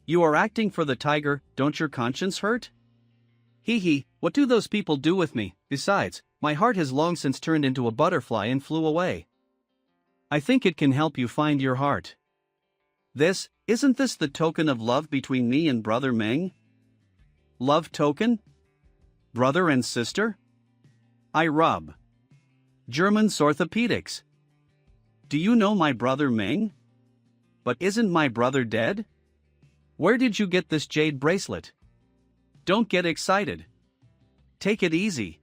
You are acting for the tiger, don't your conscience hurt? Hee hee, what do those people do with me? Besides, my heart has long since turned into a butterfly and flew away. I think it can help you find your heart. Isn't this the token of love between me and Brother Meng? Love token? Brother and sister? I rub German's orthopedics. Do you know my brother Meng? But isn't my brother dead? Where did you get this jade bracelet? Don't get excited. Take it easy.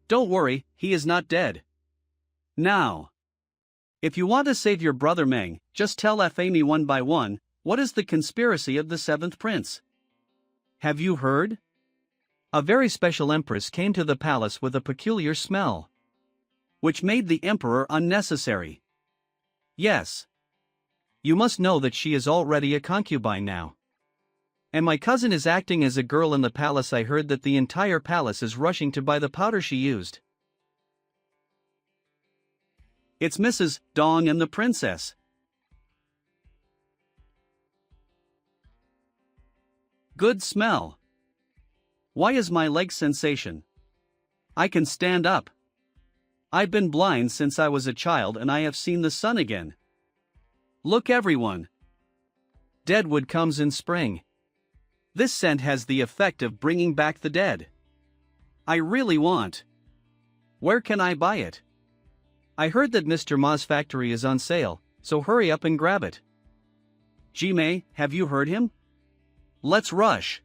Don't worry, he is not dead. Now, if you want to save your brother Meng, just tell Amy one by one, what is the conspiracy of the seventh prince? Have you heard? A very special empress came to the palace with a peculiar smell, which made the emperor unnecessary. Yes. You must know that she is already a concubine now. And my cousin is acting as a girl in the palace. I heard that the entire palace is rushing to buy the powder she used. It's Mrs. Dong and the princess. Good smell. Why is my leg sensation? I can stand up. I've been blind since I was a child and I have seen the sun again. Look everyone. Deadwood comes in spring. This scent has the effect of bringing back the dead. I really want. Where can I buy it? I heard that Mr. Ma's factory is on sale, so hurry up and grab it. Jimei, have you heard him? Let's rush.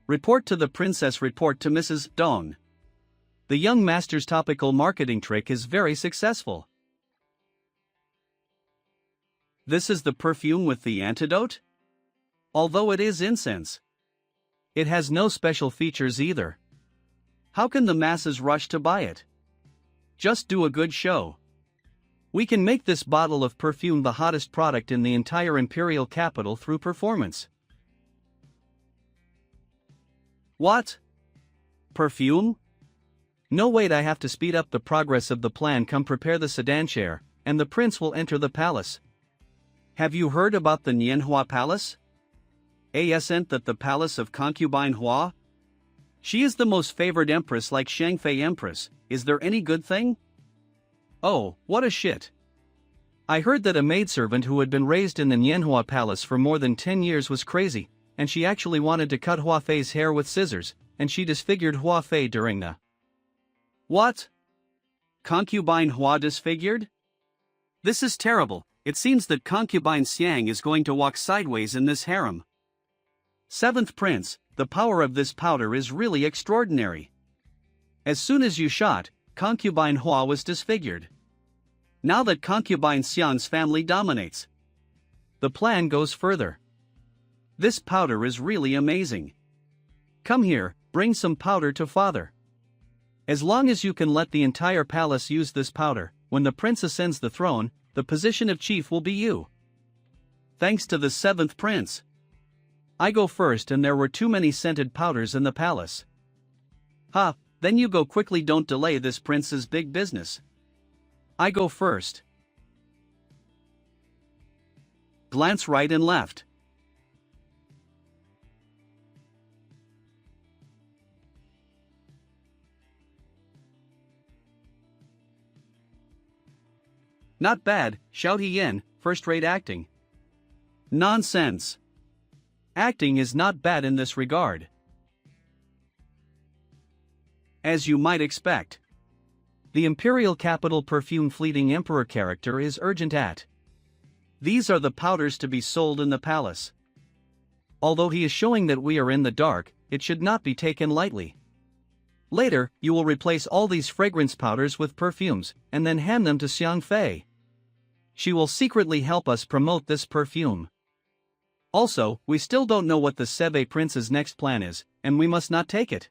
Report to the princess. Report to Mrs. Dong. The young master's topical marketing trick is very successful. This is the perfume with the antidote? Although it is incense, it has no special features either. How can the masses rush to buy it? Just do a good show. We can make this bottle of perfume the hottest product in the entire imperial capital through performance. What? Perfume? No, wait, I have to speed up the progress of the plan. Come prepare the sedan chair, and the prince will enter the palace. Have you heard about the Manhwa Palace? Isn't that the palace of concubine Hua? She is the most favored empress, like Xianfei Empress. Is there any good thing? Oh, what a shit. I heard that a maidservant who had been raised in the Manhwa Palace for more than 10 years was crazy, and she actually wanted to cut Hua Fei's hair with scissors, and she disfigured Hua Fei during the... What? Concubine Hua disfigured? This is terrible. It seems that concubine Xiang is going to walk sideways in this harem. Seventh prince, the power of this powder is really extraordinary. As soon as you shot, concubine Hua was disfigured. Now that concubine Xiang's family dominates, the plan goes further. This powder is really amazing. Come here, bring some powder to father. As long as you can let the entire palace use this powder, when the prince ascends the throne, the position of chief will be you. Thanks to the 7th prince. I go first and there were too many scented powders in the palace. Ha, then you go quickly, don't delay this prince's big business. I go first. Glance right and left. Not bad, shout he in, first-rate acting. Nonsense. Acting is not bad in this regard. As you might expect. The imperial capital perfume fleeting emperor character is urgent at. These are the powders to be sold in the palace. Although he is showing that we are in the dark, it should not be taken lightly. Later, you will replace all these fragrance powders with perfumes, and then hand them to Xiang Fei. She will secretly help us promote this perfume. Also, we still don't know what the Seve prince's next plan is, and we must not take it.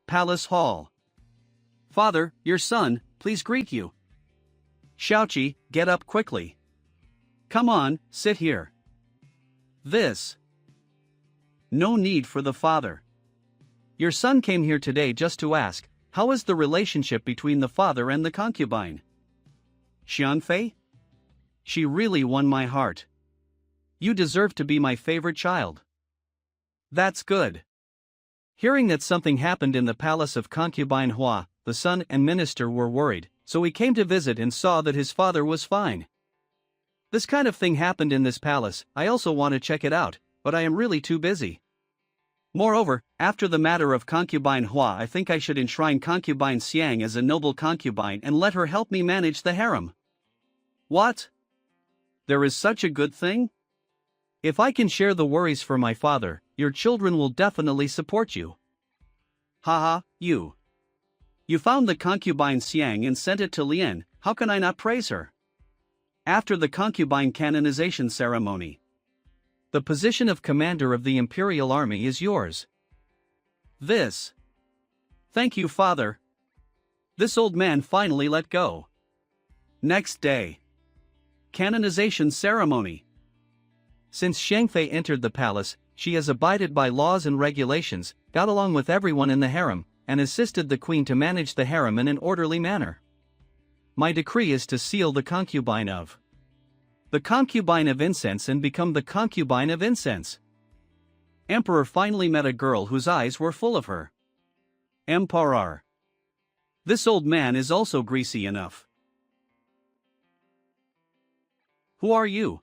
Palace Hall. Father, your son, please greet you. Xiaoqi, get up quickly. Come on, sit here. This. No need for the father. Your son came here today just to ask, how is the relationship between the father and the concubine? Xianfei? She really won my heart. You deserve to be my favorite child. That's good. Hearing that something happened in the palace of concubine Hua, the son and minister were worried, so he came to visit and saw that his father was fine. This kind of thing happened in this palace. I also want to check it out, but I am really too busy. Moreover, after the matter of concubine Hua, I think I should enshrine concubine Xiang as a noble concubine and let her help me manage the harem. What? There is such a good thing? If I can share the worries for my father, your children will definitely support you. Haha, you. You found the concubine Xiang and sent it to Lian, how can I not praise her? After the concubine canonization ceremony, the position of commander of the imperial army is yours. This. Thank you, father. This old man finally let go. Next day. Canonization ceremony. Since Xiangfei entered the palace, she has abided by laws and regulations, got along with everyone in the harem, and assisted the queen to manage the harem in an orderly manner. My decree is to seal the concubine of incense and become the concubine of incense. Emperor finally met a girl whose eyes were full of her. Emperor. This old man is also greasy enough. Who are you?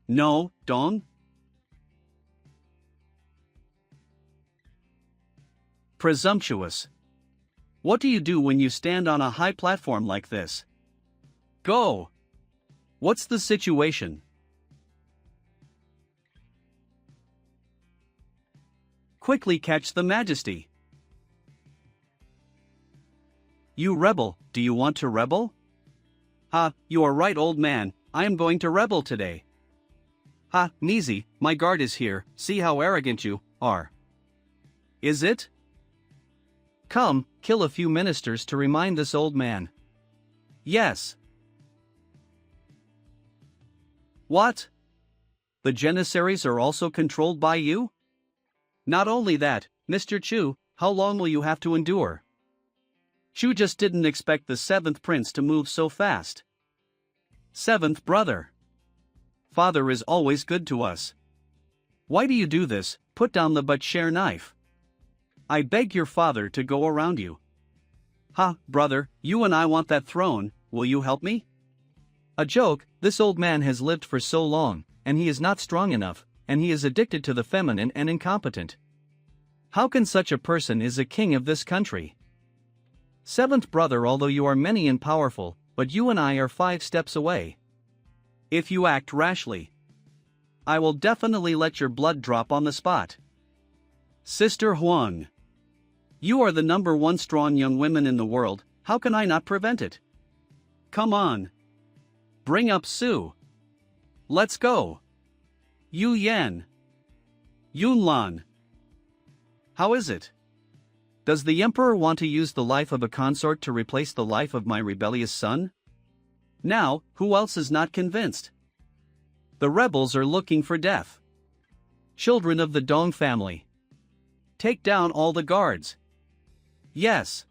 No, Dong? Presumptuous. What do you do when you stand on a high platform like this? Go! What's the situation? Quickly catch the majesty. You rebel, do you want to rebel? Ha, you are right, old man, I am going to rebel today. Ha, Nizi, my guard is here, see how arrogant you are. Is it? Come, kill a few ministers to remind this old man. Yes. What? The Janissaries are also controlled by you? Not only that, Mr. Chu, how long will you have to endure? Chu just didn't expect the 7th prince to move so fast. 7th brother. Father is always good to us. Why do you do this? Put down the butcher knife. I beg your father to go around you. Ha, brother, you and I want that throne, will you help me? A joke, this old man has lived for so long, and he is not strong enough, and he is addicted to the feminine and incompetent. How can such a person is a king of this country? 7th brother, although you are many and powerful, but you and I are 5 steps away. If you act rashly, I will definitely let your blood drop on the spot. Sister Huang. You are the #1 strong young women in the world, how can I not prevent it? Come on. Bring up Su. Let's go. Yu Yan. Yunlan. How is it? Does the emperor want to use the life of a consort to replace the life of my rebellious son? Now, who else is not convinced? The rebels are looking for death. Children of the Dong family. Take down all the guards. Yes.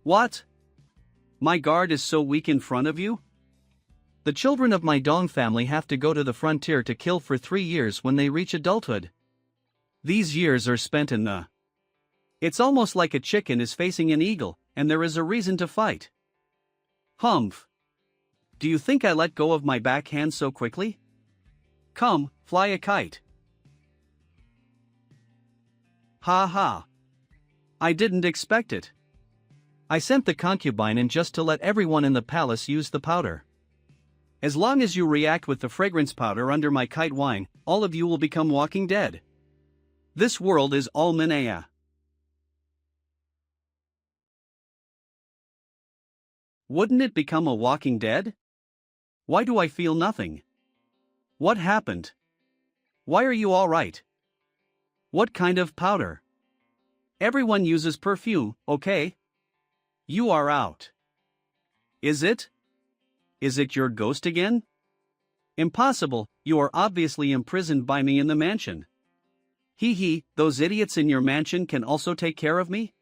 What? My guard is so weak in front of you? The children of my Dong family have to go to the frontier to kill for 3 years when they reach adulthood. These years are spent in the... It's almost like a chicken is facing an eagle, and there is a reason to fight. Humph. Do you think I let go of my backhand so quickly? Come, fly a kite. Ha ha. I didn't expect it. I sent the concubine in just to let everyone in the palace use the powder. As long as you react with the fragrance powder under my kite wine, all of you will become walking dead. This world is all Manhwa. Wouldn't it become a walking dead? Why do I feel nothing? What happened? Why are you all right? What kind of powder? Everyone uses perfume, okay? You are out. Is it? Is it your ghost again? Impossible, you are obviously imprisoned by me in the mansion. Hee hee, those idiots in your mansion can also take care of me?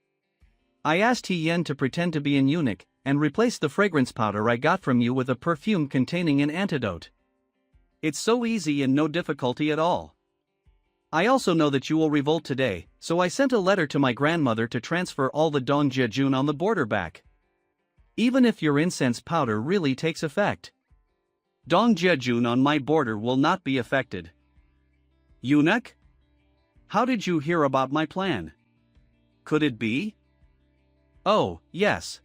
I asked He Yen to pretend to be an eunuch, and replace the fragrance powder I got from you with a perfume containing an antidote. It's so easy and no difficulty at all. I also know that you will revolt today, so I sent a letter to my grandmother to transfer all the Dong Jejun on the border back. Even if your incense powder really takes effect, Dong Jejun on my border will not be affected. Eunuch? How did you hear about my plan? Could it be? Oh, yes.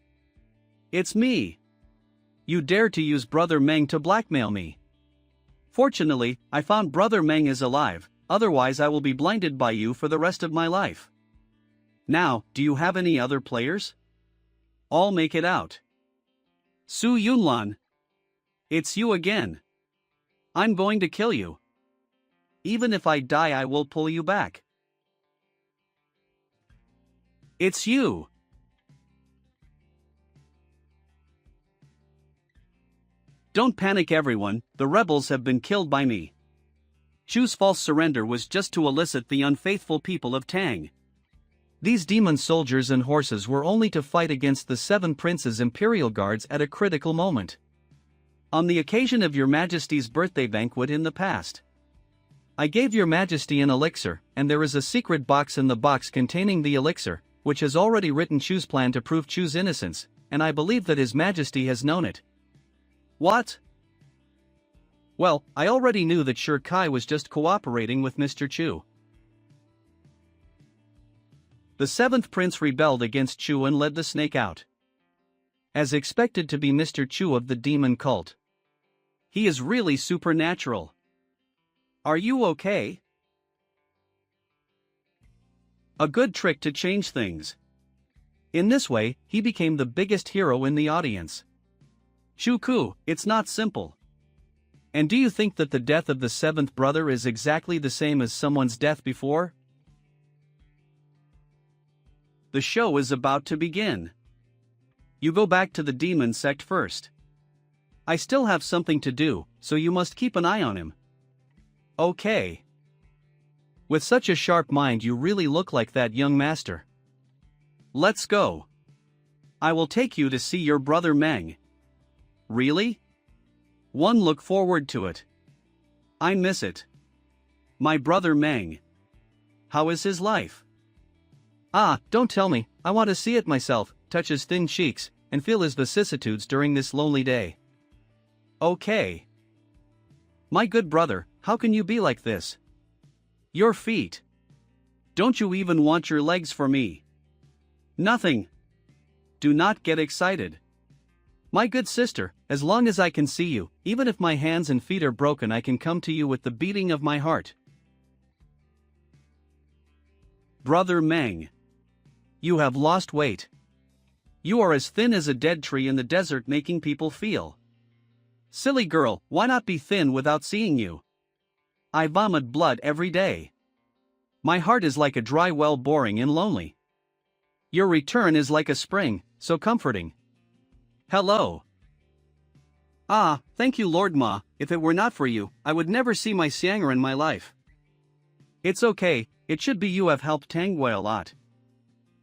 It's me. You dared to use Brother Meng to blackmail me. Fortunately, I found Brother Meng is alive, otherwise I will be blinded by you for the rest of my life. Now, do you have any other players? All make it out. Su Yunlan. It's you again. I'm going to kill you. Even if I die, I will pull you back. It's you. Don't panic everyone, the rebels have been killed by me. Chu's false surrender was just to elicit the unfaithful people of Tang. These demon soldiers and horses were only to fight against the 7 princes' imperial guards at a critical moment. On the occasion of your majesty's birthday banquet in the past, I gave your majesty an elixir, and there is a secret box in the box containing the elixir, which has already written Chu's plan to prove Chu's innocence, and I believe that his majesty has known it. What? Well, I already knew that Sher Kai was just cooperating with Mr. Chu. The 7th prince rebelled against Chu and led the snake out. As expected to be Mr. Chu of the demon cult. He is really supernatural. Are you okay? A good trick to change things. In this way, he became the biggest hero in the audience. Chu Ku, it's not simple. And do you think that the death of the 7th brother is exactly the same as someone's death before? The show is about to begin. You go back to the demon sect first. I still have something to do, so you must keep an eye on him. Okay. With such a sharp mind, you really look like that young master. Let's go. I will take you to see your brother Meng. Really? One look forward to it. I miss it. My brother Meng. How is his life? Ah, don't tell me, I want to see it myself, touch his thin cheeks, and feel his vicissitudes during this lonely day. Okay. My good brother, how can you be like this? Your feet. Don't you even want your legs for me? Nothing. Do not get excited. My good sister, as long as I can see you, even if my hands and feet are broken, I can come to you with the beating of my heart. Brother Meng. You have lost weight. You are as thin as a dead tree in the desert, making people feel. Silly girl, why not be thin without seeing you? I vomit blood every day. My heart is like a dry well, boring and lonely. Your return is like a spring, so comforting. Hello. Ah, thank you Lord Ma, if it were not for you, I would never see my Xiang'er in my life. It's okay, it should be you have helped Tangwei a lot.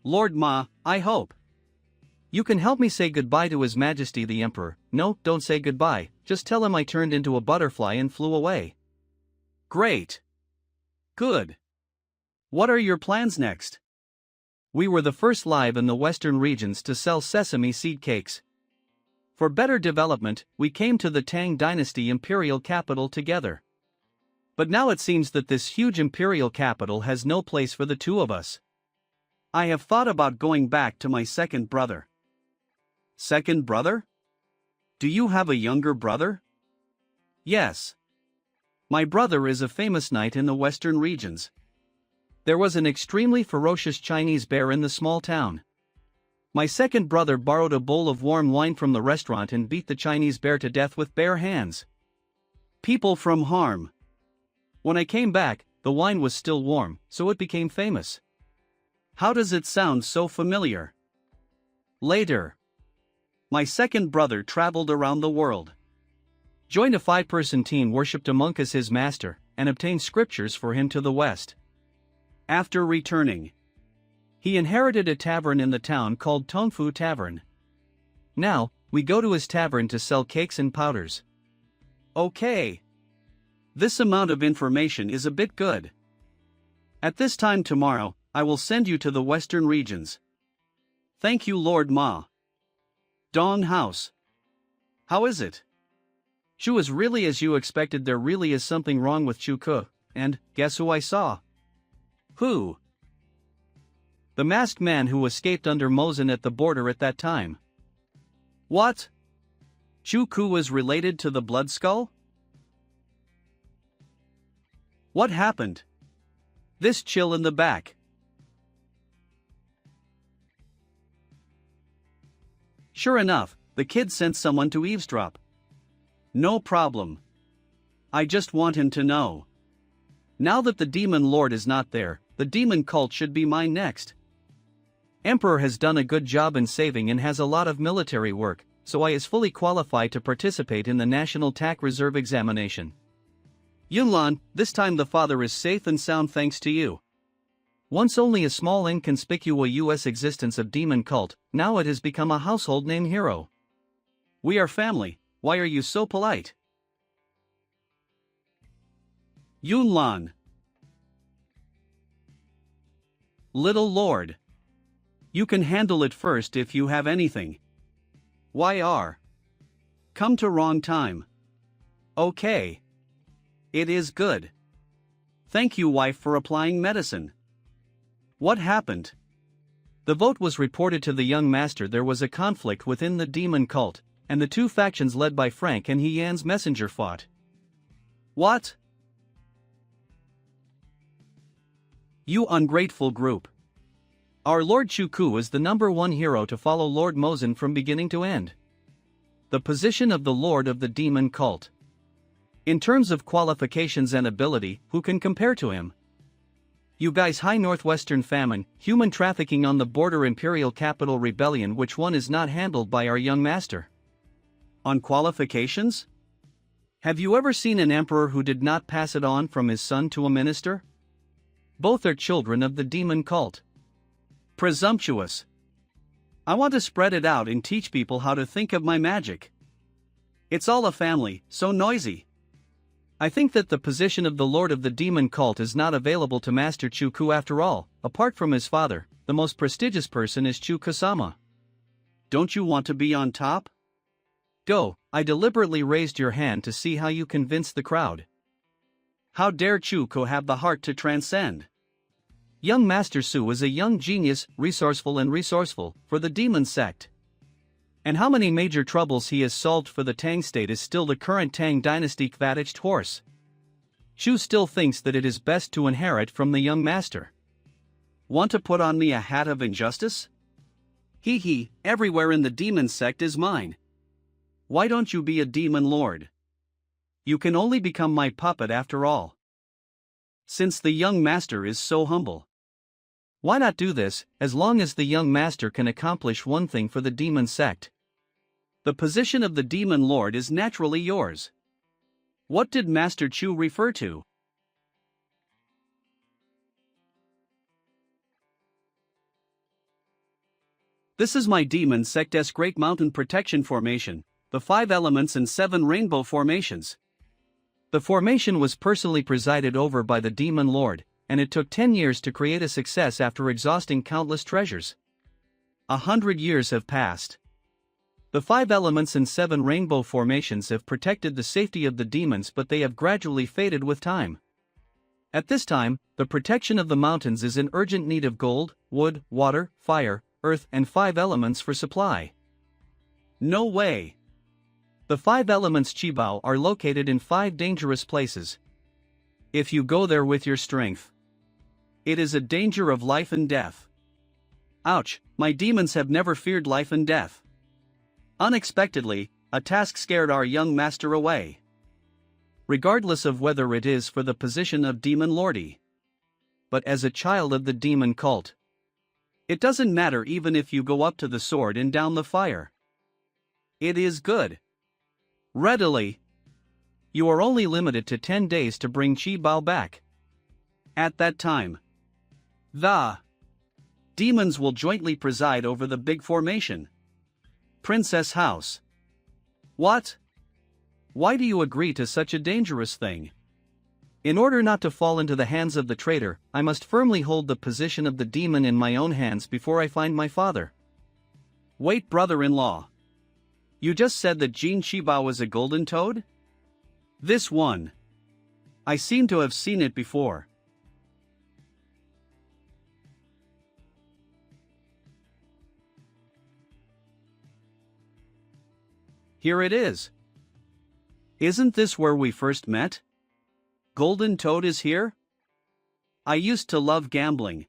Lord Ma, I hope. You can help me say goodbye to His Majesty the Emperor. No, don't say goodbye, just tell him I turned into a butterfly and flew away. Great. Good. What are your plans next? We were the first live in the western regions to sell sesame seed cakes. For better development, we came to the Tang Dynasty imperial capital together. But now it seems that this huge imperial capital has no place for the two of us. I have thought about going back to my second brother. Second brother? Do you have a younger brother? Yes. My brother is a famous knight in the western regions. There was an extremely ferocious Chinese bear in the small town. My second brother borrowed a bowl of warm wine from the restaurant and beat the Chinese bear to death with bare hands. People from harm. When I came back, the wine was still warm, so it became famous. How does it sound so familiar? Later. My second brother traveled around the world. Joined a 5-person team, worshipped a monk as his master, and obtained scriptures for him to the west. After returning, he inherited a tavern in the town called Tongfu Tavern. Now, we go to his tavern to sell cakes and powders. Okay. This amount of information is a bit good. At this time tomorrow, I will send you to the western regions. Thank you Lord Ma. Dong House. How is it? Chu is really as you expected. There really is something wrong with Chu Ke, and guess who I saw? Who? The masked man who escaped under Mosin at the border at that time. What? Chu Ku was related to the Blood Skull? What happened? This chill in the back. Sure enough, the kid sent someone to eavesdrop. No problem. I just want him to know. Now that the demon lord is not there, the demon cult should be mine next. Emperor has done a good job in saving and has a lot of military work, so I is fully qualified to participate in the National TAC Reserve examination. Yunlan, this time the father is safe and sound thanks to you. Once only a small inconspicuous US existence of demon cult, now it has become a household name hero. We are family, why are you so polite? Yunlan. Little Lord. You can handle it first if you have anything. YR. Come to wrong time. Okay. It is good. Thank you wife for applying medicine. What happened? The vote was reported to the young master. There was a conflict within the demon cult, and the two factions led by Frank and He Yan's messenger fought. What? You ungrateful group. Our Lord Chuku is the #1 hero to follow Lord Mosin from beginning to end. The position of the Lord of the Demon Cult. In terms of qualifications and ability, who can compare to him? You guys, high northwestern famine, human trafficking on the border, imperial capital rebellion, which one is not handled by our young master? On qualifications? Have you ever seen an emperor who did not pass it on from his son to a minister? Both are children of the demon cult. Presumptuous. I want to spread it out and teach people how to think of my magic. It's all a family, so noisy. I think that the position of the Lord of the Demon Cult is not available to Master Chuku after all. Apart from his father, the most prestigious person is Chuku-sama. Don't you want to be on top? Go, I deliberately raised your hand to see how you convince the crowd. How dare Chuku have the heart to transcend? Young Master Su is a young genius, resourceful for the demon sect. And how many major troubles he has solved for the Tang state is still the current Tang dynasty Kvataged horse. Shu still thinks that it is best to inherit from the young master. Want to put on me a hat of injustice? Hee, everywhere in the demon sect is mine. Why don't you be a demon lord? You can only become my puppet after all. Since the young master is so humble. Why not do this, as long as the young master can accomplish one thing for the demon sect? The position of the demon lord is naturally yours. What did Master Chu refer to? This is my demon sect's Great Mountain Protection Formation, the 5 elements and 7 rainbow formations. The formation was personally presided over by the demon lord, and it took 10 years to create a success after exhausting countless treasures. 100 years have passed. The 5 elements and 7 rainbow formations have protected the safety of the demons, but they have gradually faded with time. At this time, the protection of the mountains is in urgent need of gold, wood, water, fire, earth, and 5 elements for supply. No way! The 5 elements Qibao are located in 5 dangerous places. If you go there with your strength, it is a danger of life and death. Ouch, my demons have never feared life and death. Unexpectedly, a task scared our young master away. Regardless of whether it is for the position of demon lordy, but as a child of the demon cult, it doesn't matter even if you go up to the sword and down the fire. It is good. Readily. You are only limited to 10 days to bring Qi Bao back. At that time, the demons will jointly preside over the big formation. Princess House. What? Why do you agree to such a dangerous thing? In order not to fall into the hands of the traitor, I must firmly hold the position of the demon in my own hands before I find my father. Wait, brother-in-law. You just said that Jin Qibao was a golden toad? This one. I seem to have seen it before. Here it is. Isn't this where we first met? Golden Toad is here? I used to love gambling.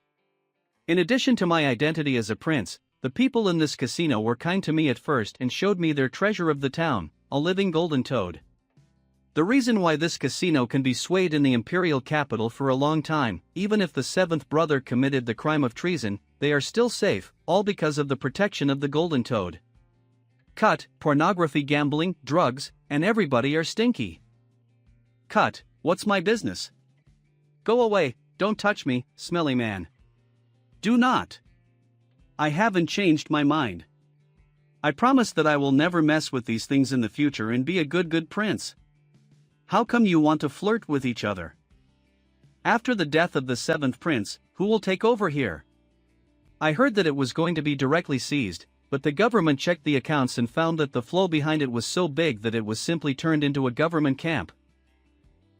In addition to my identity as a prince, the people in this casino were kind to me at first and showed me their treasure of the town, a living golden toad. The reason why this casino can be swayed in the imperial capital for a long time, even if the 7th brother committed the crime of treason, they are still safe, all because of the protection of the golden toad. Cut, pornography, gambling, drugs, and everybody are stinky. Cut, what's my business? Go away, don't touch me, smelly man. Do not. I haven't changed my mind. I promise that I will never mess with these things in the future and be a good prince. How come you want to flirt with each other? After the death of the 7th prince, who will take over here? I heard that it was going to be directly seized, but the government checked the accounts and found that the flow behind it was so big that it was simply turned into a government camp.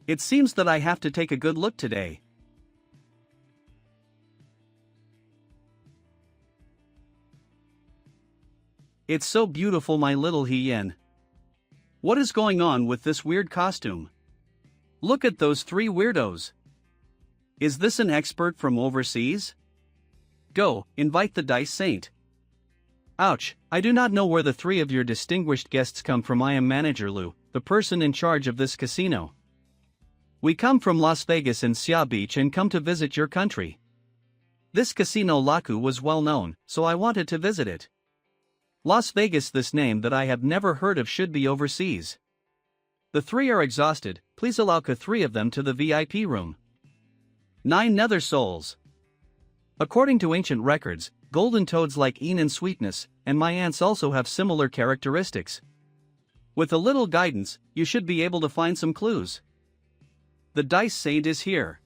It seems that I have to take a good look today. It's so beautiful, my little Hien. What is going on with this weird costume? Look at those 3 weirdos. Is this an expert from overseas? Go, invite the Dice Saint. Ouch, I do not know where the 3 of your distinguished guests come from. I am Manager Lu, the person in charge of this casino. We come from Las Vegas and Xia Beach and come to visit your country. This casino Laku was well known, so I wanted to visit it. Las Vegas, this name that I have never heard of, should be overseas. The 3 are exhausted, please allow 3 of them to the VIP room. 9 nether souls. According to ancient records, golden toads like Enan sweetness, and my ants also have similar characteristics. With a little guidance, you should be able to find some clues. The Dice Saint is here.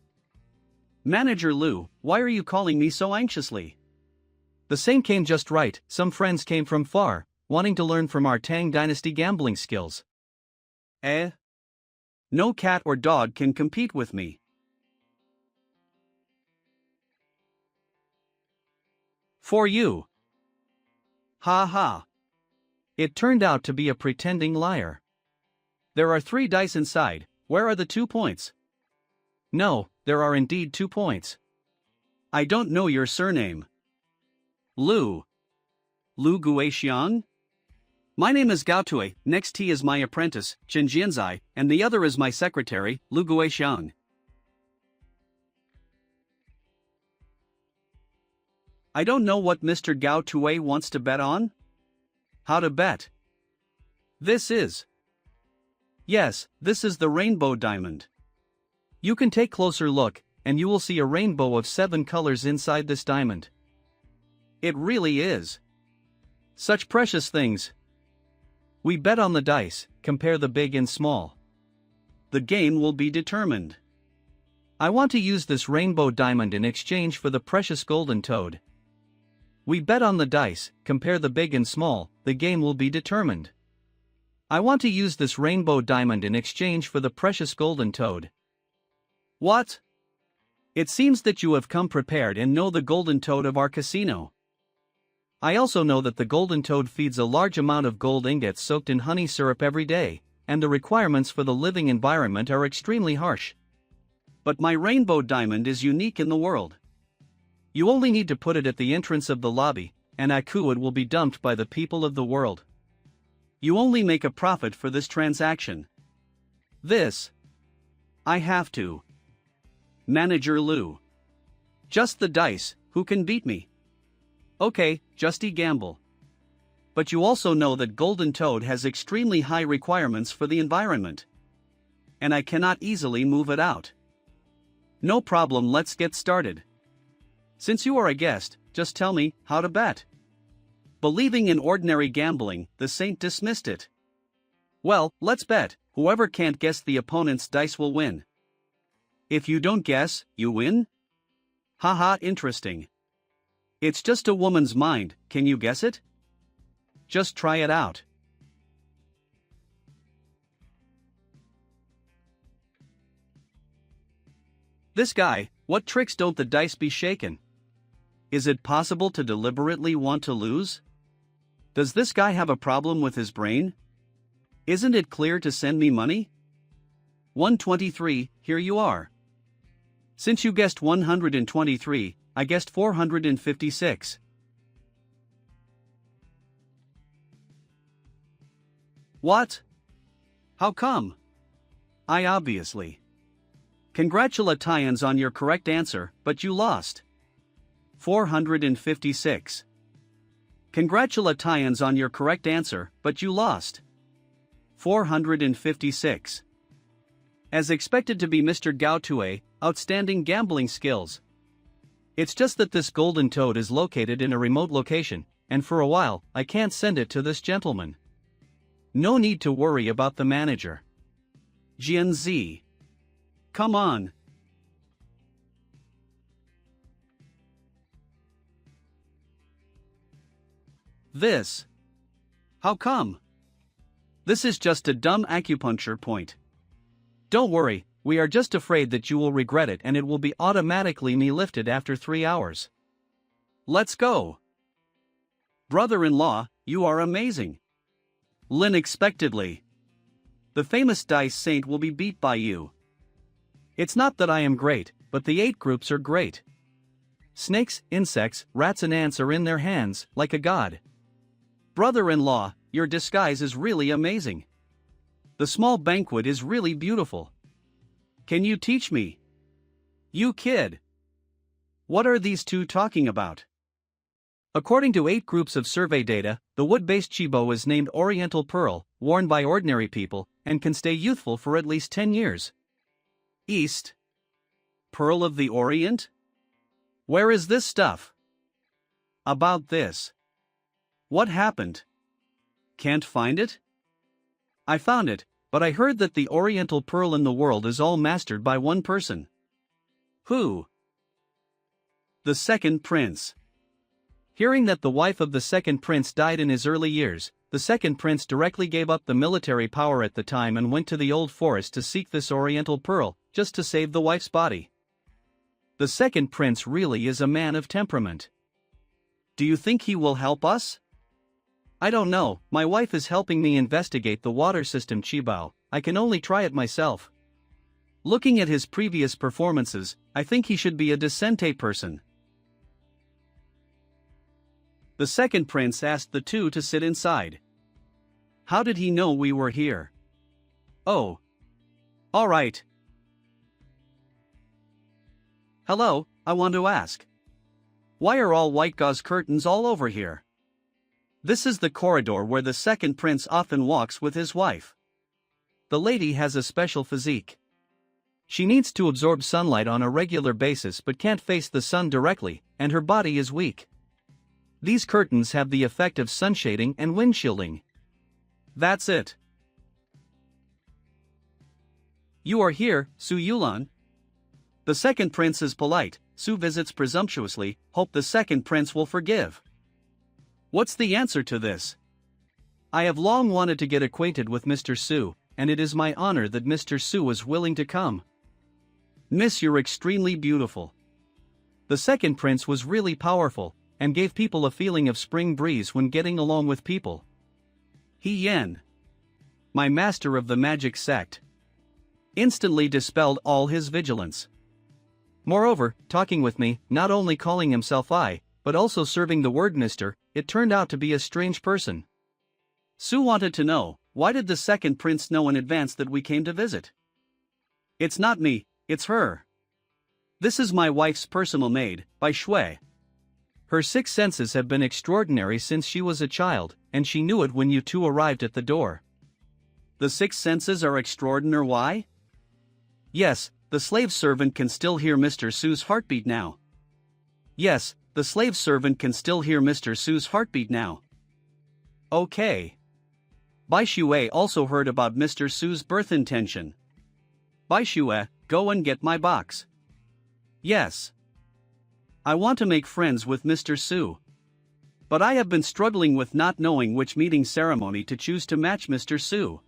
Manager Lu, why are you calling me so anxiously? The Saint came just right. Some friends came from far, wanting to learn from our Tang Dynasty gambling skills. No cat or dog can compete with me. For you. Ha ha. It turned out to be a pretending liar. There are 3 dice inside. Where are the 2 points? No, there are indeed 2 points. I don't know your surname. Lu. Lu Guixiang? My name is Gao Tui, next he is my apprentice, Chen Jianzai, and the other is my secretary, Lu Guixiang. I don't know what Mr. Gao Tue wants to bet on? How to bet? This is. Yes, this is the rainbow diamond. You can take closer look, and you will see a rainbow of 7 colors inside this diamond. It really is. Such precious things. We bet on the dice, compare the big and small. The game will be determined. I want to use this rainbow diamond in exchange for the precious golden toad. We bet on the dice, compare the big and small, the game will be determined. I want to use this rainbow diamond in exchange for the precious golden toad. What? It seems that you have come prepared and know the golden toad of our casino. I also know that the golden toad feeds a large amount of gold ingots soaked in honey syrup every day, and the requirements for the living environment are extremely harsh. But my rainbow diamond is unique in the world. You only need to put it at the entrance of the lobby, and it will be dumped by the people of the world. You only make a profit for this transaction. This. I have to. Manager Lou. Just the dice, who can beat me? Okay, justy gamble. But you also know that Golden Toad has extremely high requirements for the environment. And I cannot easily move it out. No problem, let's get started. Since you are a guest, just tell me how to bet. Believing in ordinary gambling, the saint dismissed it. Well, let's bet, whoever can't guess the opponent's dice will win. If you don't guess, you win? Haha, interesting. It's just a woman's mind, can you guess it? Just try it out. This guy, what tricks don't the dice be shaken? Is it possible to deliberately want to lose? Does this guy have a problem with his brain? Isn't it clear to send me money? 123, here you are. Since you guessed 123, I guessed 456. What? How come? I obviously. Congratulations on your correct answer, but you lost. 456. Congratulations on your correct answer, but you lost. 456. As expected to be Mr. Gao Tue, outstanding gambling skills. It's just that this golden toad is located in a remote location, and for a while, I can't send it to this gentleman. No need to worry about the manager. Jian Z. Come on. This. How come? This is just a dumb acupuncture point. Don't worry, we are just afraid that you will regret it and it will be automatically lifted after 3 hours. Let's go. Brother-in-law, you are amazing. Unexpectedly. The famous dice saint will be beat by you. It's not that I am great, but the 8 groups are great. Snakes, insects, rats and ants are in their hands, like a god. Brother-in-law, your disguise is really amazing. The small banquet is really beautiful. Can you teach me? You kid. What are these two talking about? According to 8 groups of survey data, the wood-based chibo is named Oriental Pearl, worn by ordinary people, and can stay youthful for at least 10 years. East. Pearl of the Orient? Where is this stuff? About this. What happened? Can't find it? I found it, but I heard that the Oriental Pearl in the world is all mastered by one person. Who? The second prince. Hearing that the wife of the second prince died in his early years, the second prince directly gave up the military power at the time and went to the old forest to seek this Oriental Pearl, just to save the wife's body. The second prince really is a man of temperament. Do you think he will help us? I don't know, my wife is helping me investigate the water system Chibao, I can only try it myself. Looking at his previous performances, I think he should be a decente person. The second prince asked the two to sit inside. How did he know we were here? Oh. All right. Hello, I want to ask. Why are all white gauze curtains all over here? This is the corridor where the second prince often walks with his wife. The lady has a special physique. She needs to absorb sunlight on a regular basis but can't face the sun directly, and her body is weak. These curtains have the effect of sunshading and windshielding. That's it. You are here, Su Yulan. The second prince is polite. Su visits presumptuously, hope the second prince will forgive. What's the answer to this? I have long wanted to get acquainted with Mr. Su, and it is my honor that Mr. Su is willing to come. Miss, you're extremely beautiful. The second prince was really powerful, and gave people a feeling of spring breeze when getting along with people. He Yen, my master of the magic sect, instantly dispelled all his vigilance. Moreover, talking with me, not only calling himself I, but also serving the word Mr., it turned out to be a strange person. Su wanted to know, why did the second prince know in advance that we came to visit? It's not me, it's her. This is my wife's personal maid, Bai Shui. Her six senses have been extraordinary since she was a child, and she knew it when you two arrived at the door. The six senses are extraordinary. Why? Yes, the slave servant can still hear Mr. Su's heartbeat now. Yes, the slave servant can still hear Mr. Su's heartbeat now. Okay. Bai Shui also heard about Mr. Su's birth intention. Bai Shui, go and get my box. Yes. I want to make friends with Mr. Su. But I have been struggling with not knowing which meeting ceremony to choose to match Mr. Su.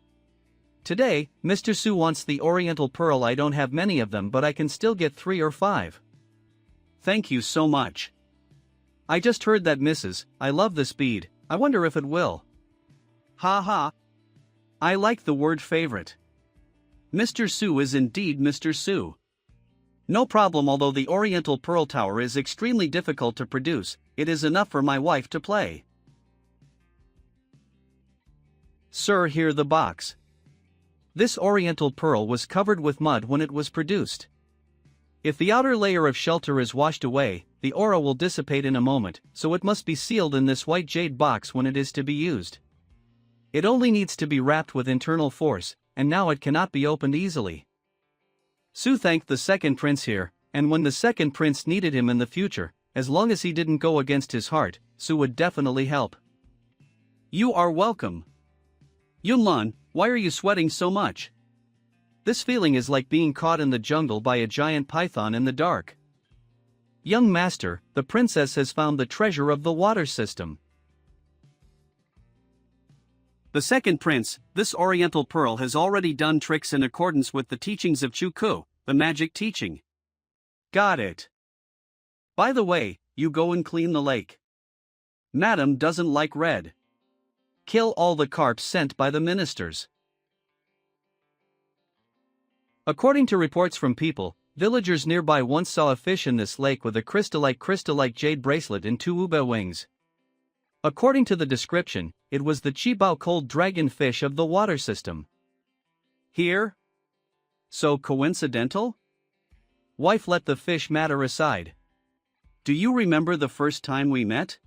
Today, Mr. Su wants the Oriental Pearl. I don't have many of them, but I can still get 3 or 5. Thank you so much. I just heard that Mrs. I love this bead, I wonder if it will. Ha ha. I like the word favorite. Mr. Su is indeed Mr. Su. No problem. Although the Oriental Pearl Tower is extremely difficult to produce, it is enough for my wife to play. Sir, here the box. This Oriental Pearl was covered with mud when it was produced. If the outer layer of shelter is washed away, the aura will dissipate in a moment, so it must be sealed in this white jade box when it is to be used. It only needs to be wrapped with internal force, and now it cannot be opened easily. Su thanked the second prince here, and when the second prince needed him in the future, as long as he didn't go against his heart, Su would definitely help. You are welcome. Yunlan, why are you sweating so much? This feeling is like being caught in the jungle by a giant python in the dark. Young master, the princess has found the treasure of the water system. The second prince, this Oriental Pearl has already done tricks in accordance with the teachings of Chuku, the magic teaching. Got it. By the way, you go and clean the lake. Madam doesn't like red. Kill all the carps sent by the ministers. According to reports from people, villagers nearby once saw a fish in this lake with a crystal-like jade bracelet and 2 ube wings. According to the description, it was the Qibao cold dragon fish of the water system. Here? So coincidental? Wife, let the fish matter aside. Do you remember the first time we met?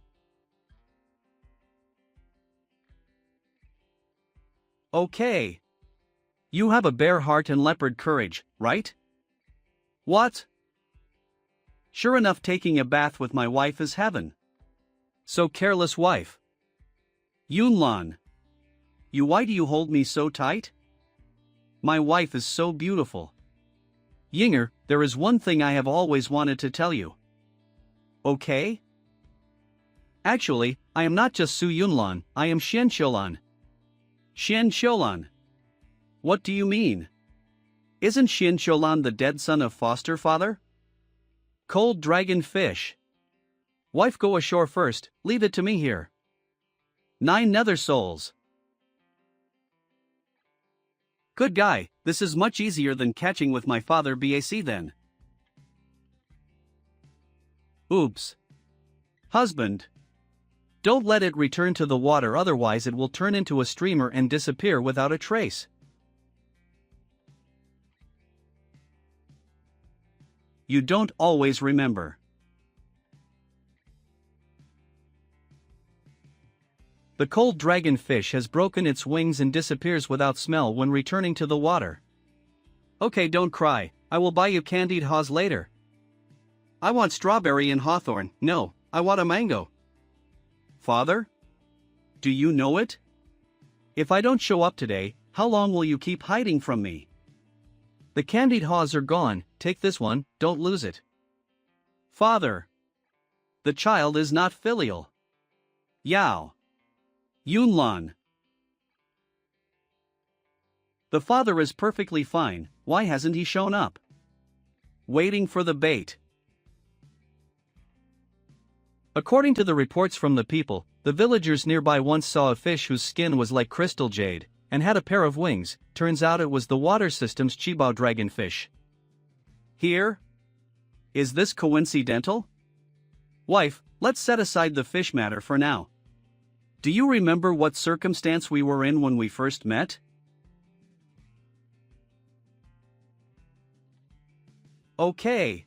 Okay. You have a bear heart and leopard courage, right? What? Sure enough, taking a bath with my wife is heaven. So careless, wife. Yunlan. Why do you hold me so tight? My wife is so beautiful. Yinger, there is one thing I have always wanted to tell you. Okay? Actually, I am not just Su Yunlan, I am Xian Qiulan. Xian Qiulan. What do you mean? Isn't Xian Qiulan the dead son of foster father? Cold dragon fish. Wife, go ashore first, leave it to me here. 9 nether souls. Good guy, this is much easier than catching with my father BAC then. Oops. Husband. Don't let it return to the water, otherwise it will turn into a streamer and disappear without a trace. You don't always remember. The cold dragon fish has broken its wings and disappears without smell when returning to the water. Okay, don't cry, I will buy you candied haws later. I want strawberry and hawthorn, no, I want a mango. Father? Do you know it? If I don't show up today, how long will you keep hiding from me? The candied haws are gone, take this one, don't lose it. Father. The child is not filial. Yao. Yunlan. The father is perfectly fine, why hasn't he shown up? Waiting for the bait. According to the reports from the people, the villagers nearby once saw a fish whose skin was like crystal jade, and had a pair of wings. Turns out it was the water system's Chibao dragonfish. Here? Is this coincidental? Wife, let's set aside the fish matter for now. Do you remember what circumstance we were in when we first met? Okay.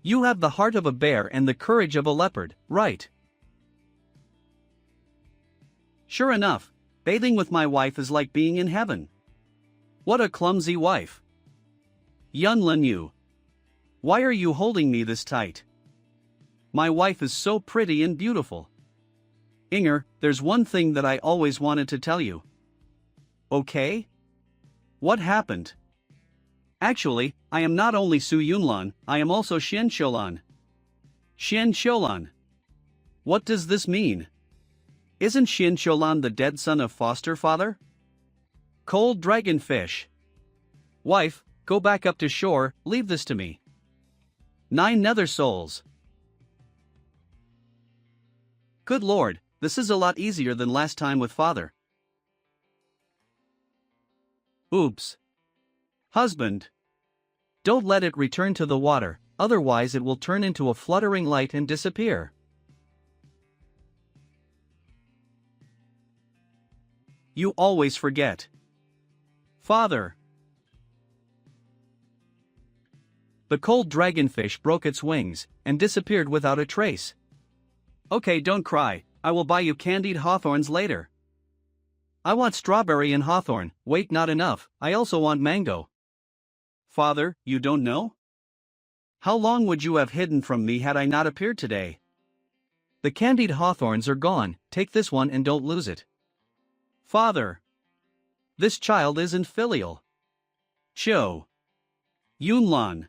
You have the heart of a bear and the courage of a leopard, right? Sure enough, bathing with my wife is like being in heaven. What a clumsy wife. Yunlan Yu. Why are you holding me this tight? My wife is so pretty and beautiful. Inger, there's one thing that I always wanted to tell you. Okay? What happened? Actually, I am not only Su Yunlan, I am also Xian Xiulan. Xian Xiulan. What does this mean? Isn't Xian Xiulan the dead son of foster father? Cold dragonfish. Wife, go back up to shore, leave this to me. 9 nether souls. Good lord, this is a lot easier than last time with father. Oops. Husband. Don't let it return to the water, otherwise it will turn into a fluttering light and disappear. You always forget. Father. The cold dragonfish broke its wings and disappeared without a trace. Okay, don't cry, I will buy you candied hawthorns later. I want strawberry and hawthorn, wait, not enough, I also want mango. Father, you don't know? How long would you have hidden from me had I not appeared today? The candied hawthorns are gone, take this one and don't lose it. Father. This child isn't filial. Cho. Yunlan.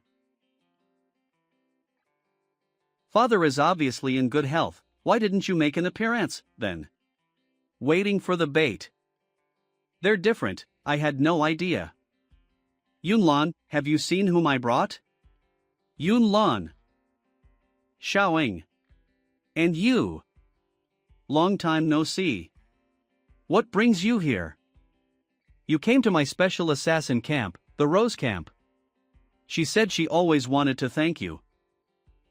Father is obviously in good health, why didn't you make an appearance, then? Waiting for the bait. They're different, I had no idea. Yunlan, have you seen whom I brought? Yunlan. Xiaoing. And you? Long time no see. What brings you here? You came to my special assassin camp, the Rose Camp. She said she always wanted to thank you.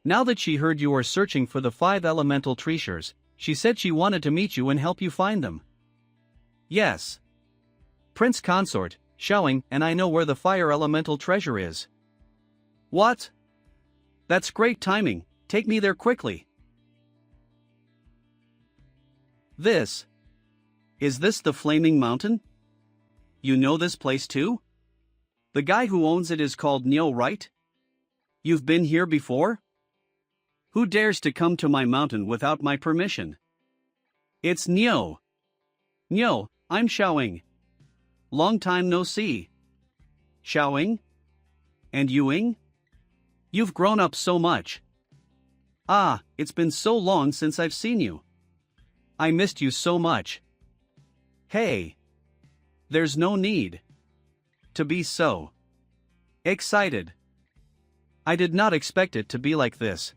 Now that she heard you are searching for the 5 elemental treasures, she said she wanted to meet you and help you find them. Yes. Prince Consort, Xiaoing, and I know where the fire elemental treasure is. What? That's great timing, take me there quickly. This. Is this the Flaming Mountain? You know this place too? The guy who owns it is called Nyo, right? You've been here before? Who dares to come to my mountain without my permission? It's Nyo. Nyo, I'm Xiaoing. Long time no see. Xiaoing? And Yuing? You've grown up so much. Ah, it's been so long since I've seen you. I missed you so much. Hey. There's no need to be so excited. I did not expect it to be like this.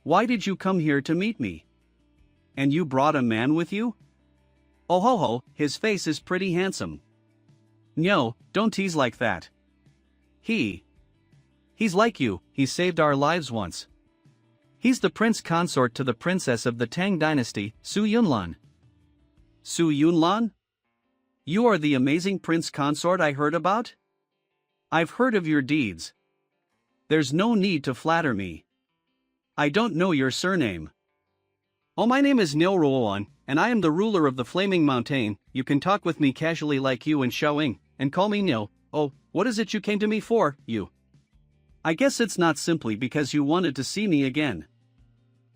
Why did you come here to meet me? And you brought a man with you? Oh ho ho, his face is pretty handsome. No, don't tease like that. He's like you, he saved our lives once. He's the prince consort to the princess of the Tang dynasty, Su Yunlan. Su Yunlan? You are the amazing prince consort I heard about? I've heard of your deeds. There's no need to flatter me. I don't know your surname. Oh, my name is Nil Ruoan, and I am the ruler of the Flaming Mountain. You can talk with me casually like you and Xiaoying, and call me Nil. Oh, what is it you came to me for, you? I guess it's not simply because you wanted to see me again.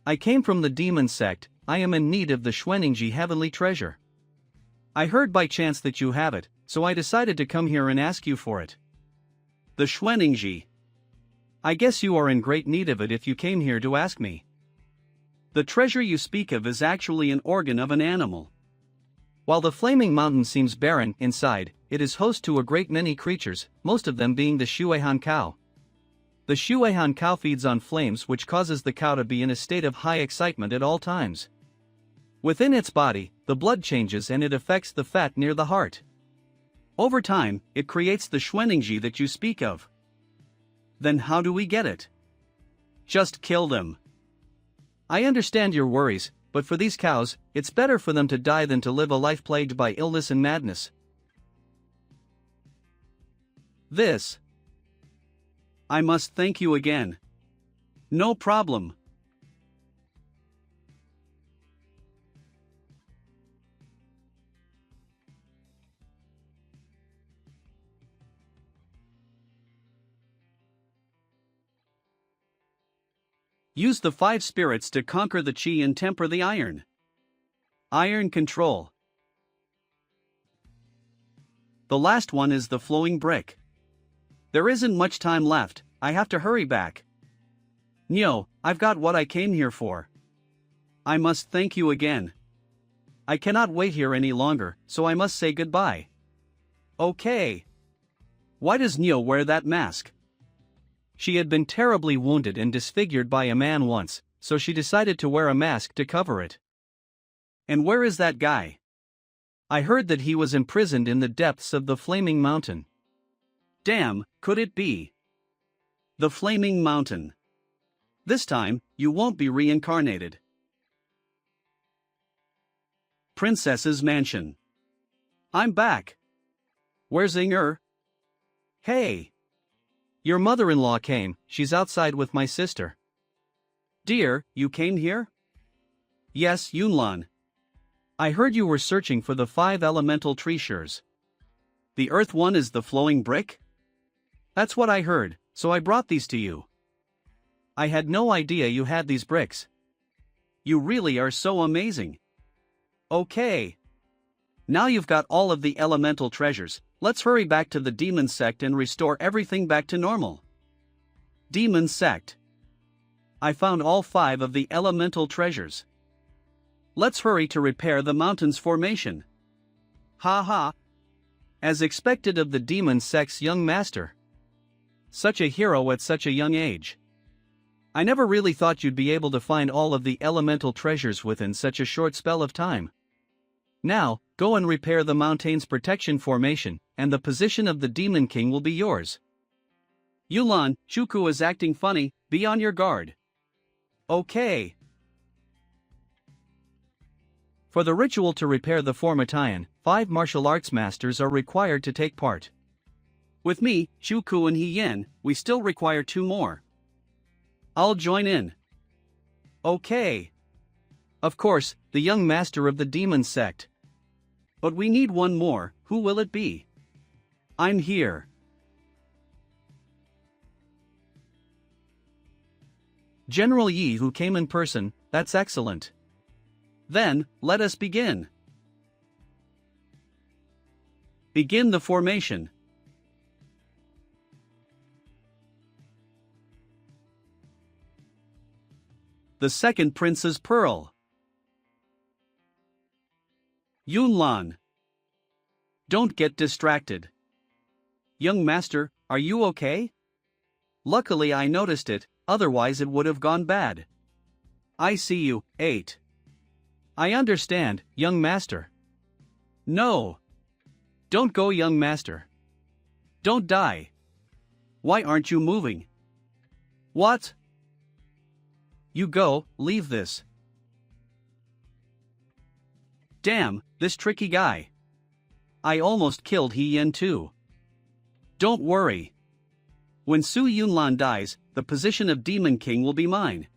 I came from the demon sect. I am in need of the Xuaningji heavenly treasure. I heard by chance that you have it, so I decided to come here and ask you for it. The Xuaningji. I guess you are in great need of it if you came here to ask me. The treasure you speak of is actually an organ of an animal. While the Flaming Mountain seems barren inside, it is host to a great many creatures, most of them being the Shuehan cow. The Shuehan cow feeds on flames, which causes the cow to be in a state of high excitement at all times. Within its body, the blood changes and it affects the fat near the heart. Over time, it creates the Xuaningji that you speak of. Then how do we get it? Just kill them. I understand your worries, but for these cows, it's better for them to die than to live a life plagued by illness and madness. I must thank you again. No problem. Use the 5 spirits to conquer the chi and temper the iron. Iron control. The last one is the flowing brick. There isn't much time left, I have to hurry back. Nyo, I've got what I came here for. I must thank you again. I cannot wait here any longer, so I must say goodbye. Okay. Why does Nyo wear that mask? She had been terribly wounded and disfigured by a man once, so she decided to wear a mask to cover it. And where is that guy? I heard that he was imprisoned in the depths of the Flaming Mountain. Damn, could it be? The Flaming Mountain. This time, you won't be reincarnated. Princess's Mansion. I'm back. Where's Inger? Hey! Your mother-in-law came, she's outside with my sister. Dear, you came here? Yes, Yunlan. I heard you were searching for the 5 elemental treasures. The earth one is the flowing brick? That's what I heard, so I brought these to you. I had no idea you had these bricks. You really are so amazing. Okay. Now you've got all of the elemental treasures, let's hurry back to the demon sect and restore everything back to normal. Demon sect. I found all 5 of the elemental treasures. Let's hurry to repair the mountain's formation. Ha ha. As expected of the demon sect's young master. Such a hero at such a young age. I never really thought you'd be able to find all of the elemental treasures within such a short spell of time. Now, go and repair the mountain's protection formation, and the position of the Demon King will be yours. Yulan, Shuku is acting funny, be on your guard. Okay. For the ritual to repair the Formation, 5 martial arts masters are required to take part. With me, Shuku and Hien, we still require 2 more. I'll join in. Okay. Of course, the young master of the demon sect. But we need 1 more, who will it be? I'm here. General Yi, who came in person, that's excellent. Then, let us begin. Begin the formation. The second Prince's Pearl. Yunlan. Don't get distracted. Young master, are you okay? Luckily I noticed it, otherwise it would have gone bad. I see you, 8. I understand, young master. No. Don't go, young master. Don't die. Why aren't you moving? What? You go, leave this. Damn, this tricky guy. I almost killed Hien too. Don't worry. When Su Yunlan dies, the position of Demon King will be mine.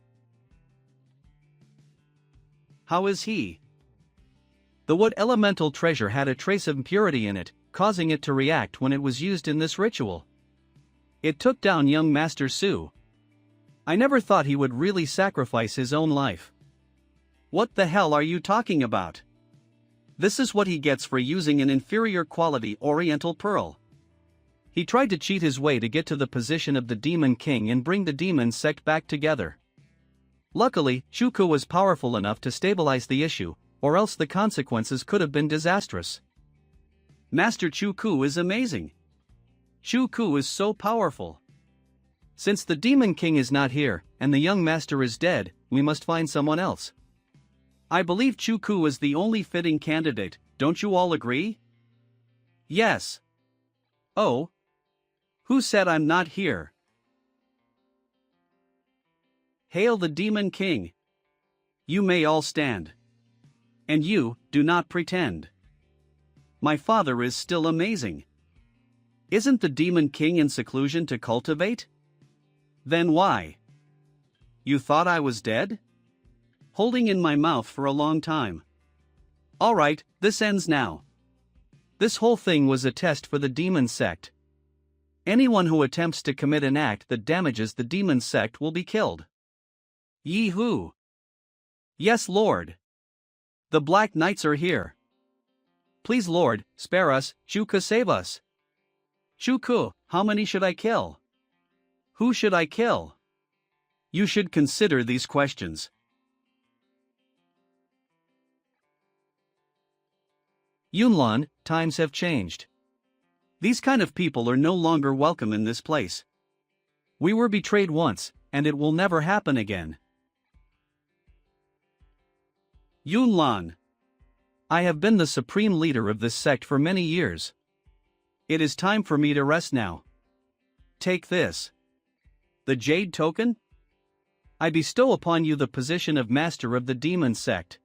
how is he? The wood elemental treasure had a trace of impurity in it, causing it to react when it was used in this ritual. It took down young Master Su. I never thought he would really sacrifice his own life. What the hell are you talking about? This is what he gets for using an inferior quality Oriental pearl. He tried to cheat his way to get to the position of the Demon King and bring the demon sect back together. Luckily, Chuku was powerful enough to stabilize the issue, or else the consequences could have been disastrous. Master Chuku is amazing. Chuku is so powerful. Since the Demon King is not here, and the young master is dead, we must find someone else. I believe Chuku is the only fitting candidate, don't you all agree? Yes. Oh. Who said I'm not here? Hail the Demon King. You may all stand. And you, do not pretend. My father is still amazing. Isn't the Demon King in seclusion to cultivate? Then why? You thought I was dead? Holding in my mouth for a long time. Alright, this ends now. This whole thing was a test for the demon sect. Anyone who attempts to commit an act that damages the demon sect will be killed. Yee-hoo! Yes, Lord. The Black Knights are here. Please, Lord, spare us, Chuku, save us. Chuku, how many should I kill? Who should I kill? You should consider these questions. Yunlan, times have changed. These kind of people are no longer welcome in this place. We were betrayed once, and it will never happen again. Yunlan. I have been the supreme leader of this sect for many years. It is time for me to rest now. Take this. The Jade Token? I bestow upon you the position of Master of the Demon Sect.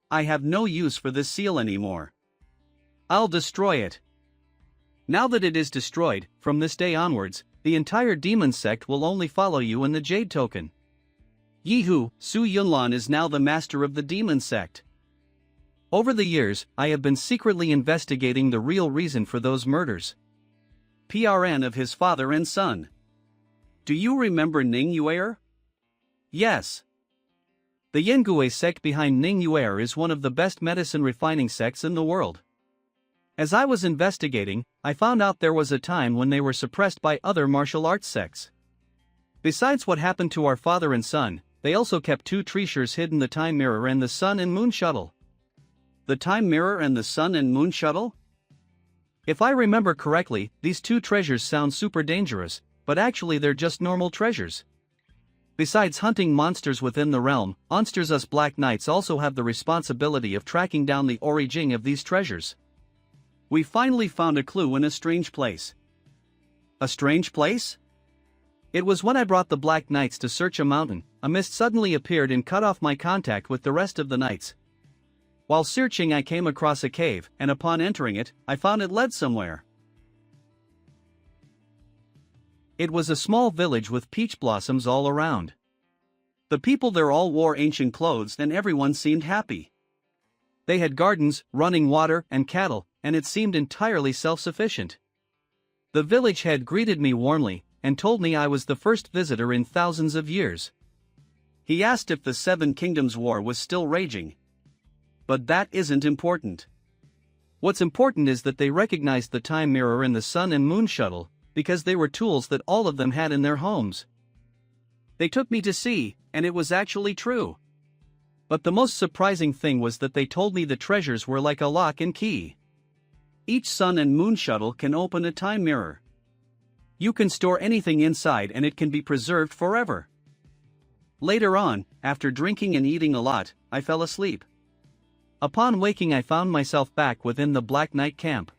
I have no use for this seal anymore. I'll destroy it. Now that it is destroyed, from this day onwards, the entire demon sect will only follow you in the Jade Token. Yeehoo, Su Yunlan is now the master of the demon sect. Over the years, I have been secretly investigating the real reason for those murders. PRN of his father and son. Do you remember Ning Yuer? Yes. The Yengui sect behind Ning Yuer is one of the best medicine refining sects in the world. As I was investigating, I found out there was a time when they were suppressed by other martial arts sects. Besides what happened to our father and son, they also kept two treasures hidden: the Time Mirror and the Sun and Moon Shuttle. The Time Mirror and the Sun and Moon Shuttle? If I remember correctly, these two treasures sound super dangerous, but actually they're just normal treasures. Besides hunting monsters within the realm, monsters us Black Knights also have the responsibility of tracking down the origin of these treasures. We finally found a clue in a strange place. A strange place? It was when I brought the Black Knights to search a mountain, a mist suddenly appeared and cut off my contact with the rest of the knights. While searching, I came across a cave, and upon entering it, I found it led somewhere. It was a small village with peach blossoms all around. The people there all wore ancient clothes and everyone seemed happy. They had gardens, running water, and cattle, and it seemed entirely self-sufficient. The village head greeted me warmly, and told me I was the first visitor in thousands of years. He asked if the Seven Kingdoms War was still raging. But that isn't important. What's important is that they recognized the Time Mirror and the Sun and Moon Shuttle, because they were tools that all of them had in their homes. They took me to see, and it was actually true. But the most surprising thing was that they told me the treasures were like a lock and key. Each Sun and Moon Shuttle can open a time mirror. You can store anything inside and it can be preserved forever. Later on, after drinking and eating a lot, I fell asleep. Upon waking, I found myself back within the Black Knight camp.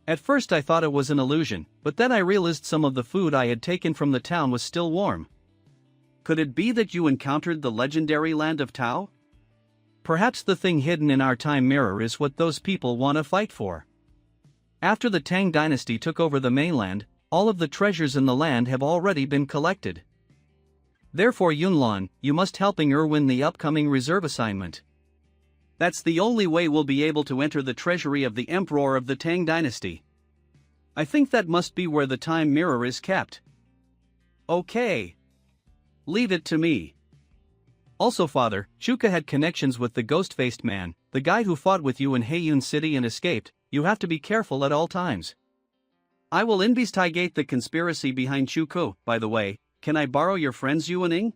At first I thought it was an illusion, but then I realized some of the food I had taken from the town was still warm. Could it be that you encountered the legendary land of Tao? Perhaps the thing hidden in our time mirror is what those people want to fight for. After the Tang dynasty took over the mainland, all of the treasures in the land have already been collected. Therefore Yunlan, you must helping her win the upcoming reserve assignment. That's the only way we'll be able to enter the treasury of the Emperor of the Tang Dynasty. I think that must be where the time mirror is kept. Okay. Leave it to me. Also father, Chuka had connections with the ghost-faced man, the guy who fought with you in Heiyun City and escaped. You have to be careful at all times. I will investigate the conspiracy behind Chuko. By the way, can I borrow your friend's Yuaning?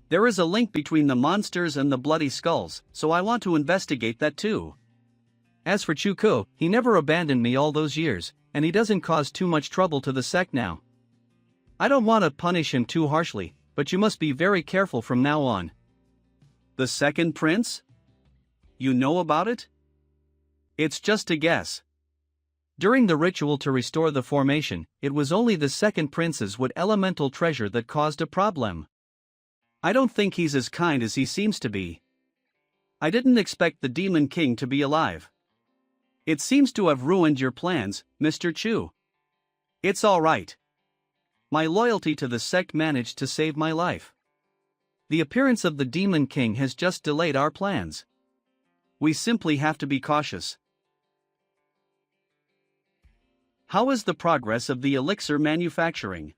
There is a link between the monsters and the bloody skulls, so I want to investigate that too. As for Chuko, he never abandoned me all those years, and he doesn't cause too much trouble to the sect now. I don't want to punish him too harshly, but you must be very careful from now on. The second prince? You know about it? It's just a guess. During the ritual to restore the formation, it was only the second prince's wood elemental treasure that caused a problem. I don't think he's as kind as he seems to be. I didn't expect the Demon King to be alive. It seems to have ruined your plans, Mr. Chu. It's all right. My loyalty to the sect managed to save my life. The appearance of the Demon King has just delayed our plans. We simply have to be cautious. How is the progress of the elixir manufacturing?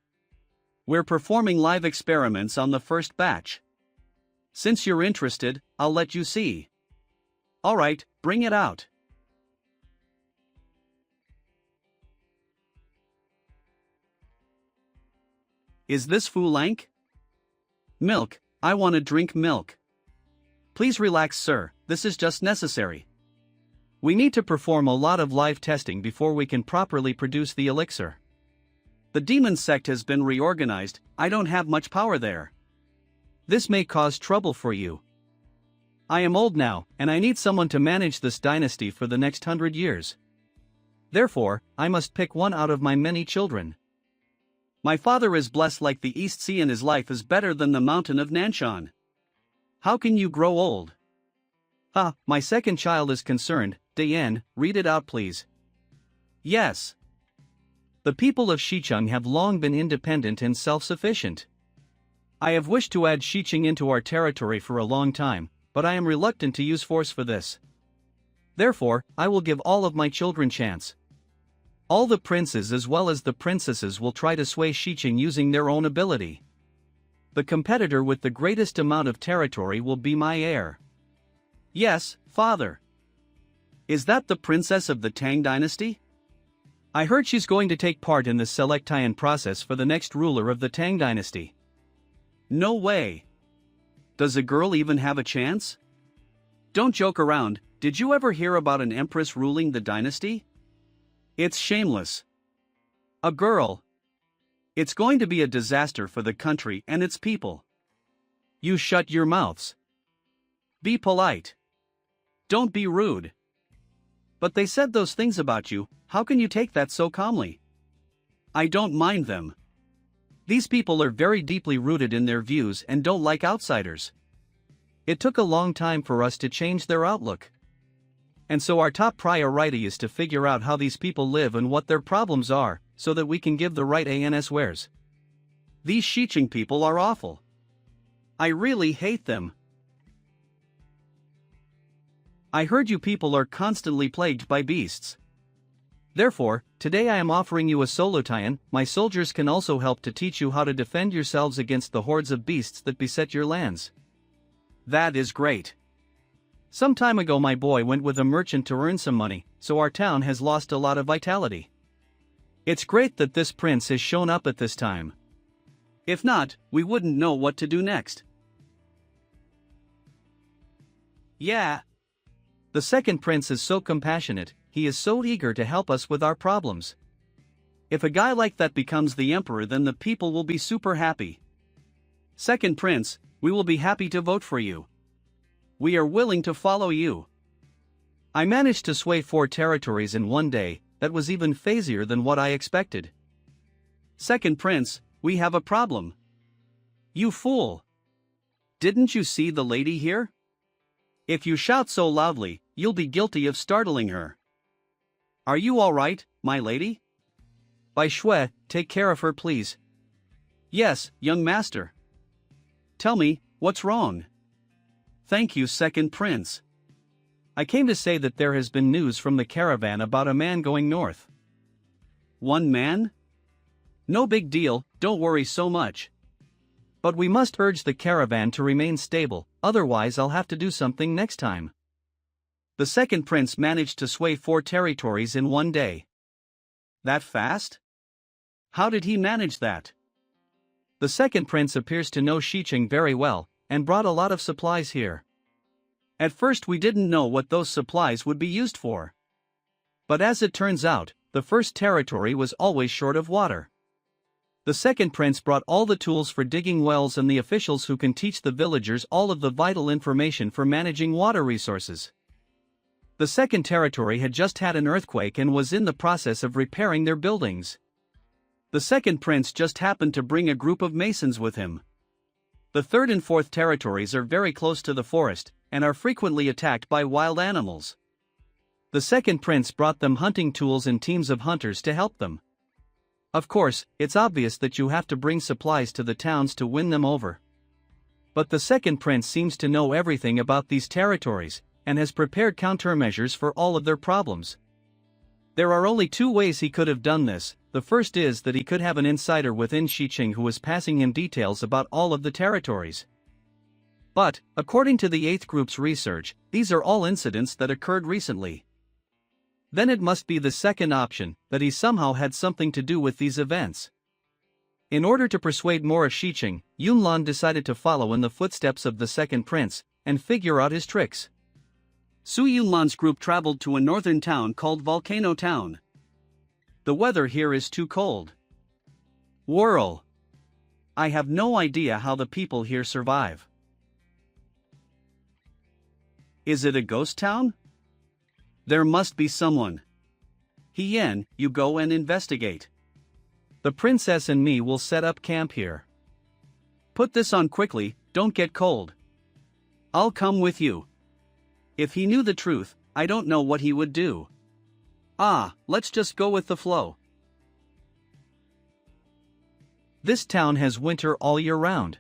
We're performing live experiments on the first batch. Since you're interested, I'll let you see. Alright, bring it out. Is this Fulank? Milk, I want to drink milk. Please relax, sir, this is just necessary. We need to perform a lot of live testing before we can properly produce the elixir. The demon sect has been reorganized, I don't have much power there. This may cause trouble for you. I am old now, and I need someone to manage this dynasty for the next 100 years. Therefore, I must pick one out of my many children. My father is blessed like the East Sea and his life is better than the mountain of Nanshan. How can you grow old? My second child is concerned. Diane, read it out please. Yes. The people of Xicheng have long been independent and self-sufficient. I have wished to add Xicheng into our territory for a long time, but I am reluctant to use force for this. Therefore, I will give all of my children chance. All the princes as well as the princesses will try to sway Xicheng using their own ability. The competitor with the greatest amount of territory will be my heir. Yes, father. Is that the princess of the Tang dynasty? I heard she's going to take part in the selectation process for the next ruler of the Tang dynasty. No way. Does a girl even have a chance? Don't joke around, did you ever hear about an empress ruling the dynasty? It's shameless. A girl. It's going to be a disaster for the country and its people. You shut your mouths. Be polite. Don't be rude. But they said those things about you, how can you take that so calmly? I don't mind them. These people are very deeply rooted in their views and don't like outsiders. It took a long time for us to change their outlook. And so our top priority is to figure out how these people live and what their problems are, so that we can give the right answers. These Xicheng people are awful. I really hate them. I heard you people are constantly plagued by beasts. Therefore, today I am offering you a solution. My soldiers can also help to teach you how to defend yourselves against the hordes of beasts that beset your lands. That is great. Some time ago my boy went with a merchant to earn some money, so our town has lost a lot of vitality. It's great that this prince has shown up at this time. If not, we wouldn't know what to do next. Yeah. The second prince is so compassionate, he is so eager to help us with our problems. If a guy like that becomes the emperor, then the people will be super happy. Second prince, we will be happy to vote for you. We are willing to follow you. I managed to sway 4 territories in one day, that was even fazier than what I expected. Second prince, we have a problem. You fool! Didn't you see the lady here? If you shout so loudly, you'll be guilty of startling her. Are you all right, my lady? Bai Shui, take care of her please. Yes, young master. Tell me, what's wrong? Thank you, second prince. I came to say that there has been news from the caravan about a man going north. One man? No big deal, don't worry so much. But we must urge the caravan to remain stable, otherwise I'll have to do something next time. The second prince managed to sway 4 territories in one day. That fast? How did he manage that? The second prince appears to know Xiqing very well, and brought a lot of supplies here. At first we didn't know what those supplies would be used for. But as it turns out, the first territory was always short of water. The second prince brought all the tools for digging wells and the officials who can teach the villagers all of the vital information for managing water resources. The second territory had just had an earthquake and was in the process of repairing their buildings. The second prince just happened to bring a group of masons with him. The third and fourth territories are very close to the forest, and are frequently attacked by wild animals. The second prince brought them hunting tools and teams of hunters to help them. Of course, it's obvious that you have to bring supplies to the towns to win them over. But the second prince seems to know everything about these territories, and has prepared countermeasures for all of their problems. There are only 2 ways he could have done this. The first is that he could have an insider within Xiqing who was passing him details about all of the territories. But, according to the 8th group's research, these are all incidents that occurred recently. Then it must be the second option, that he somehow had something to do with these events. In order to persuade more of Xiqing, Yunlan decided to follow in the footsteps of the second prince, and figure out his tricks. Su Yunlan's group traveled to a northern town called Volcano Town. The weather here is too cold. Whirl! I have no idea how the people here survive. Is it a ghost town? There must be someone. Hien, you go and investigate. The princess and me will set up camp here. Put this on quickly, don't get cold. I'll come with you. If he knew the truth, I don't know what he would do. Let's just go with the flow. This town has winter all year round.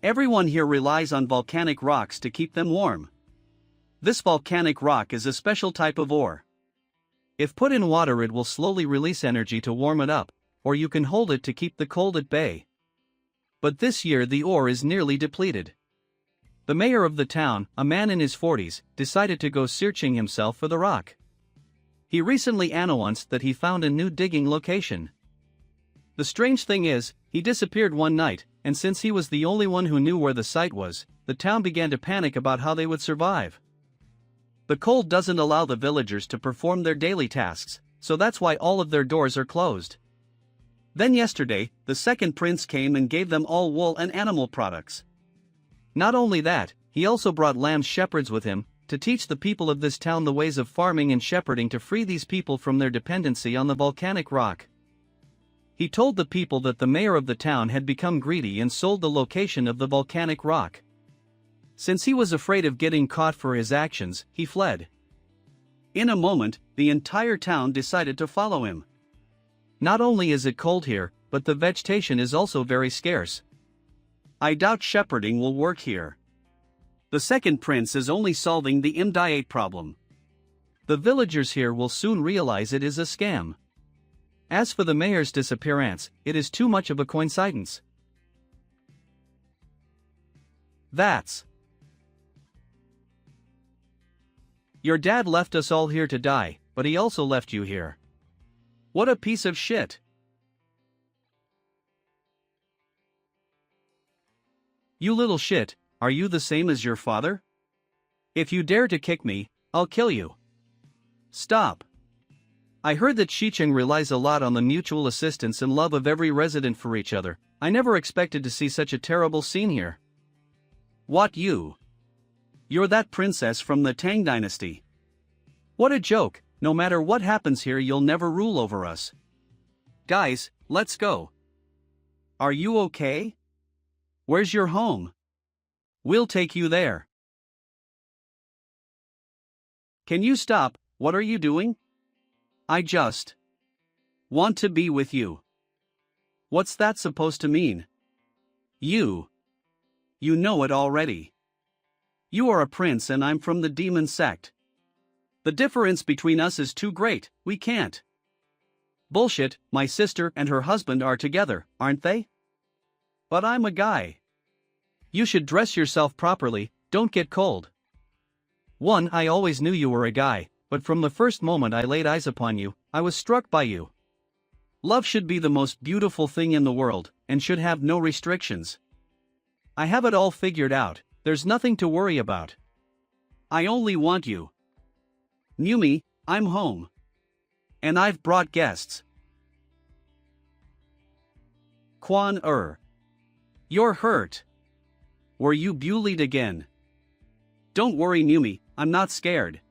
Everyone here relies on volcanic rocks to keep them warm. This volcanic rock is a special type of ore. If put in water, it will slowly release energy to warm it up, or you can hold it to keep the cold at bay. But this year the ore is nearly depleted. The mayor of the town, a man in his 40s, decided to go searching himself for the rock. He recently announced that he found a new digging location. The strange thing is, he disappeared one night, and since he was the only one who knew where the site was, the town began to panic about how they would survive. The cold doesn't allow the villagers to perform their daily tasks, so that's why all of their doors are closed. Then yesterday, the second prince came and gave them all wool and animal products. Not only that, he also brought lamb shepherds with him, to teach the people of this town the ways of farming and shepherding to free these people from their dependency on the volcanic rock. He told the people that the mayor of the town had become greedy and sold the location of the volcanic rock. Since he was afraid of getting caught for his actions, he fled. In a moment, the entire town decided to follow him. Not only is it cold here, but the vegetation is also very scarce. I doubt shepherding will work here. The second prince is only solving the diet problem. The villagers here will soon realize it is a scam. As for the mayor's disappearance, it is too much of a coincidence. Your dad left us all here to die, but he also left you here. What a piece of shit. You little shit, are you the same as your father? If you dare to kick me, I'll kill you. Stop. I heard that Xiqing relies a lot on the mutual assistance and love of every resident for each other. I never expected to see such a terrible scene here. What, you? You're that princess from the Tang dynasty. What a joke, no matter what happens here you'll never rule over us. Guys, let's go. Are you okay? Where's your home? We'll take you there. Can you stop? What are you doing? I just want to be with you. What's that supposed to mean? You You know it already. You are a prince and I'm from the demon sect. The difference between us is too great, we can't. Bullshit, my sister and her husband are together, aren't they? But I'm a guy. You should dress yourself properly, don't get cold. 1. I always knew you were a guy, but from the first moment I laid eyes upon you, I was struck by you. Love should be the most beautiful thing in the world, and should have no restrictions. I have it all figured out, there's nothing to worry about. I only want you. Numi, I'm home. And I've brought guests. You're hurt. Were you bullied again? Don't worry, Numi, I'm not scared.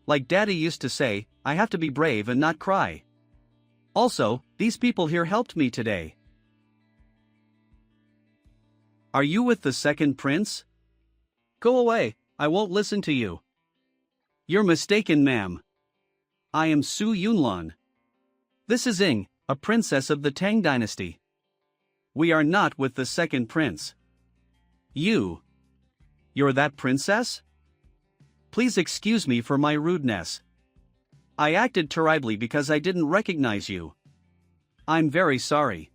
Like Daddy used to say, I have to be brave and not cry. Also, these people here helped me today. Are you with the second prince? Go away, I won't listen to you. You're mistaken, ma'am. I am Su Yunlan. This is Ying, a princess of the Tang dynasty. We are not with the second prince. You're that princess? Please excuse me for my rudeness. I acted terribly because I didn't recognize you. I'm very sorry.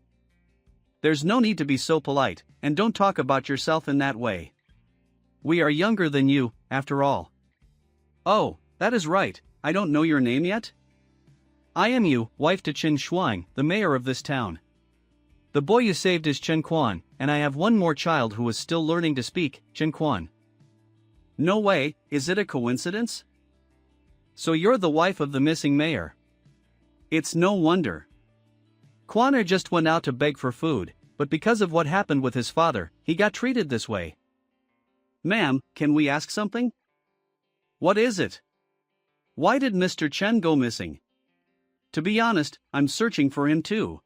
There's no need to be so polite, and don't talk about yourself in that way. We are younger than you, after all. Oh, that is right, I don't know your name yet? I am Yu, wife to Qin Shuang, the mayor of this town. The boy you saved is Chen Quan, and I have one more child who is still learning to speak, Chen Quan. No way, is it a coincidence? So you're the wife of the missing mayor. It's no wonder. Quan just went out to beg for food, but because of what happened with his father, he got treated this way. Ma'am, can we ask something? What is it? Why did Mr. Chen go missing? To be honest, I'm searching for him too.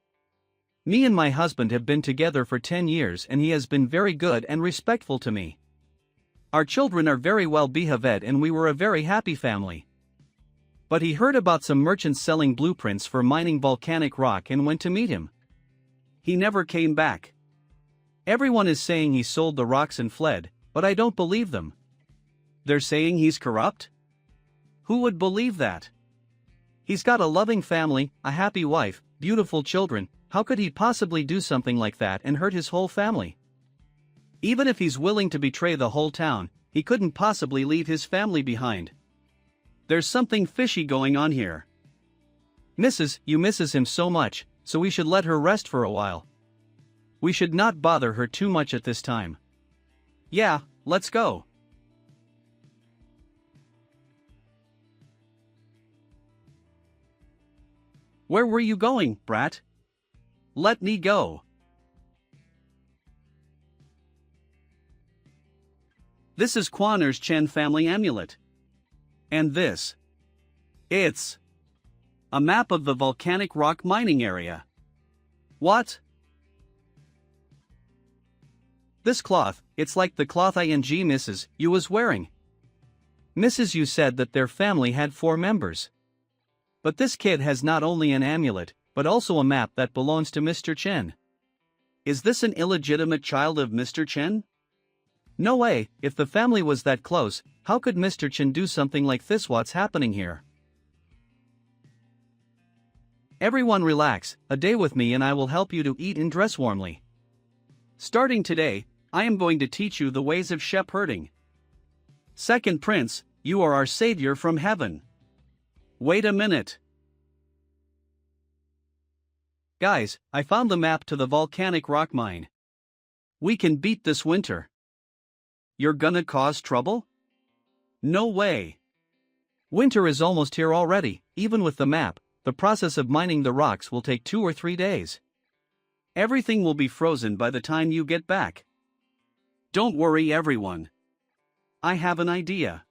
Me and my husband have been together for 10 years and he has been very good and respectful to me. Our children are very well behaved and we were a very happy family. But he heard about some merchants selling blueprints for mining volcanic rock and went to meet him. He never came back. Everyone is saying he sold the rocks and fled, but I don't believe them. They're saying he's corrupt? Who would believe that? He's got a loving family, a happy wife, beautiful children. How could he possibly do something like that and hurt his whole family? Even if he's willing to betray the whole town, he couldn't possibly leave his family behind. There's something fishy going on here. You misses him so much, so we should let her rest for a while. We should not bother her too much at this time. Yeah, let's go. Where were you going, brat? Let me go. This is Quaner's Chen family amulet. And this. It's a map of the volcanic rock mining area. What? This cloth, it's like the cloth Mrs. Yu was wearing. Mrs. Yu said that their family had 4 members. But this kid has not only an amulet, but also a map that belongs to Mr. Chen. Is this an illegitimate child of Mr. Chen? No way, if the family was that close, how could Mr. Chen do something like this? What's happening here? Everyone relax, a day with me and I will help you to eat and dress warmly. Starting today, I am going to teach you the ways of shepherding. Second Prince, you are our savior from heaven. Wait a minute. Guys, I found the map to the volcanic rock mine. We can beat this winter. You're gonna cause trouble? No way. Winter is almost here already. Even with the map, the process of mining the rocks will take 2 or 3 days. Everything will be frozen by the time you get back. Don't worry, everyone. I have an idea.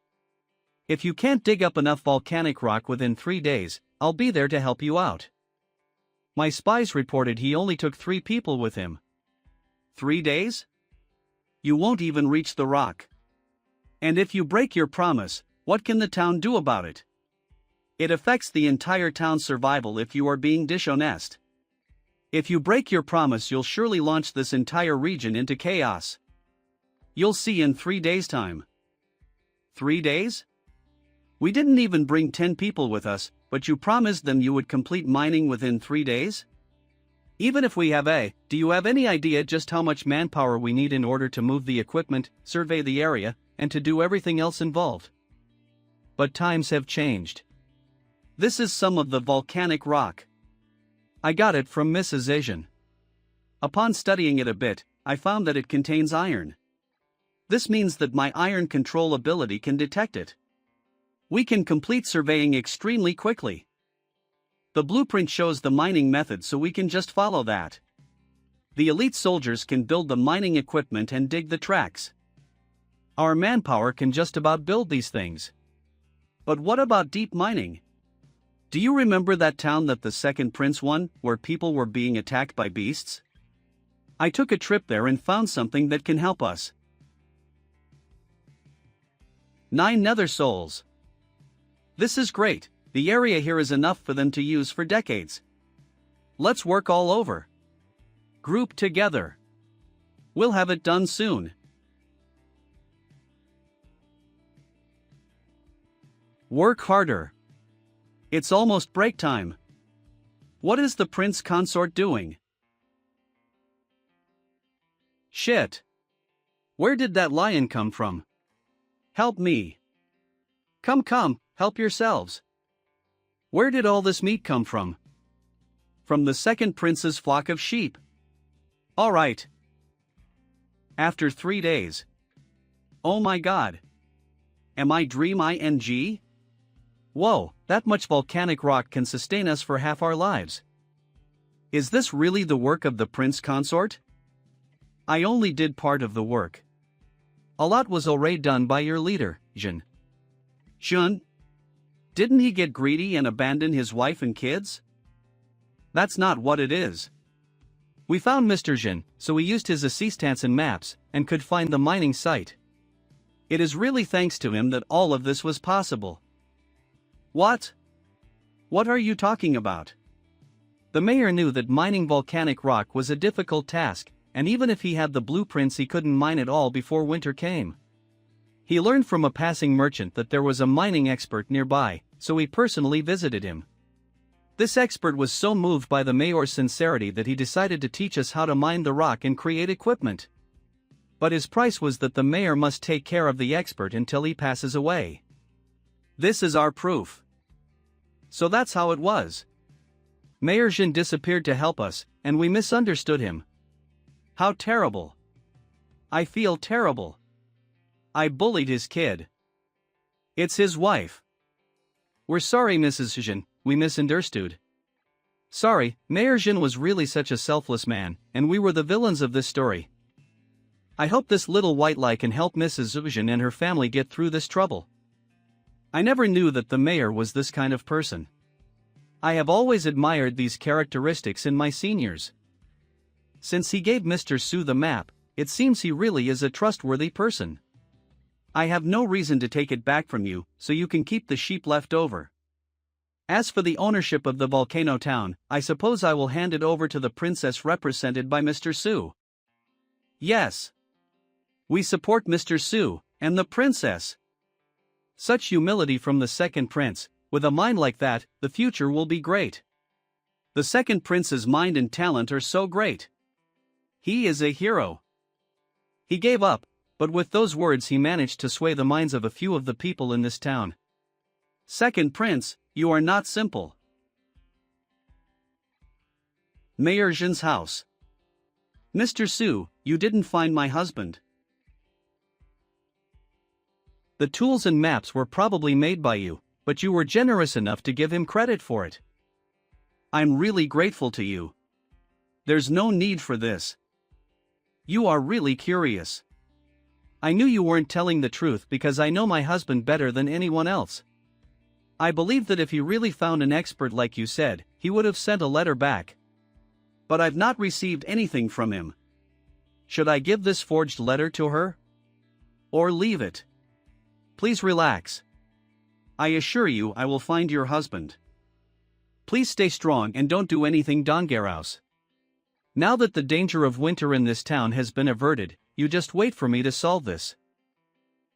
If you can't dig up enough volcanic rock within 3 days, I'll be there to help you out. My spies reported he only took 3 people with him. 3 days? You won't even reach the rock. And if you break your promise, what can the town do about it? It affects the entire town's survival if you are being dishonest. If you break your promise, you'll surely launch this entire region into chaos. You'll see in 3 days' time. 3 days? We didn't even bring 10 people with us, but you promised them you would complete mining within 3 days? Even if we have do you have any idea just how much manpower we need in order to move the equipment, survey the area, and to do everything else involved? But times have changed. This is some of the volcanic rock. I got it from Mrs. Asian. Upon studying it a bit, I found that it contains iron. This means that my iron control ability can detect it. We can complete surveying extremely quickly. The blueprint shows the mining method, so we can just follow that. The elite soldiers can build the mining equipment and dig the tracks. Our manpower can just about build these things. But what about deep mining? Do you remember that town that the second prince won, where people were being attacked by beasts? I took a trip there and found something that can help us. 9 nether souls. This is great. The area here is enough for them to use for decades. Let's work all over. Group together. We'll have it done soon. Work harder. It's almost break time. What is the prince consort doing? Shit. Where did that lion come from? Help me. Come, help yourselves. Where did all this meat come from? From the second prince's flock of sheep. All right. After 3 days. Oh my god. Am I dream-ing? Whoa, that much volcanic rock can sustain us for half our lives. Is this really the work of the prince consort? I only did part of the work. A lot was already done by your leader, Jin. Jun? Didn't he get greedy and abandon his wife and kids? That's not what it is. We found Mr. Jin, so we used his assistance and maps, and could find the mining site. It is really thanks to him that all of this was possible. What? What are you talking about? The mayor knew that mining volcanic rock was a difficult task, and even if he had the blueprints he couldn't mine it all before winter came. He learned from a passing merchant that there was a mining expert nearby, so he personally visited him. This expert was so moved by the mayor's sincerity that he decided to teach us how to mine the rock and create equipment. But his price was that the mayor must take care of the expert until he passes away. This is our proof. So that's how it was. Mayor Jin disappeared to help us, and we misunderstood him. How terrible. I feel terrible. I bullied his kid. It's his wife. We're sorry, Mrs. Jin, we misunderstood. Sorry, Mayor Jin was really such a selfless man, and we were the villains of this story. I hope this little white lie can help Mrs. Jin and her family get through this trouble. I never knew that the mayor was this kind of person. I have always admired these characteristics in my seniors. Since he gave Mr. Su the map, it seems he really is a trustworthy person. I have no reason to take it back from you, so you can keep the sheep left over. As for the ownership of the volcano town, I suppose I will hand it over to the princess represented by Mr. Su. Yes. We support Mr. Su, and the princess. Such humility from the second prince. With a mind like that, the future will be great. The second prince's mind and talent are so great. He is a hero. He gave up, but with those words he managed to sway the minds of a few of the people in this town. Second prince, you are not simple. Mayor Jin's house. Mr. Su, you didn't find my husband. The tools and maps were probably made by you, but you were generous enough to give him credit for it. I'm really grateful to you. There's no need for this. You are really curious. I knew you weren't telling the truth because I know my husband better than anyone else. I believe that if he really found an expert like you said, he would have sent a letter back. But I've not received anything from him. Should I give this forged letter to her? Or leave it? Please relax. I assure you I will find your husband. Please stay strong and don't do anything dangerous. Now that the danger of winter in this town has been averted, you just wait for me to solve this.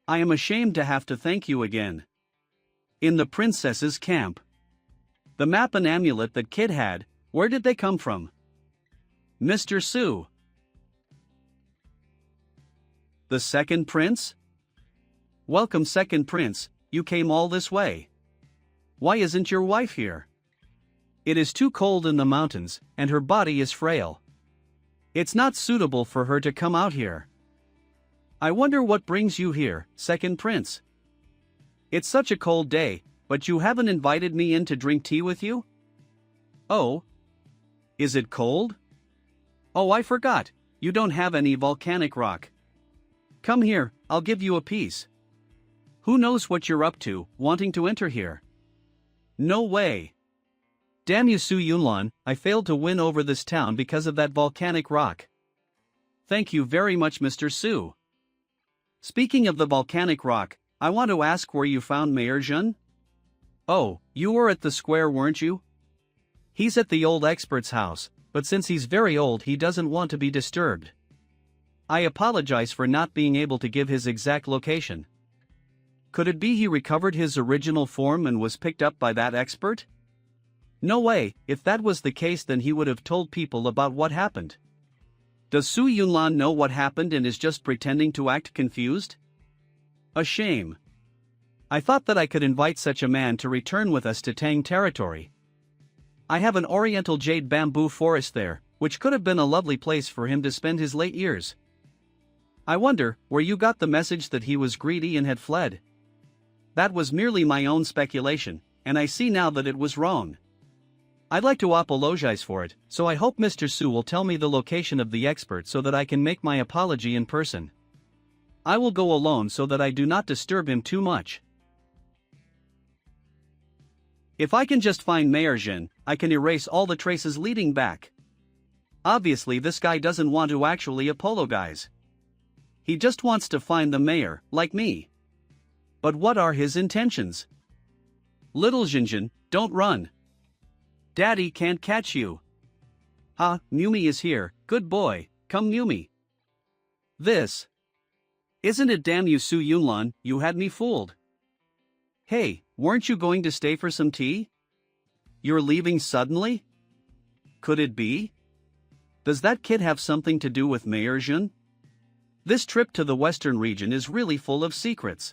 I am ashamed to have to thank you again. In the princess's camp. The map and amulet that Kid had, where did they come from? Mr. Su. The second prince? Welcome, second prince, you came all this way. Why isn't your wife here? It is too cold in the mountains, and her body is frail. It's not suitable for her to come out here. I wonder what brings you here, second prince. It's such a cold day, but you haven't invited me in to drink tea with you? Oh. Is it cold? Oh, I forgot, you don't have any volcanic rock. Come here, I'll give you a piece. Who knows what you're up to, wanting to enter here? No way. Damn you, Su Yunlan, I failed to win over this town because of that volcanic rock. Thank you very much, Mr. Su. Speaking of the volcanic rock, I want to ask where you found Mayor Jun? Oh, you were at the square, weren't you? He's at the old expert's house, but since he's very old he doesn't want to be disturbed. I apologize for not being able to give his exact location. Could it be he recovered his original form and was picked up by that expert? No way, if that was the case then he would have told people about what happened. Does Su Yunlan know what happened and is just pretending to act confused? A shame. I thought that I could invite such a man to return with us to Tang territory. I have an oriental jade bamboo forest there, which could have been a lovely place for him to spend his late years. I wonder where you got the message that he was greedy and had fled. That was merely my own speculation, and I see now that it was wrong. I'd like to apologize for it, so I hope Mr. Su will tell me the location of the expert so that I can make my apology in person. I will go alone so that I do not disturb him too much. If I can just find Mayor Jin, I can erase all the traces leading back. Obviously this guy doesn't want to actually apologize. He just wants to find the mayor, like me. But what are his intentions? Little Jinjin, don't run. Daddy can't catch you. Ha, Mumi is here, good boy, come Mumi. This. Isn't it, damn you Su Yunlan, you had me fooled. Hey, weren't you going to stay for some tea? You're leaving suddenly? Could it be? Does that kid have something to do with Mayor Jun? This trip to the western region is really full of secrets.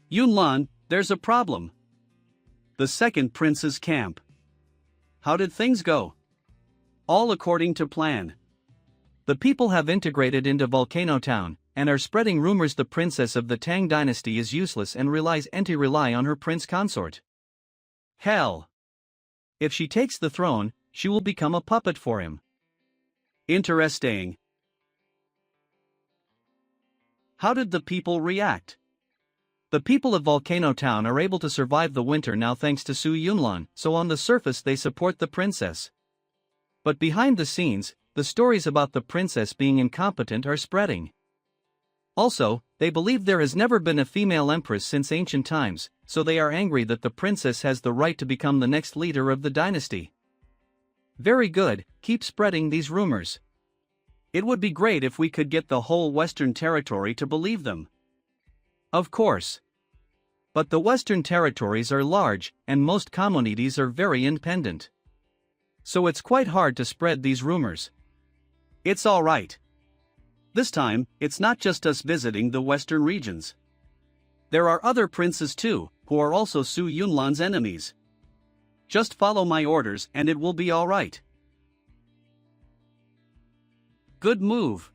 Yunlan, there's a problem. The second prince's camp. How did things go? All according to plan. The people have integrated into Volcano Town, and are spreading rumors the princess of the Tang dynasty is useless and rely on her prince consort. Hell! If she takes the throne, she will become a puppet for him. Interesting. How did the people react? The people of Volcano Town are able to survive the winter now thanks to Su Yunlan, so on the surface they support the princess. But behind the scenes, the stories about the princess being incompetent are spreading. Also, they believe there has never been a female empress since ancient times, so they are angry that the princess has the right to become the next leader of the dynasty. Very good, keep spreading these rumors. It would be great if we could get the whole Western territory to believe them. Of course. But the Western territories are large, and most communities are very independent. So it's quite hard to spread these rumors. It's alright. This time, it's not just us visiting the western regions. There are other princes too, who are also Su Yunlan's enemies. Just follow my orders and it will be alright. Good move.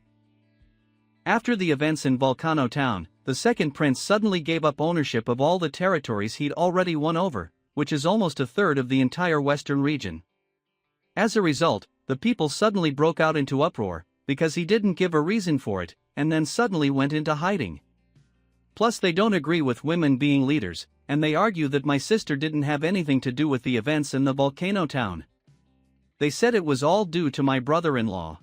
After the events in Volcano Town, the second prince suddenly gave up ownership of all the territories he'd already won over, which is almost a third of the entire western region. As a result, the people suddenly broke out into uproar, because he didn't give a reason for it, and then suddenly went into hiding. Plus they don't agree with women being leaders, and they argue that my sister didn't have anything to do with the events in the Volcano Town. They said it was all due to my brother-in-law.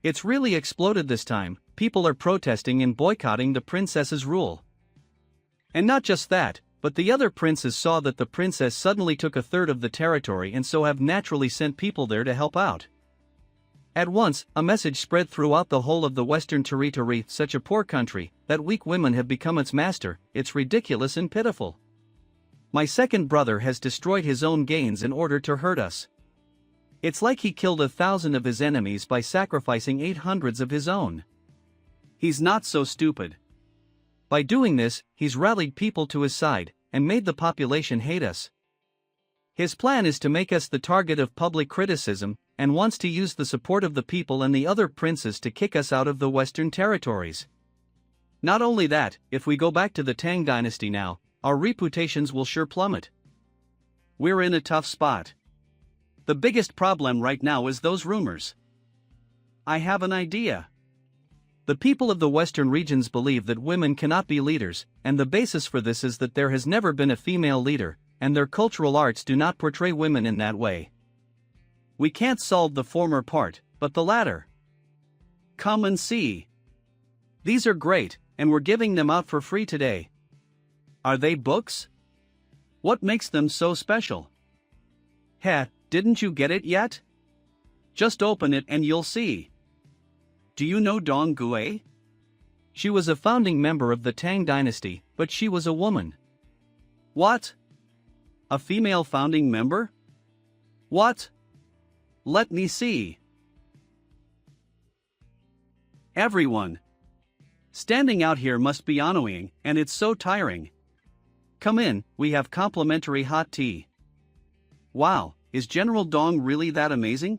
It's really exploded this time, people are protesting and boycotting the princess's rule. And not just that, but the other princes saw that the princess suddenly took a third of the territory and so have naturally sent people there to help out. At once, a message spread throughout the whole of the Western Territory, such a poor country, that weak women have become its master, it's ridiculous and pitiful. My second brother has destroyed his own gains in order to hurt us. It's like he killed 1,000 of his enemies by sacrificing 800 of his own. He's not so stupid. By doing this, he's rallied people to his side, and made the population hate us. His plan is to make us the target of public criticism, and wants to use the support of the people and the other princes to kick us out of the Western territories. Not only that, if we go back to the Tang dynasty now, our reputations will sure plummet. We're in a tough spot. The biggest problem right now is those rumors. I have an idea. The people of the Western regions believe that women cannot be leaders, and the basis for this is that there has never been a female leader, and their cultural arts do not portray women in that way. We can't solve the former part, but the latter. Come and see. These are great, and we're giving them out for free today. Are they books? What makes them so special? Heh, didn't you get it yet? Just open it and you'll see. Do you know Dong Gue? She was a founding member of the Tang dynasty, but she was a woman. What? A female founding member? What? Let me see. Everyone. Standing out here must be annoying, and it's so tiring. Come in, we have complimentary hot tea. Wow, is General Dong really that amazing?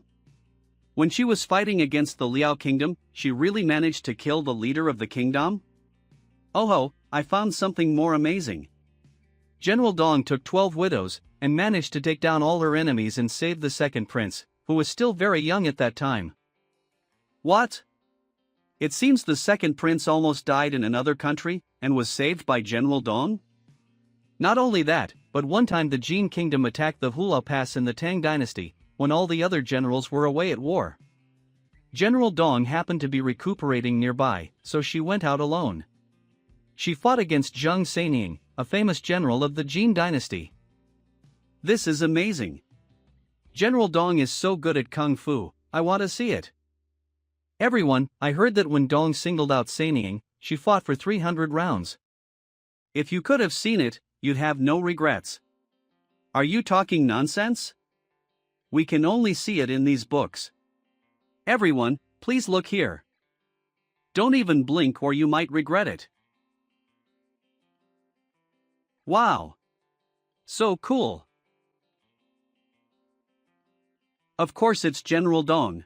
When she was fighting against the Liao kingdom, she really managed to kill the leader of the kingdom? Oh ho, I found something more amazing. General Dong took 12 widows, and managed to take down all her enemies and save the second prince, who was still very young at that time. What? It seems the second prince almost died in another country, and was saved by General Dong? Not only that, but one time the Jin kingdom attacked the Hulao Pass in the Tang dynasty, when all the other generals were away at war. General Dong happened to be recuperating nearby, so she went out alone. She fought against Zheng Saining, a famous general of the Jin dynasty. This is amazing. General Dong is so good at kung fu, I want to see it. Everyone, I heard that when Dong singled out Saining, she fought for 300 rounds. If you could have seen it, you'd have no regrets. Are you talking nonsense? We can only see it in these books. Everyone, please look here. Don't even blink or you might regret it. Wow! So cool. Of course it's General Dong.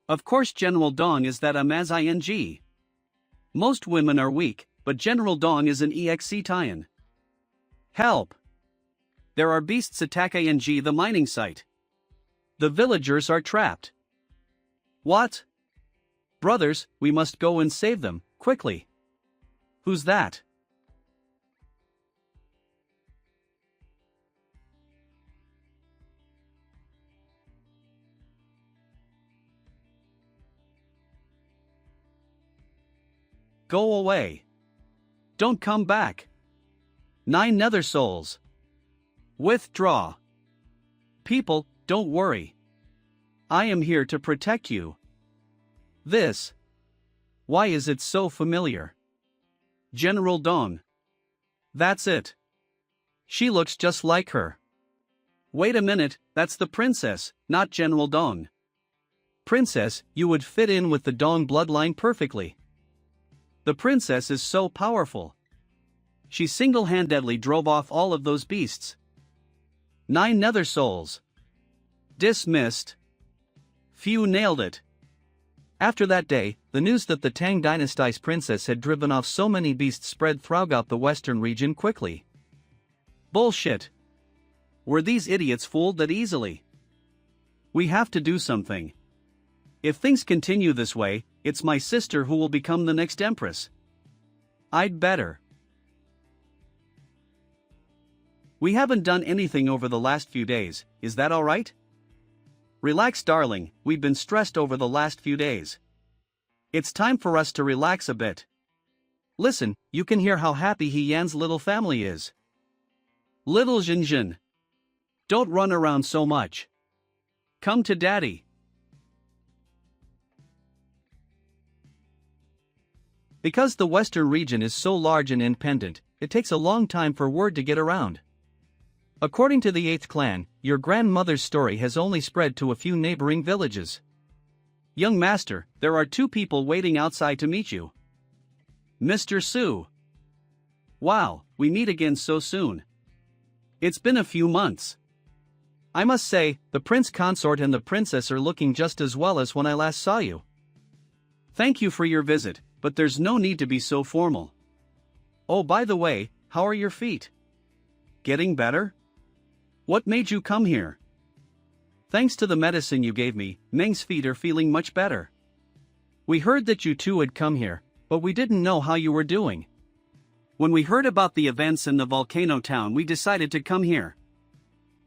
Of course General Dong is that Amazing. Most women are weak, but General Dong is an EXC Tian. Help! There are beasts attacking the mining site. The villagers are trapped. What? Brothers, we must go and save them, quickly. Who's that? Go away. Don't come back. 9 nether souls. Withdraw. People, don't worry. I am here to protect you. This. Why is it so familiar? General Dong. That's it. She looks just like her. Wait a minute, that's the princess, not General Dong. Princess, you would fit in with the Dong bloodline perfectly. The princess is so powerful. She single-handedly drove off all of those beasts. 9 nether souls. Dismissed. Few nailed it. After that day, the news that the Tang dynasty's princess had driven off so many beasts spread throughout the western region quickly. Bullshit. Were these idiots fooled that easily? We have to do something. If things continue this way, it's my sister who will become the next empress. I'd better. We haven't done anything over the last few days, is that alright? Relax, darling, we've been stressed over the last few days. It's time for us to relax a bit. Listen, you can hear how happy He Yan's little family is. Little Jinjin. Don't run around so much. Come to daddy. Because the western region is so large and independent, it takes a long time for word to get around. According to the 8th clan, your grandmother's story has only spread to a few neighboring villages. Young master, there are 2 people waiting outside to meet you. Mr. Su. Wow, we meet again so soon. It's been a few months. I must say, the prince consort and the princess are looking just as well as when I last saw you. Thank you for your visit, but there's no need to be so formal. Oh, by the way, how are your feet? Getting better? What made you come here? Thanks to the medicine you gave me, Meng's feet are feeling much better. We heard that you 2 had come here, but we didn't know how you were doing. When we heard about the events in the volcano town, we decided to come here.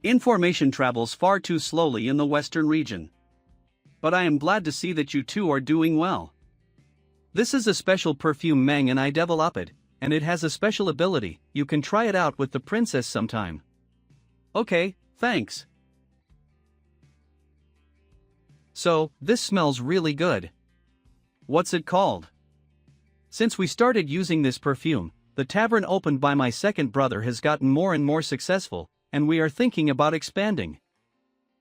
Information travels far too slowly in the western region. But I am glad to see that you 2 are doing well. This is a special perfume Meng and I developed, and it has a special ability. You can try it out with the princess sometime. Okay, thanks. So, this smells really good. What's it called? Since we started using this perfume, the tavern opened by my second brother has gotten more and more successful, and we are thinking about expanding.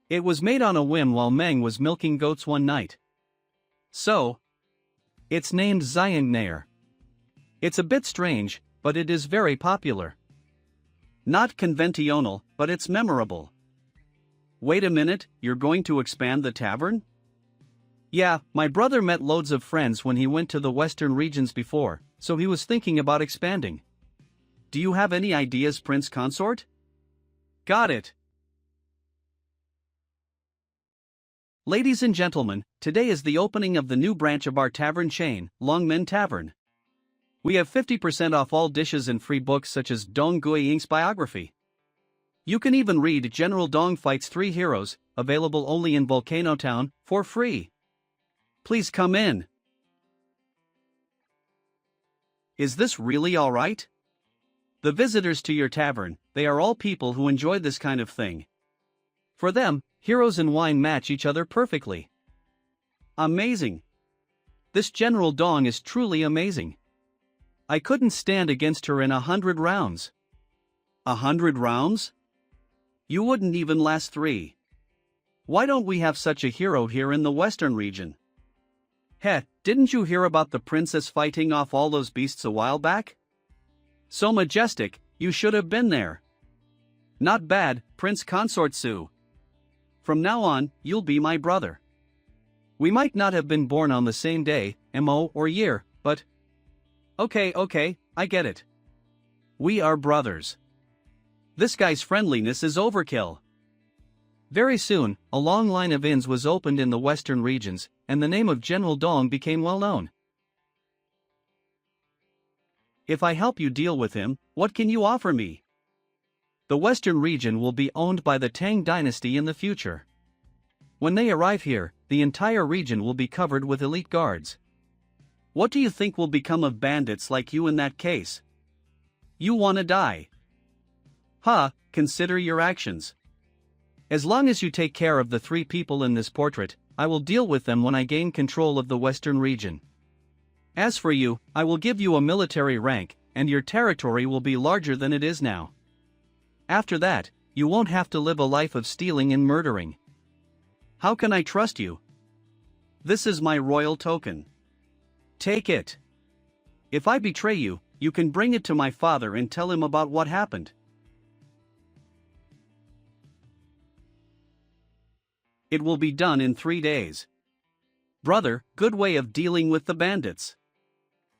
It was made on a whim while Meng was milking goats one night. So, it's named Xiangnair. It's a bit strange, but it is very popular. Not conventional, but it's memorable. Wait a minute, you're going to expand the tavern? Yeah, my brother met loads of friends when he went to the western regions before, so he was thinking about expanding. Do you have any ideas, Prince Consort? Got it. Ladies and gentlemen, today is the opening of the new branch of our tavern chain, Longmen Tavern. We have 50% off all dishes and free books such as Dong Gui Ying's biography. You can even read General Dong Fights 3 Heroes, available only in Volcano Town, for free. Please come in. Is this really alright? The visitors to your tavern, they are all people who enjoy this kind of thing. For them, heroes and wine match each other perfectly. Amazing. This General Dong is truly amazing. I couldn't stand against her in 100 rounds. 100 rounds? You wouldn't even last 3. Why don't we have such a hero here in the western region? Heh, didn't you hear about the princess fighting off all those beasts a while back? So majestic, you should have been there. Not bad, Prince Consort Su. From now on, you'll be my brother. We might not have been born on the same day, mo, or year, but... Okay, I get it. We are brothers. This guy's friendliness is overkill. Very soon, a long line of inns was opened in the western regions, and the name of General Dong became well known. If I help you deal with him, what can you offer me? The western region will be owned by the Tang dynasty in the future. When they arrive here, the entire region will be covered with elite guards. What do you think will become of bandits like you in that case? You wanna die? Consider your actions. As long as you take care of the 3 people in this portrait, I will deal with them when I gain control of the western region. As for you, I will give you a military rank, and your territory will be larger than it is now. After that, you won't have to live a life of stealing and murdering. How can I trust you? This is my royal token. Take it. If I betray you, you can bring it to my father and tell him about what happened. It will be done in 3 days. Brother, good way of dealing with the bandits.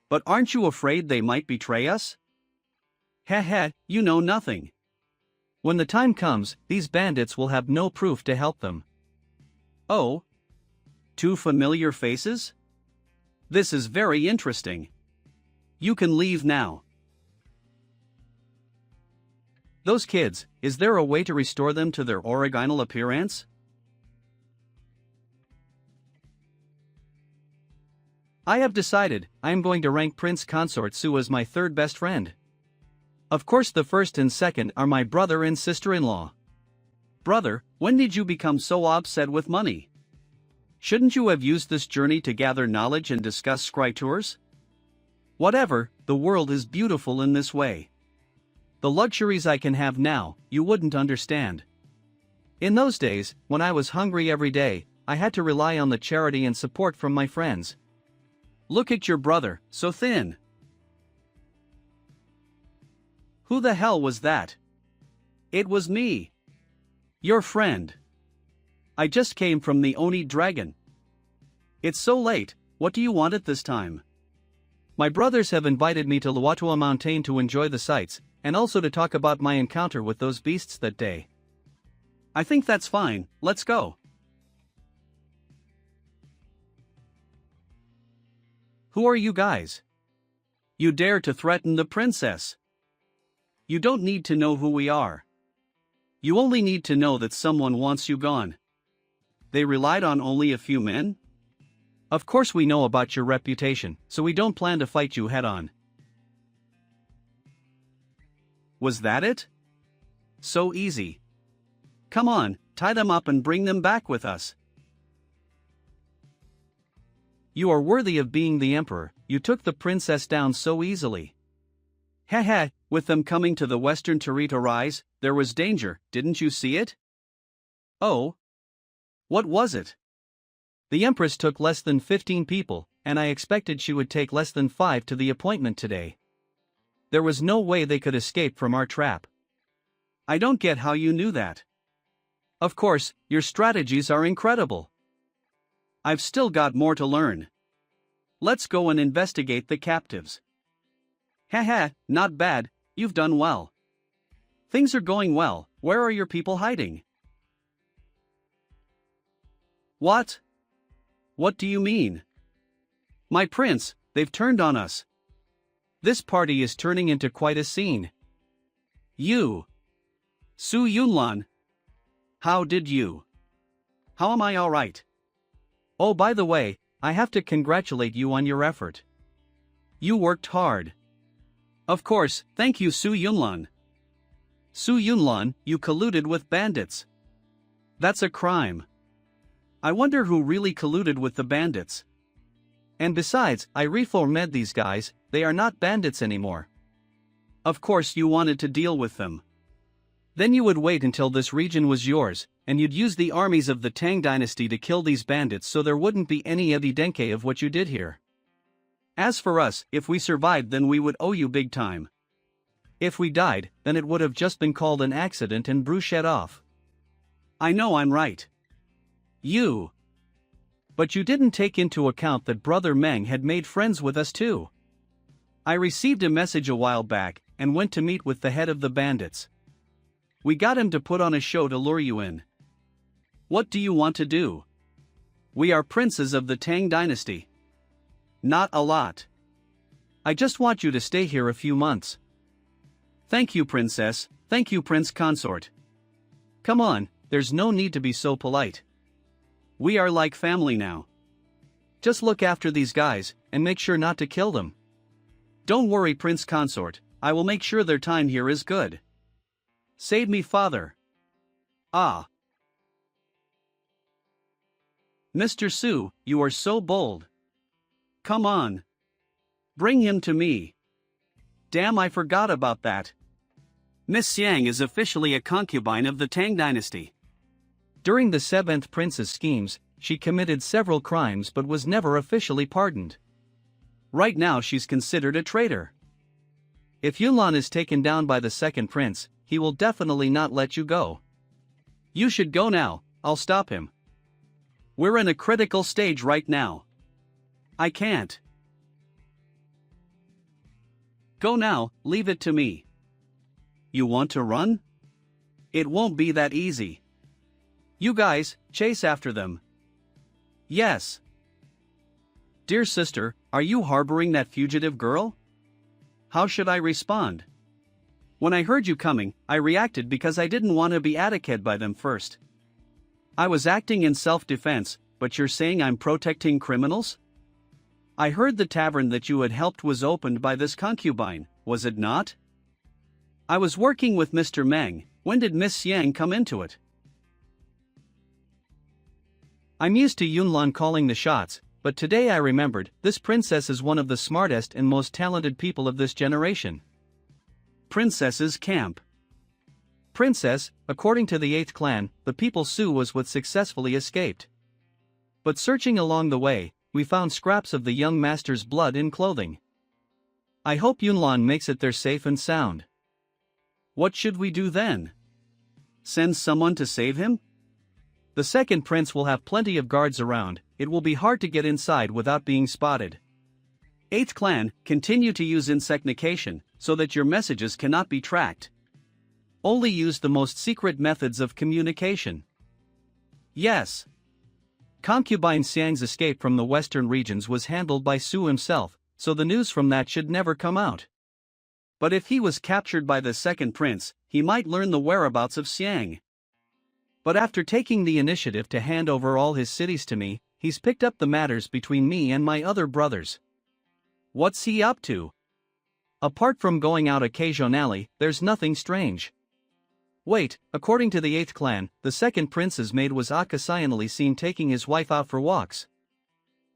But aren't you afraid they might betray us? Heh, you know nothing. When the time comes, these bandits will have no proof to help them. Oh? 2 familiar faces? This is very interesting. You can leave now. Those kids, is there a way to restore them to their original appearance? I have decided, I am going to rank Prince Consort Su as my 3rd best friend. Of course the 1st and 2nd are my brother and sister-in-law. Brother, when did you become so obsessed with money? Shouldn't you have used this journey to gather knowledge and discuss scry tours? Whatever, the world is beautiful in this way. The luxuries I can have now, you wouldn't understand. In those days, when I was hungry every day, I had to rely on the charity and support from my friends. Look at your brother, so thin. Who the hell was that? It was me. Your friend. I just came from the Oni Dragon. It's so late, what do you want at this time? My brothers have invited me to Luatua Mountain to enjoy the sights, and also to talk about my encounter with those beasts that day. I think that's fine, let's go. Who are you guys? You dare to threaten the princess? You don't need to know who we are. You only need to know that someone wants you gone. They relied on only a few men? Of course we know about your reputation, so we don't plan to fight you head-on. Was that it? So easy. Come on, tie them up and bring them back with us. You are worthy of being the emperor, you took the princess down so easily. Heh, with them coming to the western Tarita Rise, there was danger, didn't you see it? Oh? What was it? The Empress took less than 15 people, and I expected she would take less than 5 to the appointment today. There was no way they could escape from our trap. I don't get how you knew that. Of course, your strategies are incredible. I've still got more to learn. Let's go and investigate the captives. Haha, not bad, you've done well. Things are going well, where are your people hiding? What? What do you mean? My prince, they've turned on us. This party is turning into quite a scene. You. Su Yunlan. How did you? How am I alright? Oh, by the way, I have to congratulate you on your effort. You worked hard. Of course, thank you Su Yunlan. Su Yunlan, you colluded with bandits. That's a crime. I wonder who really colluded with the bandits. And besides, I reformed these guys, they are not bandits anymore. Of course you wanted to deal with them. Then you would wait until this region was yours, and you'd use the armies of the Tang dynasty to kill these bandits so there wouldn't be any evidenke of what you did here. As for us, if we survived then we would owe you big time. If we died, then it would have just been called an accident and bruched off. I know I'm right. You. But you didn't take into account that Brother Meng had made friends with us too. I received a message a while back, and went to meet with the head of the bandits. We got him to put on a show to lure you in. What do you want to do? We are princes of the Tang dynasty. Not a lot. I just want you to stay here a few months. Thank you princess, thank you prince consort. Come on, there's no need to be so polite. We are like family now. Just look after these guys, and make sure not to kill them. Don't worry prince consort, I will make sure their time here is good. Save me father. Ah. Mr. Su, you are so bold. Come on. Bring him to me. Damn, I forgot about that. Miss Xiang is officially a concubine of the Tang dynasty. During the 7th prince's schemes, she committed several crimes but was never officially pardoned. Right now she's considered a traitor. If Yunlan is taken down by the 2nd prince, he will definitely not let you go. You should go now, I'll stop him. We're in a critical stage right now. I can't. Go now, leave it to me. You want to run? It won't be that easy. You guys, chase after them. Yes. Dear sister, are you harboring that fugitive girl? How should I respond? When I heard you coming, I reacted because I didn't want to be attacked by them first. I was acting in self-defense, but you're saying I'm protecting criminals? I heard the tavern that you had helped was opened by this concubine, was it not? I was working with Mr. Meng, when did Miss Yang come into it? I'm used to Yunlan calling the shots, but today I remembered, this princess is one of the smartest and most talented people of this generation. Princess's Camp. Princess, according to the 8th clan, the people Su was with successfully escaped. But searching along the way, we found scraps of the young master's blood in clothing. I hope Yunlan makes it there safe and sound. What should we do then? Send someone to save him? The second prince will have plenty of guards around, it will be hard to get inside without being spotted. 8th clan, continue to use insecnication, so that your messages cannot be tracked. Only use the most secret methods of communication. Yes. Concubine Xiang's escape from the western regions was handled by Su himself, so the news from that should never come out. But if he was captured by the second prince, he might learn the whereabouts of Xiang. But after taking the initiative to hand over all his cities to me, he's picked up the matters between me and my other brothers. What's he up to? Apart from going out occasionally, there's nothing strange. Wait, according to the 8th clan, the second prince's maid was occasionally seen taking his wife out for walks.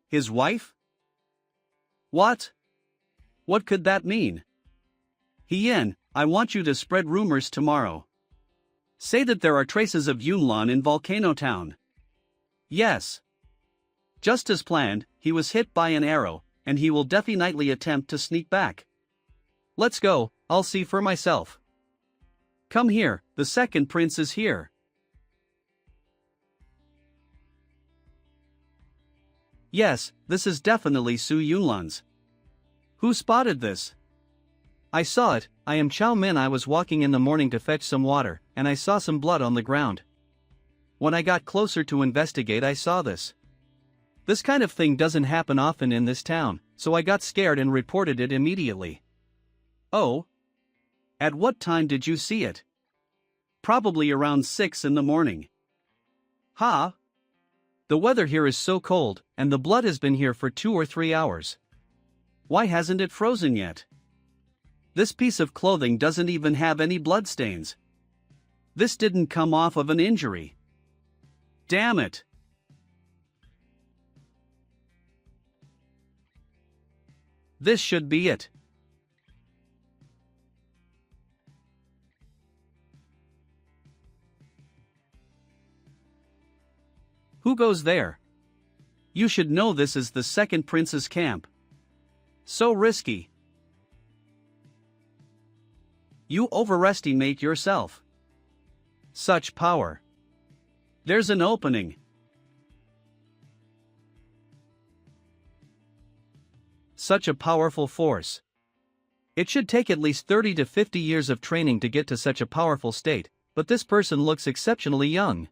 His wife? What? What could that mean? Hien, I want you to spread rumors tomorrow. Say that there are traces of Yunlan in Volcano Town. Yes. Just as planned, he was hit by an arrow, and he will definitely attempt to sneak back. Let's go, I'll see for myself. Come here, the second prince is here. Yes, this is definitely Su Yunlan's. Who spotted this? I saw it, I am Chao Min. I was walking in the morning to fetch some water, and I saw some blood on the ground. When I got closer to investigate, I saw this. This kind of thing doesn't happen often in this town, so I got scared and reported it immediately. Oh? At what time did you see it? Probably around 6 in the morning. Huh? The weather here is so cold, and the blood has been here for 2 or 3 hours. Why hasn't it frozen yet? This piece of clothing doesn't even have any bloodstains. This didn't come off of an injury. Damn it! This should be it. Who goes there? You should know this is the second prince's camp. So risky. You overestimate yourself. Such power. There's an opening. Such a powerful force. It should take at least 30 to 50 years of training to get to such a powerful state, but this person looks exceptionally young.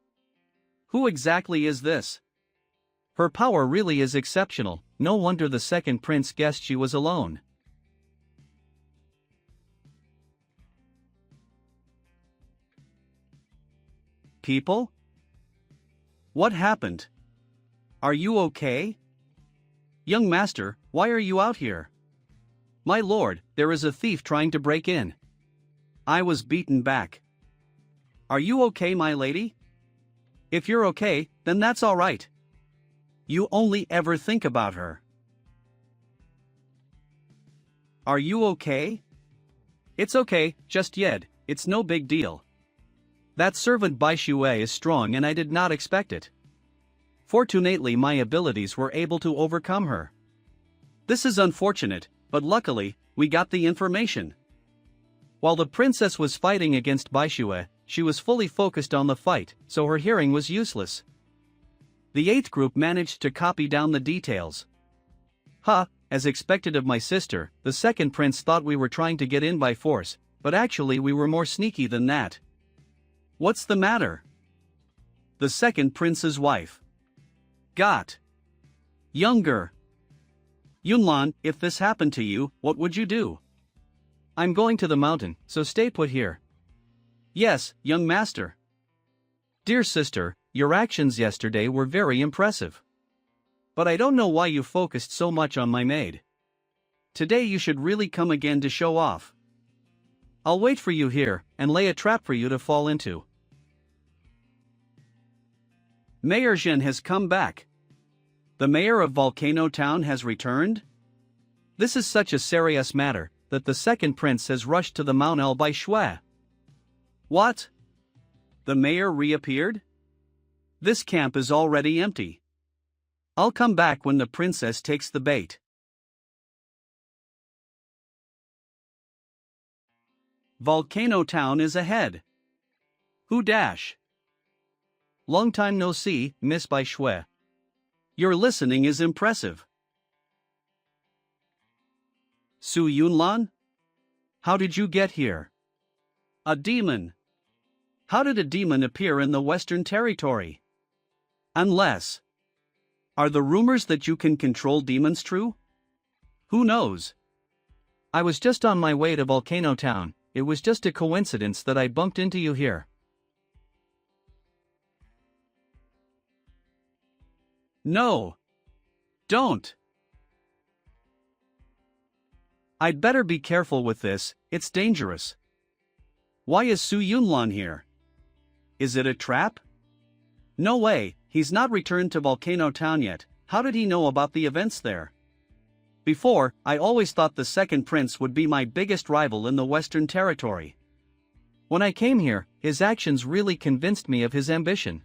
Who exactly is this? Her power really is exceptional, no wonder the second prince guessed she was alone. People? What happened? Are you okay? Young master, why are you out here? My lord, there is a thief trying to break in. I was beaten back. Are you okay, my lady? If you're okay, then that's all right. You only ever think about her. Are you okay? It's okay, just yet, it's no big deal. That servant Bai Shui is strong and I did not expect it. Fortunately my abilities were able to overcome her. This is unfortunate, but luckily, we got the information. While the princess was fighting against Bai Shui, she was fully focused on the fight, so her hearing was useless. The 8th group managed to copy down the details. As expected of my sister, the second prince thought we were trying to get in by force, but actually we were more sneaky than that. What's the matter? The second prince's wife got younger. Yunlan, if this happened to you, what would you do? I'm going to the mountain, so stay put here. Yes, young master. Dear sister, your actions yesterday were very impressive. But I don't know why you focused so much on my maid. Today you should really come again to show off. I'll wait for you here, and lay a trap for you to fall into. Mayor Zhen has come back. The mayor of Volcano Town has returned? This is such a serious matter that the second prince has rushed to the Mount El by Shui. What? The mayor reappeared? This camp is already empty. I'll come back when the princess takes the bait. Volcano Town is ahead. Who dash? Long time no see, Miss Bai Shui. Your listening is impressive. Su Yunlan? How did you get here? A demon. How did a demon appear in the Western Territory? Unless. Are the rumors that you can control demons true? Who knows? I was just on my way to Volcano Town. It was just a coincidence that I bumped into you here. No. Don't. I'd better be careful with this, it's dangerous. Why is Su Yunlan here? Is it a trap? No way, he's not returned to Volcano Town yet. How did he know about the events there? Before, I always thought the second prince would be my biggest rival in the Western Territory. When I came here, his actions really convinced me of his ambition.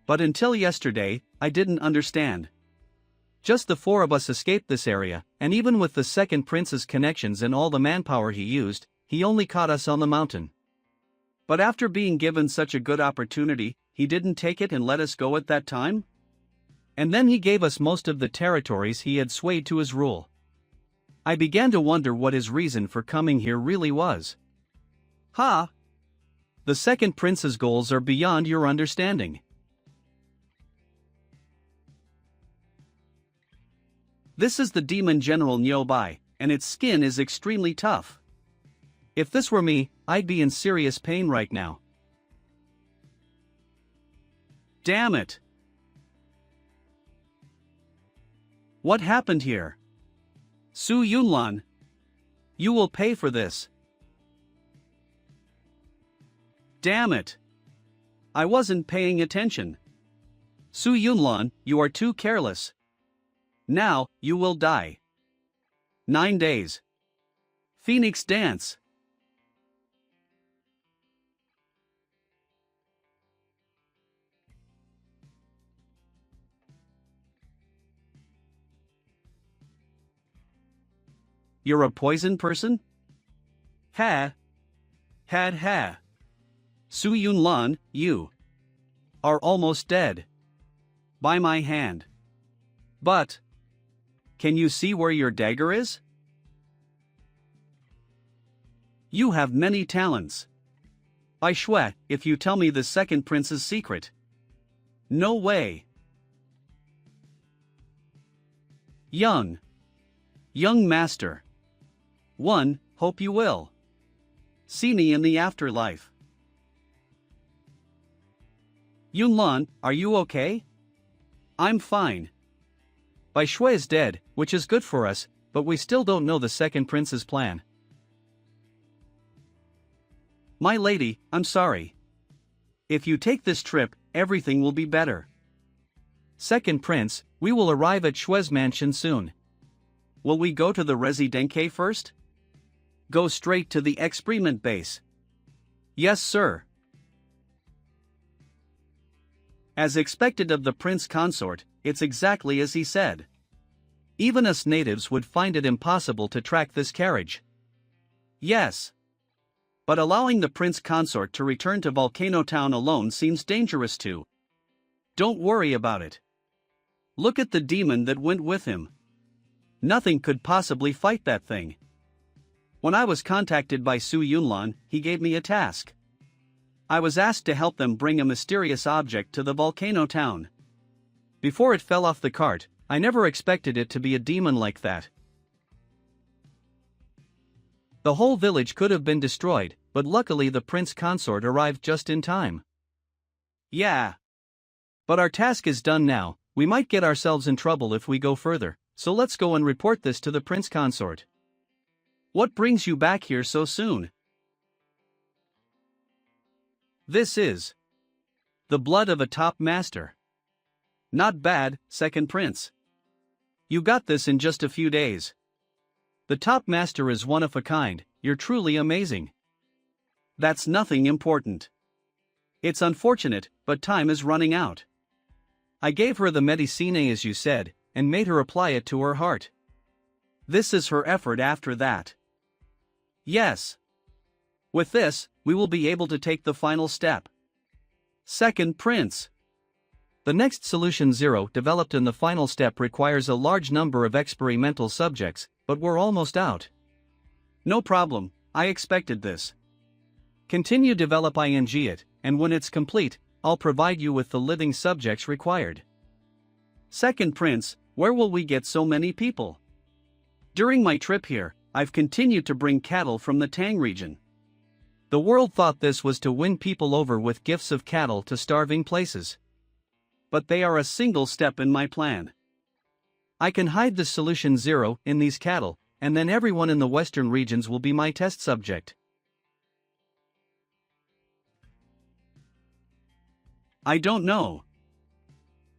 But until yesterday, I didn't understand. Just the four of us escaped this area, and even with the second prince's connections and all the manpower he used, he only caught us on the mountain. But after being given such a good opportunity, he didn't take it and let us go at that time? And then he gave us most of the territories he had swayed to his rule. I began to wonder what his reason for coming here really was. Ha! The second prince's goals are beyond your understanding. This is the demon general Nyobai, and its skin is extremely tough. If this were me, I'd be in serious pain right now. Damn it! What happened here? Su Yunlan, you will pay for this. Damn it! I wasn't paying attention. Su Yunlan, you are too careless. Now, you will die. 9 days. Phoenix Dance. You're a poison person? Ha. Had ha. Su Yunlan, you are almost dead. By my hand. But can you see where your dagger is? You have many talents. Bai Shui, if you tell me the second prince's secret. No way. Young master. Hope you will see me in the afterlife. Yunlan, are you okay? I'm fine. Bai Shui is dead, which is good for us, but we still don't know the second prince's plan. My lady, I'm sorry. If you take this trip, everything will be better. Second prince, we will arrive at Shui's mansion soon. Will we go to the Residenque first? Go straight to the experiment base. Yes, sir. As expected of the prince consort, it's exactly as he said. Even us natives would find it impossible to track this carriage. Yes. But allowing the prince consort to return to Volcano Town alone seems dangerous too. Don't worry about it. Look at the demon that went with him. Nothing could possibly fight that thing. When I was contacted by Su Yunlan, he gave me a task. I was asked to help them bring a mysterious object to the Volcano Town. Before it fell off the cart, I never expected it to be a demon like that. The whole village could have been destroyed, but luckily the prince consort arrived just in time. Yeah. But our task is done now. We might get ourselves in trouble if we go further, so let's go and report this to the prince consort. What brings you back here so soon? This is the blood of a top master. Not bad, second prince. You got this in just a few days. The top master is one of a kind, you're truly amazing. That's nothing important. It's unfortunate, but time is running out. I gave her the medicine as you said, and made her apply it to her heart. This is her effort after that. Yes. With this, we will be able to take the final step. Second prince. The next solution 0 developed in the final step requires a large number of experimental subjects, but we're almost out. No problem, I expected this. Continue develop ing it, and when it's complete, I'll provide you with the living subjects required. Second prince, where will we get so many people? During my trip here, I've continued to bring cattle from the Tang region. The world thought this was to win people over with gifts of cattle to starving places. But they are a single step in my plan. I can hide the solution 0 in these cattle, and then everyone in the western regions will be my test subject. I don't know.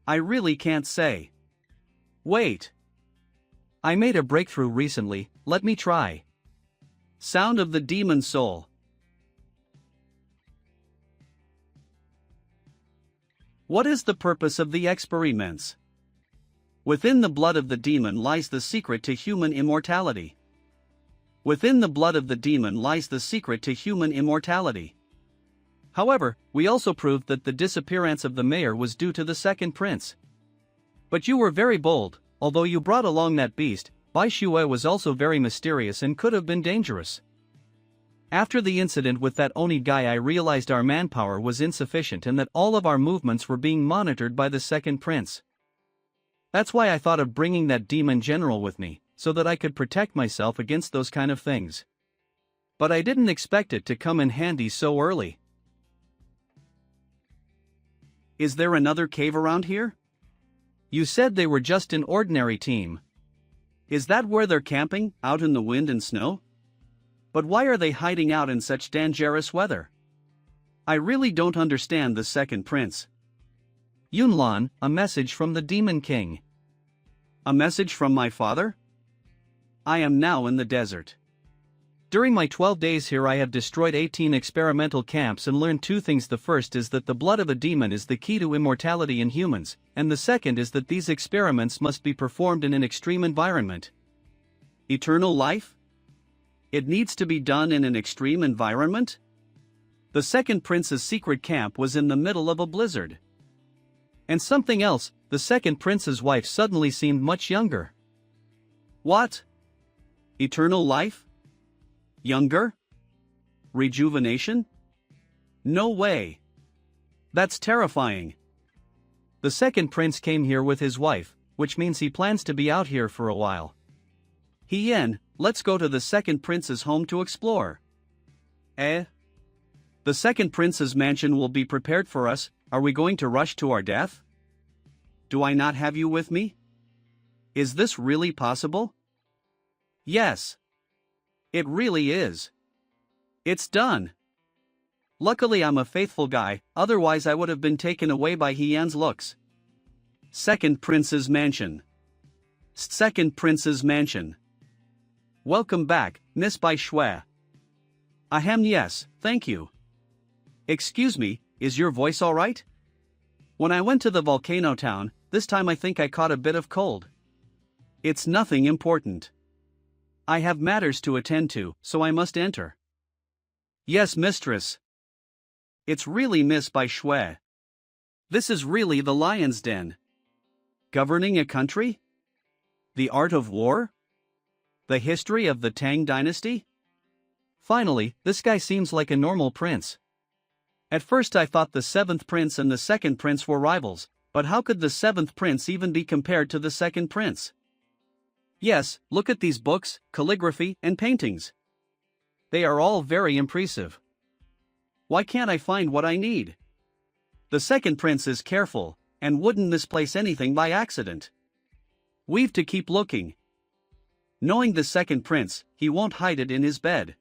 I really can't say. Wait. I made a breakthrough recently, let me try. Sound of the demon soul. What is the purpose of the experiments? Within the blood of the demon lies the secret to human immortality. Within the blood of the demon lies the secret to human immortality. However, we also proved that the disappearance of the mayor was due to the second prince. But you were very bold, although you brought along that beast. Bai Shue was also very mysterious and could have been dangerous. After the incident with that Oni guy, I realized our manpower was insufficient and that all of our movements were being monitored by the second prince. That's why I thought of bringing that demon general with me, so that I could protect myself against those kind of things. But I didn't expect it to come in handy so early. Is there another cave around here? You said they were just an ordinary team. Is that where they're camping, out in the wind and snow? But why are they hiding out in such dangerous weather? I really don't understand the second prince. Yunlan, a message from the Demon King. A message from my father? I am now in the desert. During my 12 days here I have destroyed 18 experimental camps and learned two things. The first is that the blood of a demon is the key to immortality in humans, and the second is that these experiments must be performed in an extreme environment. Eternal life? It needs to be done in an extreme environment? The second prince's secret camp was in the middle of a blizzard. And something else, the second prince's wife suddenly seemed much younger. What? Eternal life? Younger? Rejuvenation? No way. That's terrifying. The second prince came here with his wife, which means he plans to be out here for a while. Hien, let's go to the second prince's home to explore. Eh? The second prince's mansion will be prepared for us. Are we going to rush to our death? Do I not have you with me? Is this really possible? Yes. It really is. It's done. Luckily I'm a faithful guy, otherwise I would have been taken away by Hien's looks. Second prince's mansion. Second prince's mansion. Welcome back, Miss Bai Shue. Ahem, yes, thank you. Excuse me, is your voice alright? When I went to the volcano town, this time I think I caught a bit of cold. It's nothing important. I have matters to attend to, so I must enter. Yes, mistress. It's really Miss Bai Shue. This is really the lion's den. Governing a country? The art of war? The history of the Tang dynasty? Finally, this guy seems like a normal prince. At first I thought the seventh prince and the second prince were rivals, but how could the seventh prince even be compared to the second prince? Yes, look at these books, calligraphy, and paintings. They are all very impressive. Why can't I find what I need? The second prince is careful, and wouldn't misplace anything by accident. We've to keep looking. Knowing the second prince, he won't hide it in his bed.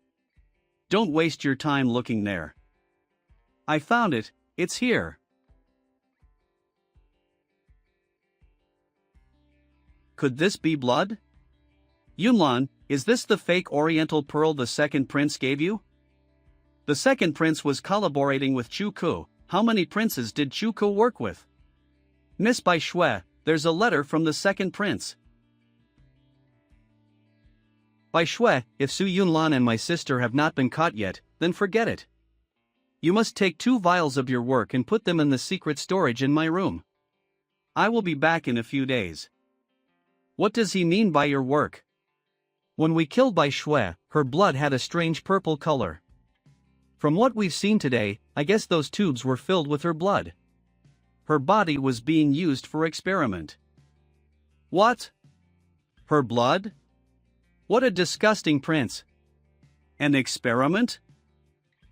Don't waste your time looking there. I found it, it's here. Could this be blood? Yunlan, is this the fake oriental pearl the second prince gave you? The second prince was collaborating with Chu Ku. How many princes did Chu Ku work with? Miss Bai Shui, there's a letter from the second prince. Bai Shui, if Su Yunlan and my sister have not been caught yet, then forget it. You must take 2 vials of your work and put them in the secret storage in my room. I will be back in a few days. What does he mean by your work? When we killed Bai Shui, her blood had a strange purple color. From what we've seen today, I guess those tubes were filled with her blood. Her body was being used for experiment. What? Her blood? What a disgusting prince. An experiment?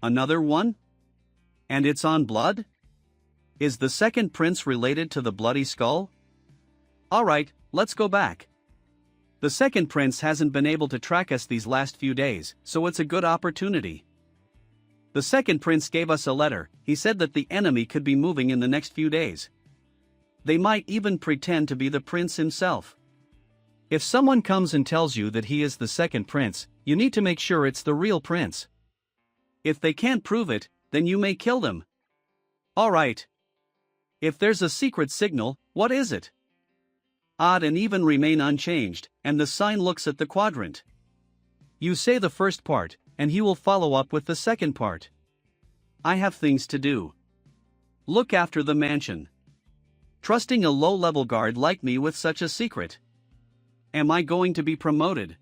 Another one? And it's on blood? Is the second prince related to the bloody skull? Alright, let's go back. The second prince hasn't been able to track us these last few days, so it's a good opportunity. The second prince gave us a letter. He said that the enemy could be moving in the next few days. They might even pretend to be the prince himself. If someone comes and tells you that he is the second prince, you need to make sure it's the real prince. If they can't prove it, then you may kill them. Alright. If there's a secret signal, what is it? Odd and even remain unchanged, and the sign looks at the quadrant. You say the first part, and he will follow up with the second part. I have things to do. Look after the mansion. Trusting a low-level guard like me with such a secret. Am I going to be promoted?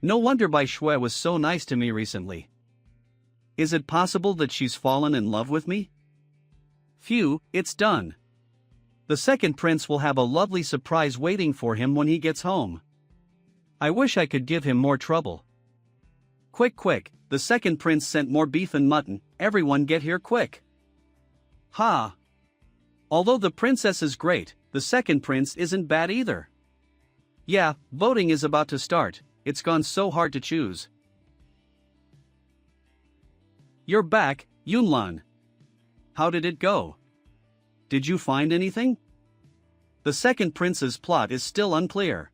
No wonder Bai Shui was so nice to me recently. Is it possible that she's fallen in love with me? Phew, it's done. The second prince will have a lovely surprise waiting for him when he gets home. I wish I could give him more trouble. Quick, the second prince sent more beef and mutton, everyone get here quick. Ha! Although the princess is great, the second prince isn't bad either. Yeah, voting is about to start, it's gone so hard to choose. You're back, Yunlan. How did it go? Did you find anything? The second prince's plot is still unclear.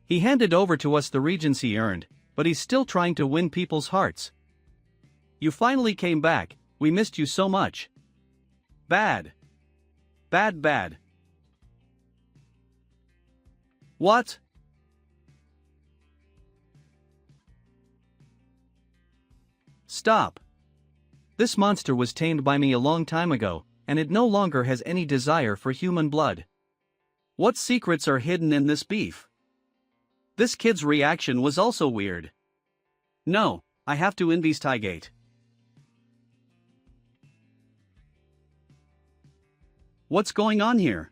He handed over to us the regions he earned, but he's still trying to win people's hearts. You finally came back, we missed you so much. Bad. Bad. What? Stop. This monster was tamed by me a long time ago, and it no longer has any desire for human blood. What secrets are hidden in this beef? This kid's reaction was also weird. No, I have to investigate. What's going on here?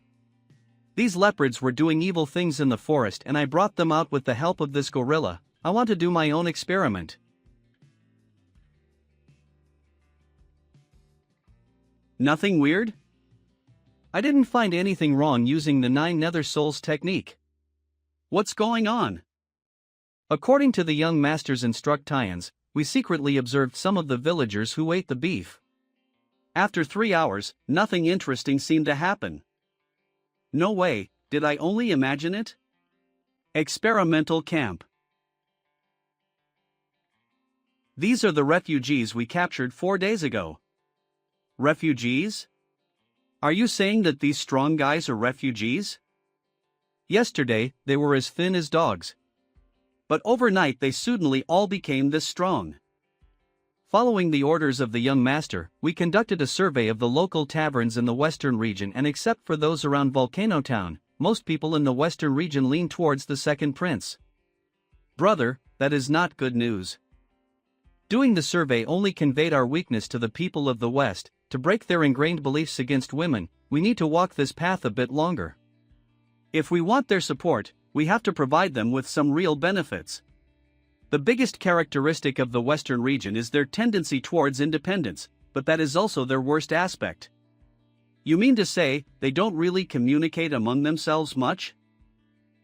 These leopards were doing evil things in the forest and I brought them out with the help of this gorilla. I want to do my own experiment. Nothing weird? I didn't find anything wrong using the 9 Nether Souls technique. What's going on? According to the young master's instructions, we secretly observed some of the villagers who ate the beef. After 3 hours, nothing interesting seemed to happen. No way, did I only imagine it? Experimental camp. These are the refugees we captured 4 days ago. Refugees? Are you saying that these strong guys are refugees? Yesterday, they were as thin as dogs. But overnight they suddenly all became this strong. Following the orders of the young master, we conducted a survey of the local taverns in the western region, and except for those around Volcano Town, most people in the western region lean towards the second prince. Brother, that is not good news. Doing the survey only conveyed our weakness to the people of the West. To break their ingrained beliefs against women, we need to walk this path a bit longer. If we want their support, we have to provide them with some real benefits. The biggest characteristic of the Western region is their tendency towards independence, but that is also their worst aspect. You mean to say, they don't really communicate among themselves much?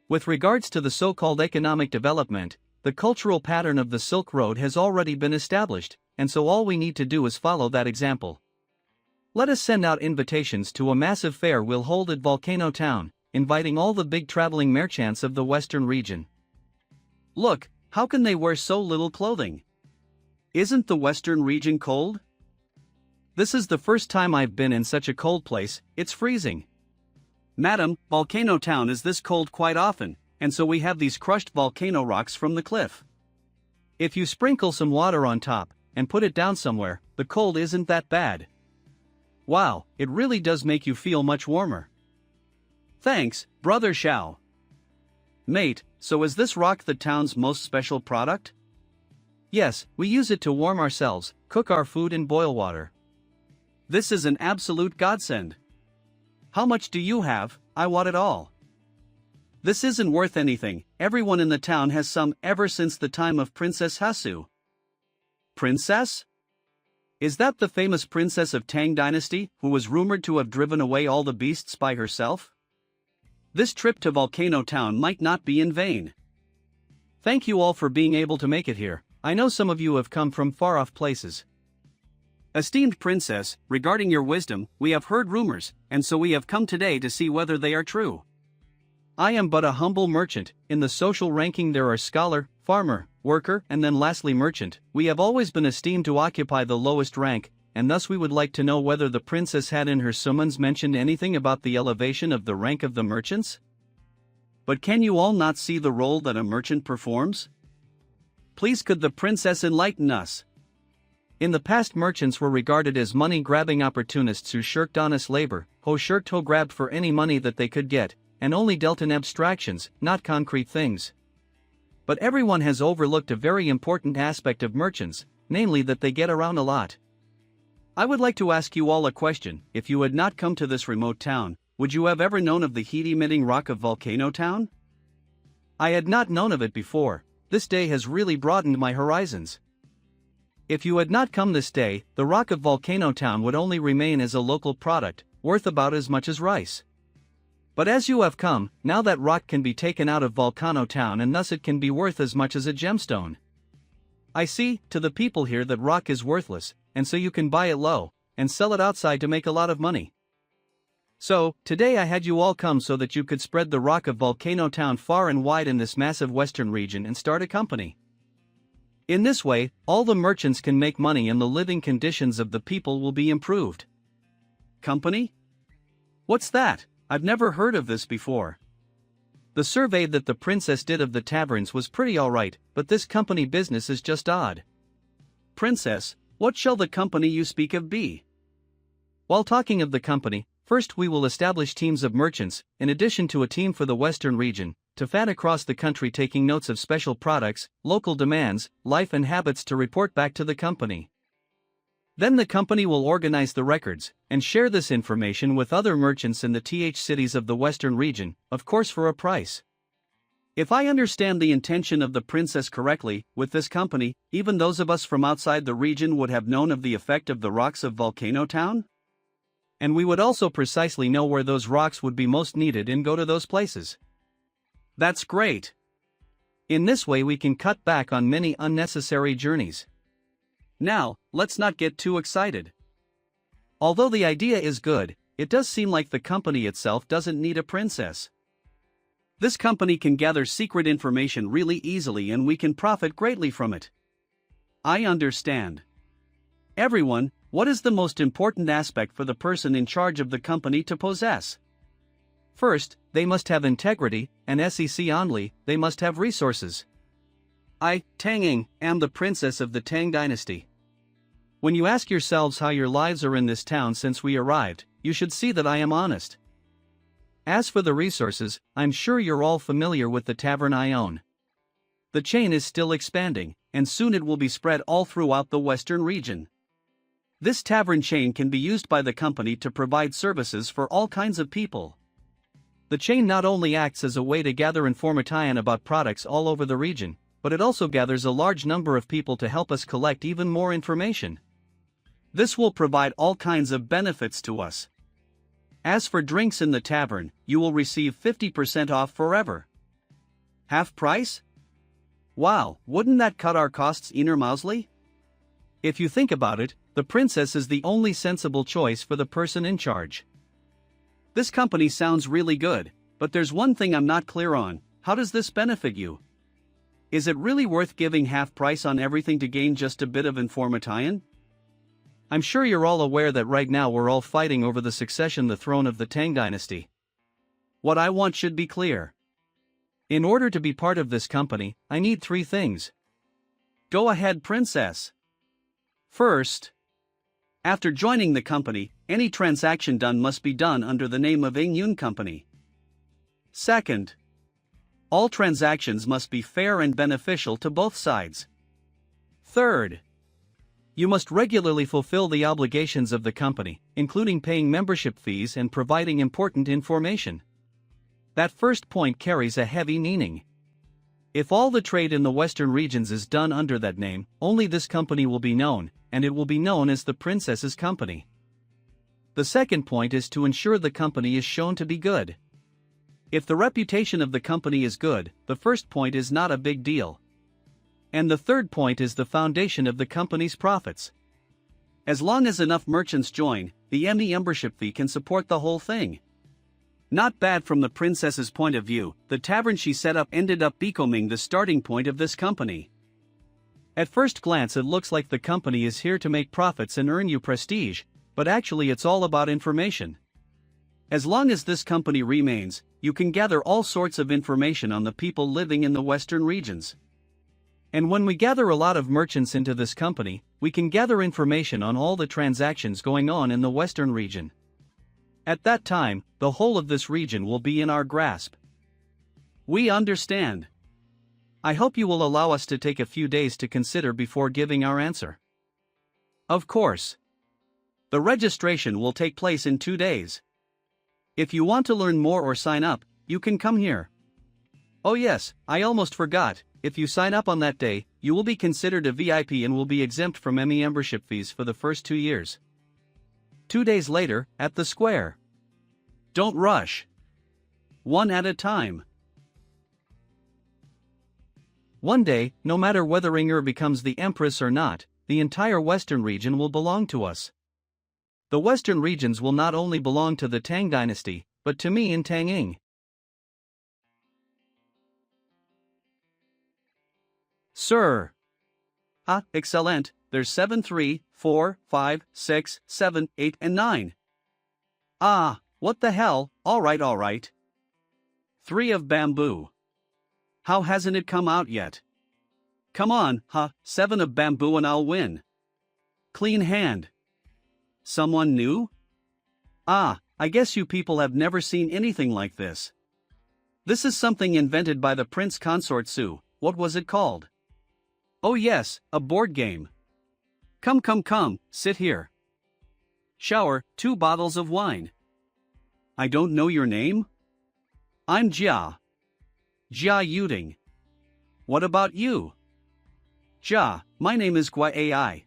With regards to the so-called economic development, the cultural pattern of the Silk Road has already been established, and so all we need to do is follow that example. Let us send out invitations to a massive fair we'll hold at Volcano Town, inviting all the big traveling merchants of the western region. Look, how can they wear so little clothing? Isn't the western region cold? This is the first time I've been in such a cold place, it's freezing. Madam, Volcano Town is this cold quite often, and so we have these crushed volcano rocks from the cliff. If you sprinkle some water on top, and put it down somewhere, the cold isn't that bad. Wow, it really does make you feel much warmer. Thanks, Brother Xiao. Mate, so is this rock the town's most special product? Yes, we use it to warm ourselves, cook our food and boil water. This is an absolute godsend. How much do you have? I want it all. This isn't worth anything, everyone in the town has some ever since the time of Princess Hasu. Princess? Is that the famous princess of Tang Dynasty, who was rumored to have driven away all the beasts by herself? This trip to Volcano Town might not be in vain. Thank you all for being able to make it here. I know some of you have come from far-off places. Esteemed princess, regarding your wisdom, we have heard rumors, and so we have come today to see whether they are true. I am but a humble merchant. In the social ranking there are scholar, farmer, worker, and then lastly merchant. We have always been esteemed to occupy the lowest rank, and thus we would like to know whether the princess had in her summons mentioned anything about the elevation of the rank of the merchants? But can you all not see the role that a merchant performs? Please could the princess enlighten us? In the past, merchants were regarded as money-grabbing opportunists who shirked honest labor, who grabbed for any money that they could get, and only dealt in abstractions, not concrete things. But everyone has overlooked a very important aspect of merchants, namely that they get around a lot. I would like to ask you all a question. If you had not come to this remote town, would you have ever known of the heat-emitting rock of Volcano Town? I had not known of it before. This day has really broadened my horizons. If you had not come this day, the rock of Volcano Town would only remain as a local product, worth about as much as rice. But as you have come, now that rock can be taken out of Volcano Town and thus it can be worth as much as a gemstone. I see, to the people here, that rock is worthless, and so you can buy it low, and sell it outside to make a lot of money. So, today I had you all come so that you could spread the rock of Volcano Town far and wide in this massive western region and start a company. In this way, all the merchants can make money and the living conditions of the people will be improved. Company? What's that? I've never heard of this before. The survey that the princess did of the taverns was pretty alright, but this company business is just odd. Princess, what shall the company you speak of be? While talking of the company, first we will establish teams of merchants, in addition to a team for the western region, to fan across the country taking notes of special products, local demands, life and habits to report back to the company. Then the company will organize the records, and share this information with other merchants in the cities of the western region, of course for a price. If I understand the intention of the princess correctly, with this company, even those of us from outside the region would have known of the effect of the rocks of Volcano Town? And we would also precisely know where those rocks would be most needed and go to those places. That's great. In this way we can cut back on many unnecessary journeys. Now, let's not get too excited. Although the idea is good, it does seem like the company itself doesn't need a princess. This company can gather secret information really easily and we can profit greatly from it. I understand. Everyone, what is the most important aspect for the person in charge of the company to possess? First, they must have integrity, and only, they must have resources. I, Tanging, am the princess of the Tang Dynasty. When you ask yourselves how your lives are in this town since we arrived, you should see that I am honest. As for the resources, I'm sure you're all familiar with the tavern I own. The chain is still expanding, and soon it will be spread all throughout the western region. This tavern chain can be used by the company to provide services for all kinds of people. The chain not only acts as a way to gather information about products all over the region, but it also gathers a large number of people to help us collect even more information. This will provide all kinds of benefits to us. As for drinks in the tavern, you will receive 50% off forever. Half price? Wow, wouldn't that cut our costs enormously? If you think about it, the princess is the only sensible choice for the person in charge. This company sounds really good. But there's one thing I'm not clear on: how does this benefit you? Is it really worth giving half price on everything to gain just a bit of information? I'm sure you're all aware that right now we're all fighting over the succession, the throne of the Tang dynasty. What I want should be clear. In order to be part of this company, I need 3 things. Go ahead, princess. First, after joining the company, any transaction done must be done under the name of Yun Company. Second, all transactions must be fair and beneficial to both sides. Third, you must regularly fulfill the obligations of the company, including paying membership fees and providing important information. That first point carries a heavy meaning. If all the trade in the Western regions is done under that name, only this company will be known, and it will be known as the Princess's Company. The second point is to ensure the company is shown to be good. If the reputation of the company is good, the first point is not a big deal. And the third point is the foundation of the company's profits. As long as enough merchants join, the membership fee can support the whole thing. Not bad from the princess's point of view. The tavern she set up ended up becoming the starting point of this company. At first glance it looks like the company is here to make profits and earn you prestige, but actually it's all about information. As long as this company remains, you can gather all sorts of information on the people living in the Western regions. And when we gather a lot of merchants into this company, we can gather information on all the transactions going on in the Western region. At that time, the whole of this region will be in our grasp. We understand. I hope you will allow us to take a few days to consider before giving our answer. Of course. The registration will take place in 2 days. If you want to learn more or sign up, you can come here. Oh yes, I almost forgot. If you sign up on that day, you will be considered a VIP and will be exempt from membership fees for the first 2 years. 2 days later, at the square. Don't rush. One at a time. One day, no matter whether Inger becomes the empress or not, the entire Western region will belong to us. The Western regions will not only belong to the Tang dynasty, but to me and Tang Ying. Sir. Ah, excellent. There's 7, 3, 4, 5, 6, 7, 8, and 9. Ah, what the hell? Alright. 3 of bamboo. How hasn't it come out yet? Come on, 7 of bamboo and I'll win. Clean hand. Someone new? Ah, I guess you people have never seen anything like this. This is something invented by the Prince Consort Su. What was it called? Oh yes, a board game. Come, sit here. Shower, 2 bottles of wine. I don't know your name? I'm Jia Yuding. What about you? Jia, my name is Gua AI.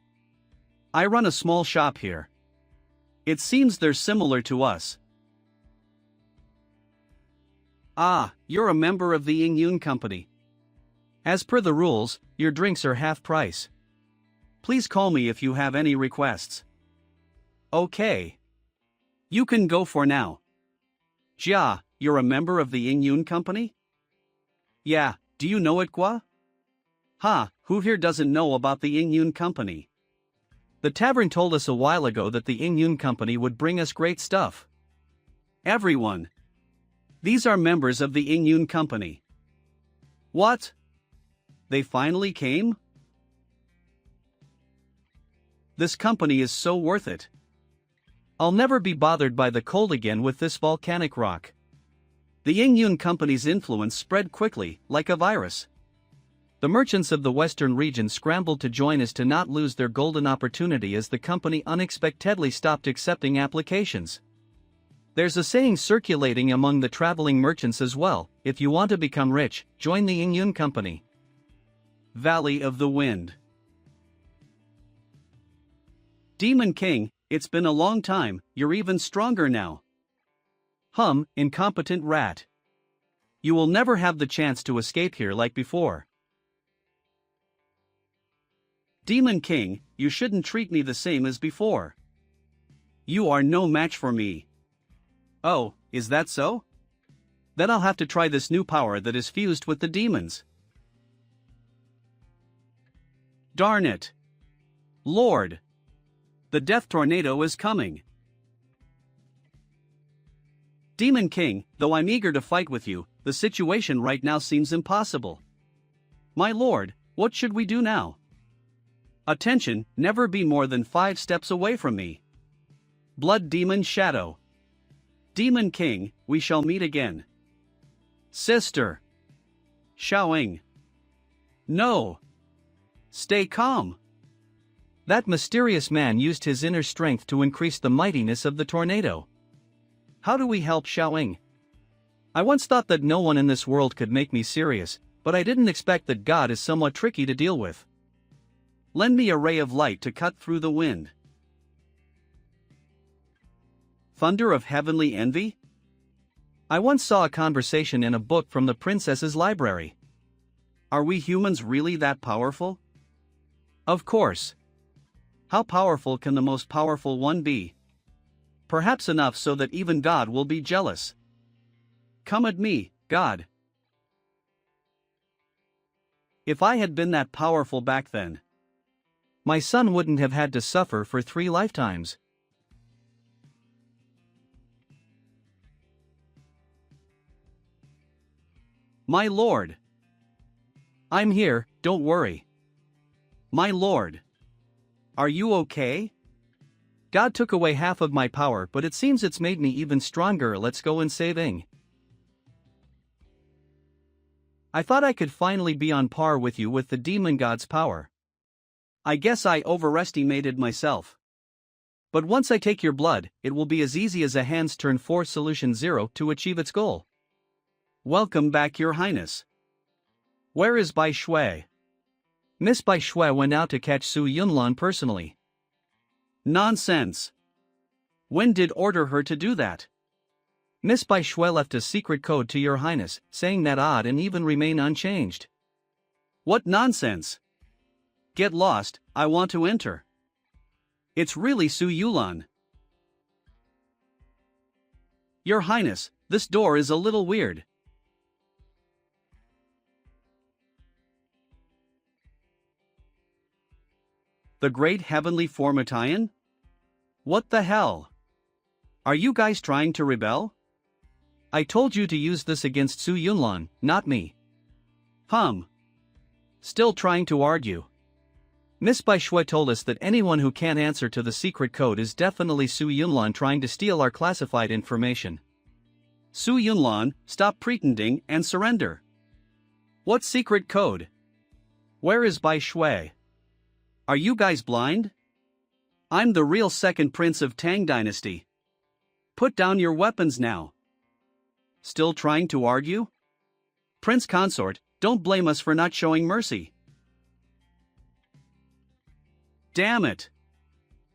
I run a small shop here. It seems they're similar to us. Ah, you're a member of the Yun Company. As per the rules, your drinks are half price. Please call me if you have any requests. Okay. You can go for now. Jia, you're a member of the Yun Company? Yeah, do you know it, Gua? Who here doesn't know about the Yun Company? The tavern told us a while ago that the Yun Company would bring us great stuff. Everyone. These are members of the Yun Company. What? They finally came? This company is so worth it. I'll never be bothered by the cold again with this volcanic rock. The Yun Company's influence spread quickly, like a virus. The merchants of the Western region scrambled to join us to not lose their golden opportunity as the company unexpectedly stopped accepting applications. There's a saying circulating among the traveling merchants as well: if you want to become rich, join the Yun Company. Valley of the Wind. Demon King, it's been a long time, you're even stronger now. Incompetent rat. You will never have the chance to escape here like before. Demon King, you shouldn't treat me the same as before. You are no match for me. Oh, is that so? Then I'll have to try this new power that is fused with the demons. Darn it. Lord! The death tornado is coming. Demon King, though I'm eager to fight with you, the situation right now seems impossible. My lord, what should we do now? Attention, never be more than 5 steps away from me. Blood Demon Shadow. Demon King, we shall meet again. Sister. Xiaoying. No. Stay calm. That mysterious man used his inner strength to increase the mightiness of the tornado. How do we help Xiaoying? I once thought that no one in this world could make me serious, but I didn't expect that God is somewhat tricky to deal with. Lend me a ray of light to cut through the wind. Thunder of heavenly envy? I once saw a conversation in a book from the princess's library. Are we humans really that powerful? Of course. How powerful can the most powerful one be? Perhaps enough so that even God will be jealous. Come at me, God. If I had been that powerful back then, my son wouldn't have had to suffer for 3 lifetimes. My lord. I'm here, don't worry. My lord. Are you okay? God took away half of my power, but it seems it's made me even stronger. Let's go and save Ing. I thought I could finally be on par with you with the demon god's power. I guess I overestimated myself. But once I take your blood, it will be as easy as a hand's turn for Solution Zero to achieve its goal. Welcome back, Your Highness. Where is Bai Shui? Miss Bai Shui went out to catch Su Yunlan personally. Nonsense. When did order her to do that? Miss Bai Shui left a secret code to Your Highness, saying that odd and even remain unchanged. What nonsense? Get lost, I want to enter. It's really Su Yulan. Your Highness, this door is a little weird. The Great Heavenly Formatian? What the hell? Are you guys trying to rebel? I told you to use this against Su Yunlan, not me. Still trying to argue. Miss Bai Shui told us that anyone who can't answer to the secret code is definitely Su Yunlan trying to steal our classified information. Su Yunlan, stop pretending and surrender. What secret code? Where is Bai Shui? Are you guys blind? I'm the real second prince of Tang Dynasty. Put down your weapons now. Still trying to argue? Prince Consort, don't blame us for not showing mercy. Damn it!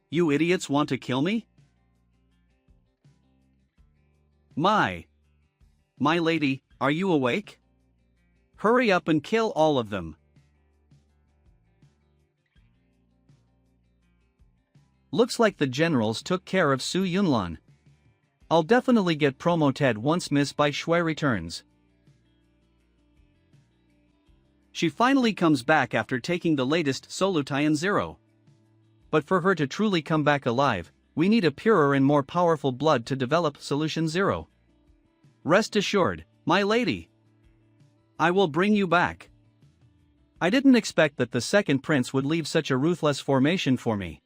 You idiots want to kill me? My lady, are you awake? Hurry up and kill all of them. Looks like the generals took care of Su Yunlan. I'll definitely get promoted once Miss Bai Shui returns. She finally comes back after taking the latest Solution Zero. But for her to truly come back alive, we need a purer and more powerful blood to develop Solution Zero. Rest assured, my lady. I will bring you back. I didn't expect that the second prince would leave such a ruthless formation for me.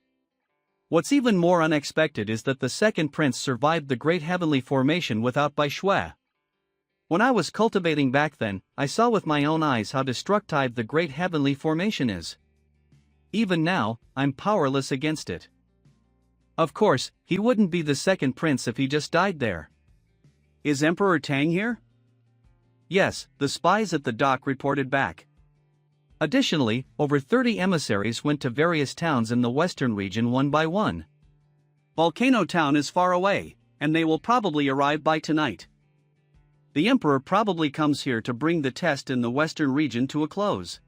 What's even more unexpected is that the second prince survived the Great Heavenly Formation without Bai Shui. When I was cultivating back then, I saw with my own eyes how destructive the Great Heavenly Formation is. Even now, I'm powerless against it. Of course, he wouldn't be the second prince if he just died there. Is Emperor Tang here? Yes, the spies at the dock reported back. Additionally, over 30 emissaries went to various towns in the western region one by one. Volcano Town is far away, and they will probably arrive by tonight. The Emperor probably comes here to bring the test in the western region to a close.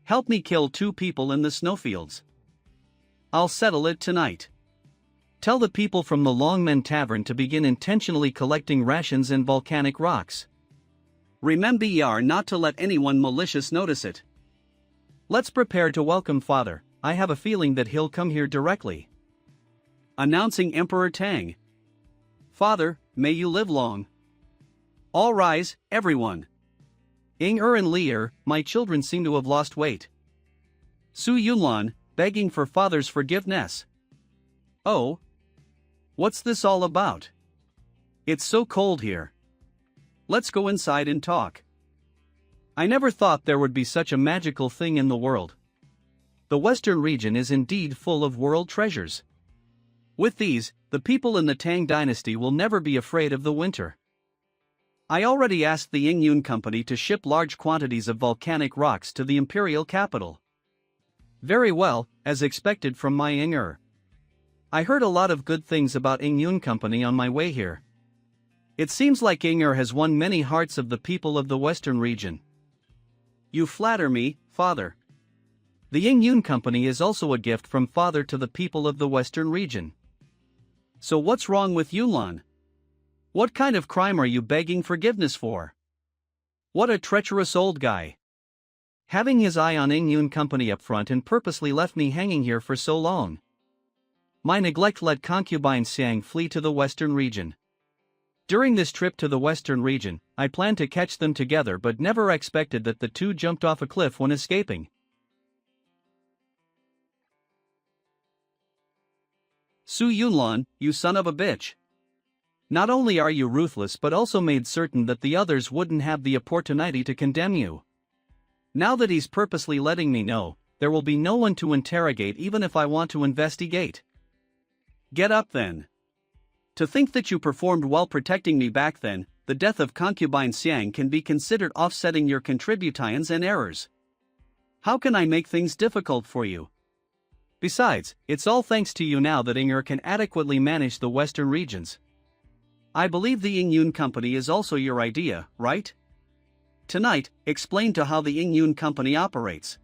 Help me kill 2 people in the snowfields. I'll settle it tonight. Tell the people from the Longmen Tavern to begin intentionally collecting rations and volcanic rocks. Remember not to let anyone malicious notice it. Let's prepare to welcome Father. I have a feeling that he'll come here directly. Announcing Emperor Tang. Father, may you live long. All rise, everyone. Ing-er and Li-er, my children seem to have lost weight. Su Yunlan, begging for father's forgiveness. Oh? What's this all about? It's so cold here. Let's go inside and talk. I never thought there would be such a magical thing in the world. The Western region is indeed full of world treasures. With these, the people in the Tang dynasty will never be afraid of the winter. I already asked the Yingyun Company to ship large quantities of volcanic rocks to the imperial capital. Very well, as expected from my Ing-er. I heard a lot of good things about Yingyun Company on my way here. It seems like Ing-er has won many hearts of the people of the Western region. You flatter me, Father. The Yingyun Company is also a gift from Father to the people of the Western region. So what's wrong with Yunlan? What kind of crime are you begging forgiveness for? What a treacherous old guy. Having his eye on Yingyun Company up front and purposely left me hanging here for so long. My neglect let concubine Xiang flee to the Western region. During this trip to the Western region, I planned to catch them together but never expected that the two jumped off a cliff when escaping. Su Yunlan, you son of a bitch. Not only are you ruthless but also made certain that the others wouldn't have the opportunity to condemn you. Now that he's purposely letting me know, there will be no one to interrogate even if I want to investigate. Get up then. To think that you performed well protecting me back then, the death of concubine Xiang can be considered offsetting your contributions and errors. How can I make things difficult for you? Besides, it's all thanks to you now that Ing-er can adequately manage the Western regions. I believe the Yingyun Company is also your idea, right? Tonight, explain to how the Yingyun Company operates.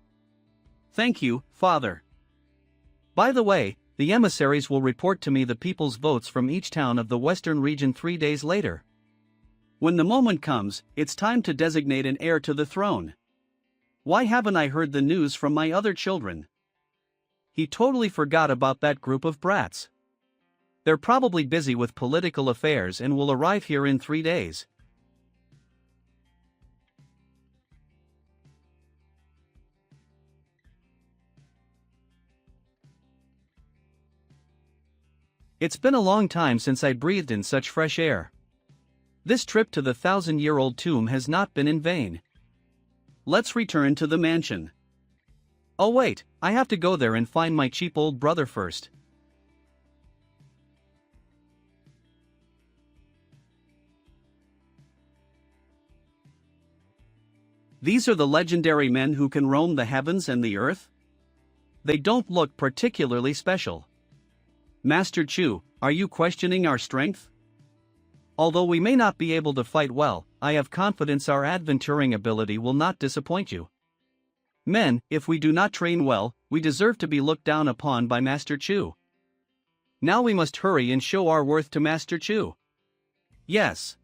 Thank you, Father. By the way, the emissaries will report to me the people's votes from each town of the Western region 3 days later. When the moment comes, it's time to designate an heir to the throne. Why haven't I heard the news from my other children? He totally forgot about that group of brats. They're probably busy with political affairs and will arrive here in 3 days. It's been a long time since I breathed in such fresh air. This trip to the 1,000-year-old tomb has not been in vain. Let's return to the mansion. Oh wait, I have to go there and find my cheap old brother first. These are the legendary men who can roam the heavens and the earth? They don't look particularly special. Master Chu, are you questioning our strength? Although we may not be able to fight well, I have confidence our adventuring ability will not disappoint you. Men, if we do not train well, we deserve to be looked down upon by Master Chu. Now we must hurry and show our worth to Master Chu. Yes.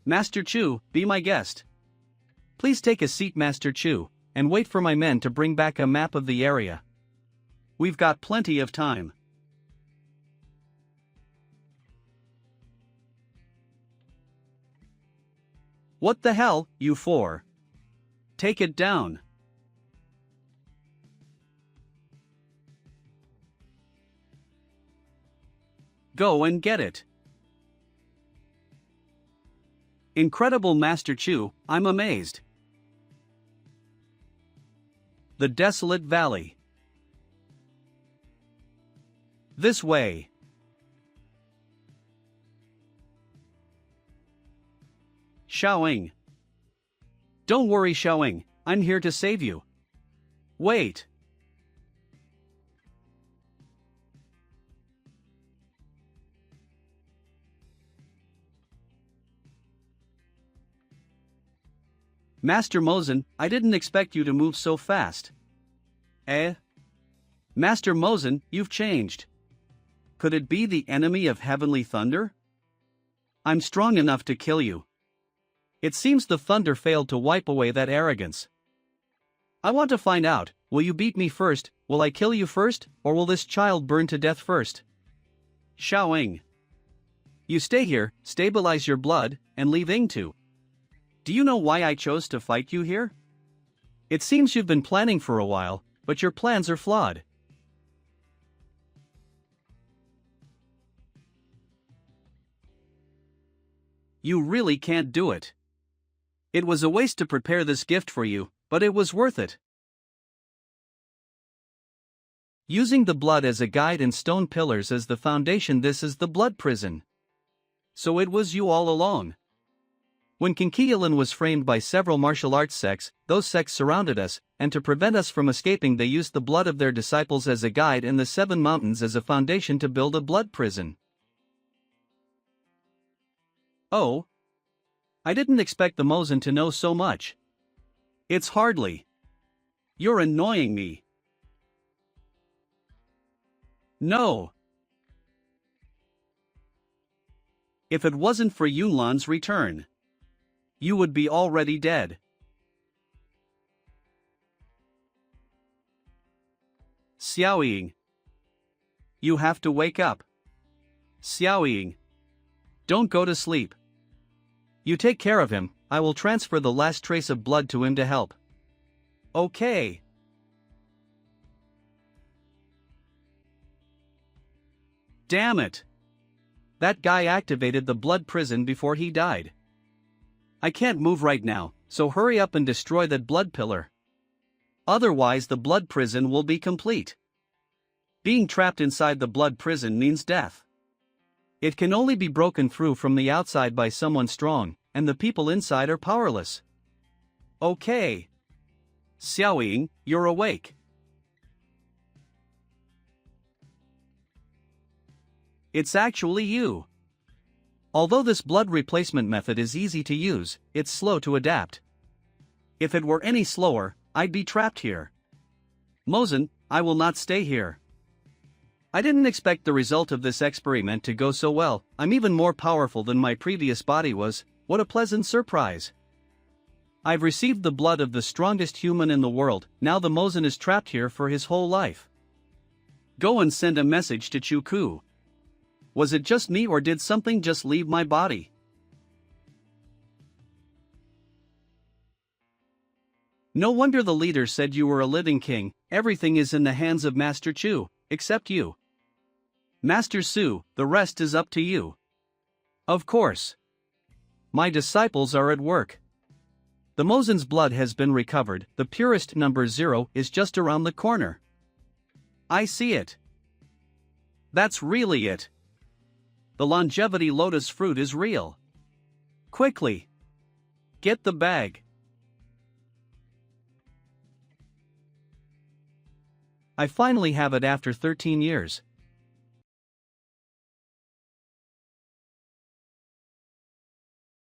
Master Chu, be my guest. Please take a seat, Master Chu, and wait for my men to bring back a map of the area. We've got plenty of time. What the hell, you four? Take it down. Go and get it. Incredible, Master Chu, I'm amazed. The desolate valley. This way. Xiaoying. Don't worry, Xiaoying, I'm here to save you. Wait. Master Mozen, I didn't expect you to move so fast. Eh? Master Mozen, you've changed. Could it be the enemy of heavenly thunder? I'm strong enough to kill you. It seems the thunder failed to wipe away that arrogance. I want to find out, will you beat me first, will I kill you first, or will this child burn to death first? Xiaoying. You stay here, stabilize your blood, and leave Ying too. Do you know why I chose to fight you here? It seems you've been planning for a while, but your plans are flawed. You really can't do it. It was a waste to prepare this gift for you, but it was worth it. Using the blood as a guide and stone pillars as the foundation, this is the blood prison. So it was you all along. When King Killer was framed by several martial arts sects, those sects surrounded us, and to prevent us from escaping they used the blood of their disciples as a guide and the 7 mountains as a foundation to build a blood prison. Oh. I didn't expect the Mozen to know so much. It's hardly. You're annoying me. No. If it wasn't for Yunlan's return, you would be already dead. Xiaoying. You have to wake up. Xiaoying. Don't go to sleep. You take care of him, I will transfer the last trace of blood to him to help. Okay. Damn it. That guy activated the blood prison before he died. I can't move right now, so hurry up and destroy that blood pillar. Otherwise the blood prison will be complete. Being trapped inside the blood prison means death. It can only be broken through from the outside by someone strong, and the people inside are powerless. Okay. Xiaoying, you're awake. It's actually you. Although this blood replacement method is easy to use, it's slow to adapt. If it were any slower, I'd be trapped here. Mozen, I will not stay here. I didn't expect the result of this experiment to go so well. I'm even more powerful than my previous body was. What a pleasant surprise. I've received the blood of the strongest human in the world, now the Mozen is trapped here for his whole life. Go and send a message to Chuku. Was it just me or did something just leave my body? No wonder the leader said you were a living king. Everything is in the hands of Master Chu, except you. Master Su, the rest is up to you. Of course. My disciples are at work. The Mozen's blood has been recovered, the purest number 0 is just around the corner. I see it. That's really it. The longevity lotus fruit is real. Quickly. Get the bag. I finally have it after 13 years.